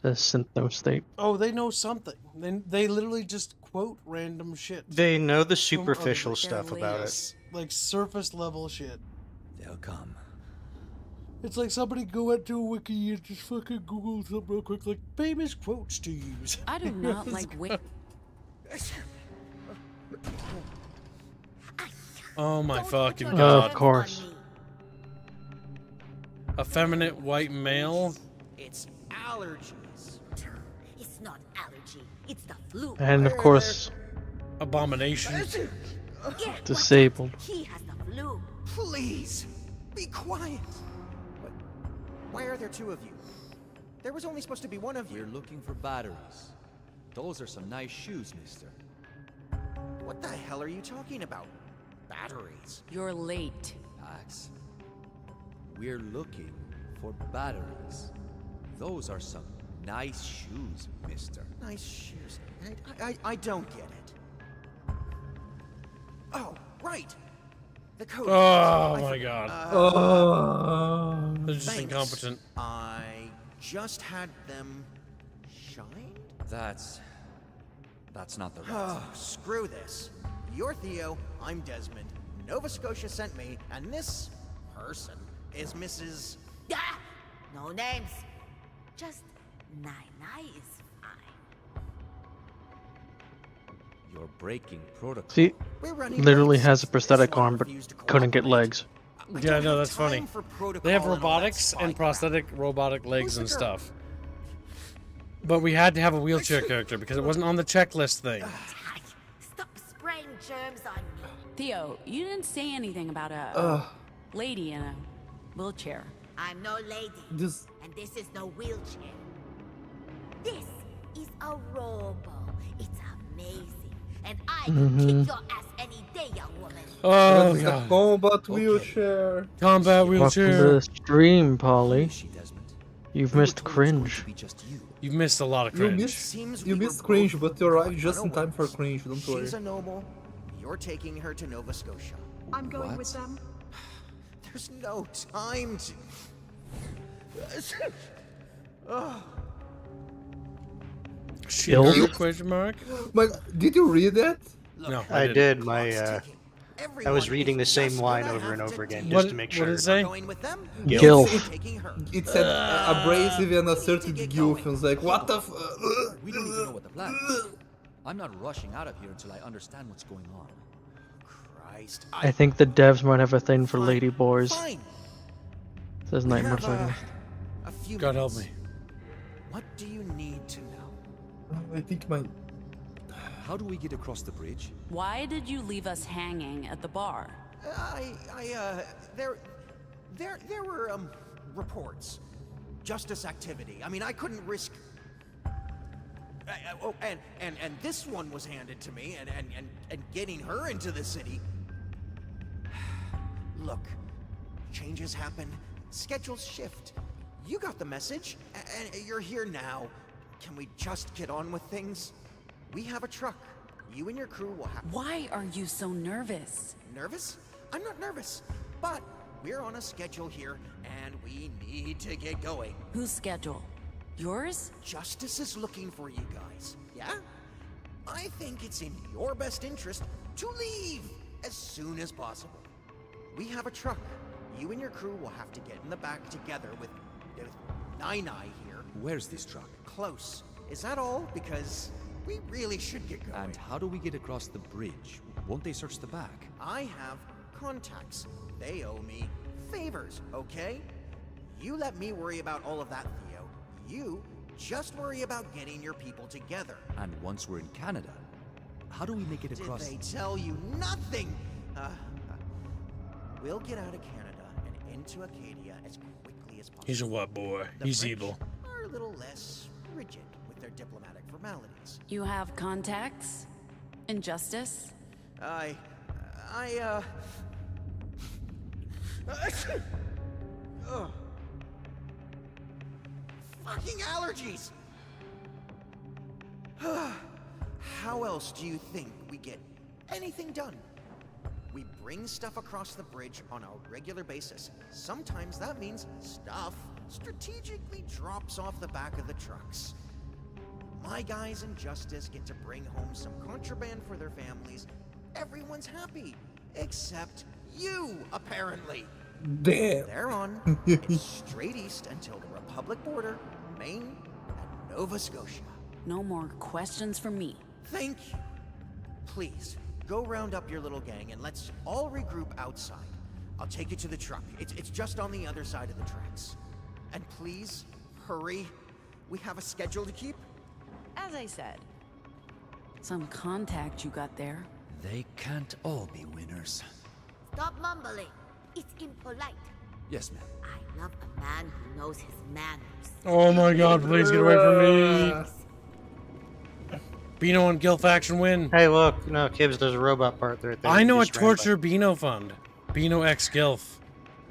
The Syntho state. Oh, they know something. They literally just quote random shit. They know the from other- superficial stuff about it. Yes, like surface level shit. They'll come. It's like somebody go into a wiki and just fucking Google something real quick, like famous quotes to use. I do not like wait. Oh my fucking Of god. course. Effeminate white male. It's allergies. It's not allergy. It's the flu. And of course, Abomination. disabled. He has the flu. Please, be quiet. Why are there two of you? There was only supposed to be one of you. We're looking for batteries. Those are some nice shoes, mister. What the hell are you talking about? Batteries. You're late. Pax. We're looking for batteries. Those are some nice shoes, mister. Nice shoes. I don't get it. Oh, right. The code. Oh I my forgot. god. Oh. They're just Thanks. incompetent. I just had them shined? That's not the right Oh, time. screw this. You're Theo, I'm Desmond. Nova Scotia sent me, and this person is Mrs. Ah! No names. Just Nai is fine. You're breaking protocol. See, We're running literally late. has a prosthetic This one arm but refused to couldn't get cooperate. legs. Yeah, no, that's funny. Time for They have protocol and all that robotics spy and crap. prosthetic robotic legs Who's and the girl? stuff. But we had to have a wheelchair character because it wasn't on the checklist thing. Stop spraying germs on me. Theo, you didn't say anything about a Ugh. lady in a wheelchair. I'm no lady. This And this is no wheelchair. This is a robo. It's amazing. And I can kick your ass any day, young woman. Oh is a god. combat wheelchair. Combat Welcome to wheelchair. the stream, Polly. She, Desmond. You've missed cringe. You've missed a lot of cringe. You missed cringe, but you arrived just in time for cringe. Don't worry. She's a noble. You're taking her to Nova Scotia. I'm going with them. There's no time to. Oh. Shield? Question mark? Did you read that? No, I did. I was reading the same line over and over again just to make sure. What did it say? Gilf. It said abrasive and asserted gilf. I was like, what the f... We don't even know what the plan is. I'm not rushing out of here until I understand what's going on. Christ. I think the devs might have a thing for lady boys. Says Nightmare Cyclist. God help me. What do you need to know? I think my... How do we get across the bridge? Why did you leave us hanging at the bar? There were, reports. Justice activity. I mean, I couldn't risk... and this one was handed to me, and getting her into the city... Look, changes happen, schedules shift. You got the message, and you're here now. Can we just get on with things? We have a truck. You and your crew will have... Why are you so nervous? Nervous? I'm not nervous. But we're on a schedule here, and we need to get going. Whose schedule? Yours? Justice is looking for you guys, yeah? I think it's in your best interest to leave as soon as possible. We have a truck. You and your crew will have to get in the back together with Nine here. Where's this truck? Close. Is that all? Because... we really should get going. And how do we get across the bridge? Won't they search the back? I have contacts. They owe me favors, okay? You let me worry about all of that, Theo. You just worry about getting your people together. And once we're in Canada, how do we make it across? Did they tell you nothing? We'll get out of Canada and into Acadia as quickly as possible. He's a what boy? He's evil. Are a little less rigid with their diplomatic formalities. You have contacts? In Justice? Fucking allergies! How else do you think we get anything done? We bring stuff across the bridge on a regular basis. Sometimes that means stuff strategically drops off the back of the trucks. My guys in Justice get to bring home some contraband for their families. Everyone's happy. Except you, apparently. Damn. They're on. It's straight east until the Republic border, Maine, and Nova Scotia. No more questions from me. Thank you. Please, go round up your little gang and let's all regroup outside. I'll take you to the truck. It's just on the other side of the tracks. And please, hurry. We have a schedule to keep. As I said. Some contact you got there. They can't all be winners. Stop mumbling. It's impolite. Yes, ma'am. I love a man who knows his manners. Oh my god, please get away from me. Beano and Gilf action win. Hey, look, no, Kibbs, there's a robot part there. I know a torture Beano fund. Beano X Gilf.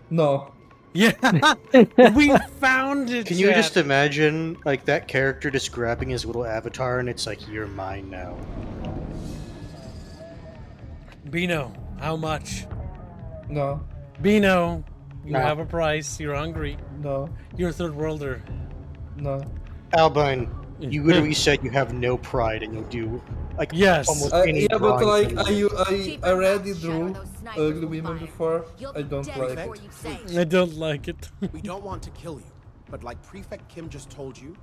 No. Yeah, we found it. Can you just imagine, like, that character just grabbing his little avatar and it's like, you're mine now? Beano, how much? No. Beano, you No. have a price. You're hungry. No. You're a third worlder. No. Albine, you literally said you have no pride and you'll do, like, yes. almost any Yeah, but drawing like, thing. I already drew ugly women before. I don't like it. I don't like it. We don't want to kill you, but like Prefect Kim just told you,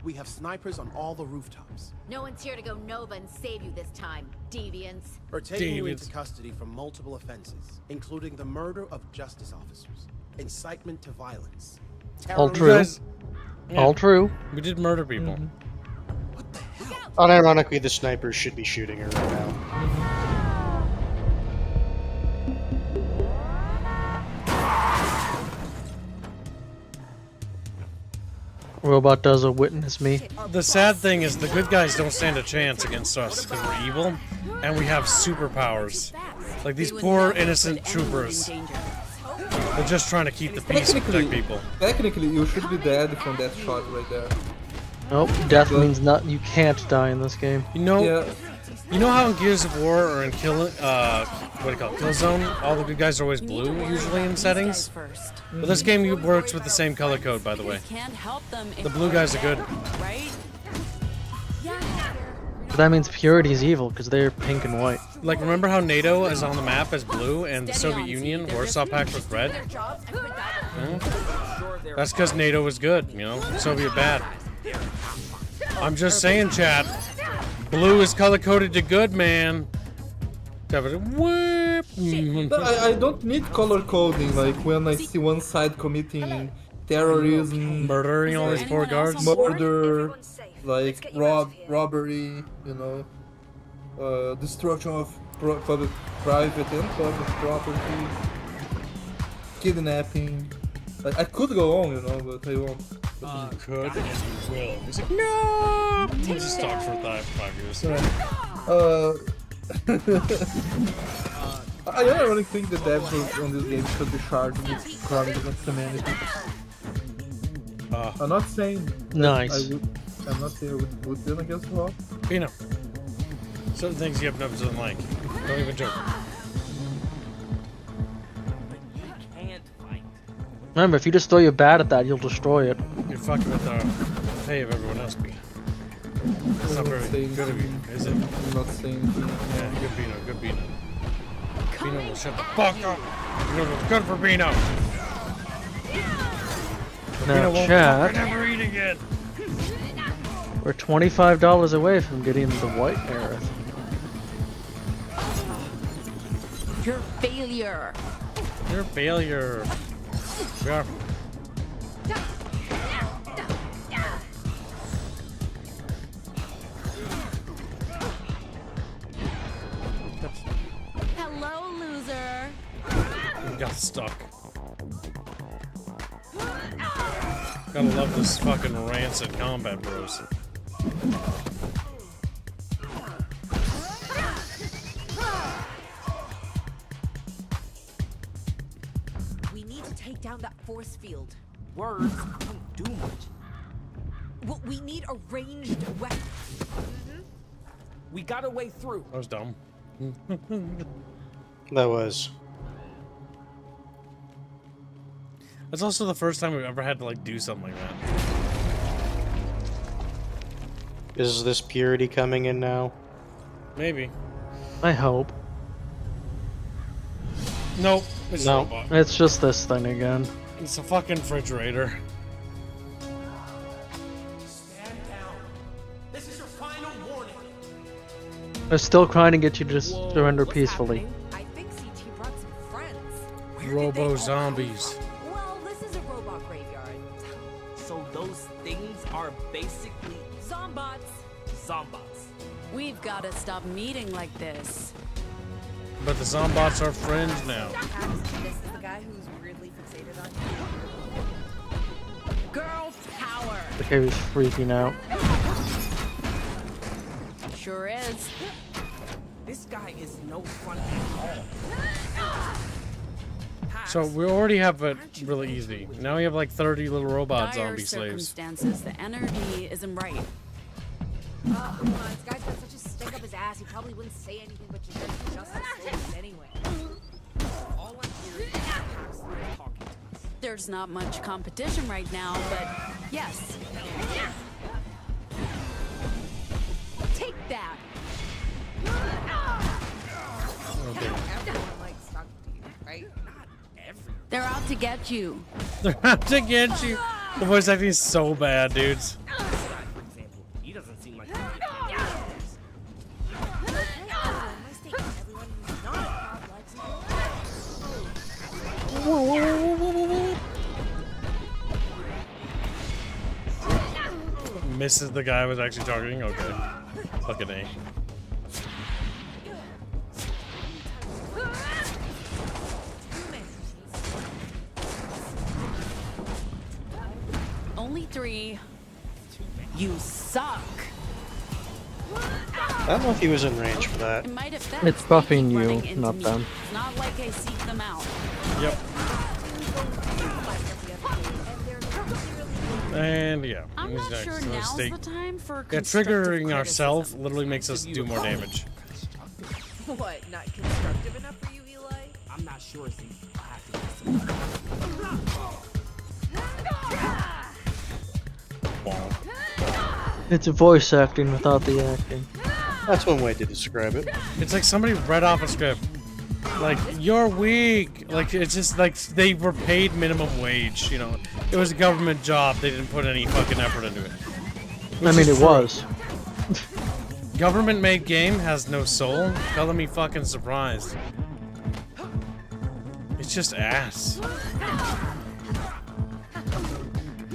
we have snipers on all the rooftops. No one's here to go Nova and save you this time, deviants. We're taking you into custody for multiple offenses, including the murder of justice officers, incitement to violence, All true. terrorism. All true. We did murder people. Unironically, the snipers should be shooting her right now. Robot does a witness me. The sad thing is the good guys don't stand a chance against us because we're evil and we have superpowers. Like these poor innocent troopers. They're just trying to keep the peace and protect people. Technically, you should be dead from that shot right there. Nope, death means not. You can't die in this game. You know, you know how in Gears of War or in what do you call it, Killzone, all the good guys are always blue usually in settings. But this game works with the same color code, by the way. The blue guys are good. But that means purity is evil because they're pink and white. Like, remember how NATO is on the map as blue and the Soviet Union, Warsaw Pact was red? That's because NATO was good, you know? Soviet bad. I'm just saying, chat. Blue is color-coded to good, man. I don't need color coding, like when I see one side committing terrorism, murdering all these poor guards, murder, like robbery, you know, destruction of private and public property, kidnapping. Like, I could go on, you know, but I won't. You could and you will. He's like, no! We'll just talk for 5 years. I don't really think the devs on this game should be charged with crimes against humanity. I'm not saying nice. I'm not saying I would do against the law. You know, certain things you have never done like. Don't even joke. Remember, if you just throw you're bad at that, you'll destroy it. You're fucking with the pay of everyone else, Bino. That's not very good of you, is it? I'm not saying anything. Yeah, good Bino, good Bino. Bino will shut the fuck up! Bino was good for Bino! Now, Bino won't chat, fucking ever eat again! we're $25 away from getting the white era. You're failure. You're a failure. We are. Hello, loser. We got stuck. Gotta love this fucking rancid combat, bros. Take down that force field. Words don't do much. Well, we need a ranged weapon. We got a way through. That was dumb. That was. That's also the first time we've ever had to like do something like that. Is this purity coming in now? Maybe. I hope. Nope. It's No, a robot. it's just this thing again. It's a fucking refrigerator. Stand down. This is your final warning. They're still trying to get you to just surrender peacefully. I think CT brought some friends. Robo zombies. Well, this is a robot graveyard. So those things are basically Zombots. Zombots. We've got to stop meeting like this. But the zombots are friends now. This is the guy who's weirdly fixated on you. Girl power. The kid was freaking out. Sure is. This guy is no fun at all. So we already have it really easy. Now we have like 30 little robot Dire zombie slaves. circumstances. The energy isn't right. Come on, this guy's got such a stink up his ass, he probably wouldn't say anything but just justice anyway. All I'm hearing is Pax talking to us. There's not much competition right now, but yes. Take that. Okay. Everyone likes talking to you, right? Not everyone. They're out to get you. They're out to get you. The voice acting is so bad, dudes. This guy, for example, he doesn't seem like he'd be a fan of Misses the guy I was actually targeting? Okay. Fucking A. Only 3. You suck. I don't know if he was in range for that. It might have It's buffing you, not them. It's not like I seek them out. Yep. And yeah, I'm he's not next. sure So now's stay- the time for Yeah, constructive triggering ourselves criticism. literally makes us do more damage. What, not constructive enough for you, Eli? I'm not sure, Z. I have to get some. It's voice acting without the acting. That's one way to describe it. It's like somebody read off a script. Like, you're weak. Like, it's just like they were paid minimum wage, you know. It was a government job. They didn't put any fucking effort into it. I mean, it was. Government-made game has no soul. Color me fucking surprised. It's just ass.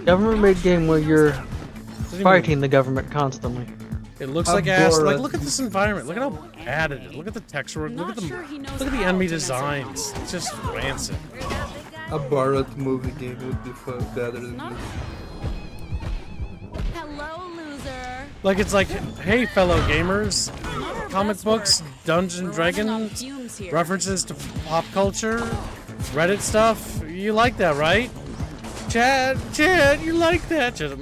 Government-made game where you're fighting the government constantly. It looks like ass. Like, look at this environment. Look at how bad it is. Look at the texture work. Look at the enemy designs. It's just rancid. A Borat movie game would be better than this. Hello, loser. Like, it's like, hey, fellow gamers. Comic books, Dungeon Dragon, references to pop culture, Reddit stuff. You like that, right? Chad, you like that? Chad,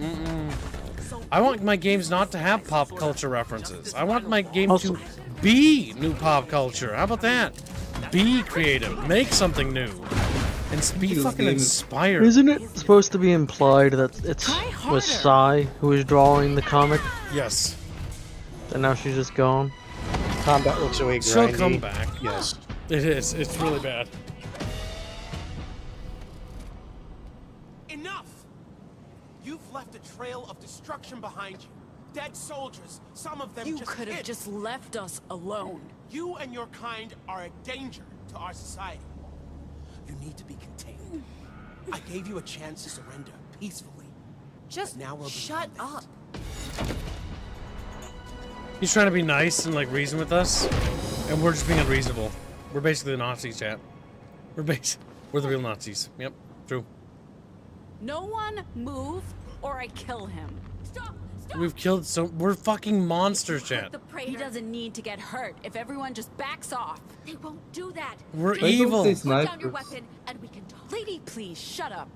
I want my games not to have pop culture references. I want my game to be new pop culture. How about that? Be creative. Make something new. And be fucking inspired. Isn't it supposed to be implied that it was Sai who was drawing the comic? Yes. And now she's just gone? Combat looks away grindy. She'll come back. Yes. It is. It's really bad. Enough! You've left a trail of destruction behind you. Dead soldiers, some of them You just could have kids. just left us alone. You and your kind are a danger to our society. You need to be contained. I gave you a chance to surrender peacefully. Just now we're shut up. He's trying to be nice and like reason with us, and we're just being unreasonable. We're basically the Nazis, chat. We're the real Nazis. Yep, true. No one move, or I kill him. Stop! We've killed we're fucking monsters, chat. He doesn't need to get hurt if everyone just backs off. They won't do that. We're Why don't evil. they Put down your snipers? weapon and we can talk. Lady, please shut up.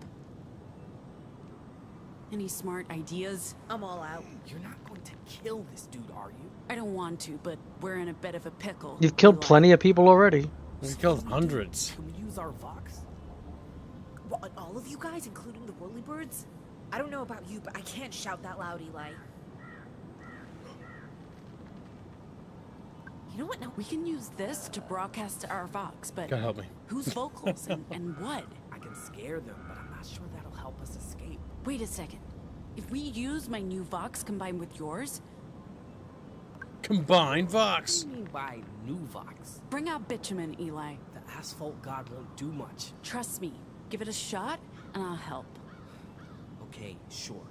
Any smart ideas? I'm all out. You're not going to kill this dude, are you? I don't want to, but we're in a bit of a pickle. You've killed plenty of people already. We've killed hundreds. Can we use our Vox? What, all of you guys, including the whirlybirds? I don't know about you, but I can't shout that loud, Eli. You know what? Now we can use this to broadcast to our Vox, but God help me. whose vocals and what? I can scare them, but I'm not sure that'll help us escape. Wait a second. If we use my new Vox combined with yours, Combined Vox. What do you mean by new Vox? bring out bitumen, Eli. The asphalt god won't do much. Trust me. Give it a shot, and I'll help. Okay, sure.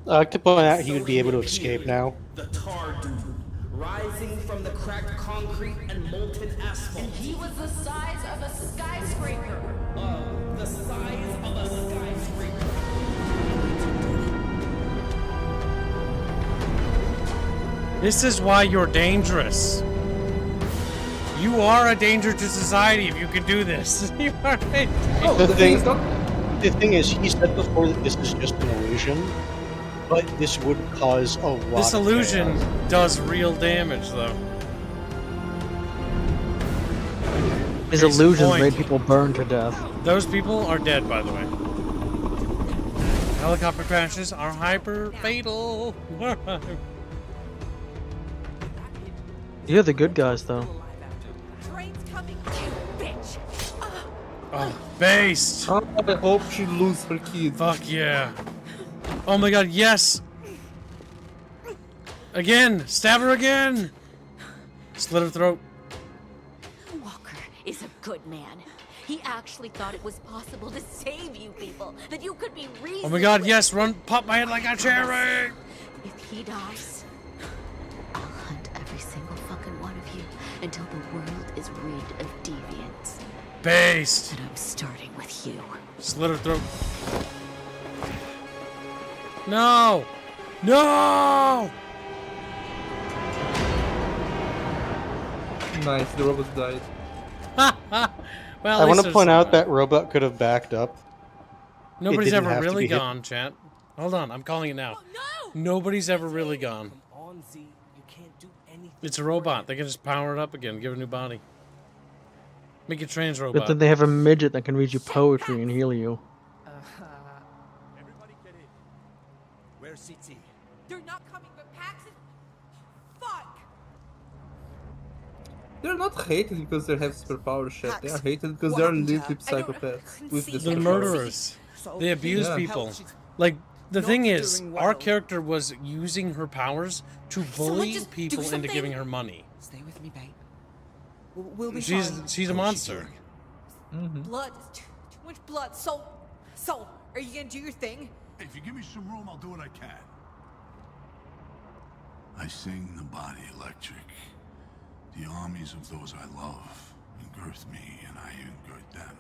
I like to point out he would be able to escape now. The tar dude, rising from the cracked concrete and molten asphalt. He was the size of a skyscraper. The size of a skyscraper. This is why you're dangerous. You are a danger to society if you can do this. You are a danger. The thing is, he said before that this is just an illusion, but this would cause a lot This of illusion chaos. does real damage, though. His Case in illusions point. made people burn to death. Those people are dead, by the way. Helicopter crashes are hyper fatal. You're the good guys, though. Train's coming, you bitch! Oh, based. Oh, I hope she loses her kid. Fuck yeah. Oh my god, yes. Again. Stab her again. Slit her throat. Walker is a good man. He actually thought it was possible to save you people, that you could be reasonable. Oh my god, yes. Run. Pop my head like a cherry. If he dies, I'll hunt every single fucking one of you until the world is rid of deviants. Based. And I'm starting with you. Slit her throat. No. No. Nice, the robot died. Well, I want to point out that robot could have backed up. Nobody's didn't ever have to really be hit. gone, chat. Hold on, I'm calling it now. Nobody's ever really gone. On, Z. You can't do anything. It's a robot. They can just power it up again, give it a new body. Make it trans But robot. then they have a midget that can read you poetry and heal you. Everybody get in. Where's CT? They're not coming, but Pax is... Fuck! They're not hated because they have superpowers, shit. They are hated because they are literally psychopaths with the They're superpowers. murderers. They abuse Yeah. people. Like, the thing is, our character was using her powers to bully just do people into something. giving her money. Stay with me, babe. We'll be She's fine. a monster. Blood. Too much blood. Soul, are you gonna do your thing? If you give me some room, I'll do what I can. I sing the body electric. The armies of those I love engirth me, and I engirth them.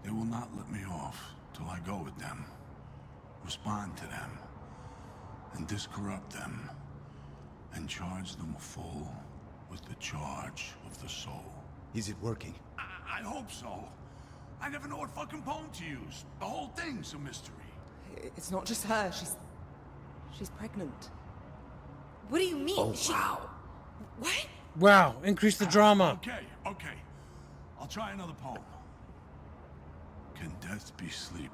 They will not let me off till I go with them, respond to them, and discorrupt them, and charge them full with the charge of the soul. Is it working? I hope so. I never know what fucking poem to use. The whole thing's a mystery. It's not just her. She's pregnant. What do you mean? Oh, wow. What? Wow, increase the drama. Okay. I'll try another poem. Can death be sleep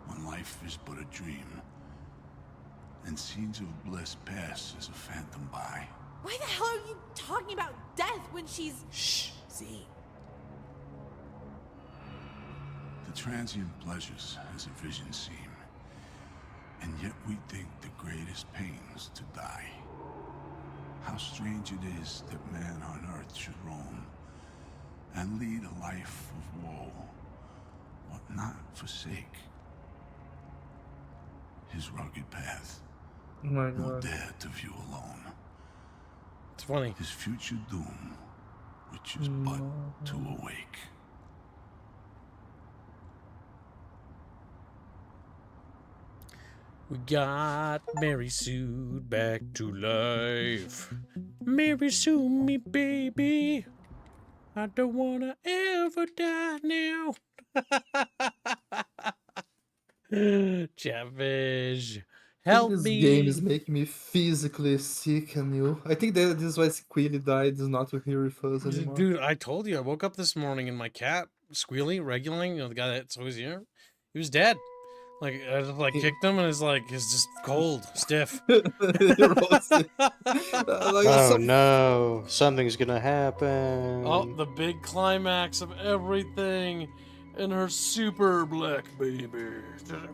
when life is but a dream, and scenes of bliss pass as a phantom by? Why the hell are you talking about death when she's... Shh. Z. The transient pleasures as a vision seem, and yet we think the greatest pains to die. How strange it is that man on earth should roam and lead a life of woe, but not forsake his rugged path, Oh my nor god. dare to view alone It's funny. his future doom, which is but to awake. We got Mary Sue back to life. Mary Sue me, baby. I don't wanna ever die now. Chatfish, help This me. game is making me physically sick, Emil. I think that this is why Squealy died, is not here with us anymore. Dude, I told you, I woke up this morning and my cat, Squealy, Regulating, the guy that's always here, he was dead. Like, I just, kicked him and he's just cold, stiff. Oh no, something's gonna happen. Oh, the big climax of everything. And her super black baby.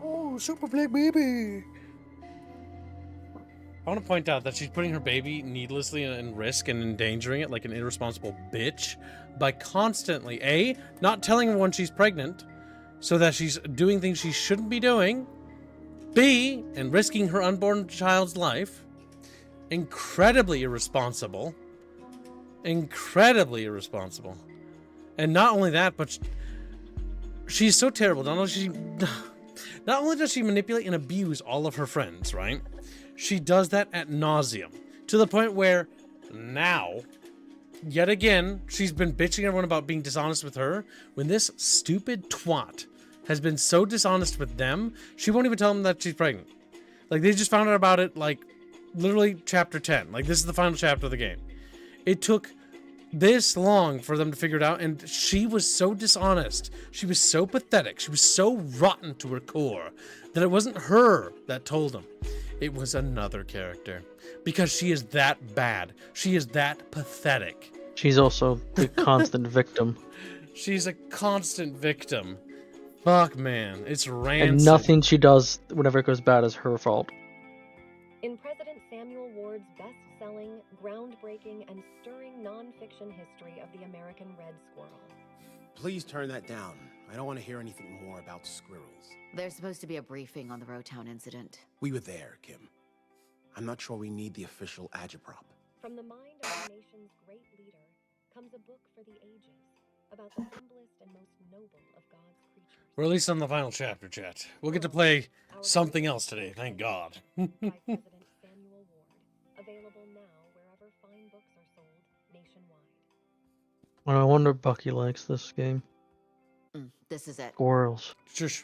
Oh, super black baby. I want to point out that she's putting her baby needlessly in risk and endangering it like an irresponsible bitch by constantly, A, not telling everyone she's pregnant so that she's doing things she shouldn't be doing, B, and risking her unborn child's life. Incredibly irresponsible. Incredibly irresponsible. And not only that, but she's so terrible. Not only does she manipulate and abuse all of her friends, right? She does that ad nauseum. To the point where now, yet again, she's been bitching everyone about being dishonest with her. When this stupid twat has been so dishonest with them, she won't even tell them that she's pregnant. Like, they just found out about it, like, literally chapter 10. Like, this is the final chapter of the game. It took this long for them to figure it out, and she was so dishonest. She was so pathetic. She was so rotten to her core that it wasn't her that told them. It was another character. Because she is that bad. She is that pathetic. She's also the constant victim. She's a constant victim. Fuck, man. It's rancid. And nothing she does whenever it goes bad is her fault. In President Samuel Ward's best-selling, groundbreaking, and stirring non-fiction history of the American red squirrel. Please turn that down. I don't want to hear anything more about squirrels. There's supposed to be a briefing on the Rotown incident. We were there, Kim. I'm not sure we need the official agitprop. From the mind of our nation's great leader comes a book for the ages about the humblest and most noble of God's creatures. We're at least on the final chapter, chat. We'll get to play something else today, thank God. By President Samuel Ward. Available now wherever fine books are sold nationwide. I wonder if Bucky likes this game. This is it. Squirrels. Shush.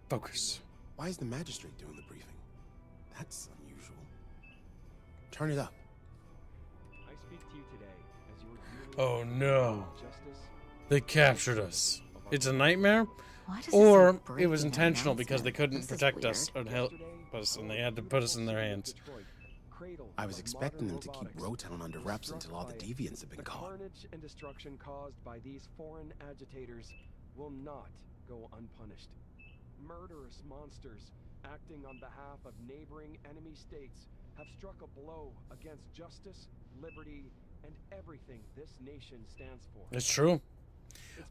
Focus. Why is the magistrate doing the briefing? That's unusual. Turn it up. I speak to you today as you Oh no. They captured us. It's a nightmare? Why does Or say it was breaking intentional because they couldn't This is protect us weird. or help us and they had to put us in their hands. I was expecting them to keep Rotown under wraps until all the deviants have been The caught. carnage and destruction caused by these foreign agitators will not go unpunished. Murderous monsters acting on behalf of neighboring enemy states have struck a blow against justice, liberty, and everything this nation stands for. It's true.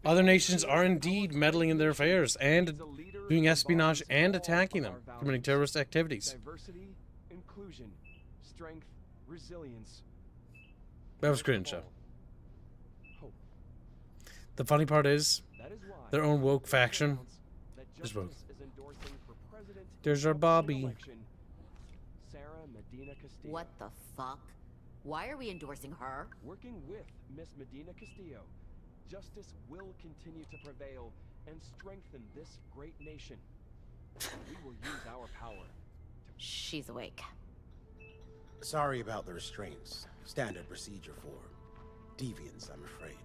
Other nations are indeed meddling in their affairs and doing espionage and attacking them, committing terrorist activities. Diversity, inclusion, strength, resilience. That was cringe, though. The funny part is, their own woke faction is woke. There's our Bobby. What the fuck? Why are we endorsing her? Working with Miss Medina Castillo, justice will continue to prevail and strengthen this great nation. We will use our power. She's awake. Sorry about the restraints. Standard procedure for deviants, I'm afraid.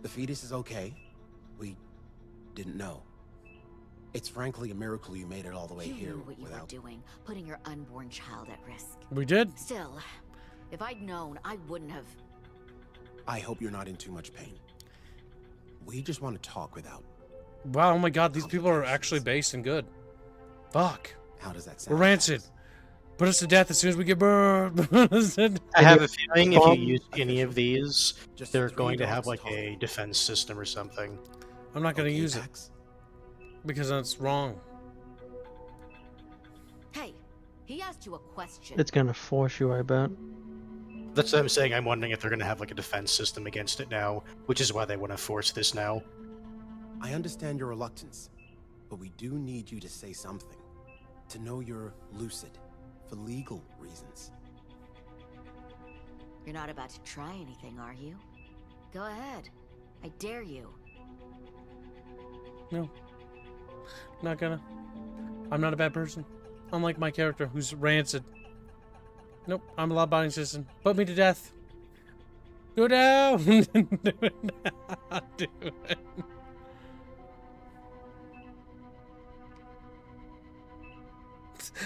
The fetus is okay. We didn't know. It's frankly a miracle you made it all the way You here knew what you without... were doing, putting your unborn child at risk. We did. Still, if I'd known, I wouldn't have. I hope you're not in too much pain. We just want to talk without... Wow, oh my god, these people are actually based and good. Fuck. How does that We're sound? rancid. Put us to death as soon as we get burned. I have a feeling if you use any of these, they're going to have like a defense system or something. I'm not going to use it. Because that's wrong. Hey, he asked you a question. It's gonna force you, I bet. That's what I'm saying. I'm wondering if they're going to have like a defense system against it now, which is why they want to force this now. I understand your reluctance, but we do need you to say something. To know you're lucid, for legal reasons. You're not about to try anything, are you? Go ahead. I dare you. No. Not gonna. I'm not a bad person. Unlike my character, who's rancid. Nope, I'm a law-abiding citizen. Put me to death. Go down! Do it now. Do it.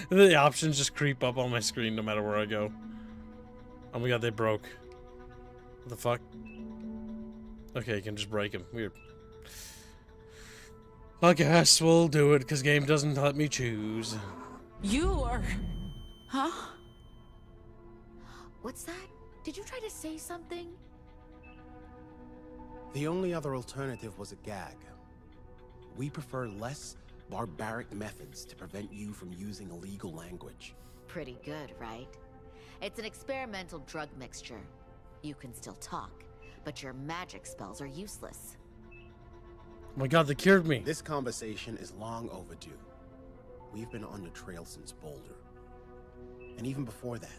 The options just creep up on my screen no matter where I go. Oh my god, they broke. What the fuck? Okay, you can just break them. Weird. I guess we'll do it because game doesn't let me choose. You are... Huh? What's that? Did you try to say something? The only other alternative was a gag. We prefer less barbaric methods to prevent you from using illegal language. Pretty good, right? It's an experimental drug mixture. You can still talk, but your magic spells are useless. Oh my god, they cured me. This conversation is long overdue. We've been on your trail since Boulder. And even before that,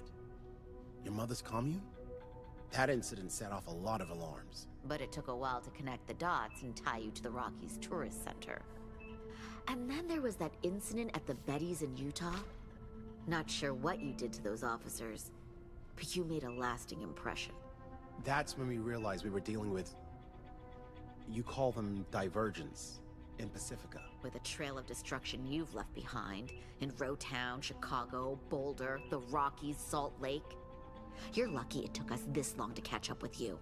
your mother's commune? That incident set off a lot of alarms. But it took a while to connect the dots and tie you to the Rockies Tourist Center. And then there was that incident at the Betty's in Utah. Not sure what you did to those officers, but you made a lasting impression. That's when we realized we were dealing with... You call them divergents in Pacifica. With a trail of destruction you've left behind in Rotown, Chicago, Boulder, the Rockies, Salt Lake. You're lucky it took us this long to catch up with you.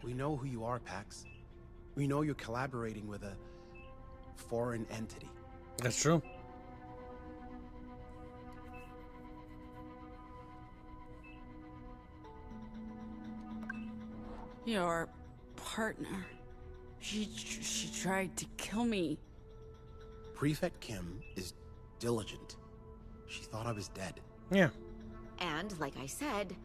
We know who you are, Pax. We know you're collaborating with a foreign entity. That's true. Your partner. She tried to kill me. Prefect Kim is diligent. She thought I was dead. Yeah. And, like I said,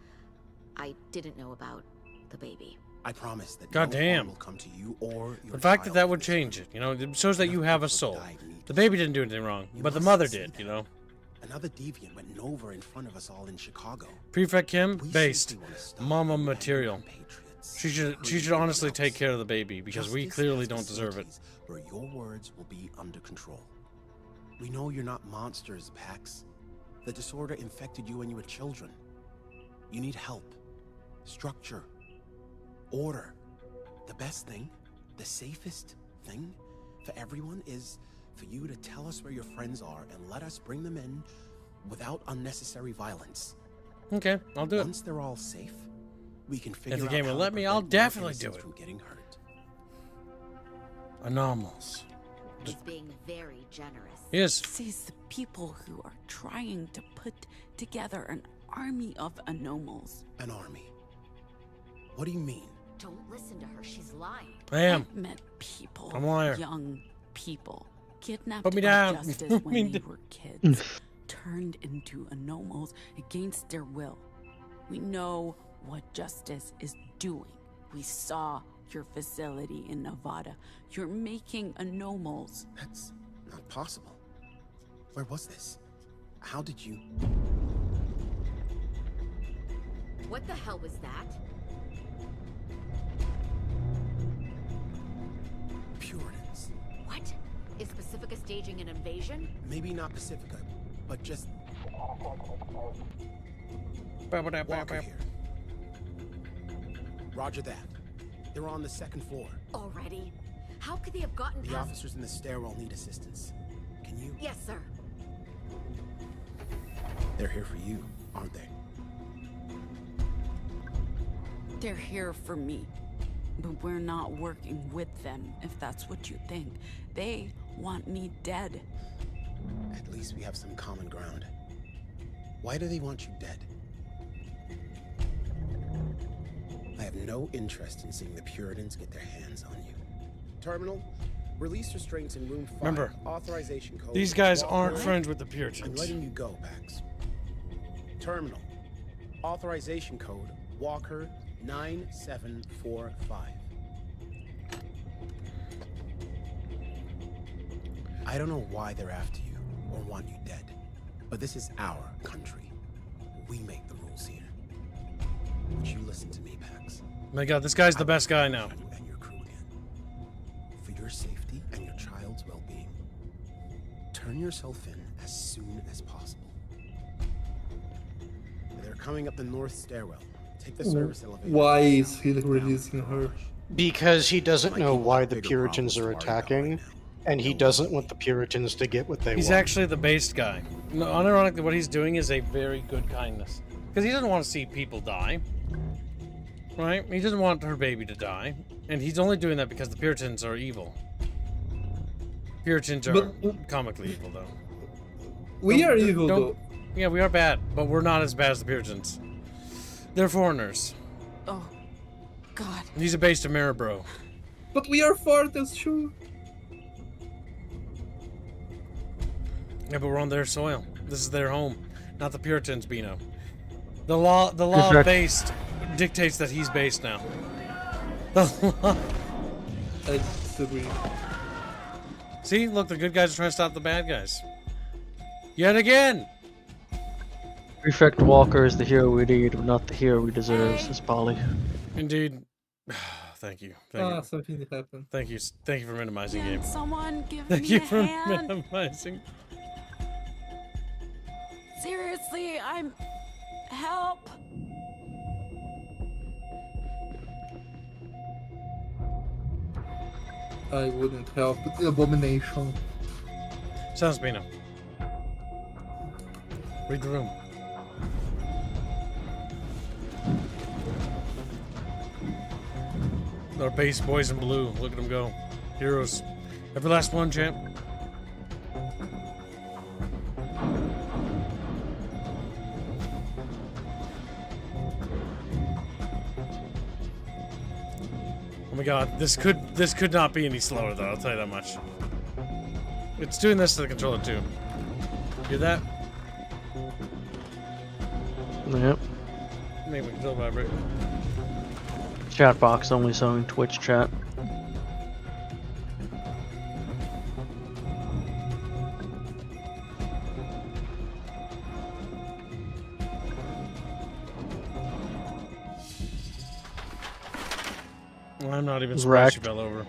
I didn't know about the baby. I promise that God no damn. harm will come to you or your The fact that child. that would change it, you know, it shows that you have a soul. The baby didn't do anything wrong, but the mother did, you know. Another deviant went Nova in front of us all in Chicago. Prefect Kim, based. Mama material. She should honestly take care of the baby because we clearly don't deserve it. Where your words will be under control. We know you're not monsters, Pax. The disorder infected you when you were children. You need help, structure, order. The best thing, the safest thing for everyone is for you to tell us where your friends are and let us bring them in without unnecessary violence. Okay, I'll do it. Once they're all safe, we can figure out if the game will let me, I'll definitely do it. From getting hurt. Anomals. He's being very generous. Yes. Sees the people who are trying to put together an army of anomals. An army? What do you mean? Don't listen to her. She's lying. I am. I've met people. I'm a liar. Young people. Kidnapped Put me by down. justice when they were kids. Turned into anomals against their will. We know what justice is doing. We saw your facility in Nevada. You're making anomals. That's not possible. Where was this? How did you... What the hell was that? Puritans. What? Is Pacifica staging an invasion? Maybe not Pacifica, but just... Walker here. Roger that. They're on the second floor. Already? How could they have gotten The past... officers in the stairwell need assistance. Can you... Yes, sir. They're here for you, aren't they? They're here for me. But we're not working with them, if that's what you think. They want me dead. At least we have some common ground. Why do they want you dead? I have no interest in seeing the Puritans get their hands on you. Terminal, release restraints in room 5. Remember, authorization code. these guys Walker. aren't friends with the Puritans. I'm letting you go, Pax. Terminal, authorization code Walker 9745. I don't know why they're after you or want you dead, but this is our country. We make the rules here. Would you listen to me, Pax? My God, this guy's the best guy now. And your crew again. For your safety and your child's well-being, turn yourself in as soon as possible. They're coming up the north stairwell. Take the service elevator. Why is he releasing her? Because he doesn't know why the Puritans are attacking, and he doesn't want the Puritans to get what they want. He's actually the based guy. No, unironically, what he's doing is a very good kindness. Because he doesn't want to see people die. Right? He doesn't want her baby to die. And he's only doing that because the Puritans are evil. Puritans are comically evil, though. We are evil, though. Yeah, we are bad, but we're not as bad as the Puritans. They're foreigners. Oh, God. He's a based Ameribro. But we are foreigners, too. Yeah, but we're on their soil. This is their home, not the Puritans, Bino. The law based dictates that he's based now. The law. I disagree. See, look, the good guys are trying to stop the bad guys. Yet again. Prefect Walker is the hero we need, but not the hero we deserve, says Polly. Indeed. Thank you. Thank you. Something happened. Thank you. Thank you for minimizing game. Someone give Thank me you a for hand. minimizing. Seriously, I'm... Help! I wouldn't help. The abomination. Sounds Bino. Read the room. Our base boys in blue. Look at them go. Heroes. Every last one, champ. Oh my God, this could not be any slower though, I'll tell you that much. It's doing this to the controller too. Hear that? Yep. Maybe the controller vibrate. Chat box only showing Twitch chat. I'm not even surprised she Wrecked. fell over.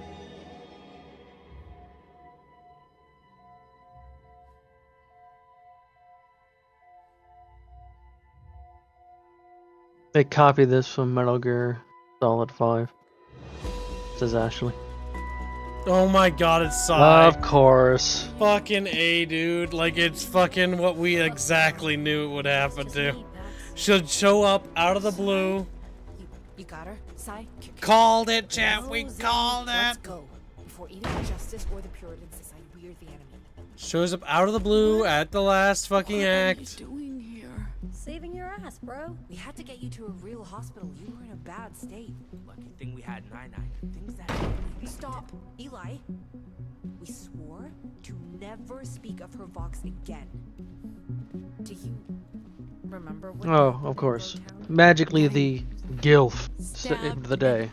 They copied this from Metal Gear Solid 5. Says Ashley. Oh my god, it's Psy. Of course. Fucking A, dude. Like, it's fucking what we exactly knew it would happen to. She'll show up out of the blue. You got her, Sai? Called it, chat. We called Let's it. go. Before either Justice or the Puritans decide we're the enemy. Shows up out of the blue at the last fucking act. Saving your ass, bro. We had to get you to a real hospital. You were in a bad state. Lucky thing we had 9-9. Things that. Stop, Eli. We swore to never speak of her Vox again. Do you remember what Oh, of course. Magically, the gilf saved the day.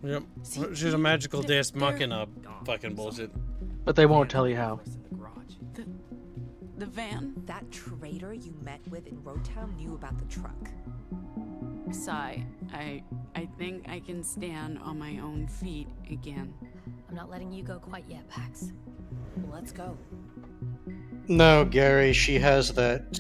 Yep. She's a magical deus machina fucking bullshit. But they won't tell you how. The van? That traitor you met with in Roadtown knew about the truck. Sigh. I think I can stand on my own feet again. I'm not letting you go quite yet, Pax. Let's go. No, Gary, she has that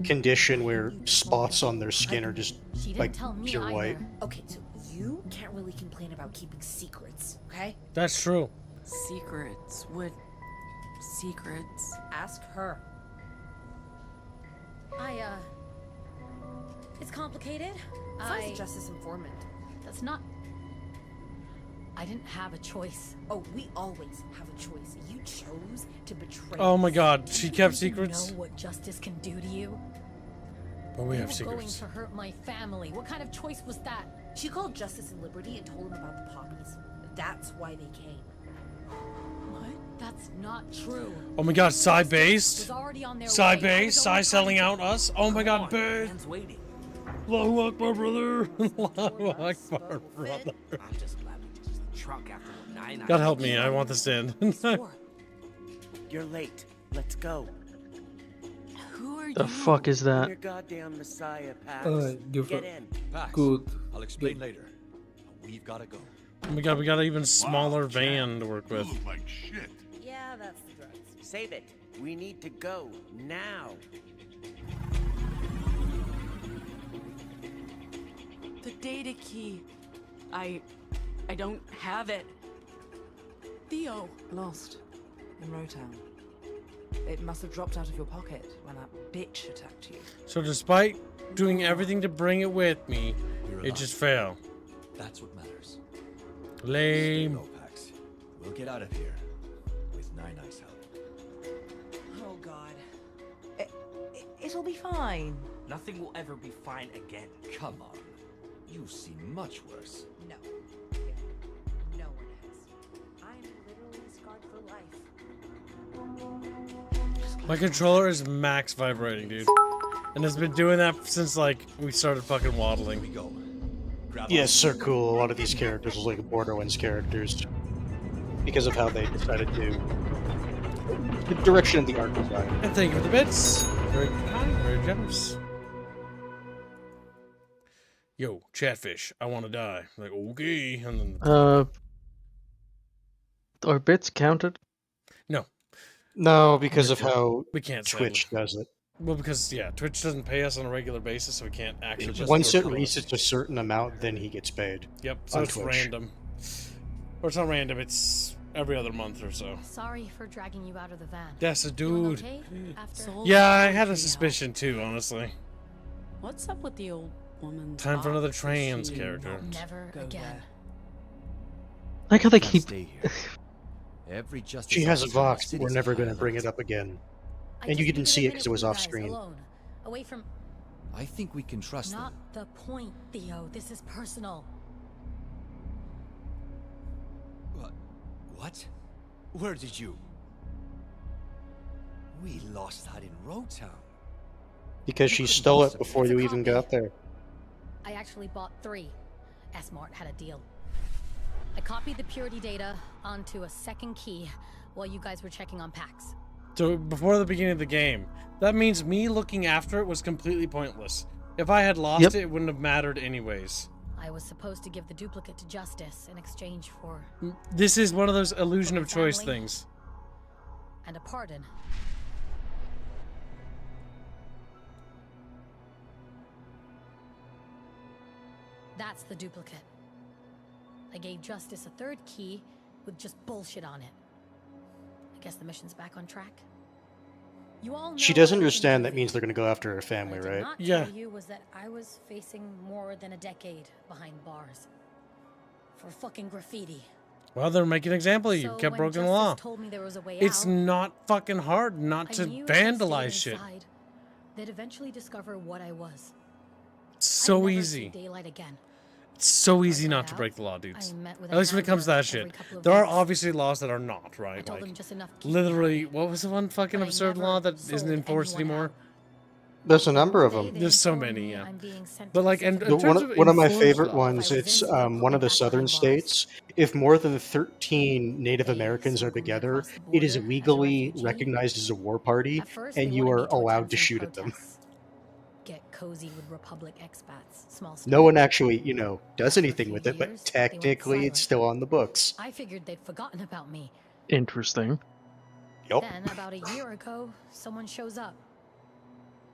condition where spots on their skin are just She didn't like tell me pure either. white. Okay, so you can't really complain about keeping secrets, okay? That's true. Secrets? What secrets? Ask her. It's complicated. Sai's the Justice Informant. That's not... I didn't have a choice. Oh, we always have a choice. You chose to betray Oh my us. god, she kept You secrets? know what justice can do to you? But we have You were going secrets. to hurt my family. What kind of choice was that? She called Justice and Liberty and told them about the poppies. That's why they came. What? That's not true. Oh my god, Psy base? Was already on their Psy way. I base? was Psy only selling trying out us? Oh my god, base! Man's waiting. Allahu Akbar, brother! Allahu Akbar, brother. I'm just glad we ditched the truck after 9-9. God help me, I want this to end. You're late. Let's go. Who are The fuck is that? Your goddamn Messiah, Pax. Give Get her- in. Pax, Good. I'll explain later. We've got to go. Oh my god, we got an even smaller van to work with. Like shit. Yeah, that's the drugs. Save it. We need to go now. The data key. I don't have it. Theo. Lost. In Rotown. It must have dropped out of your pocket when that bitch attacked you. So despite doing everything to bring it with me, You're it alive. just failed. That's what matters. Lame. No, Pax. We'll get out of here with Nine Eyes' help. Oh god. It'll be fine. Nothing will ever be fine again. Come on. You've seen much worse. No. No one has. I'm literally scarred for life. My controller is max vibrating, dude. And it's been doing that since, like, we started fucking waddling. We go. Grab Yeah, on. it's so cool. A lot of these characters are like Borderlands characters because of how they decided to the direction of the art design. And thank you for the bits. Very kind, very generous. Yo, Chatfish, I want to die. Like, okay. And then Are bits counted? no, No, because of how we can't Twitch does it. Well, because yeah, Twitch doesn't pay us on a regular basis, so we can't actually. Just Once go it through reaches a certain amount, then he gets paid. Yep. So on it's Twitch. random, or it's not random. It's every other month or so. Sorry for dragging you out of the van. That's a dude. Okay? After Yeah, I had a suspicion too, honestly. What's up with the old woman? Time for another trans character. Never again. Like how they Can't keep. stay here. Every justice She has a officer in the Vox, but city's we're never a going to highlight. bring it up again. I And you just didn't needed see a it because minute it was with you off guys screen. alone, away from. I think we can trust them. Not the point, Theo. This is personal. What? Where did you? We lost that in Roadtown. Because she stole it before you even got there. I actually bought 3. S-Mart had a deal. I copied the purity data onto a second key while you guys were checking on packs. So before the beginning of the game, that means me looking after it was completely pointless. If I had lost Yep. it, it wouldn't have mattered anyways. I was supposed to give the duplicate to Justice in exchange for... This is one of those illusion of choice things. and a pardon. That's the duplicate. I gave Justice a third key with just bullshit on it. I guess the mission's back on track. You all know She does I was understand in that means they're going to go after her family, What I did right? not Yeah. tell you was that I was facing more than a decade behind bars for fucking graffiti. Well, they'll make an example of you. So Kept when broken the Justice law. told me there was a way It's out, not fucking hard not I to knew if I stayed vandalize shit. inside, they'd eventually discover what I was. It's I'd so never easy. see daylight again. It's so easy not to break the law, dudes. met with At a least when it comes to that handler shit. every couple of There are weeks. obviously laws that are not, right? told Like, them just enough to keep me literally, what was the one fucking But I absurd never law that sold isn't enforced anyone anymore? There's a number of them. There's so many, yeah. But like, and in terms of One of my enforced favorite law- ones, it's one of the southern states. If more than 13 Native Americans are together, it is legally recognized as a war party, first, and they you wanted are me to allowed attend to some shoot at them. protests. Get cozy with Republic expats. Small No one actually, does anything with it, but technically it's still on the books. I figured they'd forgotten about me. Interesting. Yup. Then, about a year ago, someone shows up.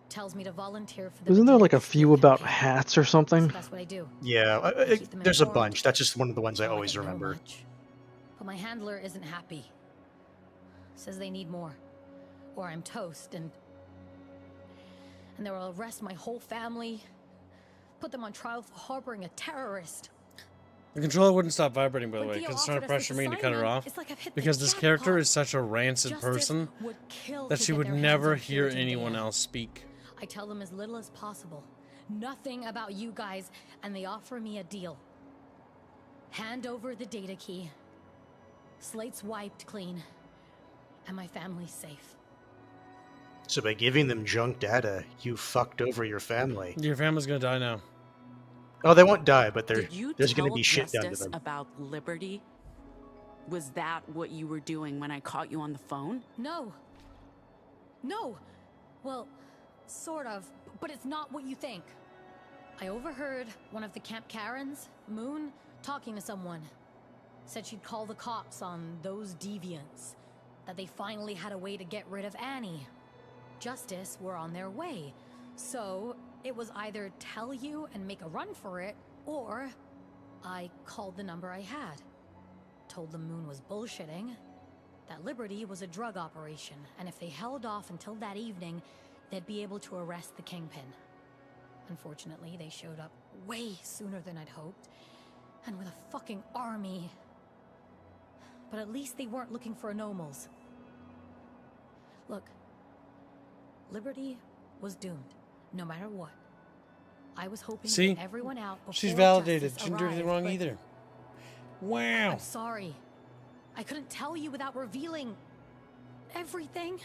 Tells me to volunteer for the Isn't there like a few about hats or something? That's what I do. Yeah, keep them there's a informed. bunch. That's just one of the ones I Not like always I know remember. much. But my handler isn't happy. Says they need more. Or I'm toast, and they will arrest my whole family. Put them on trial for harboring a terrorist. The controller wouldn't stop vibrating, by the When way, Theo because it's trying to offered us pressure this me to cut her assignment, off. it's like I've hit the Because this jackpot. character is such a rancid Justice person would kill that to she get would their hands never on hear purity anyone data. else speak. I tell them as little as possible. Nothing about you guys, and they offer me a deal. Hand over the data key. Slate's wiped clean. And my family's safe. So by giving them junk data, you fucked over your family. Your family's gonna die now. Oh, they won't die, but Did you there's going to tell be shit done to Justice them. about Liberty? Was that what you were doing when I caught you on the phone? No. No. Well, sort of, but it's not what you think. I overheard one of the Camp Karens, Moon, talking to someone. Said she'd call the cops on those deviants. That they finally had a way to get rid of Annie. Justice were on their way. So, it was either tell you and make a run for it, or I called the number I had. Told them Moon was bullshitting. That Liberty was a drug operation, and if they held off until that evening, they'd be able to arrest the Kingpin. Unfortunately, they showed up way sooner than I'd hoped, and with a fucking army. But at least they weren't looking for anomals. Look, Liberty was doomed, no matter what. I was hoping to See? get everyone out before She's validated. Justice She didn't do anything arrived, wrong but either. Wow. I'm sorry. I couldn't tell you without revealing everything.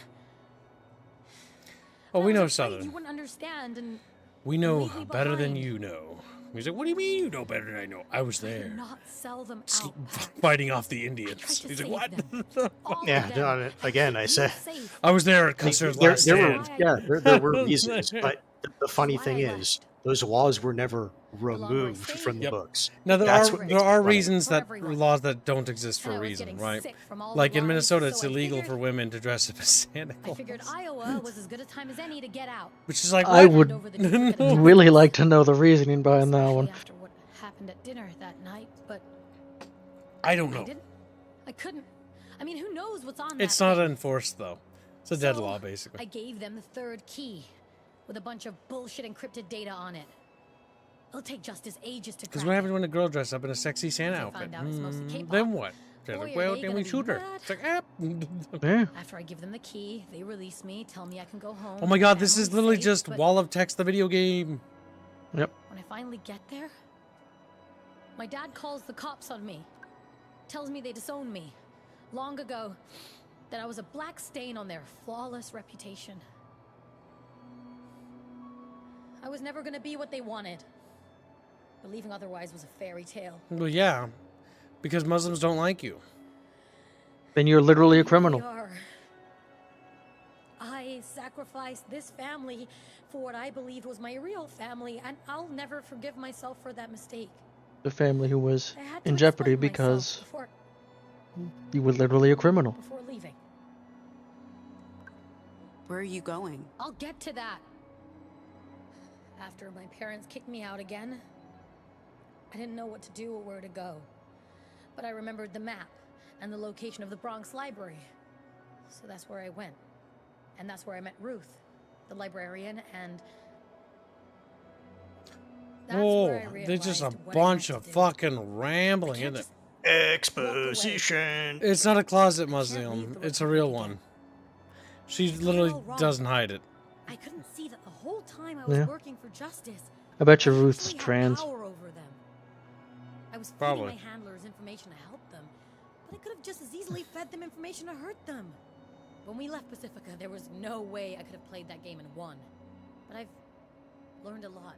Oh, we I know was afraid Southern. You wouldn't understand, and We know leave me better than behind. you know. He's like, what do you mean you know better than I know? I was I there. did not sell them out. Fighting off the Indians. to He's like, save what? Yeah, no, again, I said I was there at Custer's there, last there were, stand. yeah, there were reasons, but the funny thing is, those laws were never removed from the Yep. books. Now there That's are what makes there it are funny. reasons that laws that don't exist for a reason, right? Like in Minnesota, it's illegal for women to dress up as Santa I Claus, figured Iowa was as good a time as any to get out. which is like I what? would really like to know the reasoning behind that one. After what happened at dinner that night, but I don't know. I couldn't. I mean, who knows what's on It's that not thing? enforced though. It's a dead So, law basically. I gave them the third key with a bunch of bullshit encrypted data on it. It'll take Justice ages to Because crack what it. happens when a girl dresses up in a sexy Santa They outfit? find out it's mostly K-pop. Then what? They're Boy, like, are well, they then gonna we be shoot her. mad. It's like, ah. Yeah. After I give them the key, they release me, tell me I can go home. Oh my god, this is family's literally safe, just but Wall of Text, the video game. Yep. when I finally get there, my dad calls the cops on me. Tells me they disowned me long ago, that I was a black stain on their flawless reputation. I was never gonna be what they wanted. Believing otherwise was a fairy tale. Well, yeah, because Muslims don't like you. Then you're literally a criminal. They are. I sacrificed this family for what I believed was my real family, and I'll never forgive myself for that mistake. the family who was I had to in jeopardy explain myself because before you were literally a criminal. leaving. Where are you going? I'll get to that. After my parents kicked me out again, I didn't know what to do or where to go. But I remembered the map and the location of the Bronx Library. So that's where I went. And that's where I met Ruth, the librarian, and that's where I there's just a realized what I bunch had of to do. fucking rambling, isn't it? Exposition. It's not a closet museum. It's a real one. She literally doesn't hide it. I couldn't see that the whole time I was Yeah. working for justice. I bet you I Ruth's actually had trans. power over them. I was feeding Probably. my handlers information to help them, but I could have just as easily fed them information to hurt them. When we left Pacifica, there was no way I could have played that game and won. But I've learned a lot.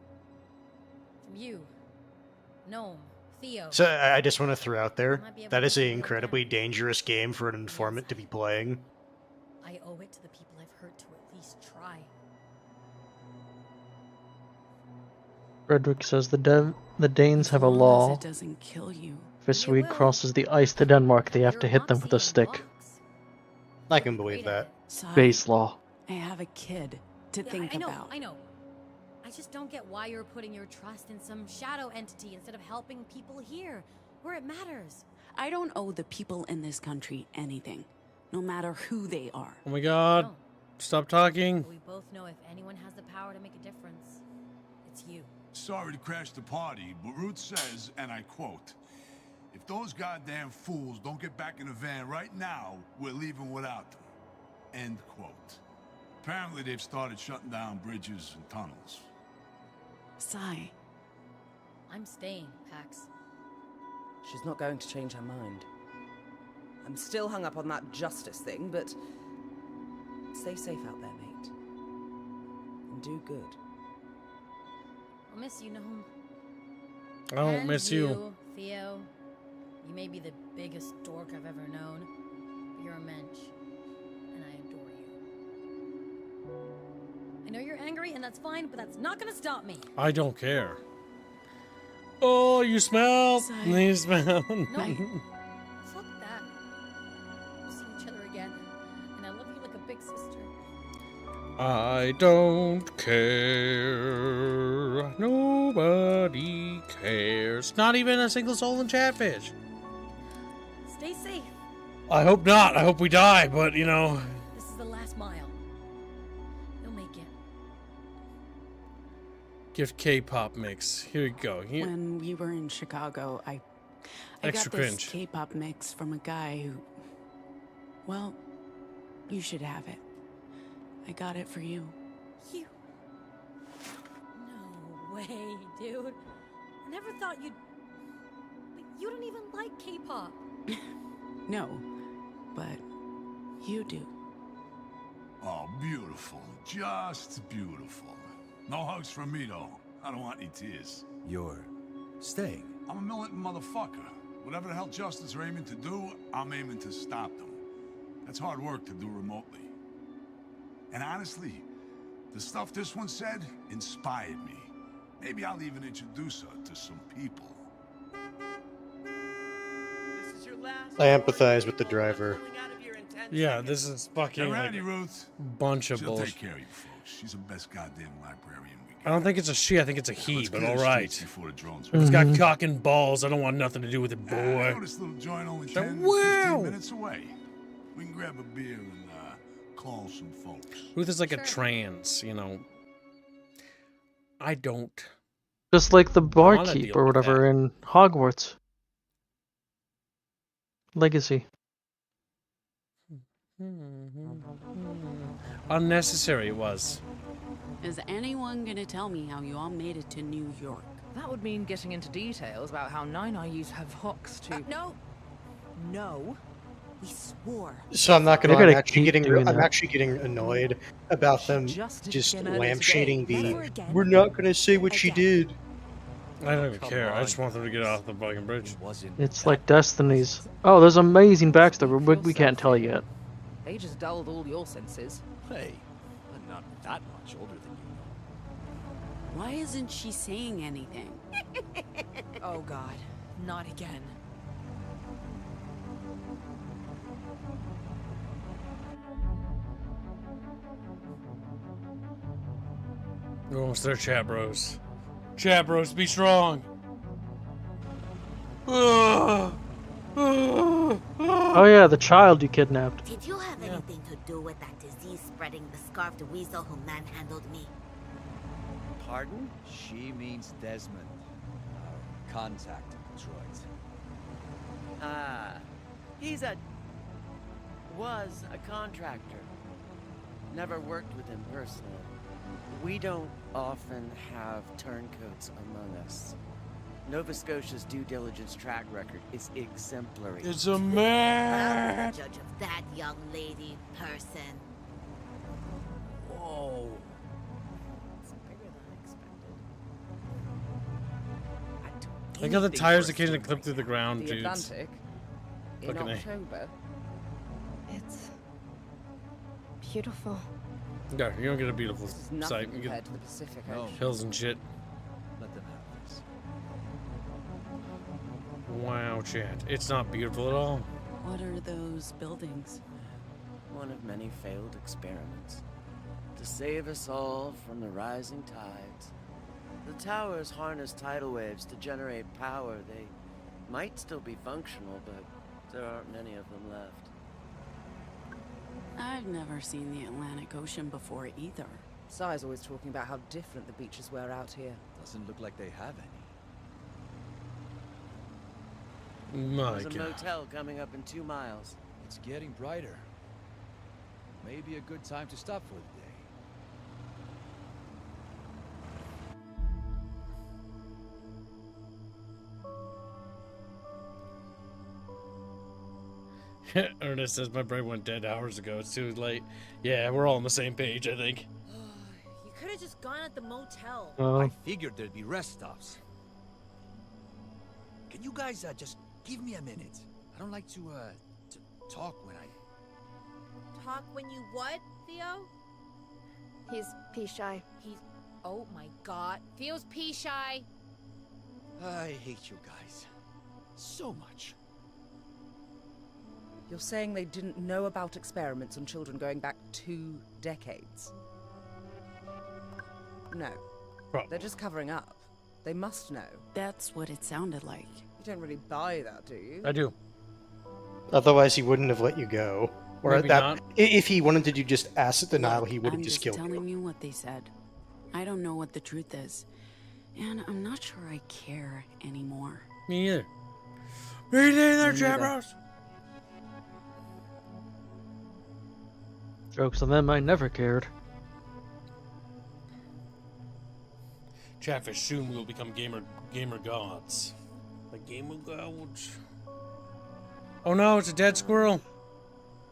From you, Gnome, Theo. So I just want to throw out there, might be able that to is an figure it out. incredibly dangerous game for an informant to be playing. I owe it to the people I've hurt to at least try. Frederick says the Danes have a As long as law. it doesn't kill you. If a Swede crosses the ice to Denmark, they have to hit them with a stick. I can believe that. Sai, Base law. I have a kid to think I know, about. I know. I just don't get why you're putting your trust in some shadow entity instead of helping people here, where it matters. I don't owe the people in this country anything, no matter who they are. Oh my god. Stop talking. But we both know if anyone has the power to make a difference, it's you. Sorry to crash the party, but Ruth says, and I quote, "If those goddamn fools don't get back in the van right now, we're leaving without them." End quote. Apparently they've started shutting down bridges and tunnels. Sai. I'm staying, Pax. She's not going to change her mind. I'm still hung up on that justice thing, but stay safe out there, mate. And do good. I'll miss you, Gnome. I don't And miss you. Theo. You may be the biggest dork I've ever known, but you're a mensch, and I adore you. I know you're angry, and that's fine, but that's not gonna stop me. I don't care. Oh, you smell. You smell. No. Fuck that. We'll see each other again, and I love you like a big sister. I don't care. Nobody cares. Not even a single soul in Chatfish. Stay safe. I hope not. I hope we die, but you know. This is the last mile. You'll make it. Gift K-pop mix. Here we go. Here. When we were in Chicago, I Extra got this cringe. K-pop mix from a guy who, well, you should have it. I got it for you. You. No way, dude. I never thought you'd. But you don't even like K-pop. No, but you do. Oh, beautiful. Just beautiful. No hugs from me, though. I don't want any tears. You're staying. I'm a militant motherfucker. Whatever the hell justice are aiming to do, I'm aiming to stop them. That's hard work to do remotely. And honestly, the stuff this one said inspired me. Maybe I'll even introduce her to some people. I empathize with the driver. Yeah, this is fucking Get like ready, Ruth. bunch of She'll bullshit. take care of you folks. She's the best goddamn librarian we got. I don't think it's a she. I think it's a he. Let's But clear all the right. streets before the drones If it's got arrive. cock and balls, I don't want nothing to do with it, I boy. know this little joint only So, 10, wow. 15 minutes away. We can grab a beer and call some folks. Ruth is like a trans, you know. I don't. Just like the wanna barkeep deal or with whatever in Hogwarts Legacy. Unnecessary it was. Is anyone gonna tell me how you all made it to New York? That would mean getting into details about how 9 used to have hawks to... No. No. We swore. So I'm not gonna. They're I'm gonna actually keep getting. doing I'm that. actually getting annoyed about them just just came earlier lampshading today. the. Never again. We're not gonna say what she did. I don't even care. I just want them to get off the fucking bridge. It's like Destiny's. Oh, there's amazing backstory. We can't tell yet. They just dulled all your senses. Hey, I'm not that much older than you. Why isn't she saying anything? Oh God, not again. We're almost there, chat bros. Chat bros, be strong. Oh yeah, the child you kidnapped. Did you have anything to do with that disease-spreading the scarfed weasel who manhandled me? Pardon? She means Desmond, our contact droid. Ah, was a contractor. Never worked with him personally. We don't often have turncoats among us. Nova Scotia's due diligence track record is exemplary. It's a man. I'm the judge of that young lady person. Whoa. It's bigger than expected. Look how the tires occasionally clip through the ground, The dudes. Atlantic in Look at me. October. It's beautiful. Yeah, you don't get a beautiful This is nothing sight. You compared get to the Pacific No. Ocean. hills and shit. Let them have this. Wow, chat. It's not beautiful at all. What are those buildings? One of many failed experiments. To save us all from the rising tides. The towers harness tidal waves to generate power. They might still be functional, but there aren't many of them left. I've never seen the Atlantic Ocean before either. Sai's always talking about how different the beaches were out here. Doesn't look like they have any. My There's a God. motel coming up in 2 miles. It's getting brighter. Maybe a good time to stop for the day. Ernest says my brain went dead hours ago. It's too late. Yeah, we're all on the same page, I think. You could have just gone at the motel. I figured there'd be rest stops. Can you guys just give me a minute? I don't like to talk when I... Talk when you what, Theo? He's pee shy. Oh my God. Theo's pee shy. I hate you guys. So much. You're saying they didn't know about experiments on children going back 2 decades? No. Probably. They're just covering up. They must know. That's what it sounded like. You don't really buy that, do you? I do. Otherwise, he wouldn't have let you go. Or Maybe that, not. if he wanted to do just acid denial, he would have I'm just just killed telling you. you what they said. I don't know what the truth is. And I'm not sure I care anymore. Me either. Me neither, Me chat neither. bros. Jokes on them, I never cared. Chatfish, soon we will become gamer gods. The gamer gods. Oh no, it's a dead squirrel.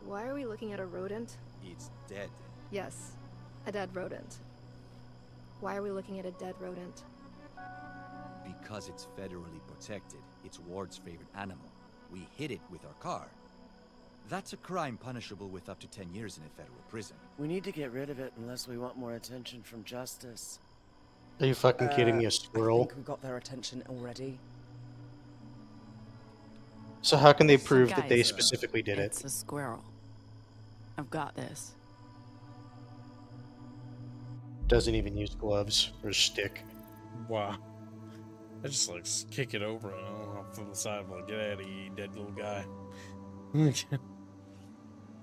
Why are we looking at a rodent? It's dead. Yes, a dead rodent. Why are we looking at a dead rodent? Because it's federally protected. It's Ward's favorite animal. We hit it with our car. That's a crime punishable with up to 10 years in a federal prison. We need to get rid of it unless we want more attention from justice. Are you fucking kidding me, a I squirrel? think we got their attention already. So how can they prove that they Guys, specifically did it? It's a squirrel. I've got this. Doesn't even use gloves or a stick. Wow. I just like kick it over and off to the side. Like, get out of here, you dead little guy.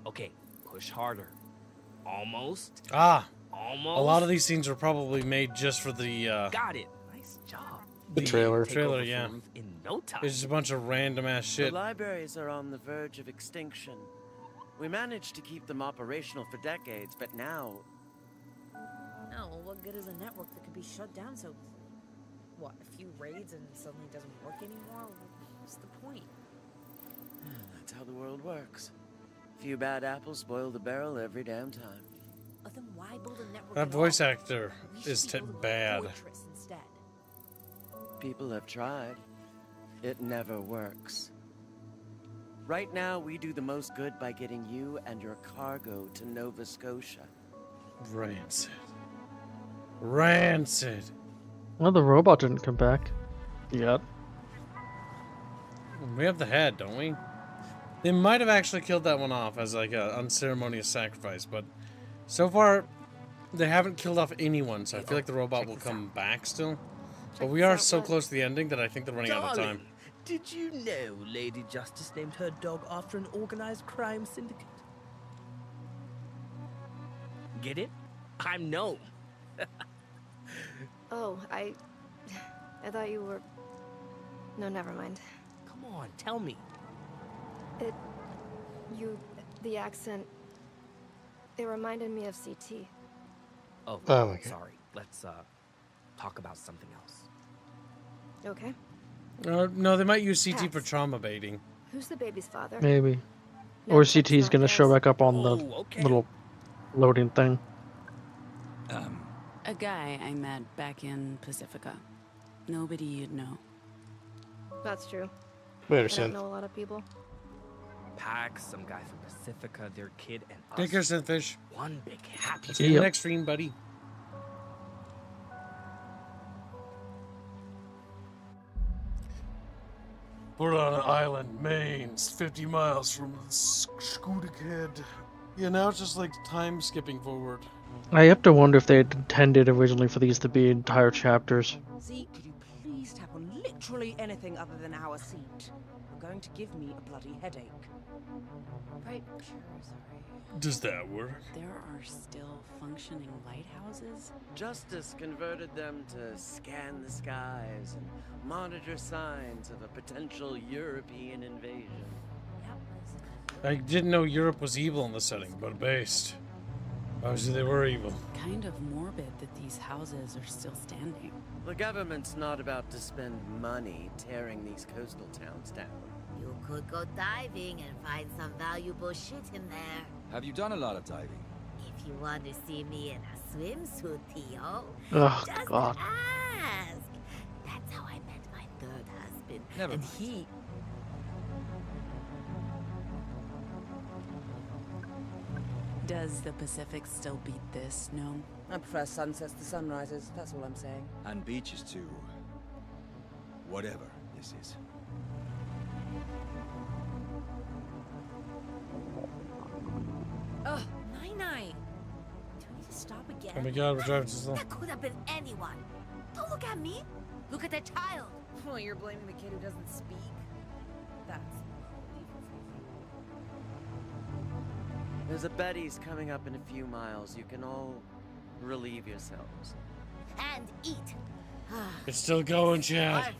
Okay, push harder. Almost. A Almost. lot of these scenes were probably made just for the Got it. Nice job. The trailer. Trailer, yeah. In no time. It's just a bunch of random ass shit. The libraries are on the verge of extinction. We managed to keep them operational for decades, but now... Oh, well, what good is a network that could be shut down so... What, a few raids and suddenly it doesn't work anymore? What's the point? That's how the world works. Few bad apples spoil the barrel every damn time. Then why build a network That at voice all? actor We should is be building a bad. fortress instead. People have tried. It never works. Right now, we do the most good by getting you and your cargo to Nova Scotia. Rancid. Rancid. Well, the robot didn't come back yet. We have the head, don't we? They might have actually killed that one off as like a unceremonious sacrifice, but so far they haven't killed off anyone, so I feel like the robot will come back still. But we are so close to the ending that I think they're running out of time. Did you know Lady Justice named her dog after an organized crime syndicate? Get it? I'm known. Oh, I thought you were... No, never mind. Come on, tell me. The accent, it reminded me of CT. Oh, Oh my God. sorry. Let's talk about something else. Okay. No, they might use CT for trauma baiting. Who's the baby's father? Maybe. No, Or that's CT's not gonna show yours. back up on the little loading thing. A guy I met back in Pacifica. Nobody you'd know. That's true. We I understand. don't know a lot of people. Pax, some guy from Pacifica, their kid, and us. Take care, Synthfish. One big happy. See you next stream, buddy. We're on an island, Maine, 50 miles from Scootaghead. Yeah, now it's just like time skipping forward. I have to wonder if they had intended originally for these to be entire chapters. Zeke, could you please tap on literally anything other than our seat? You're going to give me a bloody headache. Right, sure, sorry. Does that work? There are still functioning lighthouses? Justice converted them to scan the skies and monitor signs of a potential European invasion. I didn't know Europe was evil in the setting, but based. Obviously they were evil. Kind of morbid that these houses are still standing. The government's not about to spend money tearing these coastal towns down. You could go diving and find some valuable shit in there. Have you done a lot of diving? If you want to see me in a swimsuit, Theo, Oh, just God. ask. That's how I met my third husband. Never and mind. he... Does the Pacific still beat this, no? I prefer sunsets to sunrises, that's all I'm saying. And beaches too. Whatever this is. Ugh, Nine-Nine. Do we need to stop again? Oh my God, we're driving too slow. That could have been anyone. Don't look at me. Look at the child. Well, you're blaming the kid who doesn't speak? That's... There's a Betty's coming up in a few miles. You can all relieve yourselves. And eat. It's still going, Chad.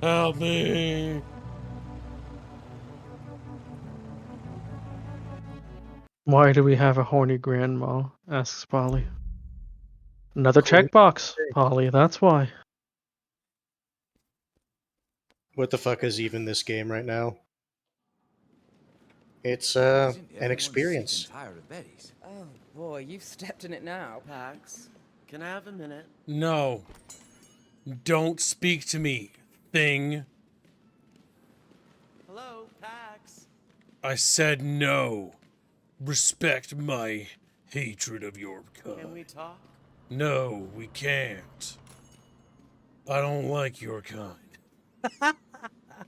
Help me. Why do we have a horny grandma? Asks Polly. Another checkbox, Polly, that's why. What the fuck is even this game right now? It's an experience. Tired of Betty's. Oh boy, you've stepped in it now. Pax, can I have a minute? No. Don't speak to me, thing. Hello, Pax. I said no. Respect my hatred of your kind. Can we talk? No, we can't. I don't like your kind.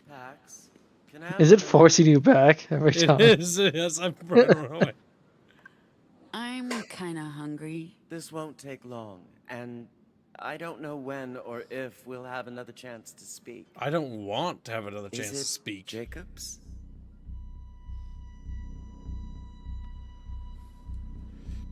Pax, can I have Is a it minute? forcing you back every time? It is, yes, I'm running away. I'm kinda hungry. This won't take long, and I don't know when or if we'll have another chance to speak. I don't want to have another Is chance to it speak. Jacobs?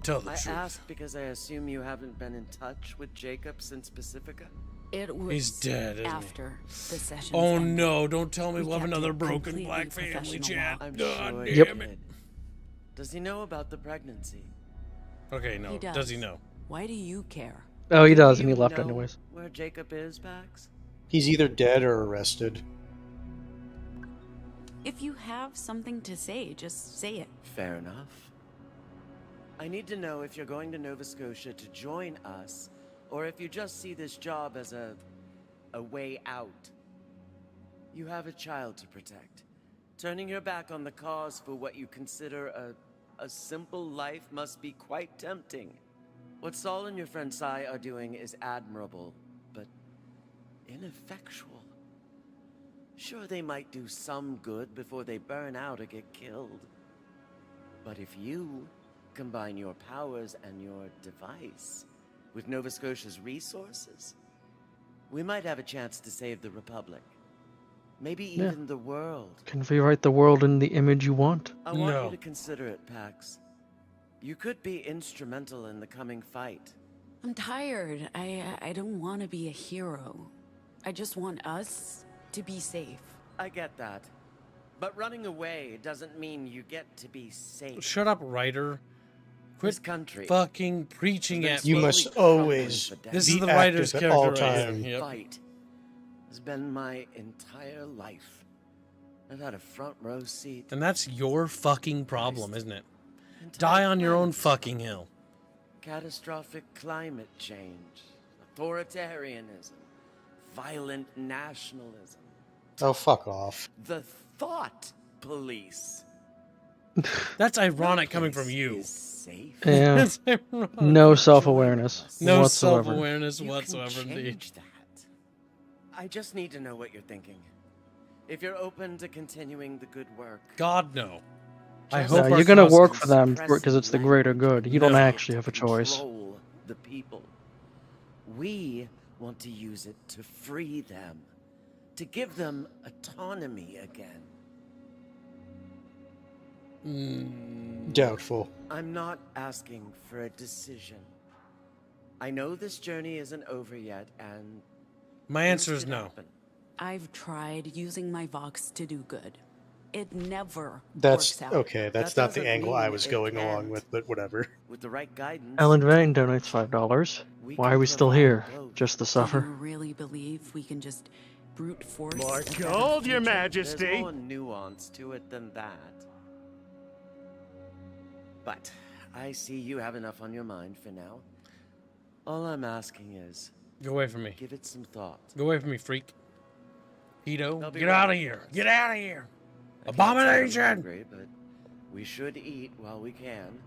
Tell the I truth. asked because I assume you haven't been in touch with Jacob since Pacifica? It was He's dead, isn't he? after the session. Oh no, don't tell me We we'll have kept another it broken completely black family professional chat. I'm God sure damn you it. did. Does he know about the pregnancy? Okay, no. He Does he know? Why do you care? Oh, he Do does, and he you left know anyways. Where Jacob is, Pax? He's either dead or arrested. If you have something to say, just say it. Fair enough. I need to know if you're going to Nova Scotia to join us, or if you just see this job as a way out. You have a child to protect. Turning your back on the cause for what you consider a simple life must be quite tempting. What Saul and your friend Sai are doing is admirable, but ineffectual. Sure, they might do some good before they burn out or get killed. But if you combine your powers and your device with Nova Scotia's resources, we might have a chance to save the Republic. Maybe even the world. Can rewrite the world in the image you want. I want you to consider it, Pax. You could be instrumental in the coming fight. I'm tired. I don't want to be a hero. I just want us to be safe. I get that. But running away doesn't mean you get to be safe. Shut up, writer. Quit This country fucking preaching at You me. must always This be is the writer's active at all character right here. time. Yep. Fight has been my entire life. I've had a front row seat. And that's your fucking problem, isn't it? Die on your own fucking hill. Catastrophic climate change, authoritarianism, violent nationalism. Oh, fuck off. The thought police. That's ironic coming from you. Yeah. That's ironic. No self-awareness No whatsoever. self-awareness You can whatsoever, indeed. change that. I just need to know what you're thinking. If you're open to continuing the good work. God, no. I No, hope our you're gonna cause work can for them suppress because it's the greater good. You don't No. actually have a choice. Control the people. We want to use it to free them, to give them autonomy again. Doubtful. I'm not asking for a decision. I know this journey isn't over yet, and My answer is no. I've tried using my Vox to do good. It never That's works out. okay. That's That not the doesn't angle mean I was it going along can't. with, but whatever. with the right guidance, Ellen Vane donates $5. Why are we still here? Just to Do suffer? you really believe we can just brute force? More a better gold, Your future? Majesty. there's more nuance to it than that. But I see you have enough on your mind for now. All I'm asking is, Go away from me. give it some thought. Go away from me, freak. I'll Pedo, be get right out of back. here. Get out of here. I can't say I'm Abomination. hungry, but we should eat while we can.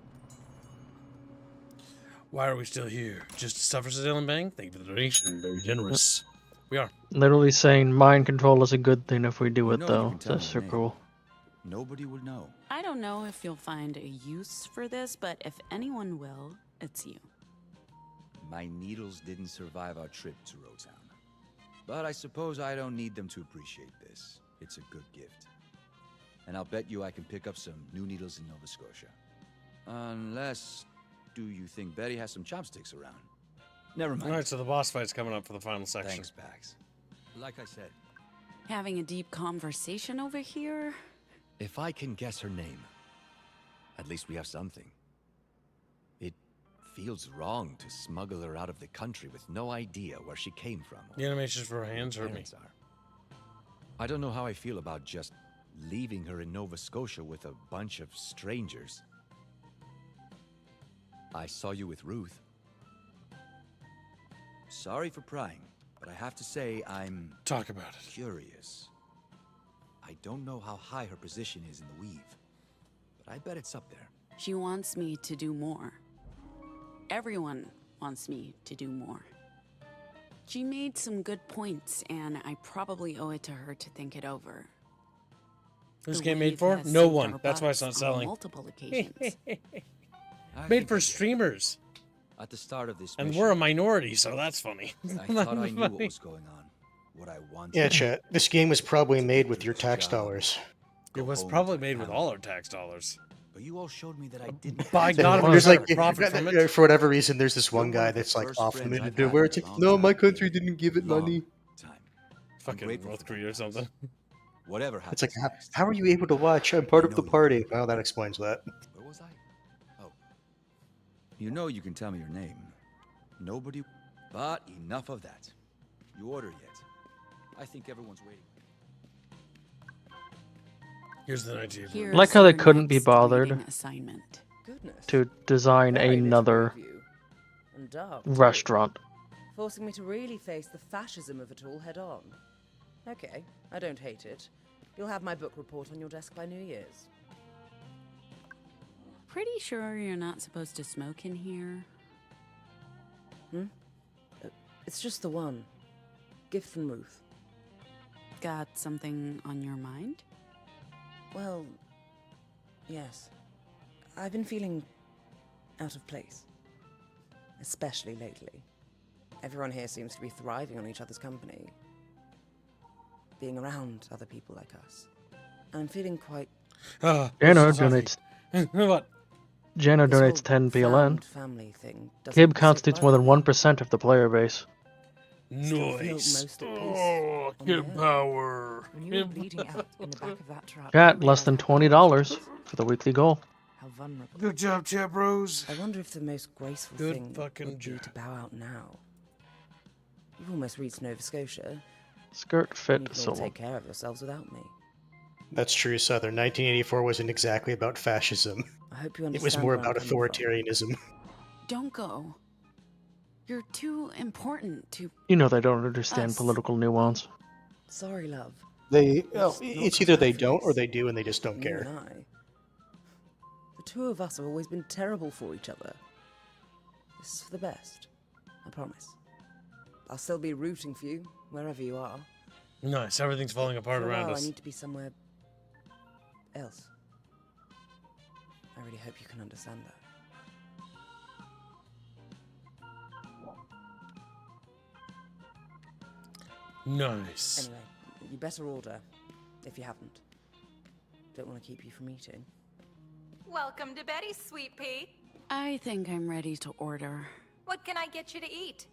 Why are we still here? Just to suffer, Ellen Bang? Thank you for the donation. Very generous. We are. Literally saying mind control is a good thing if we do You it, know you though. can tell That's so me. cool. Nobody would know. I don't know if you'll find a use for this, but if anyone will, it's you. My needles didn't survive our trip to Rotown. But I suppose I don't need them to appreciate this. It's a good gift. And I'll bet you I can pick up some new needles in Nova Scotia. Unless, do you think Betty has some chopsticks around? Never mind. Alright, so the boss fight's coming up for the final section. Thanks, Pax. Like I said, Having a deep conversation over here? if I can guess her name, at least we have something. It feels wrong to smuggle her out of the country with no idea where she came from. The animations for her hands hurt me. Parents are. I don't know how I feel about just leaving her in Nova Scotia with a bunch of strangers. I saw you with Ruth. Sorry for prying, but I have to say I'm... Talk about it. Curious. I don't know how high her position is in the weave, but I bet it's up there. She wants me to do more. Everyone wants me to do more. She made some good points, and I probably owe it to her to think it over. Who's The game made wave for? has No saved one. our That's why it's butts not on selling. multiple occasions. Made for streamers. At the start of this And mission, we're a minority, so that's funny. I thought I knew what was going on, what I wanted. Yeah, chat. This game was probably made with your tax dollars. It was probably made with all our tax dollars. But you all showed me that I didn't. By God, There's I'm like, to profit from it. for whatever reason, there's this one guy that's like off limited to where it's like, no, my country didn't give it money. Fucking North Korea or something. Whatever It's happens. like, how are you able to watch? I'm part of the party. Well, that explains that. Where was I? Oh. You know you can tell me your name. Nobody. But enough of that. You order yet? I think everyone's waiting. Here's the idea. Here's Like how they your couldn't be next bothered reading assignment. Goodness. to design Very another literary of you. And dark, too. restaurant. Forcing me to really face the fascism of it all head on. Okay, I don't hate it. You'll have my book report on your desk by New Year's. Pretty sure you're not supposed to smoke in here. It's just the one. Gif and Ruth. Got something on your mind? Well, yes. I've been feeling out of place. Especially lately. Everyone here seems to be thriving on each other's company. Being around other people like us. I'm feeling quite... Jano donates. What? Jano This donates whole 10 PLN. family thing doesn't Kib sit constitutes well more than with me. 1% of the player base. Still feel Nice. most at peace Oh, on Kid my own. Power. When you were bleeding out in the back of that truck, Chat, less than $20 for the weekly goal. how vulnerable. Good job, Chat Bros. I wonder if the most graceful Good thing fucking would be job. to bow out now. You've almost reached Nova Scotia. Skirt You fit can all so. take care of yourselves without me. That's true, Southern. 1984 wasn't exactly about fascism. I hope you It was understand more where I'm about coming from. authoritarianism. Don't go. You're too important to... You know they don't understand Us. political nuance. Sorry, love. It's either they don't or they do and they just don't You care. and I. The two of us have always been terrible for each other. This is for the best. I promise. I'll still be rooting for you, wherever you are. Nice. Everything's falling apart For a around while, us. I need to be somewhere else. I really hope you can understand that. Nice. Anyway, you better order, if you haven't. Don't want to keep you from eating. Welcome to Betty's, Sweet Pea. I think I'm ready to order. What can I get you to eat?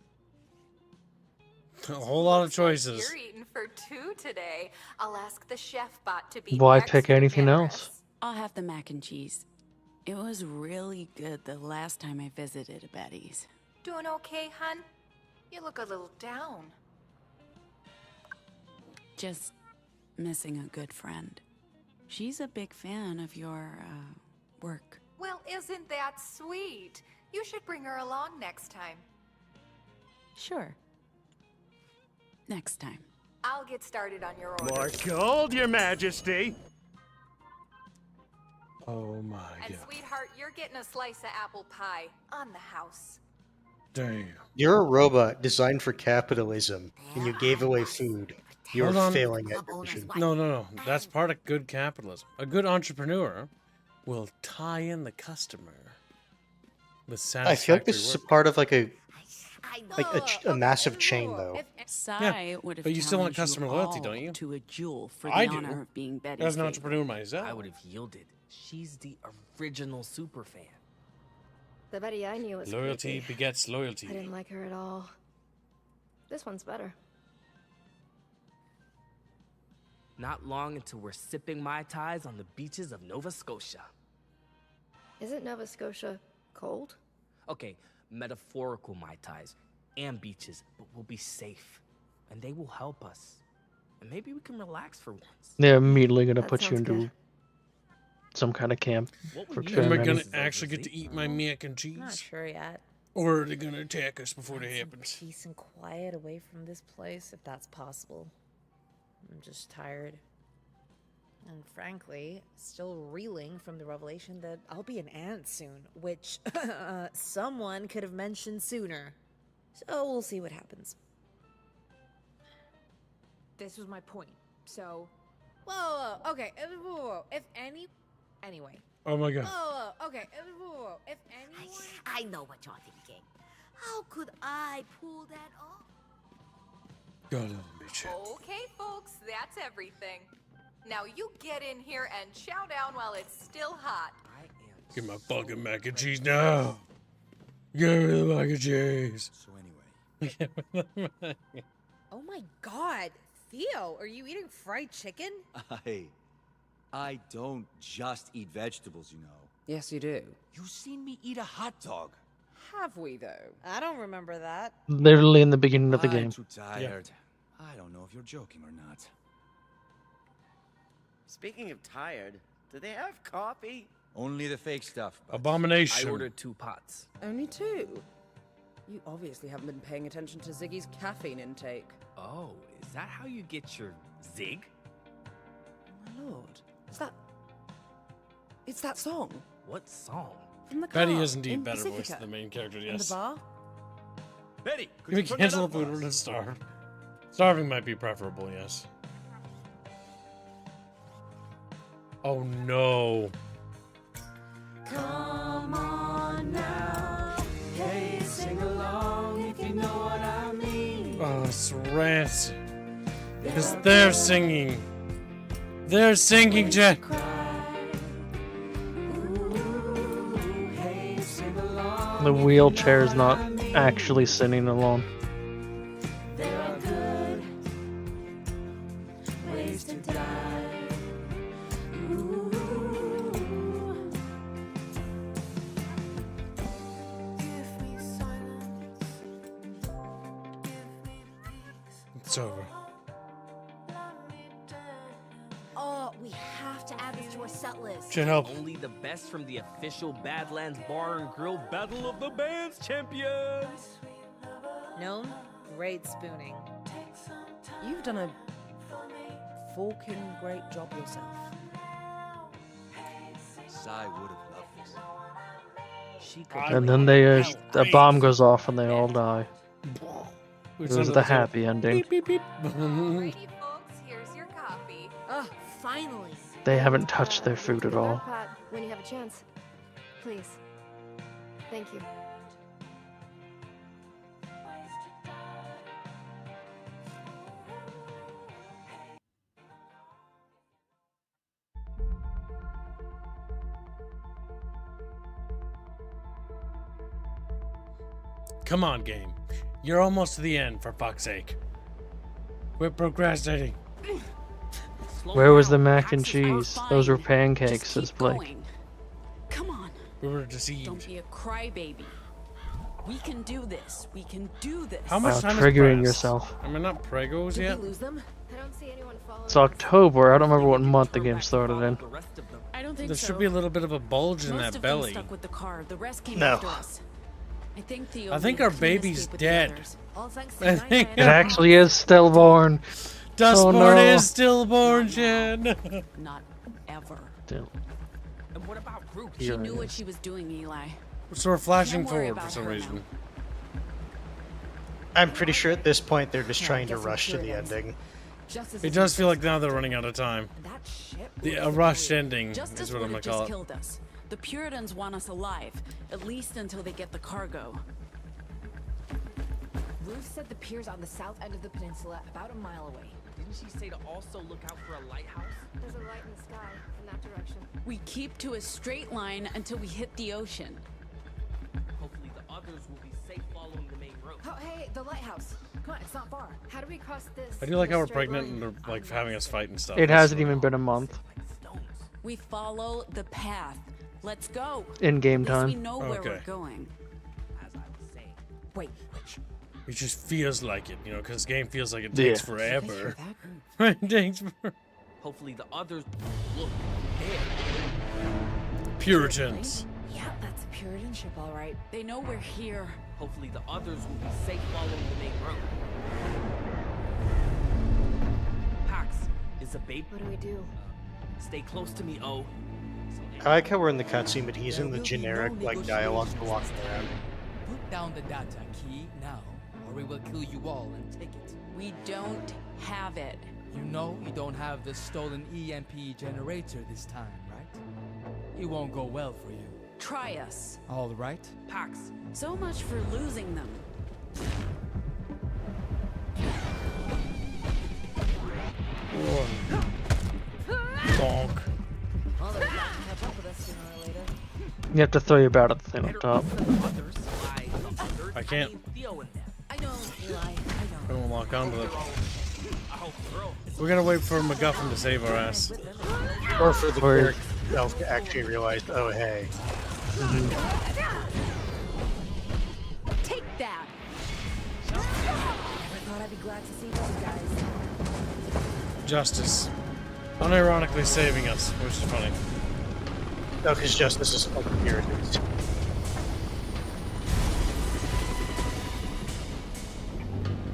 A whole lot of choices. You're eating for two today. I'll ask the chef bot to be Why extra pick anything generous. else? I'll have the mac and cheese. It was really good the last time I visited Betty's. Doing okay, hun? You look a little down. Just missing a good friend. She's a big fan of your, work. Well, isn't that sweet? You should bring her along next time. Sure. Next time. I'll get started on your order. More gold, Your Majesty. Oh my And god. sweetheart, you're getting a slice of apple pie on the house. Damn. You're a robot designed for capitalism, and you gave away food. You're Hold on. failing at mission. No. That's part of good capitalism. A good entrepreneur will tie in the customer with satisfactory I feel like this is a work. part of like a massive chain, though. Sai would have but you still want challenged customer you loyalty, all don't you? To a jewel for the I do. honor of being Betty's As an favorite. entrepreneur myself. I would have yielded. She's the original super fan. The Betty I knew was Loyalty creepy. begets loyalty. I didn't like her at all. This one's better. Not long until we're sipping Mai Tais on the beaches of Nova Scotia. Isn't Nova Scotia cold? Okay, metaphorical Mai Tais and beaches, but we'll be safe. And they will help us. And maybe we can relax for once. They're immediately gonna That put you sounds into good. some kind of camp What for would you Am I Germany. gonna actually get to eat my mac and cheese? Not sure yet. Or are they gonna attack us before Want it some happens? Peace and quiet away from this place, if that's possible. I'm just tired. And frankly, still reeling from the revelation that I'll be an aunt soon, which someone could have mentioned sooner. So we'll see what happens. This was my point. So, whoa, okay, whoa, if anyway. Oh my god. Whoa, okay, whoa, if anyone. I know what you're thinking. How could I pull that off? God, little bitch. Okay, folks, that's everything. Now you get in here and chow down while it's still hot. Get my fucking mac and cheese now. Give me the mac and cheese. So anyway. Oh my god, Theo, are you eating fried chicken? I don't just eat vegetables, you know. Yes, you do. You seen me eat a hot dog. Have we, though? I don't remember that. Literally in the beginning of the I'm game. too tired. I don't know if you're joking or not. Speaking of tired, do they have coffee? Only the fake stuff. but- Abomination. I ordered 2 pots. Only 2? You obviously haven't been paying attention to Ziggy's caffeine intake. Oh, is that how you get your zig? My lord. It's that song. What song? From the car. Betty is indeed in better voice Pacifica. than the main character, In yes. the bar. Betty, Can we cancel the food with a star? Starving might be preferable, yes. Oh no. Come on now. Hey, sing along if you know what I mean. Oh, it's rancid. Because they're singing. They're singing, Jen. The wheelchair's not actually sitting alone. There are good ways to die. Ooh. Give me silence. It's over. Oh, we have to add this to our set list. Should help. Only the best from the official Badlands Bar and Grill Battle of the Bands champions. Gnome, great spooning. You've done a fucking great job yourself. Sai would have loved this. She could. And then a bomb goes off and they all die. It was the happy ending. Alrighty, folks, here's your coffee. Oh, finally. They haven't touched their food at all. Pot when you have a chance. Please. Thank you. Come on, game. You're almost to the end, for fuck's sake. Quit procrastinating. Where was the mac and cheese? Those were pancakes, says Blake. Going. Come on. We were deceived. Don't be a crybaby. We can do this. We can do this. How much Wow, time triggering has passed? yourself. Am I not pregos Did yet? we lose them? I don't see anyone following. It's October. I don't remember what month the game started in. I don't think There so. should be a little bit of a bulge in Most that of them belly. stuck with the car. The rest came No. after us. I think the I think our baby's dead. All thanks I think It actually is stillborn. Dustborn Oh, no. is stillborn, Jen. Not ever. Still. And what about group? She Here knew it what is. she was doing, Eli. So we're flashing Don't worry forward for about some her reason. I'm pretty sure at this point they're just Yeah, trying to guessing rush to the Puritans. ending. Justice It is does feel like justice. now they're running out of time. That shit A was rushed weird. ending Justice is what would I'm have gonna call just it. killed us. The Puritans want us alive, at least until they get the cargo. Ruth said the pier's on the south end of the peninsula, about a mile away. Didn't she say to also look out for a lighthouse? There's a light in the sky in that direction. We keep to a straight line until we hit the ocean. Hopefully the others will be safe following the main road. Oh, hey, the lighthouse. Come on, it's not far. How do we cross this? I do like how we're straight pregnant line? and they're like having us fight and stuff. It That's hasn't so even cool. been a month We follow the path. Let's go. in game At least we time. know where Okay. we're going. As I was saying. Wait, It just feels like it, you know, because game feels like it Yeah. takes forever. It takes for Hopefully the others look there. Puritans. yeah, that's a Puritan ship, all right. They know we're here. Hopefully the others will be safe following the main road. Pax, is a babe. What do we do? Stay close to me, O. I like how we're in the cutscene, but he's in the generic like dialogue for walking around. Put down the data key now, or we will kill you all and take it. We don't have it. You know you don't have the stolen EMP generator this time, right? It won't go well for you. Try us. All right? Pax, So much for losing them. Bonk. Well, they're bound to catch up with us sooner or later. You have to throw your bat at the thing on top. others, by the others, I can't. mean Theo and them. I know, Eli, I know. I don't lock onto it. Oh, girl. We're gonna wait for MacGuffin to save our ass. Or for the Or- character itself to actually realize, oh hey. Take that. Never thought I'd be glad to see those guys. Justice. Unironically saving us, which is funny. No, because justice is like Puritans.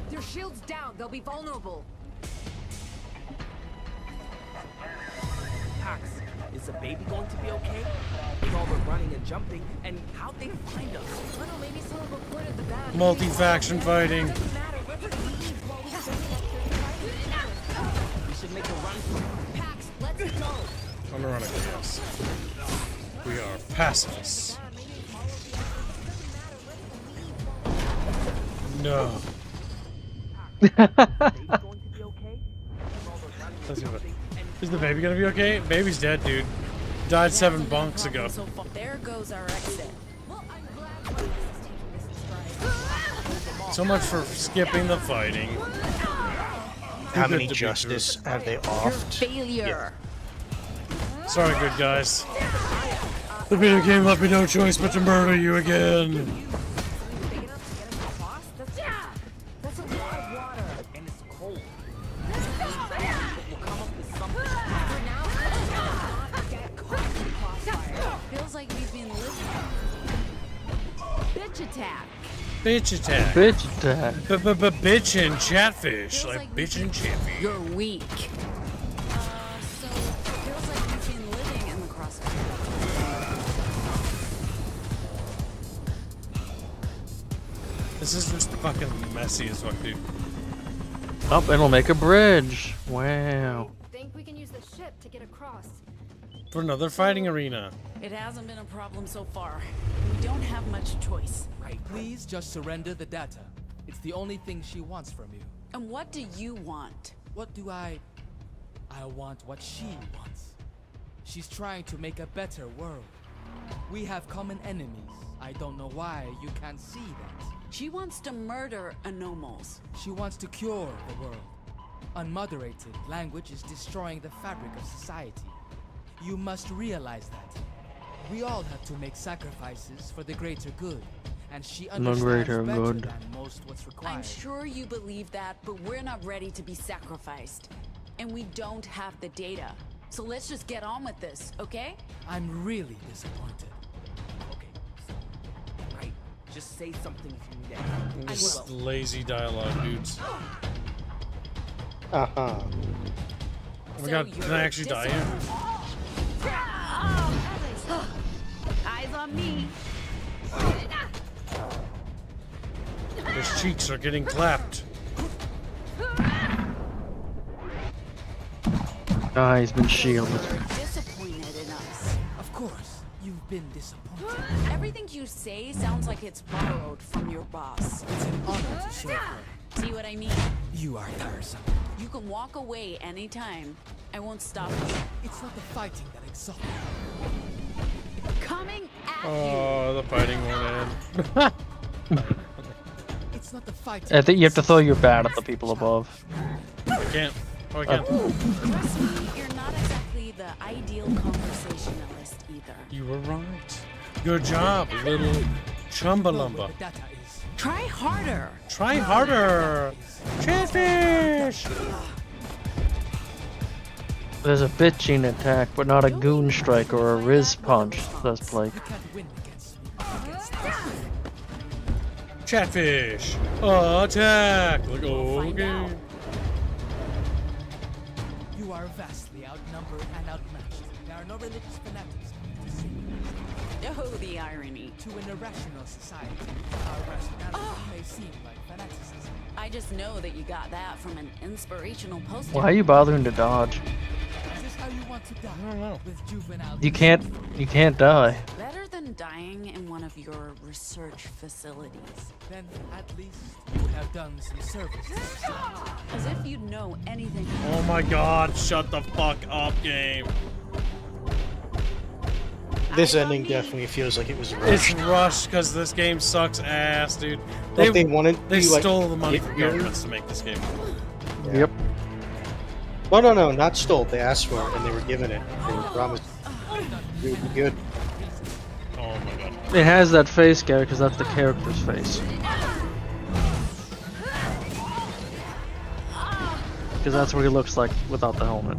Their shields down, they'll be vulnerable. Pax, is the baby going to be okay? With all the running and jumping, and how'd they find us? I don't know, maybe someone reported the bad. Multi-faction fighting. Doesn't matter, let's leave while we still get should make a run for it. Pax, let's go. Unironically, yes. We are pacifists. No. Is the baby gonna be okay? Baby's dead, dude. Died 7 bunks ago. There goes our exit. So much for skipping the fighting. How many justice have they offed? Failure. Sorry, good guys. The video game left me no choice but to murder you again. That's a lot of water. And it's cold. Feels like we've been living. Bitch attack. Bitch attack. Bitch attack. Bitch and chatfish. Like bitch and chatfish. You're weak. So it feels like we've been living in the crossfire. This is just fucking messy as fuck, dude. Oh, it'll make a bridge. Wow. Think we can use the ship to get across? For another fighting arena. It hasn't been a problem so far. We don't have much choice. Right, please just surrender the data. It's the only thing she wants from you. And what do you want? What do I want what she wants. She's trying to make a better world. We have common enemies. I don't know why you can't see that. She wants to murder anomals. She wants to cure the world. Unmoderated language is destroying the fabric of society. You must realize that. We all have to make sacrifices for the greater good, and she understands greater better good. than most what's required. I'm sure you believe that, but we're not ready to be sacrificed. And we don't have the data. So let's just get on with this, okay? I'm really disappointed. Okay, so, right, just say something if you need anything. This lazy dialogue, dudes. Uh-huh. Oh my god, can I actually die here? Eyes on me. His cheeks are getting clapped. Ah, he's been shielded. Disappointed in us. Of course, you've been disappointed. Everything you say sounds like it's borrowed from your boss. It's an honor to serve her. See what I mean? You are tiresome. You can walk away anytime. I won't stop you. It's not the fighting that exalts me. Coming at Oh, the fighting won't end. It's not the fighting. I think you have to throw your bat at the people above. I can't. Oh, I can't. Trust me, you're not exactly the ideal conversationalist either. You were right. Good job, little chumbalumba. Try harder. Try harder. Chatfish. There's a bitching attack, but not a goon strike or a Riz punch. That's like. Chatfish. Attack. Like, okay. You are vastly outnumbered and outmatched. There are no religious fanatics to see. Oh, the irony. To an irrational society, our rationality may seem like fanaticism. I just know that you got that from an inspirational poster. Why are you bothering to dodge? Is this how you want to die? I don't know. With juvenile. You can't die. Better than dying in one of your research facilities. Then at least you have done some service. As if you'd know anything. Oh my god, shut the fuck up, game. This ending definitely feels like it was rushed. It's rushed because this game sucks ass, dude. Like they wanted They to, like, stole the money get from your- governments to make this game. Yep. No, not stole. They asked for it and they were given it. They were promised it would be good. Oh my god. It has that face, Gary, because that's the character's face. Because that's what he looks like without the helmet.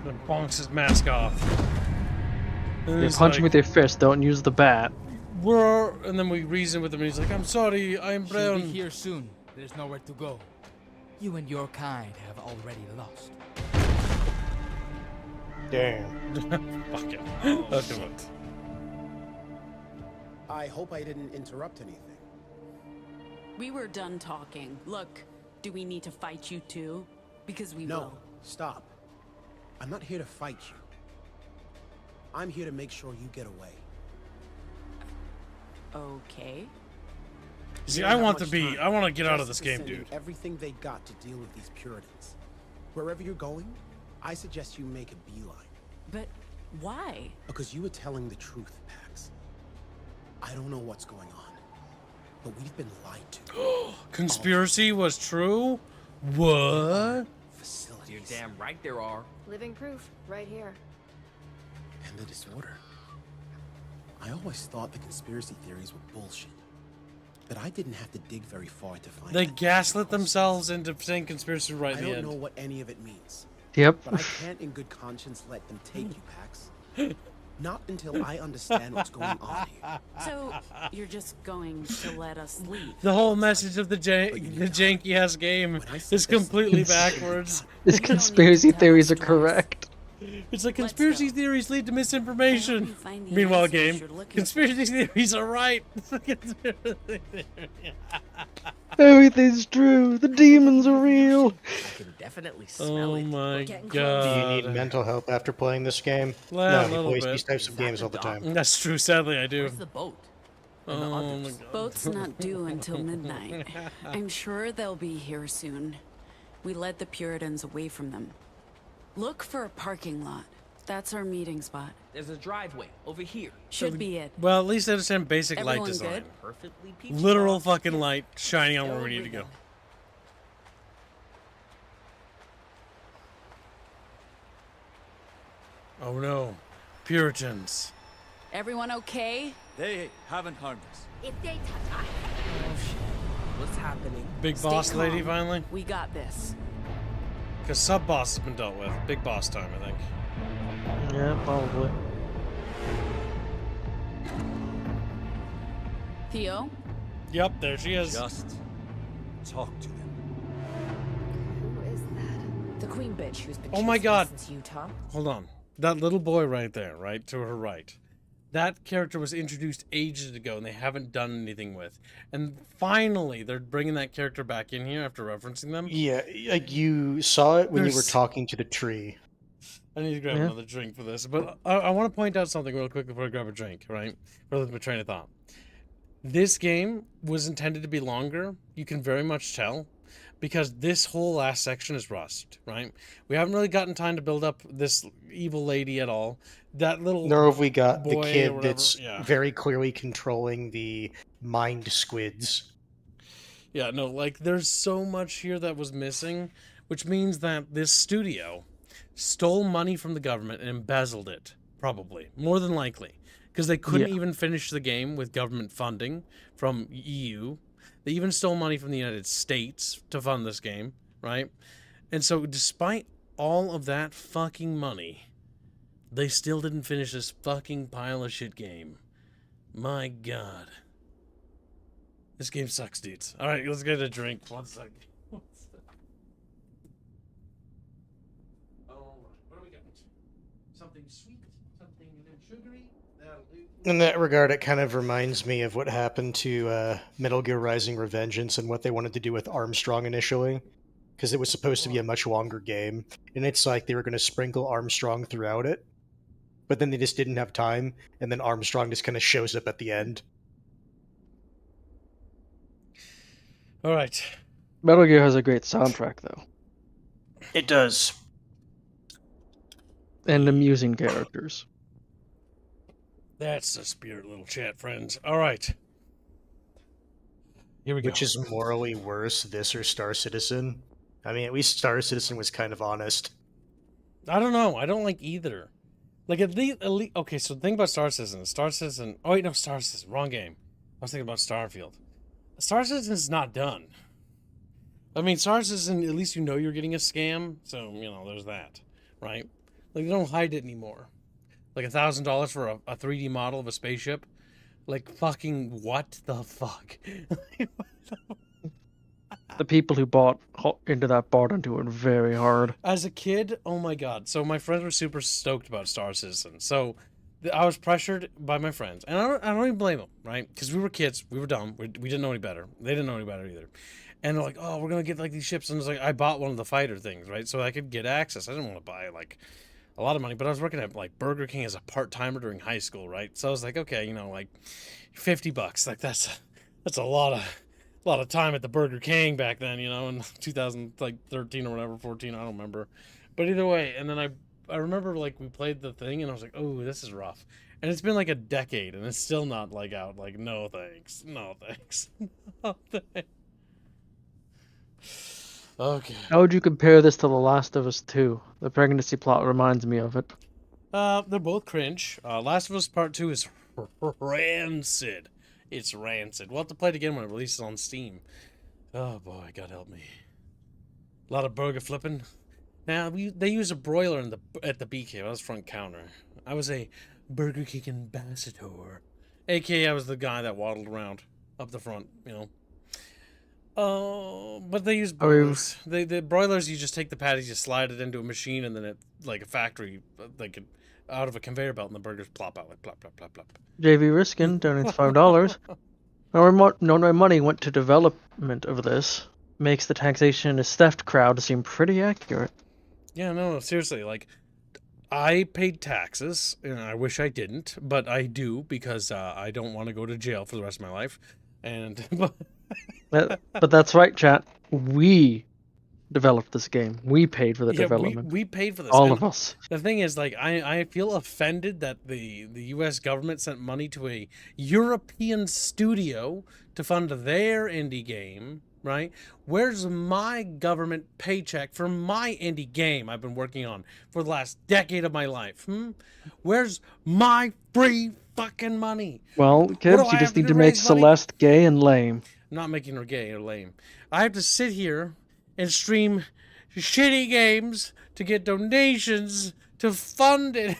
Then bonks his mask off. And You he's punch him like, with your fist, don't use the bat. and then we reason with him and he's like, I'm sorry, I'm She'll be brown. here soon. There's nowhere to go. You and your kind have already lost. Damn. Fuck it. That's too much. I hope I didn't interrupt anything. We were done talking. Look, do we need to fight you too? Because we will. No, stop. I'm not here to fight you. I'm here to make sure you get away. Okay. See, I want to get out of this game, dude. Everything they got to deal with these Puritans. Wherever you're going, I suggest you make a beeline. But why? Because you were telling the truth, Pax. I don't know what's going on, but we've been lied to. Conspiracy was true? What? You're damn right there are. Living proof, right here. And the disorder. I always thought the conspiracy theories were bullshit. But I didn't have to dig very far to find They that. gaslit themselves into saying conspiracy right I in the don't end. know what any of it means. Yep. But I can't in good conscience let them take you, Pax. Not until I understand what's going on here. So, you're just going to let us leave? The whole message of the janky-ass game is completely backwards. His conspiracy theories are correct. It's like conspiracy theories lead to misinformation. Meanwhile, game, conspiracy theories are right. Everything's true. The demons are real. I can definitely smell it. Oh my Do god. you need mental help after playing this game? Well, a no, little he plays bit. these types of games all the time. That's true. Sadly, I do. Where's the boat? And the Oh my others? god. Boat's not due until midnight. I'm sure they'll be here soon. We led the Puritans away from them. Look for a parking lot. That's our meeting spot. There's a driveway over here. Should be it. Well, at least they understand basic light Everyone design. good? Perfectly peachy. Literal fucking light shining on where we need to go. Oh no. Puritans. Everyone okay? They haven't harmed us. If they touch us. Oh shit. What's happening? Big Stay boss lady calm. finally? We got this. Because sub-boss has been dealt with. Big boss time, I think. Yeah, probably. Theo? Yep, there she is. Just talk to them. Who is that? The queen bitch who's been Oh my chasing god. us since Utah. Hold on. That little boy right there, right to her right. That character was introduced ages ago and they haven't done anything with. And finally, they're bringing that character back in here after referencing them. Yeah, like you saw it when you were There's- talking to the tree. I need to grab another drink for this. But I want to point out something real quick before I grab a drink, right? Rather than my train of thought. This game was intended to be longer. You can very much tell. Because this whole last section is rust, right? We haven't really gotten time to build up this evil lady at all. That little Nor have we got the boy or kid whatever, that's yeah. very clearly controlling the mind squids. Yeah, no, like there's so much here that was missing, which means that this studio stole money from the government and embezzled it, probably, more than likely, because they couldn't even finish the game with government funding from EU. They even stole money from the United States to fund this game, right? And so despite all of that fucking money, they still didn't finish this fucking pile of shit game. My god. This game sucks, dudes. Alright, let's get a drink. One second. Oh, what do we got? Something sweet? Something sugary? That'll do. In that regard, it kind of reminds me of what happened to Metal Gear Rising: Revengeance and what they wanted to do with Armstrong initially. Because it was supposed to be a much longer game. And it's like they were going to sprinkle Armstrong throughout it. But then they just didn't have time. And then Armstrong just kind of shows up at the end. Alright. Metal Gear has a great soundtrack, though. It does. And amusing characters. That's the spirit, little chat friends. Alright. Here we go. Which is morally worse, this or Star Citizen? I mean, at least Star Citizen was kind of honest. I don't know. I don't like either. Like, at least okay, so the thing about Star Citizen. Oh, wait, no, Star Citizen. Wrong game. I was thinking about Starfield. Star Citizen is not done. I mean, Star Citizen, at least you know you're getting a scam. So, you know, there's that. Right? Like, they don't hide it anymore. Like, $1,000 for a 3D model of a spaceship. Like, fucking what the fuck? The people who bought into that bought into it very hard. As a kid, oh my god. So my friends were super stoked about Star Citizen. So I was pressured by my friends, and I don't even blame them, right? Because we were kids, we were dumb, we didn't know any better. They didn't know any better either. And they're like, "Oh, we're gonna get like these ships," and it's like I bought one of the fighter things, right? So I could get access. I didn't want to buy like a lot of money, but I was working at like Burger King as a part-timer during high school, right? So I was like, okay, you know, like $50, like that's a lot of time at the Burger King back then, you know, in 2013 or whatever, 14, I don't remember. But either way, and then I remember like we played the thing and I was like, oh, this is rough. And it's been like a decade and it's still not like out. Like, no thanks. No thanks. No thanks. Okay. How would you compare this to The Last of Us 2? The pregnancy plot reminds me of it. They're both cringe. Last of Us Part 2 is rancid. It's rancid. We'll have to play it again when it releases on Steam. Oh boy, God help me. A lot of burger flipping. Now, they use a broiler at the BK. I was front counter. I was a Burger King ambassador. AKA, I was the guy that waddled around up the front, you know. But they use broilers. The broilers, you just take the patties, you slide it into a machine, and then it, like a factory, like out of a conveyor belt, and the burgers plop out, like plop, plop, plop, plop. JV Riskin donates $5. Knowing my money went to development of this makes the taxation as theft crowd seem pretty accurate. Yeah, no, seriously, like, I paid taxes, and I wish I didn't, but I do, because I don't want to go to jail for the rest of my life, and... But that's right, chat. We developed this game. We paid for the development. We paid for this. All of us. The thing is, like, I feel offended that the U.S. government sent money to a European studio to fund their indie game, right? Where's my government paycheck for my indie game I've been working on for the last decade of my life? Where's my free fucking money? Well, kids, you just need to make Celeste gay and lame. I'm not making her gay or lame. I have to sit here and stream shitty games to get donations to fund it.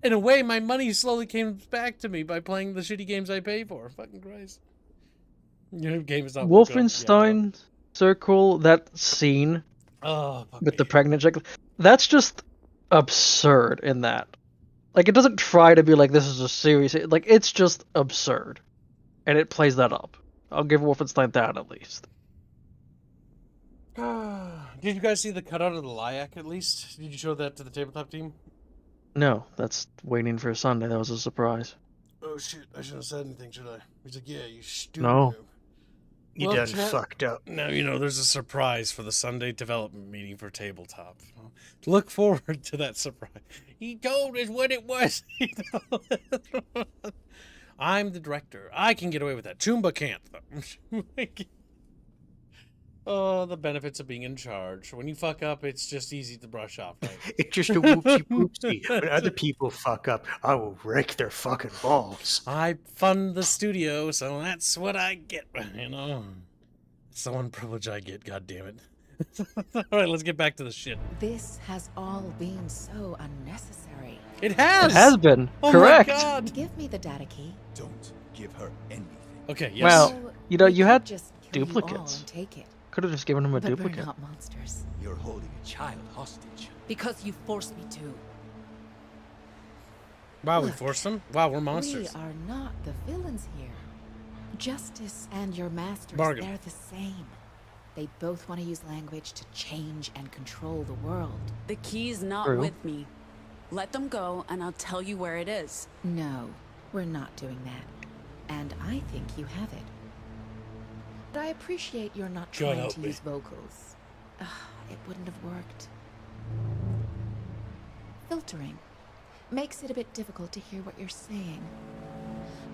In a way, my money slowly came back to me by playing the shitty games I pay for. Fucking Christ. You know, game is not Wolfenstein Circle, that scene with the pregnant chick, that's just absurd in that. Like, it doesn't try to be like, this is a serious... Like, it's just absurd. And it plays that up. I'll give Wolfenstein that, at least. Did you guys see the cutout of the Lyak, at least? Did you show that to the tabletop team? No, that's waiting for Sunday. That was a surprise. Oh, shit. I shouldn't have said anything, should I? He's like, yeah, you stupid. No. You done fucked up. Now, you know, there's a surprise for the Sunday development meeting for tabletop. Look forward to that surprise. He told us what it was. I'm the director. I can get away with that. Choomba can't, though. Oh, the benefits of being in charge. When you fuck up, it's just easy to brush off, right? It's just a whoopsie-whoopsie. When other people fuck up, I will rake their fucking balls. I fund the studio, so that's what I get, you know? It's the one privilege I get, God damn it. All right, let's get back to the shit. This has all been so unnecessary. It has! It has been. Oh correct. My God. Give me the data key. Don't give her anything. Okay, yes. Well, you know, you had just kill you all duplicates. and take it. Could have just given him a But duplicate. we're not monsters. You're holding a child hostage. Because you forced me to. Wow, we forced them? Wow, we're monsters. We are not the villains here. Justice and your masters, Bargain. they're the same. They both want to use language to change and control the world. The key's not True. with me. Let them go, and I'll tell you where it is. No, we're not doing that. And I think you have it. But I appreciate you're not God trying help to me. use vocals. It wouldn't have worked. Filtering makes it a bit difficult to hear what you're saying.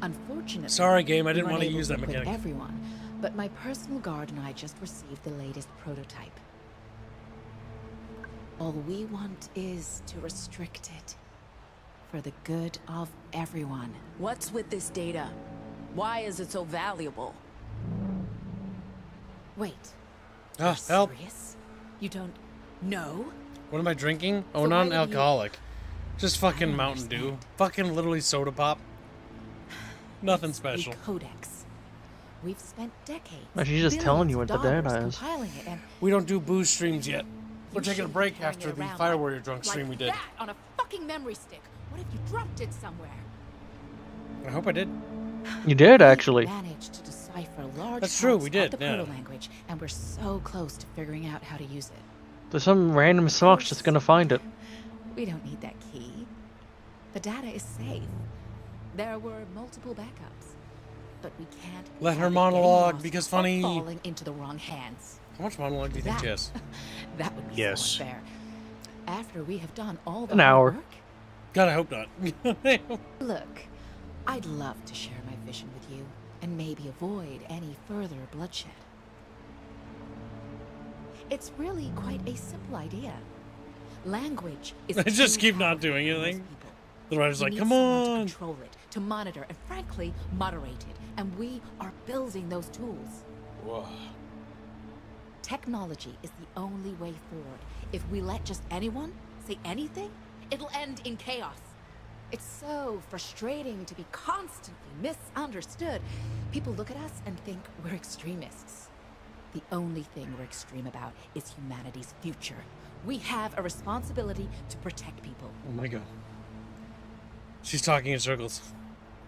Unfortunately, Sorry, game, I didn't we want to weren't use that able equip mechanic. everyone, but my personal guard and I just received the latest prototype. All we want is to restrict it for the good of everyone. What's with this data? Why is it so valuable? Wait. Ah, help. Serious? You don't know? What am I drinking? Oh, So not why an did you- alcoholic. Just fucking don't Mountain Dew. Fucking literally soda pop. Nothing It's special. a codex. We've spent decades. Well, she's just telling you billions what the of data dollars is. compiling it, and We don't do booze streams yet. We're taking a break after the Fire Warrior drunk stream we did. That on a fucking memory stick. What if you dropped it somewhere? I hope I did. You did, actually. Managed to decipher large That's true, we parts did, of the yeah. proto-language, and we're so close to figuring out how to use it. There's some random socks just gonna find it. We don't need that key. The data is safe. There were multiple backups, but we can't Let her have it getting monologue lost because or funny. falling into the wrong hands. How much monologue do you think she has? That would be Yes. so fair. After we have done all the An hard hour. work, God, I hope not. look, I'd love to share my vision with you and maybe avoid any further bloodshed. It's really quite a simple idea. Language is I too just keep not powerful doing for most anything. people. The writer's You like, need come someone on. to control it, to monitor, and frankly, moderate it. And we are building those tools. Whoa. Technology is the only way forward. If we let just anyone say anything, it'll end in chaos. It's so frustrating to be constantly misunderstood. People look at us and think we're extremists. The only thing we're extreme about is humanity's future. We have a responsibility to protect people. Oh my god. She's talking in circles.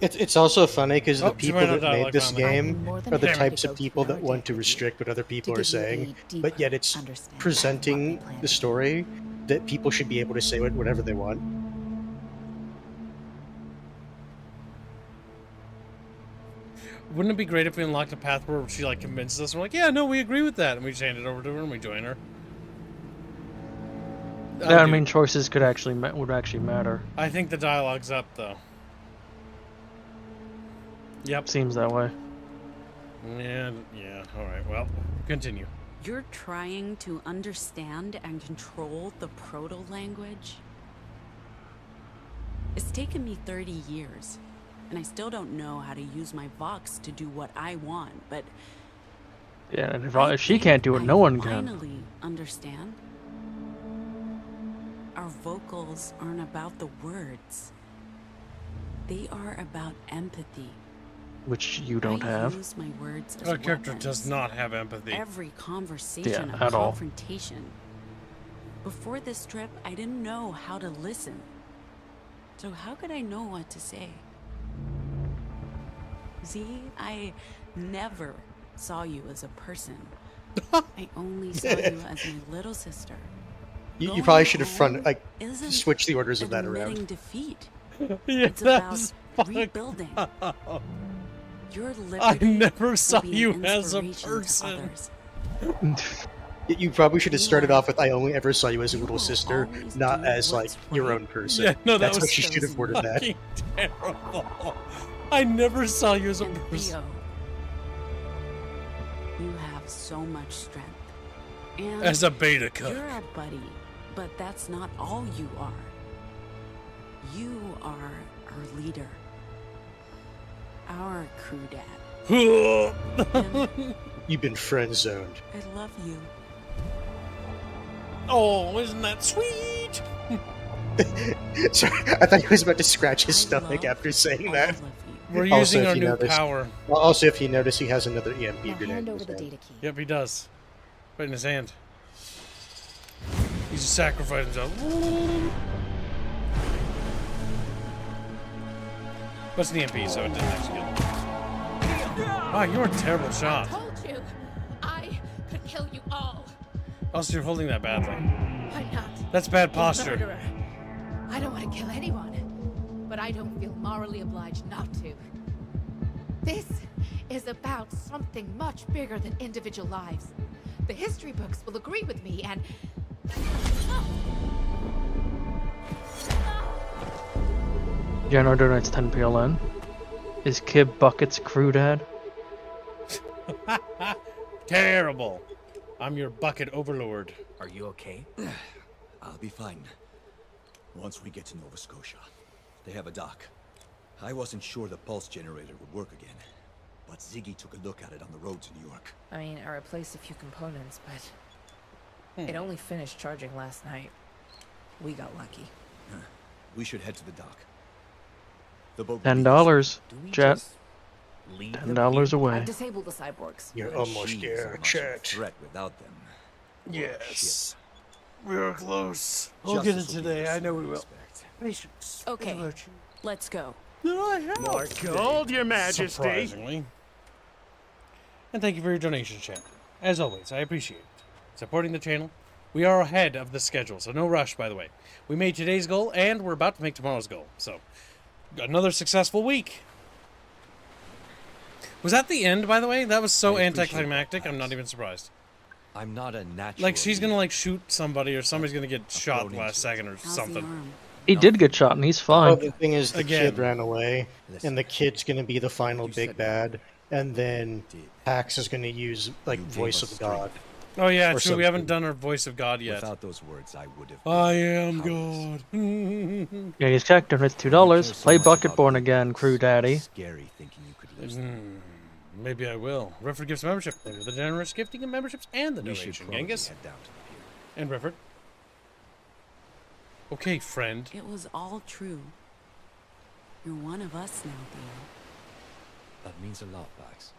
It's also funny because Oh, the she people ran out that of made dialogue this finally. game more than are the happy types to of go people through that our want to deck with you, restrict what other people to are give you a saying, deeper but yet it's understanding presenting the story that people should be able to say whatever they want. Wouldn't it be great if we unlocked a path where she like convinces us? And we're like, yeah, no, we agree with that, and we just hand it over to her and we join her. Yeah, I mean, choices could actually would actually matter. I think the dialogue's up though. Yep. Seems that way. Yeah. All right. Well, continue. You're trying to understand and control the proto-language? It's taken me 30 years, and I still don't know how to use my Vox to do what I want, but Yeah, and if she can't do it, no one can. finally understand. Our vocals aren't about the words. They are about empathy. Which you don't I have. use my words as Our character weapons. does not have empathy. Every conversation Yeah, a at all. confrontation. Before this trip, I didn't know how to listen. So how could I know what to say? Z, I never saw you as a person. I only saw you as my little sister. You probably should have Going home isn't switched the orders of that admitting around. defeat. Yeah, It's about that's rebuilding. Your liberty I never saw will be you an as a inspiration to person. others. You probably should have started off with, I only ever saw you as a little sister, not as, like, your own person. Yeah, no, that That's was what you should have worded that. fucking terrible. I never saw you as a person. Theo, you have so much strength. And As a beta cook. You're a buddy, but that's not all you are. You are our leader. Our crew dad. You've been friend-zoned. I love you. Oh, isn't that sweet? Sorry, I thought he was about to scratch his stomach after saying that. We're Also, using if our you new notice- power. Also, if you notice, he has another EMP grenade. Hand in over his the hand. data key. Yep, he does. Right in his hand. He's just sacrificed himself. But it's an EMP, so it didn't actually get him. Wow, you're a terrible shot. Told you, I could kill you all. Also, you're holding that badly. I'm not. That's bad a posture. murderer. I don't want to kill anyone, but I don't feel morally obliged not to. This is about something much bigger than individual lives. The history books will agree with me, and Jano donates 10 PLN. Is Kib Bucket's crew dad? Terrible. I'm your bucket overlord. Are you okay? I'll be fine. Once we get to Nova Scotia, they have a dock. I wasn't sure the pulse generator would work again, but Ziggy took a look at it on the road to New York. I mean, I replaced a few components, but it only finished charging last night. We got lucky. We should head to the dock. The boat. $10, we Jet. just leave $10 away. I've disabled the cyborgs. You're But almost she's there, not much of a Chet. threat without them. Or Yes. shit. We are close. We'll get it today. I know we will. Patience. Okay, let's go. More gold, Your Majesty. Surprisingly. And thank you for your donation, chat. As always, I appreciate it. Supporting the channel. We are ahead of the schedule, so no rush, by the way. We made today's goal, and we're about to make tomorrow's goal. So, another successful week. Was that the end, by the way? That was so anticlimactic, I'm not even surprised. I'm not a natural. Like, she's gonna, like, shoot somebody, or somebody's gonna get shot last second, or something. He did get shot, and he's fine. Well, the thing is, the Again. kid ran away, and the kid's gonna be the final big bad, and then Pax is gonna use, like, voice of God. Oh yeah, Or true. We haven't something. done our voice of God yet. Without those words, I would have. I am God. Yeah, he's checked and it's $2. Play Bucketborn again, crew daddy. Scary thinking you could lose them. Maybe I will. Rifford gives membership. Thank you for the generous gifting of memberships and the We should donation, probably Genghis. head down to the pier. And Rifford. Okay, friend. It was all true. You're one of us now, Theo. That means a lot, Pax.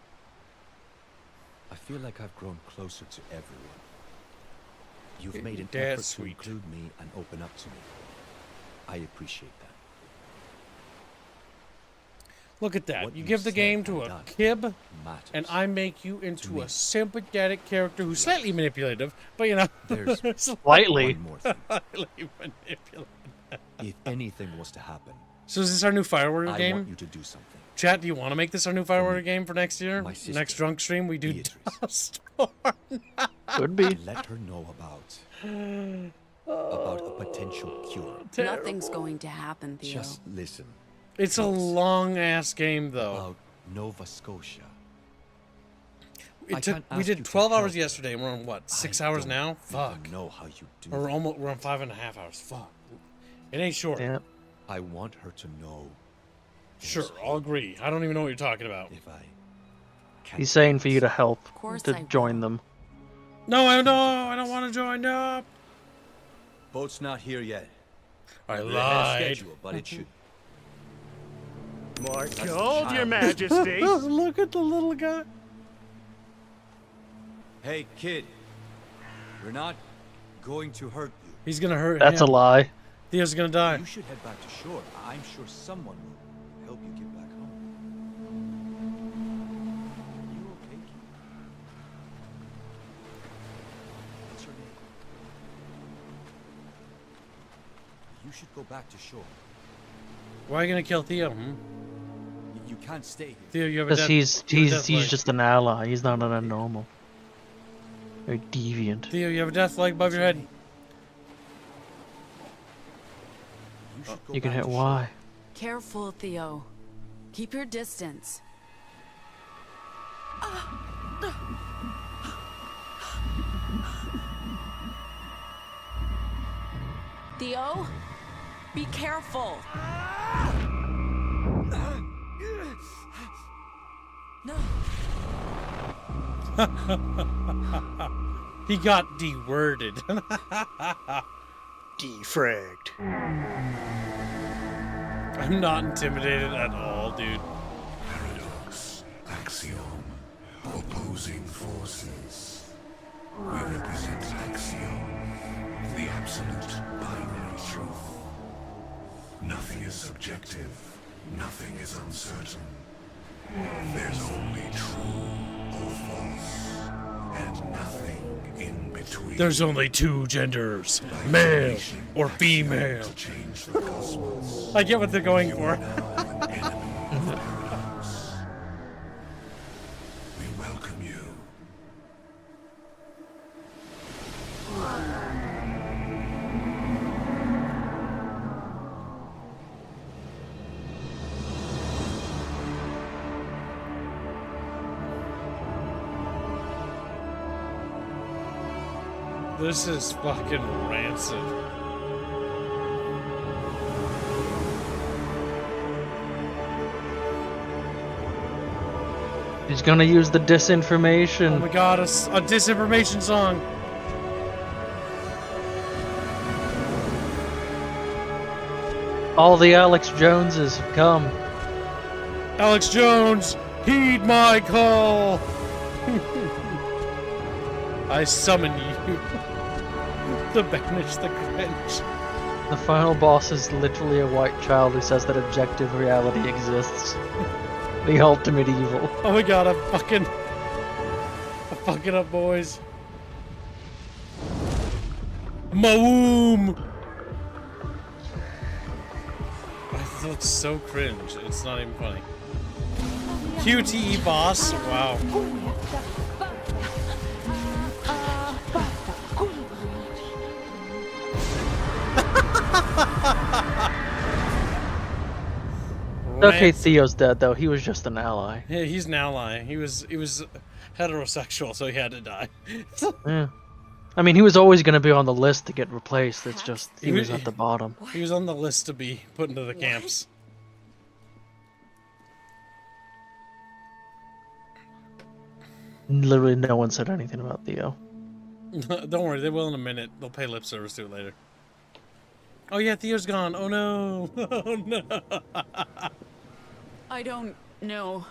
I feel like I've grown closer to everyone. You've made an effort to include me and open up to me. I appreciate that. Look at that. What You you give the said game to and a done kib, matters and I make you into me. a sympathetic character who's slightly manipulative, but you know, There's Slightly. one more thing. slightly manipulative. If anything was to happen, So is this our new Firewarrior I game? want you to do something. Chat, do you want to make this our new Firewarrior game for next year? My sister, Next drunk stream, we do Beatrice. Dustborn. Could be. Let her know about a potential cure. Nothing's going to happen, Theo. Just listen. It's a long-ass game, though. About Nova Scotia. It I took. can't We ask you did to 12 hours help, yesterday, and we're on what? 6 I hours don't now? even Fuck. know how you do Or we're that. almost. We're on 5.5 hours. Fuck. It ain't short. Yeah. I want her to know. Sure, I'll agree. I don't even know what you're talking about. If I He's saying for you to help, course to I join them. No, I don't want to join up. Boat's not here yet. I We're ahead of lied. schedule, but it should. More That's the gold, Your child. Majesty. Look at the little guy. Hey, kid. We're not going to hurt you. He's gonna hurt That's a him. lie. Theo's gonna die. You should head back to shore. I'm sure someone will help you get back home. You okay, kid? What's your name? You should go back to shore. Why are you gonna kill Theo? You can't stay here. Theo, you have a Because death. he's you have a death he's flag. just an ally. He's not an normal. Very deviant. Theo, you have a death flag above your head. You can hit Y. Careful, Theo. Keep your distance. Theo, be careful. No. He got de-worded. Defragged. I'm not intimidated at all, dude. Paradox, axiom, opposing forces. We represent axiom, the absolute binary truth. Nothing is subjective, nothing is uncertain. There's only true or false, and nothing in between. There's only two genders, male or female. Change the cosmos. I get what they're going for. We welcome you. This is fucking rancid. He's gonna use the disinformation. Oh my god, a disinformation song. All the Alex Joneses have come. Alex Jones, heed my call. I summon you. To banish the cringe. The final boss is literally a white child who says that objective reality exists. The ultimate evil. Oh my god, I'm fucking up, boys. Mawoom! That looks so cringe. It's not even funny. QTE boss? Wow. Okay, Theo's dead though. He was just an ally. Yeah, he's an ally. He was heterosexual, so he had to die. Yeah. I mean, he was always going to be on the list to get replaced. It's just he was at the bottom. He was on the list to be put into the camps. Literally, no one said anything about Theo. Don't worry, they will in a minute. They'll pay lip service to it later. Oh yeah, Theo's gone. Oh no. Oh no. I don't know.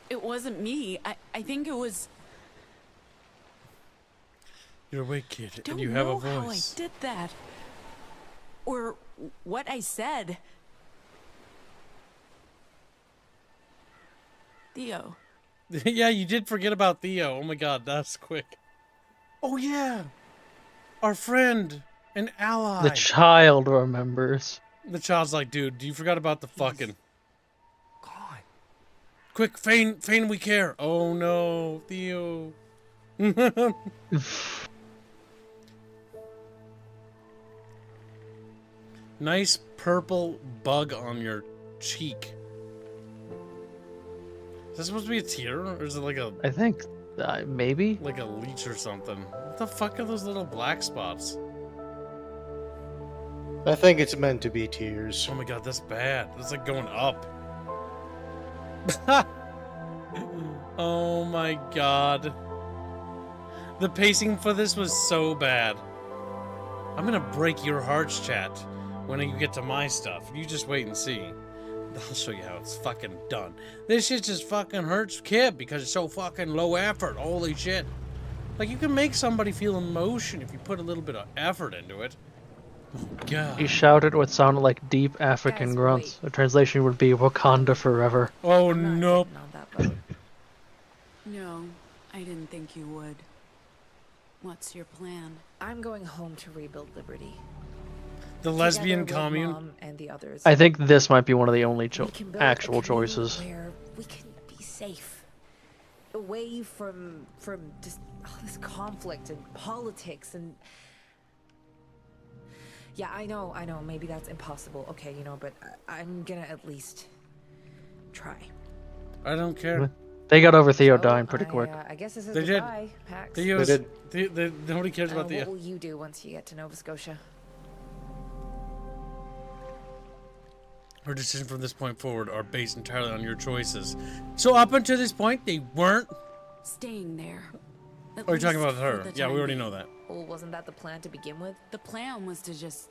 It wasn't me. I think it was... You're awake, kid, Don't and you have a know how I voice. did that. Or what I said. Theo. Yeah, you did forget about Theo. Oh my god, that's quick. Oh yeah. Our friend. An ally. The child remembers. The child's like, dude, you forgot about the fucking... God. Quick, feign we care. Oh no, Theo. Nice purple bug on your cheek. Is that supposed to be a tear? Or is it like a... I think, maybe? Like a leech or something. What the fuck are those little black spots? I think it's meant to be tears. Oh my god, that's bad. That's like going up. Oh my god. The pacing for this was so bad. I'm gonna break your hearts, chat, when you get to my stuff. You just wait and see. I'll show you how it's fucking done. This shit just fucking hurts kid because it's so fucking low effort. Holy shit. Like, you can make somebody feel emotion if you put a little bit of effort into it. Oh god. He shouted what sounded like deep African grunts. A translation would be Wakanda forever. Oh no. No, I didn't think you would. What's your plan? I'm going home to rebuild Liberty. The lesbian Together with commune? Mom and the others. I think this might be one of the only We can build actual a community choices. where we can be safe, away from just all this conflict and politics and. Yeah, I know. Maybe that's impossible. Okay, but I'm gonna at least try. I don't care. They got over Theo dying pretty quick. I guess this is They did. goodbye, Pax. Theo's, They nobody cares about What Theo. will you do once you get to Nova Scotia? Our decisions from this point forward are based entirely on your choices. So up until this point, they weren't. Staying there. At Are you talking least about her? for the Yeah, we time already being. know that. Well, wasn't that the plan to begin with? The plan was to just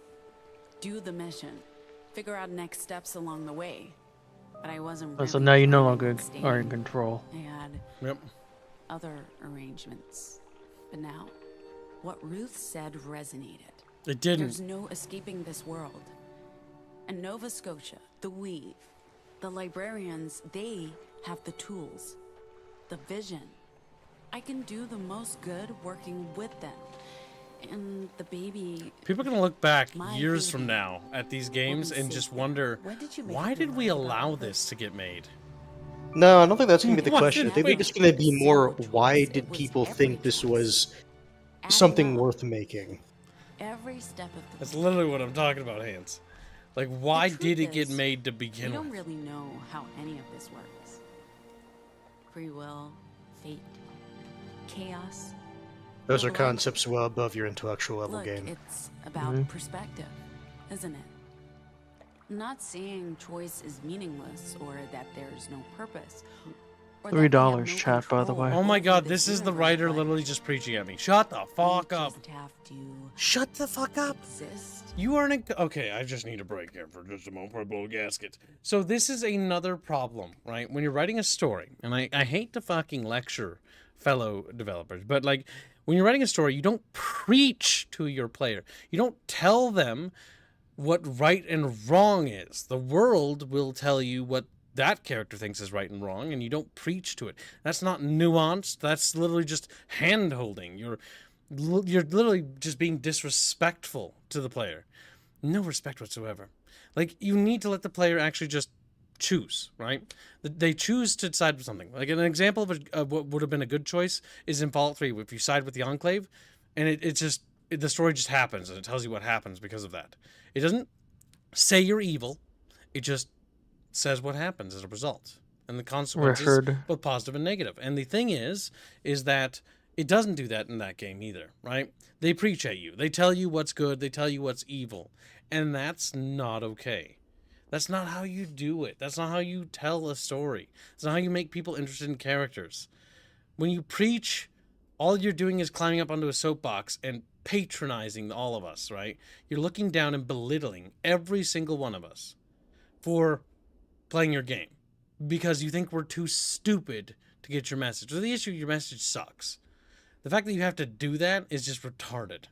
do the mission, figure out next steps along the way. But I wasn't So really now you no planning longer on staying. are in control. I had other arrangements. But now, what Ruth said resonated. It didn't. There's no escaping this world. And Nova Scotia, the Weave, the librarians, they have the tools, the vision. I can do the most good working with them. And the baby... People are going to look back My years baby from now at these games and just wonder, why did we allow this to get made? No, I don't think that's going to be the Why question. I did think we- it's going to be more, why did people think this was something worth making? Every step of the That's literally what I'm talking about, Hans. Like, why did it get is, made to we begin don't with? really know how any of this works. Free will, fate, chaos. Those are Look, concepts well above your intellectual level Look, game. it's about Mhm. perspective, isn't it? I'm not saying choice is meaningless or that there's no purpose. Or that we have $3 no chat, by the way. Oh my god, this is the writer literally just preaching at me. Shut the fuck up. Shut the fuck up. You aren't okay, I just need a break here for just a moment before I blow a gasket. So this is another problem, right? When you're writing a story, and I hate to fucking lecture fellow developers, but like When you're writing a story, you don't preach to your player. You don't tell them what right and wrong is. The world will tell you what that character thinks is right and wrong, and you don't preach to it. That's not nuanced. That's literally just hand-holding. You're literally just being disrespectful to the player. No respect whatsoever. Like, you need to let the player actually just choose, right? They choose to side with something. Like, an example of what would have been a good choice is in Fallout 3, if you side with the Enclave, and the story just happens, and it tells you what happens because of that. It doesn't say you're evil. It just says what happens as a result. And the consequences, both positive and negative. And the thing is that it doesn't do that in that game either, right? They preach at you. They tell you what's good. They tell you what's evil. And that's not okay. That's not how you do it. That's not how you tell a story. It's not how you make people interested in characters. When you preach, all you're doing is climbing up onto a soapbox and patronizing all of us, right? You're looking down and belittling every single one of us for playing your game because you think we're too stupid to get your message. Or the issue, your message sucks. The fact that you have to do that is just retarded.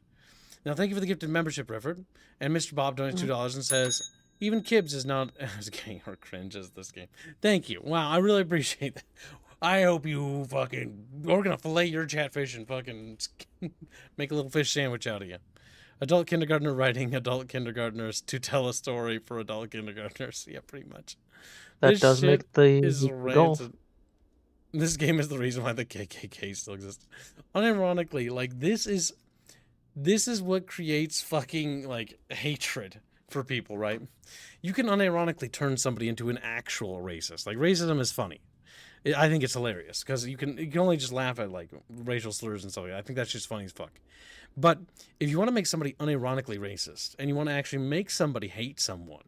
Now, thank you for the gifted membership, Rifford. And Mr. Bob donates $2 and says, even Kibbs is not as gay or cringe as this game. Thank you. Wow, I really appreciate that. I hope you we're gonna fillet your chatfish and fucking make a little fish sandwich out of you. Adult kindergartner writing adult kindergartners to tell a story for adult kindergartners. Yeah, pretty much. That This does shit make the is goal. rancid. This game is the reason why the KKK still exists. Unironically, like, this is what creates fucking, like, hatred for people, right? You can unironically turn somebody into an actual racist. Like, racism is funny. I think it's hilarious because you can only just laugh at, like, racial slurs and stuff like that. I think that's just funny as fuck. But if you want to make somebody unironically racist and you want to actually make somebody hate someone,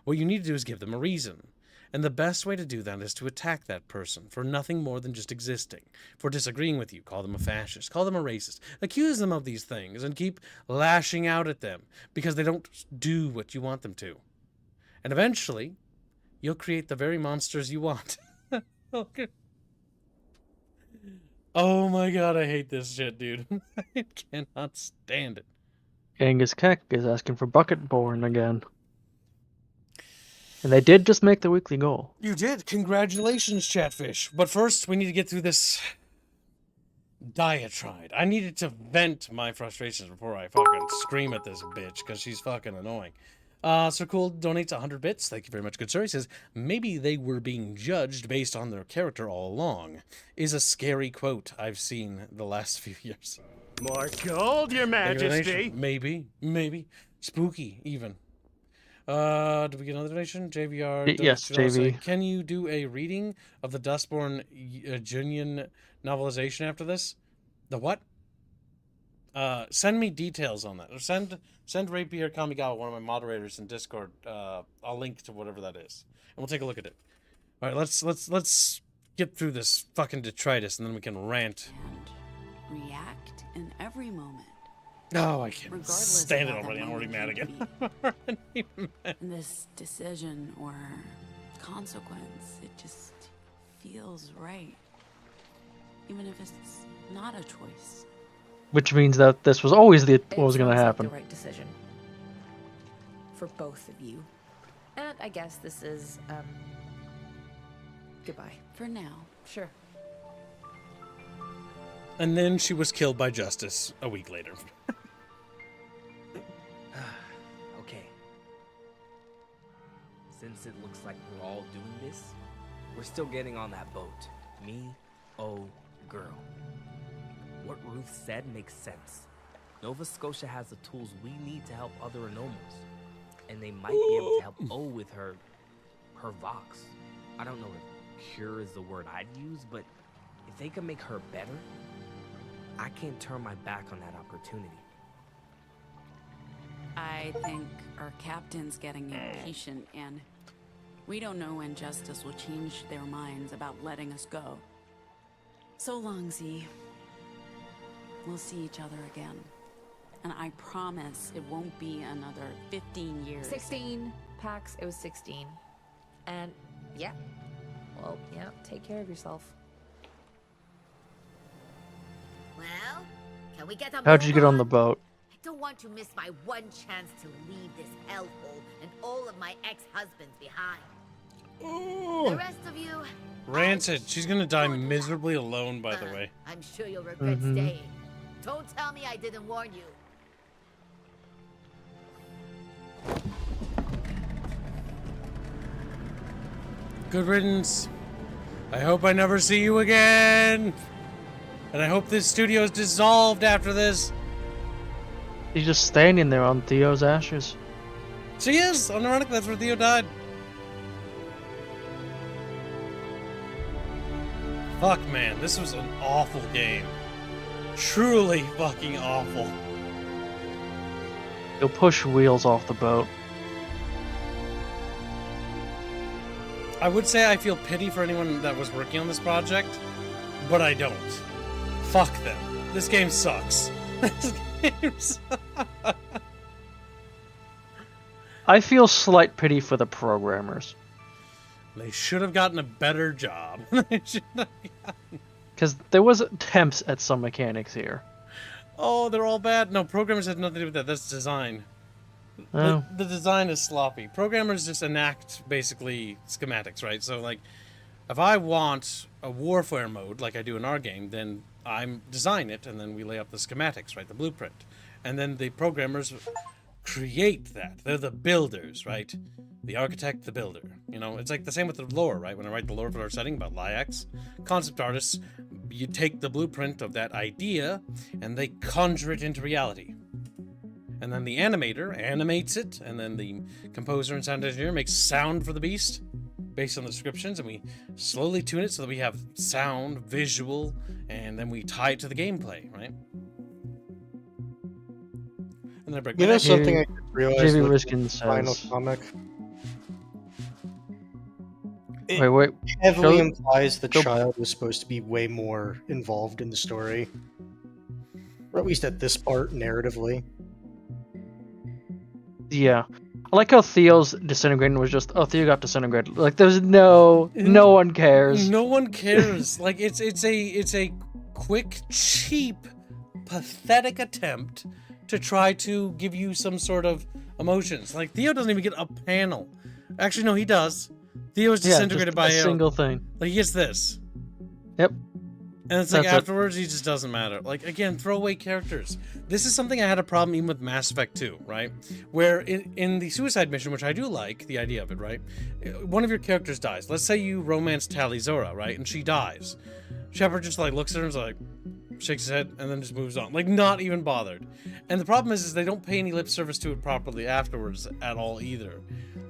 what you need to do is give them a reason. And the best way to do that is to attack that person for nothing more than just existing, for disagreeing with you. Call them a fascist, call them a racist, accuse them of these things, and keep lashing out at them because they don't do what you want them to. And eventually, you'll create the very monsters you want. Okay. Oh my god, I hate this shit, dude. I cannot stand it. Angus Keck is asking for Bucketborn again. And they did just make the weekly goal. You did. Congratulations, Chatfish. But first, we need to get through this diatribe. I needed to vent my frustrations before I fucking scream at this bitch, because she's fucking annoying. Sir Cool donates 100 bits. Thank you very much, good sir. He says, maybe they were being judged based on their character all along. Is a scary quote I've seen the last few years. More gold, your majesty. Maybe. Spooky, even. Do we get another donation? JVR. Yes, JV. Can you do a reading of the Dustborn Junyan novelization after this? The what? Send me details on that. Or send Rapier Kamigawa, one of my moderators in Discord. I'll link to whatever that is, and we'll take a look at it. All right, let's get through this fucking detritus, and then we can rant. And react in every moment. Oh, I can't Regardless stand it of how already. that I'm already mad moment again. And this decision or consequence, it just feels right, even if it's not a choice. Which means that this was always what was going to It sounds happen. like the right decision for both of you. And I guess this is goodbye for now. Sure. And then she was killed by Justice a week later. Okay. Since it looks like we're all doing this, we're still getting on that boat. Me, girl. What Ruth said makes sense. Nova Scotia has the tools we need to help other Anomals. And they might be able to help O with her Vox. I don't know if cure is the word I'd use, but if they can make her better, I can't turn my back on that opportunity. I think our captain's getting impatient, and we don't know when Justice will change their minds about letting us go. So long, Z. We'll see each other again. And I promise it won't be another 15 years. 16, Pax, it was 16. And yeah, well, yeah, take care of yourself. Well, Can we get a How'd you move get on the boat? I don't want to miss my one chance to leave this hellhole and all of my ex-husbands behind. Ooh. The rest of you, Rancid. She's gonna die miserably alone, by the way. I'm sure you'll regret staying. Don't tell me I didn't warn you. Good riddance. I hope I never see you again. And I hope this studio is dissolved after this. He's just standing there on Theo's ashes. She is. Ironically, that's where Theo died. Fuck, man. This was an awful game. Truly fucking awful. He'll push wheels off the boat. I would say I feel pity for anyone that was working on this project, but I don't. Fuck them. This game sucks. This game sucks. I feel slight pity for the programmers. They should have gotten a better job. Because there was attempts at some mechanics here. Oh, they're all bad. No, programmers have nothing to do with that. That's design. Oh. The design is sloppy. Programmers just enact, basically, schematics, right? So, like, if I want a warfare mode, like I do in our game, then I design it, and then we lay up the schematics, right? The blueprint. And then the programmers create that. They're the builders, right? The architect, the builder. You know, it's like the same with the lore, right? When I write the lore for our setting about Lyax, concept artists, you take the blueprint of that idea, and they conjure it into reality. And then the animator animates it, and then the composer and sound engineer makes sound for the beast based on the descriptions, and we slowly tune it so that we have sound, visual, and then we tie it to the gameplay, right? And then I break my neck. Something I didn't realize JV with Riskin the final says... comic. It Wait. heavily implies the child was supposed to be way more involved in the story. Or at least at this part, narratively. Yeah. I like how Theo's disintegrating was just, oh, Theo got disintegrated. Like, there's no one cares. No one cares. Like, it's a quick, cheap, pathetic attempt to try to give you some sort of emotions. Like, Theo doesn't even get a panel. Actually, no, he does. Theo's disintegrated by a single thing. Like, he gets this. Yep. And it's like afterwards, he just doesn't matter. Like, again, throwaway characters. This is something I had a problem even with Mass Effect 2, right? Where in the suicide mission, which I do like, the idea of it, right? One of your characters dies. Let's say you romance Tali Zora, right? And she dies. Shepard just, like, looks at her and is like, shakes his head, and then just moves on. Like, not even bothered. And the problem is they don't pay any lip service to it properly afterwards at all either.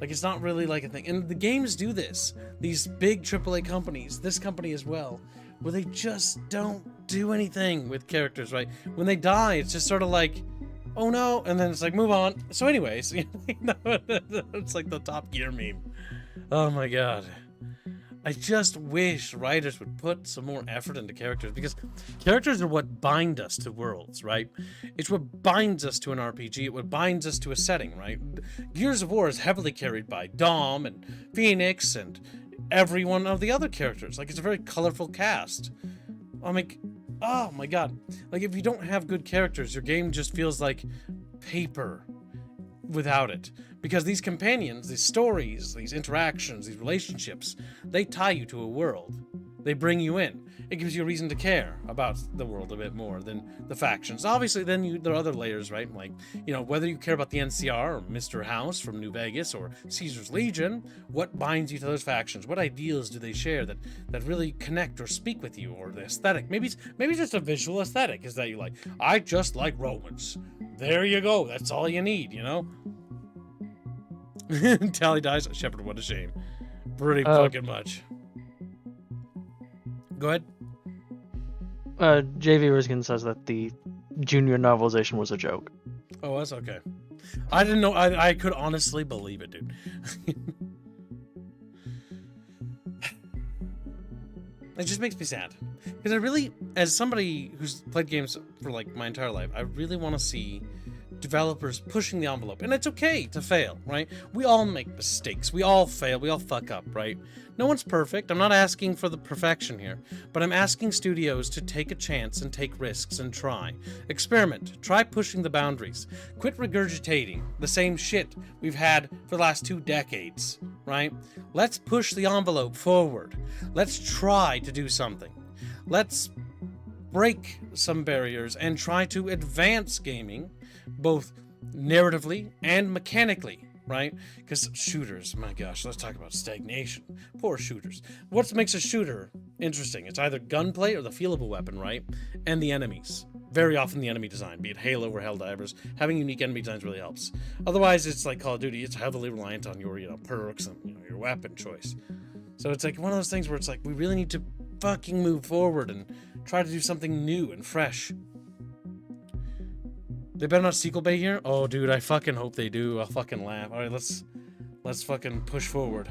Like, it's not really like a thing. And the games do this. These big AAA companies, this company as well, where they just don't do anything with characters, right? When they die, it's just sort of like, oh no, and then it's like, move on. So anyways, you know, it's like the Top Gear meme. Oh my god. I just wish writers would put some more effort into characters, because characters are what bind us to worlds, right? It's what binds us to an RPG, it what binds us to a setting, right? Gears of War is heavily carried by Dom and Phoenix and every one of the other characters. Like, it's a very colorful cast. I'm like, oh my god. Like, if you don't have good characters, your game just feels like paper without it. Because these companions, these stories, these interactions, these relationships, they tie you to a world. They bring you in. It gives you a reason to care about the world a bit more than the factions. Obviously, then there are other layers, right? Like, you know, whether you care about the NCR or Mr. House from New Vegas or Caesar's Legion, what binds you to those factions? What ideals do they share that really connect or speak with you? Or the aesthetic? Maybe just a visual aesthetic is that you like. I just like Romans. There you go. That's all you need, you know? Tally dies. Shepard, what a shame. Pretty fucking much. Go ahead. JV Riskin says that the junior novelization was a joke. Oh, that's okay. I didn't know. I could honestly believe it, dude. It just makes me sad. Because I really, as somebody who's played games for like my entire life, I really want to see developers pushing the envelope, and it's okay to fail, right? We all make mistakes. We all fail. We all fuck up, right? No one's perfect. I'm not asking for the perfection here, but I'm asking studios to take a chance and take risks and try. Experiment. Try pushing the boundaries. Quit regurgitating the same shit we've had for the last 2 decades, right? Let's push the envelope forward. Let's try to do something. Let's break some barriers and try to advance gaming, both narratively and mechanically, right? Because shooters, my gosh, let's talk about stagnation. Poor shooters. What makes a shooter interesting? It's either gunplay or the feel of a weapon, right? And the enemies. Very often the enemy design, be it Halo or Helldivers, having unique enemy designs really helps. Otherwise, it's like Call of Duty, it's heavily reliant on your, perks and, your weapon choice. So it's like one of those things where it's like, we really need to fucking move forward and try to do something new and fresh. They better not sequel bait here? Oh, dude, I fucking hope they do. I'll fucking laugh. Alright, let's fucking push forward.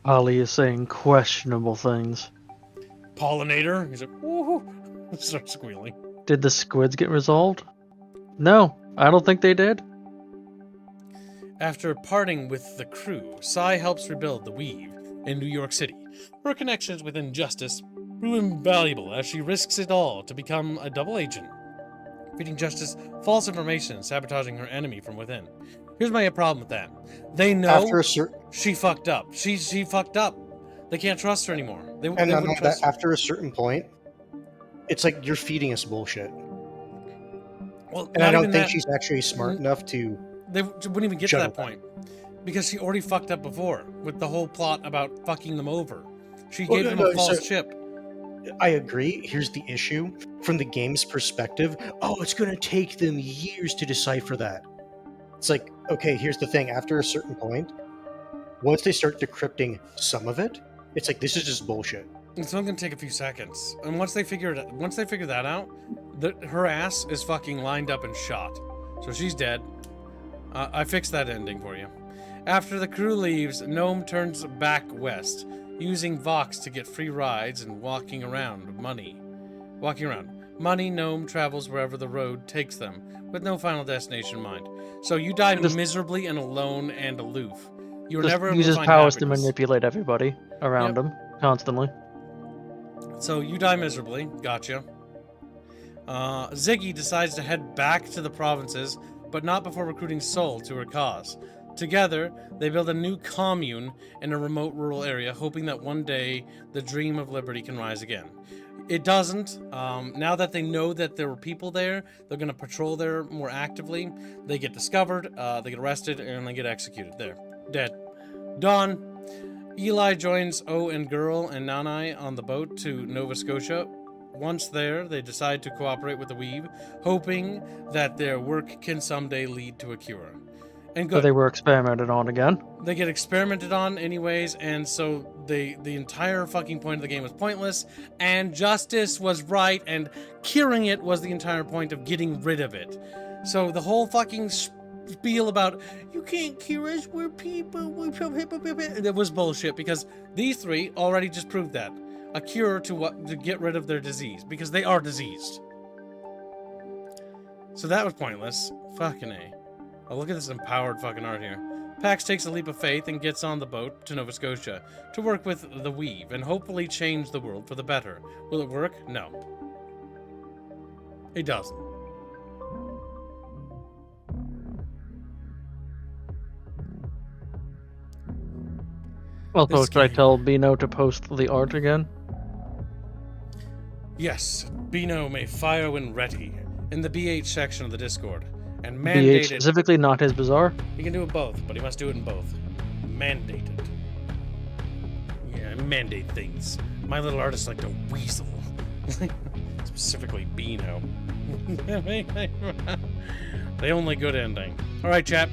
Ollie is saying questionable things. Pollinator? He's like, woohoo! Starts squealing. Did the squids get resolved? No, I don't think they did. After parting with the crew, Sai helps rebuild the Weave in New York City. Her connections with Injustice prove invaluable as she risks it all to become a double agent, feeding Justice false information and sabotaging her enemy from within. Here's my problem with that. They know she fucked up. She fucked up. They can't trust her anymore. After a certain point, it's like you're feeding us bullshit. Well, and I don't think she's actually smart enough to. They wouldn't even get to that point because she already fucked up before with the whole plot about fucking them over. She gave them a false chip. I agree. Here's the issue. From the game's perspective, it's going to take them years to decipher that. It's like, okay, here's the thing. After a certain point, once they start decrypting some of it, it's like, this is just bullshit. It's only going to take a few seconds. And once they figure that out, her ass is fucking lined up and shot. So she's dead. I fixed that ending for you. After the crew leaves, Gnome turns back west, using Vox to get free rides and walking around. Money, Gnome travels wherever the road takes them, with no final destination in mind. So you die miserably and alone and aloof. You were never able to uses find powers happiness. to manipulate everybody around him, constantly. So you die miserably. Gotcha. Ziggy decides to head back to the provinces, but not before recruiting Sol to her cause. Together, they build a new commune in a remote rural area, hoping that one day the dream of liberty can rise again. It doesn't. Now that they know that there were people there, they're going to patrol there more actively. They get discovered, they get arrested, and they get executed. There. Dead. Dawn. Eli joins O and Girl and Nanai on the boat to Nova Scotia. Once there, they decide to cooperate with the Weave, hoping that their work can someday lead to a cure. And good. So they were experimented on again. They get experimented on anyways, and so the entire fucking point of the game was pointless, and Justice was right, and curing it was the entire point of getting rid of it. So the whole fucking spiel about, you can't cure us, we're people, it was bullshit, because these three already just proved that. A cure to get rid of their disease, because they are diseased. So that was pointless. Fucking A. Oh, look at this empowered fucking art here. Pax takes a leap of faith and gets on the boat to Nova Scotia to work with the Weave and hopefully change the world for the better. Will it work? No. It doesn't. Well, so should I tell Bino to post the art again? Yes, Bino may fire when ready in the BH section of the Discord. And mandated. BH specifically, not his bazaar? He can do it both, but he must do it in both. Mandated. Yeah, I mandate things. My little artists like to weasel. Specifically Bino. The only good ending. Alright, chat.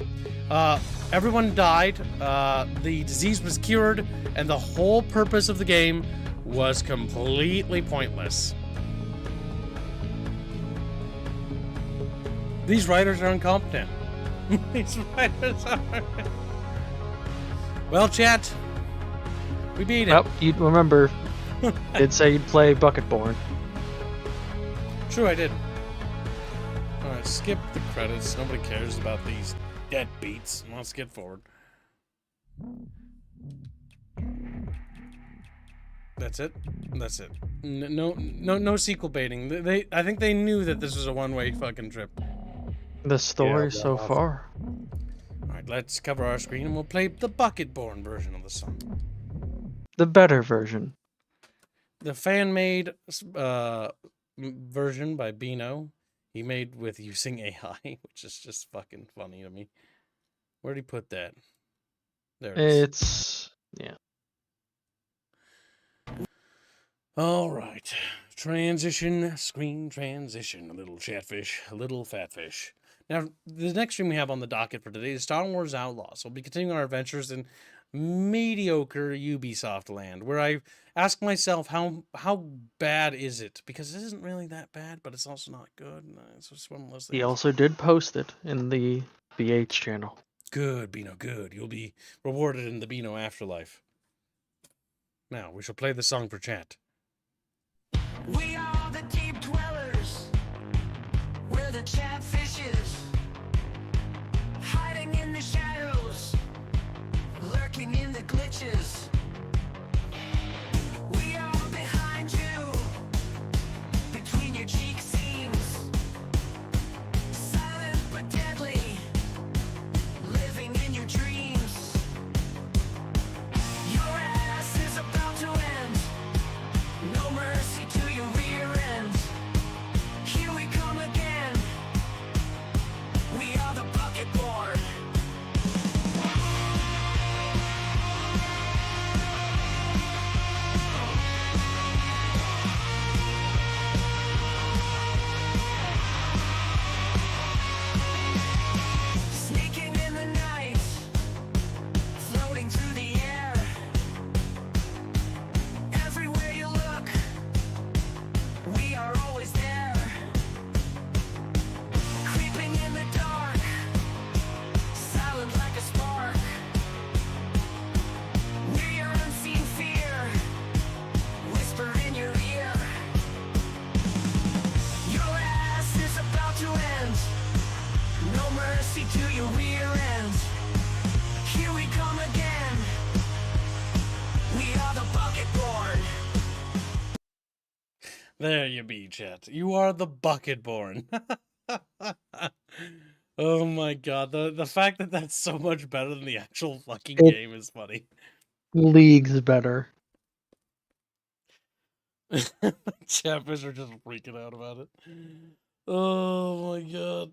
Everyone died. The disease was cured, and the whole purpose of the game was completely pointless. These writers are incompetent. These writers are... Well, chat, we beat it. Well, you remember, I did say you'd play Bucketborn. True, I did. Alright, skip the credits. Nobody cares about these deadbeats. Let's get forward. That's it. That's it. No sequel baiting. I think they knew that this was a one-way fucking trip. The story so far. All right, let's cover our screen and we'll play the Bucketborn version of the song. The better version. The fan-made version by Bino. He made with using AI, which is just fucking funny to me. Where'd he put that? There it is. It's yeah. All right. Transition, screen transition. A little chatfish, a little fatfish. Now, the next stream we have on the docket for today is Star Wars Outlaws. We'll be continuing our adventures in mediocre Ubisoft land, where I ask myself, how bad is it? Because it isn't really that bad, but it's also not good. It's just one of those things. He also did post it in the BH channel. Good, Bino, good. You'll be rewarded in the Bino afterlife. Now, we shall play the song for chat. We are the deep dwellers. We're the chatfishes. Hiding in the shadows. Lurking in the glitches. We are behind you. Between your cheek seams. Silent but deadly. Living in your dreams. Your ass is about to end. No mercy to your rear end. Here we come again. We are the Bucketborn. Sneaking in the night, floating through the air. Everywhere you look, we are always there. Creeping in the dark, silent like a spark. We're your unseen fear, whisper in your ear. Your ass is about to end. No mercy to your rear end. Here we come again. We are the Bucketborn. There you be, chat. You are the Bucketborn. Oh my god, the fact that that's so much better than the actual fucking game is funny. Leagues better. Chatfish are just freaking out about it. Oh my god.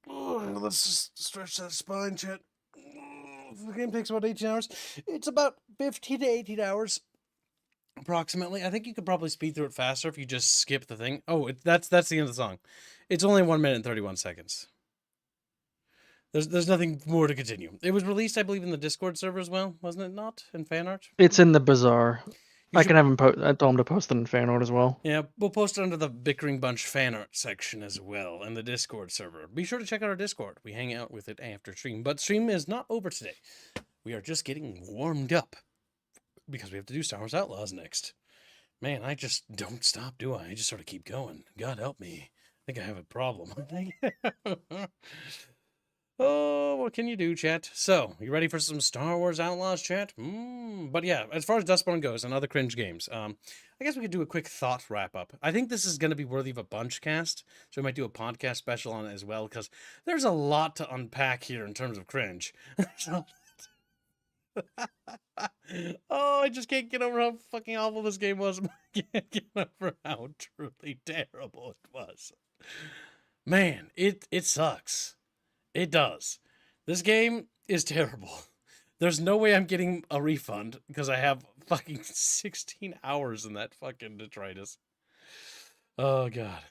Oh, let's just stretch that spine, chat. The game takes about 18 hours. It's about 15 to 18 hours. Approximately. I think you could probably speed through it faster if you just skip the thing. Oh, that's the end of the song. It's only 1 minute and 31 seconds. There's nothing more to continue. It was released, I believe, in the Discord server as well, wasn't it not? In fan art? It's in the bazaar. I can have him I told him to post it in fan art as well. Yeah, we'll post it under the Bickering Bunch fan art section as well in the Discord server. Be sure to check out our Discord. We hang out with it after stream. But stream is not over today. We are just getting warmed up because we have to do Star Wars Outlaws next. Man, I just don't stop, do I? I just sort of keep going. God help me. I think I have a problem. Oh, what can you do, chat? So, you ready for some Star Wars Outlaws, chat? But yeah, as far as Dustborn goes and other cringe games, I guess we could do a quick thought wrap-up. I think this is going to be worthy of a bunch cast, so we might do a podcast special on it as well, because there's a lot to unpack here in terms of cringe. Oh, I just can't get over how fucking awful this game was. I can't get over how truly terrible it was. Man, it sucks. It does. This game is terrible. There's no way I'm getting a refund because I have fucking 16 hours in that fucking detritus. Oh, God.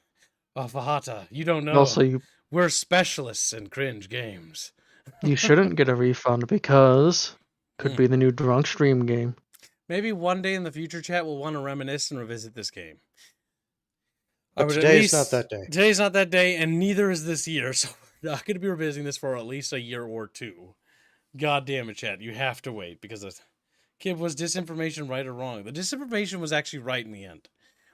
Oh, Fahata, you don't know. Also, we're specialists in cringe games. You shouldn't get a refund because could be the new drunk stream game. Maybe one day in the future, chat will want to reminisce and revisit this game. But today is not that day. Today's not that day, and neither is this year, so we're not going to be revisiting this for at least a year or two. God damn it, chat. You have to wait, because the kid was disinformation right or wrong? The disinformation was actually right in the end.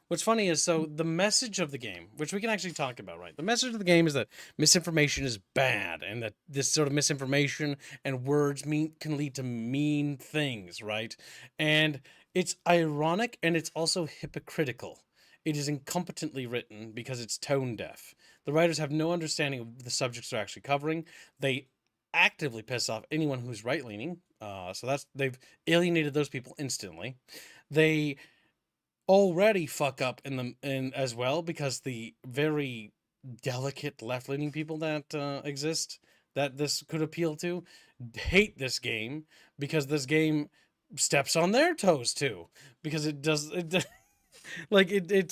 What's funny is, so the message of the game, which we can actually talk about, right? The message of the game is that misinformation is bad, and that this sort of misinformation and words can lead to mean things, right? And it's ironic, and it's also hypocritical. It is incompetently written because it's tone deaf. The writers have no understanding of the subjects they're actually covering. They actively piss off anyone who's right-leaning. They've alienated those people instantly. They already fuck up in as well, because the very delicate left-leaning people that exist that this could appeal to hate this game, because this game steps on their toes too, because it's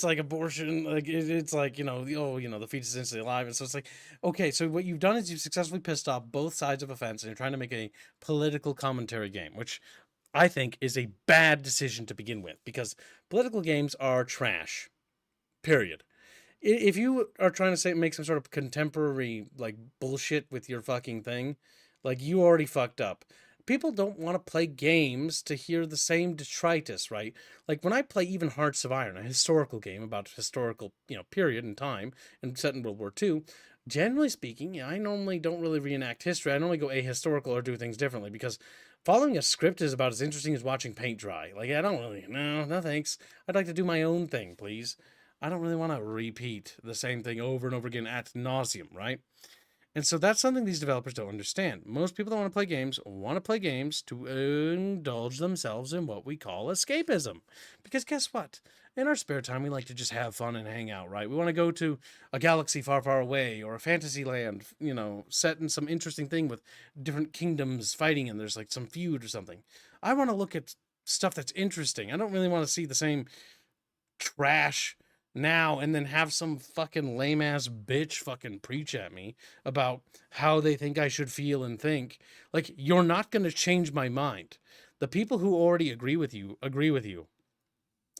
like abortion, like it's like, the fetus is instantly alive, and so it's like, okay, so what you've done is you've successfully pissed off both sides of a fence, and you're trying to make a political commentary game, which I think is a bad decision to begin with, because political games are trash. Period. If you are trying to make some sort of contemporary like bullshit with your fucking thing, like, you already fucked up. People don't want to play games to hear the same detritus, right? Like, when I play even Hearts of Iron, a historical game about historical, period in time, and set in World War II, generally speaking, I normally don't really reenact history. I normally go ahistorical or do things differently, because following a script is about as interesting as watching paint dry. Like, I don't really, no thanks. I'd like to do my own thing, please. I don't really want to repeat the same thing over and over again ad nauseum, right? And so that's something these developers don't understand. Most people that want to play games to indulge themselves in what we call escapism. Because guess what? In our spare time, we like to just have fun and hang out, right? We want to go to a galaxy far, far away, or a fantasy land, set in some interesting thing with different kingdoms fighting, and there's like some feud or something. I want to look at stuff that's interesting. I don't really want to see the same trash now and then have some fucking lame ass bitch fucking preach at me about how they think I should feel and think. Like, you're not going to change my mind. The people who already agree with you.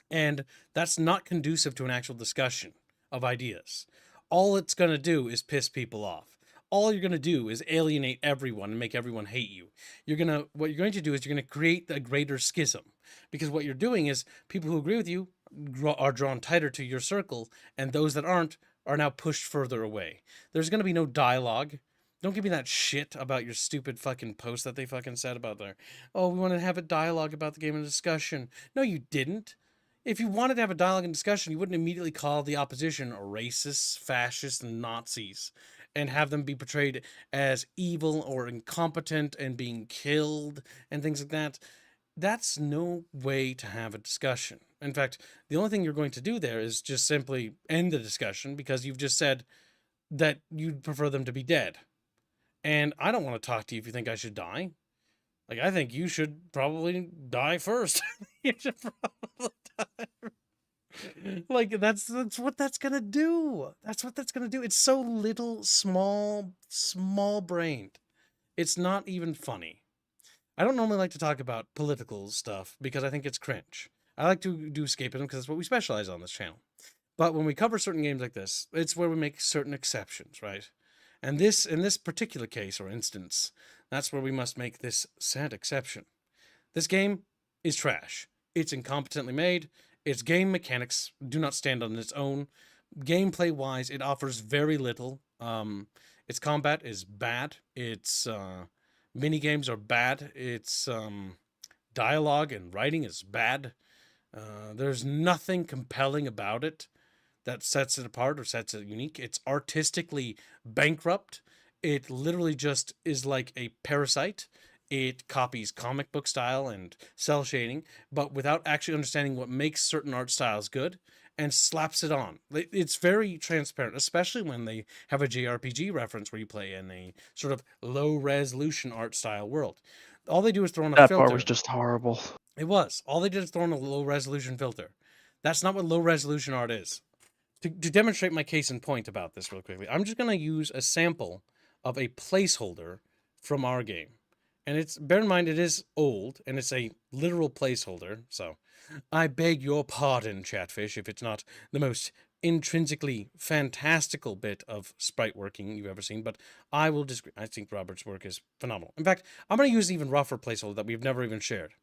And that's not conducive to an actual discussion of ideas. All it's going to do is piss people off. All you're going to do is alienate everyone and make everyone hate you. What you're going to do is you're going to create a greater schism, because what you're doing is people who agree with you are drawn tighter to your circle, and those that aren't are now pushed further away. There's going to be no dialogue. Don't give me that shit about your stupid fucking post that they fucking said about we want to have a dialogue about the game and discussion. No, you didn't. If you wanted to have a dialogue and discussion, you wouldn't immediately call the opposition racists, fascists, and Nazis, and have them be portrayed as evil or incompetent and being killed and things like that. That's no way to have a discussion. In fact, the only thing you're going to do there is just simply end the discussion, because you've just said that you'd prefer them to be dead. And I don't want to talk to you if you think I should die. Like, I think you should probably die first. You should probably die. Like, that's what that's gonna do. That's what that's gonna do. It's so little, small brained. It's not even funny. I don't normally like to talk about political stuff because I think it's cringe. I like to do escapism because that's what we specialize on this channel. But when we cover certain games like this, it's where we make certain exceptions, right? And in this particular case or instance, that's where we must make this sad exception. This game is trash. It's incompetently made. Its game mechanics do not stand on its own. Gameplay-wise, it offers very little. Its combat is bad. Its minigames are bad. Its dialogue and writing is bad. There's nothing compelling about it that sets it apart or sets it unique. It's artistically bankrupt. It literally just is like a parasite. It copies comic book style and cell shading, but without actually understanding what makes certain art styles good, and slaps it on. It's very transparent, especially when they have a JRPG reference where you play in a sort of low-resolution art style world. All they do is throw in a filter. That part was just horrible. It was. All they did is throw in a low-resolution filter. That's not what low-resolution art is. To demonstrate my case in point about this real quickly, I'm just going to use a sample of a placeholder from our game. And bear in mind, it is old, and it's a literal placeholder, so I beg your pardon, Chatfish, if it's not the most intrinsically fantastical bit of sprite working you've ever seen, but I will disagree. I think Robert's work is phenomenal. In fact, I'm going to use an even rougher placeholder that we've never even shared.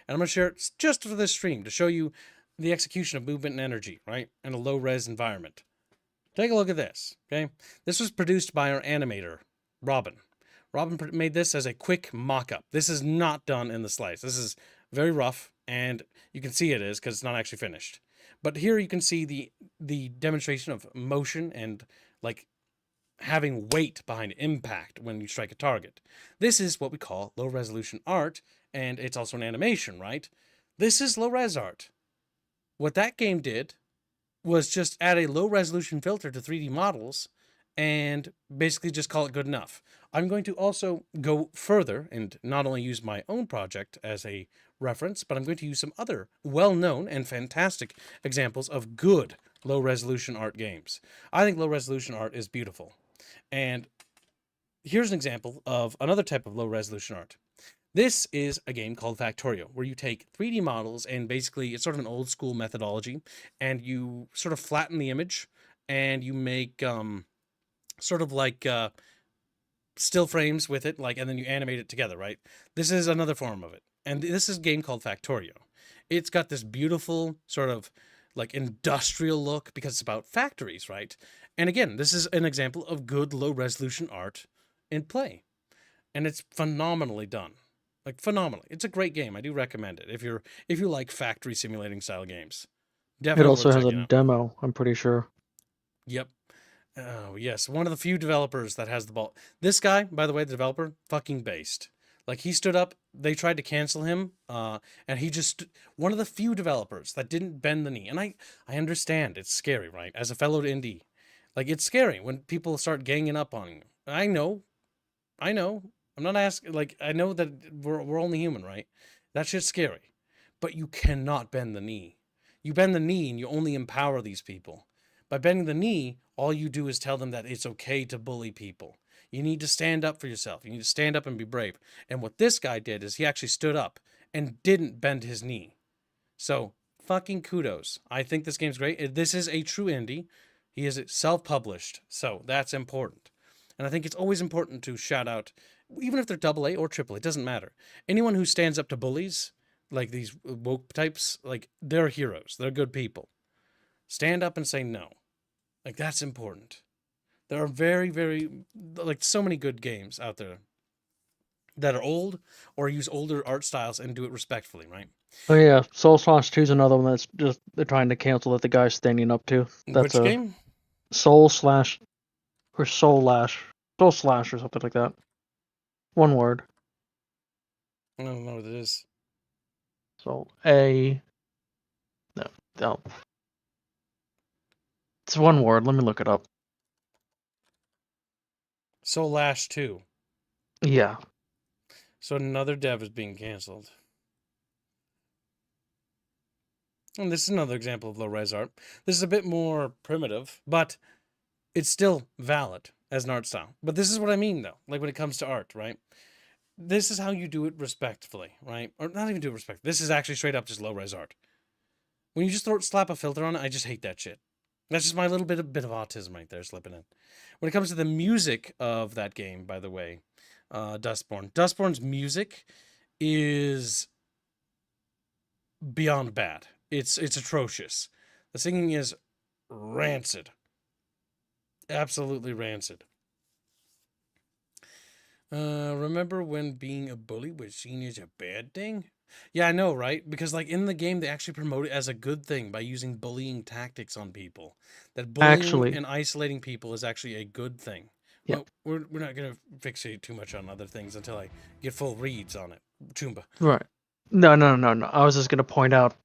And I'm going to share it just for this stream to show you the execution of movement and energy, right? In a low-res environment. Take a look at this, okay? This was produced by our animator, Robin. Robin made this as a quick mock-up. This is not done in the slice. This is very rough, and you can see it is because it's not actually finished. But here you can see the demonstration of motion and like having weight behind impact when you strike a target. This is what we call low-resolution art, and it's also an animation, right? This is low-res art. What that game did was just add a low-resolution filter to 3D models and basically just call it good enough. I'm going to also go further and not only use my own project as a reference, but I'm going to use some other well-known and fantastic examples of good low-resolution art games. I think low-resolution art is beautiful. And here's an example of another type of low-resolution art. This is a game called Factorio, where you take 3D models and basically it's sort of an old school methodology, and you sort of flatten the image and you make sort of like still frames with it, like, and then you animate it together, right? This is another form of it. And this is a game called Factorio. It's got this beautiful sort of like industrial look because it's about factories, right? And again, this is an example of good low resolution art in play. And it's phenomenally done. Like phenomenally. It's a great game. I do recommend it if you like factory simulating style games. Definitely It also worth has a checking out. demo, I'm pretty sure. Yep. Oh, yes. One of the few developers that has the ball. This guy, by the way, the developer, fucking based. Like, he stood up, they tried to cancel him, and he just, one of the few developers that didn't bend the knee. And I understand, it's scary, right? As a fellow indie, like, it's scary when people start ganging up on you. I know. I'm not asking, like, I know that we're only human, right? That shit's scary. But you cannot bend the knee. You bend the knee and you only empower these people. By bending the knee, all you do is tell them that it's okay to bully people. You need to stand up for yourself. You need to stand up and be brave. And what this guy did is he actually stood up and didn't bend his knee. So, fucking kudos. I think this game's great. This is a true indie. He is self-published, so that's important. And I think it's always important to shout out, even if they're AA or AAA, it doesn't matter. Anyone who stands up to bullies, like these woke types, like, they're heroes. They're good people. Stand up and say no. Like, that's important. There are very, very, like, so many good games out there that are old or use older art styles and do it respectfully, right? Oh yeah, Soul Slash 2 is another one that's just they're trying to cancel that the guy's standing up to. That's Which game? Soul Slash or Soul Lash. Soul Slash or something like that. One word. I don't know what it is. So no. It's one word. Let me look it up. Soul Lash 2. Yeah. So another dev is being canceled. And this is another example of low-res art. This is a bit more primitive, but it's still valid as an art style. But this is what I mean, though. Like, when it comes to art, right? This is how you do it respectfully, right? Or not even do it respectfully. This is actually straight up just low-res art. When you just slap a filter on it, I just hate that shit. That's just my little bit of autism right there slipping in. When it comes to the music of that game, by the way, Dustborn. Dustborn's music is beyond bad. It's atrocious. The singing is rancid. Absolutely rancid. Remember when being a bully was seen as a bad thing? Yeah, I know, right? Because, like, in the game, they actually promote it as a good thing by using bullying tactics on people. That bullying and isolating people is actually a good thing. Yeah. Well, we're not going to fixate too much on other things until I get full reads on it. Chumba. Right. No. I was just gonna point out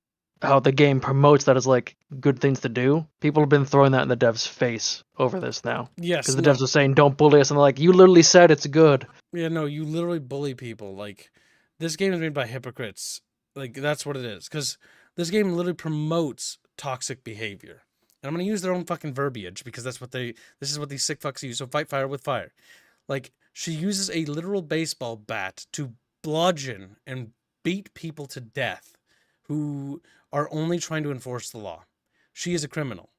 how the game promotes that as like good things to do. People have been throwing that in the devs' face over this now. Yes. Because the devs are saying, "Don't bully us," and they're like, "You literally said it's good." Yeah, no, you literally bully people. Like, this game is made by hypocrites. Like, that's what it is. Because this game literally promotes toxic behavior. And I'm going to use their own fucking verbiage because this is what these sick fucks use. So fight fire with fire. Like, she uses a literal baseball bat to bludgeon and beat people to death who are only trying to enforce the law. She is a criminal.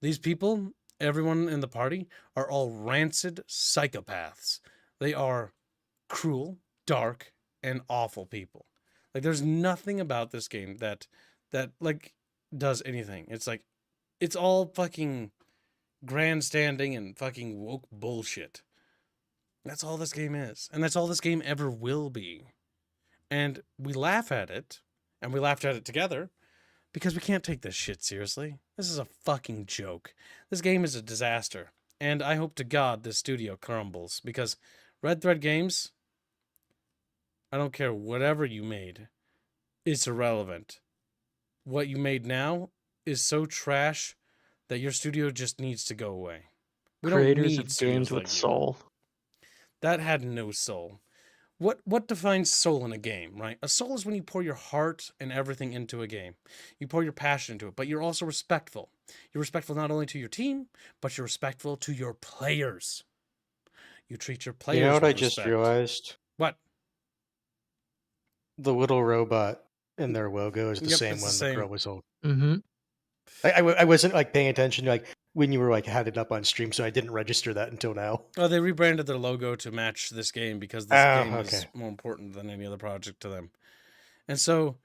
These people, everyone in the party, are all rancid psychopaths. They are cruel, dark, and awful people. Like, there's nothing about this game that like, does anything. It's like, it's all fucking grandstanding and fucking woke bullshit. That's all this game is. And that's all this game ever will be. And we laugh at it, and we laughed at it together, because we can't take this shit seriously. This is a fucking joke. This game is a disaster. And I hope to God this studio crumbles, because Red Thread Games, I don't care whatever you made, it's irrelevant. What you made now is so trash that your studio just needs to go away. We don't Creators need of studios games with like you. soul. That had no soul. What defines soul in a game, right? A soul is when you pour your heart and everything into a game. You pour your passion into it, but you're also respectful. You're respectful not only to your team, but you're respectful to your players. You treat your players. You know what with I just respect. realized? What? The little robot in their logo is the Yep, same it's the one same. the girl was holding. Mm-hmm. I wasn't like paying attention to like when you were like had it up on stream, so I didn't register that until now. Oh, they rebranded their logo to match this game because this game is more important than any other project to them. And so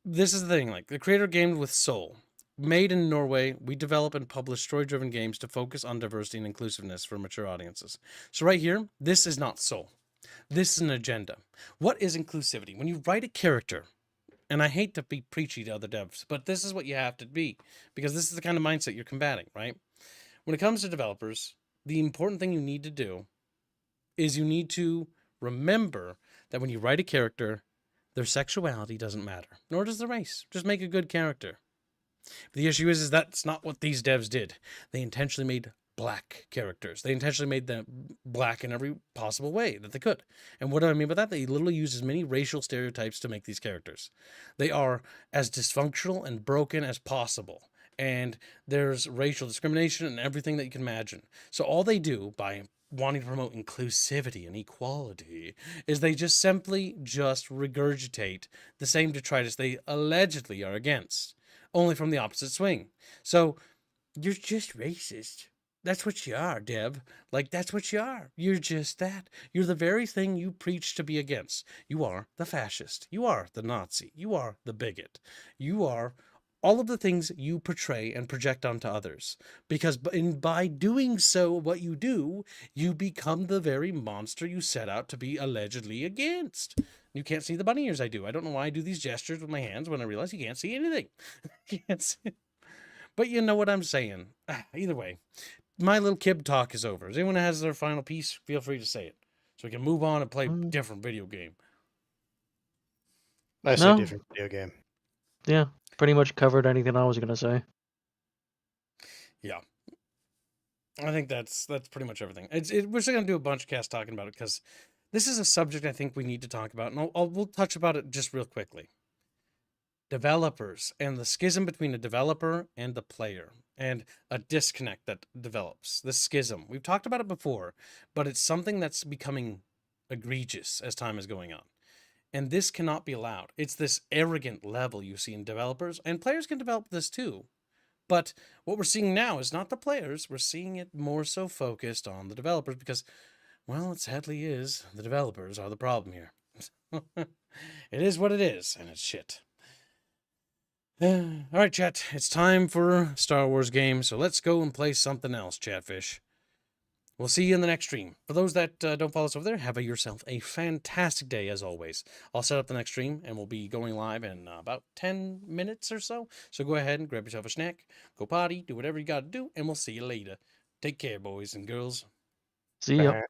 this is the thing, like the creator game with soul. Made in Norway, we develop and publish story-driven games to focus on diversity and inclusiveness for mature audiences. So right here, this is not soul. This is an agenda. What is inclusivity? When you write a character, and I hate to be preachy to other devs, but this is what you have to be, because this is the kind of mindset you're combating, right? When it comes to developers, the important thing you need to do is you need to remember that when you write a character, their sexuality doesn't matter, nor does the race. Just make a good character. But the issue is that's not what these devs did. They intentionally made black characters. They intentionally made them black in every possible way that they could. And what do I mean by that? They literally use as many racial stereotypes to make these characters. They are as dysfunctional and broken as possible. And there's racial discrimination and everything that you can imagine. So all they do by wanting to promote inclusivity and equality is they just simply just regurgitate the same detritus they allegedly are against, only from the opposite swing. So you're just racist. That's what you are, Dev. Like, that's what you are. You're just that. You're the very thing you preach to be against. You are the fascist. You are the Nazi. You are the bigot. You are all of the things you portray and project onto others. Because by doing so, what you do, you become the very monster you set out to be allegedly against. You can't see the bunny ears I do. I don't know why I do these gestures with my hands when I realize you can't see anything. You can't see. But you know what I'm saying. Either way, my little kib talk is over. If anyone has their final piece, feel free to say it, so we can move on and play a different video game. I say different video game. Yeah, pretty much covered anything I was gonna say. Yeah, I think that's pretty much everything. We're still gonna do a bunch of casts talking about it because this is a subject I think we need to talk about, and we'll touch about it just real quickly. Developers and the schism between a developer and the player, and a disconnect that develops. The schism. We've talked about it before, but it's something that's becoming egregious as time is going on. And this cannot be allowed. It's this arrogant level you see in developers, and players can develop this too. But what we're seeing now is not the players. We're seeing it more so focused on the developers because, well, it sadly is. The developers are the problem here. It is what it is, and it's shit. All right, chat. It's time for Star Wars game, so let's go and play something else, Chatfish. We'll see you in the next stream. For those that don't follow us over there, have yourself a fantastic day, as always. I'll set up the next stream, and we'll be going live in about 10 minutes or so. So go ahead and grab yourself a snack, go potty, do whatever you got to do, and we'll see you later. Take care, boys and girls. See ya.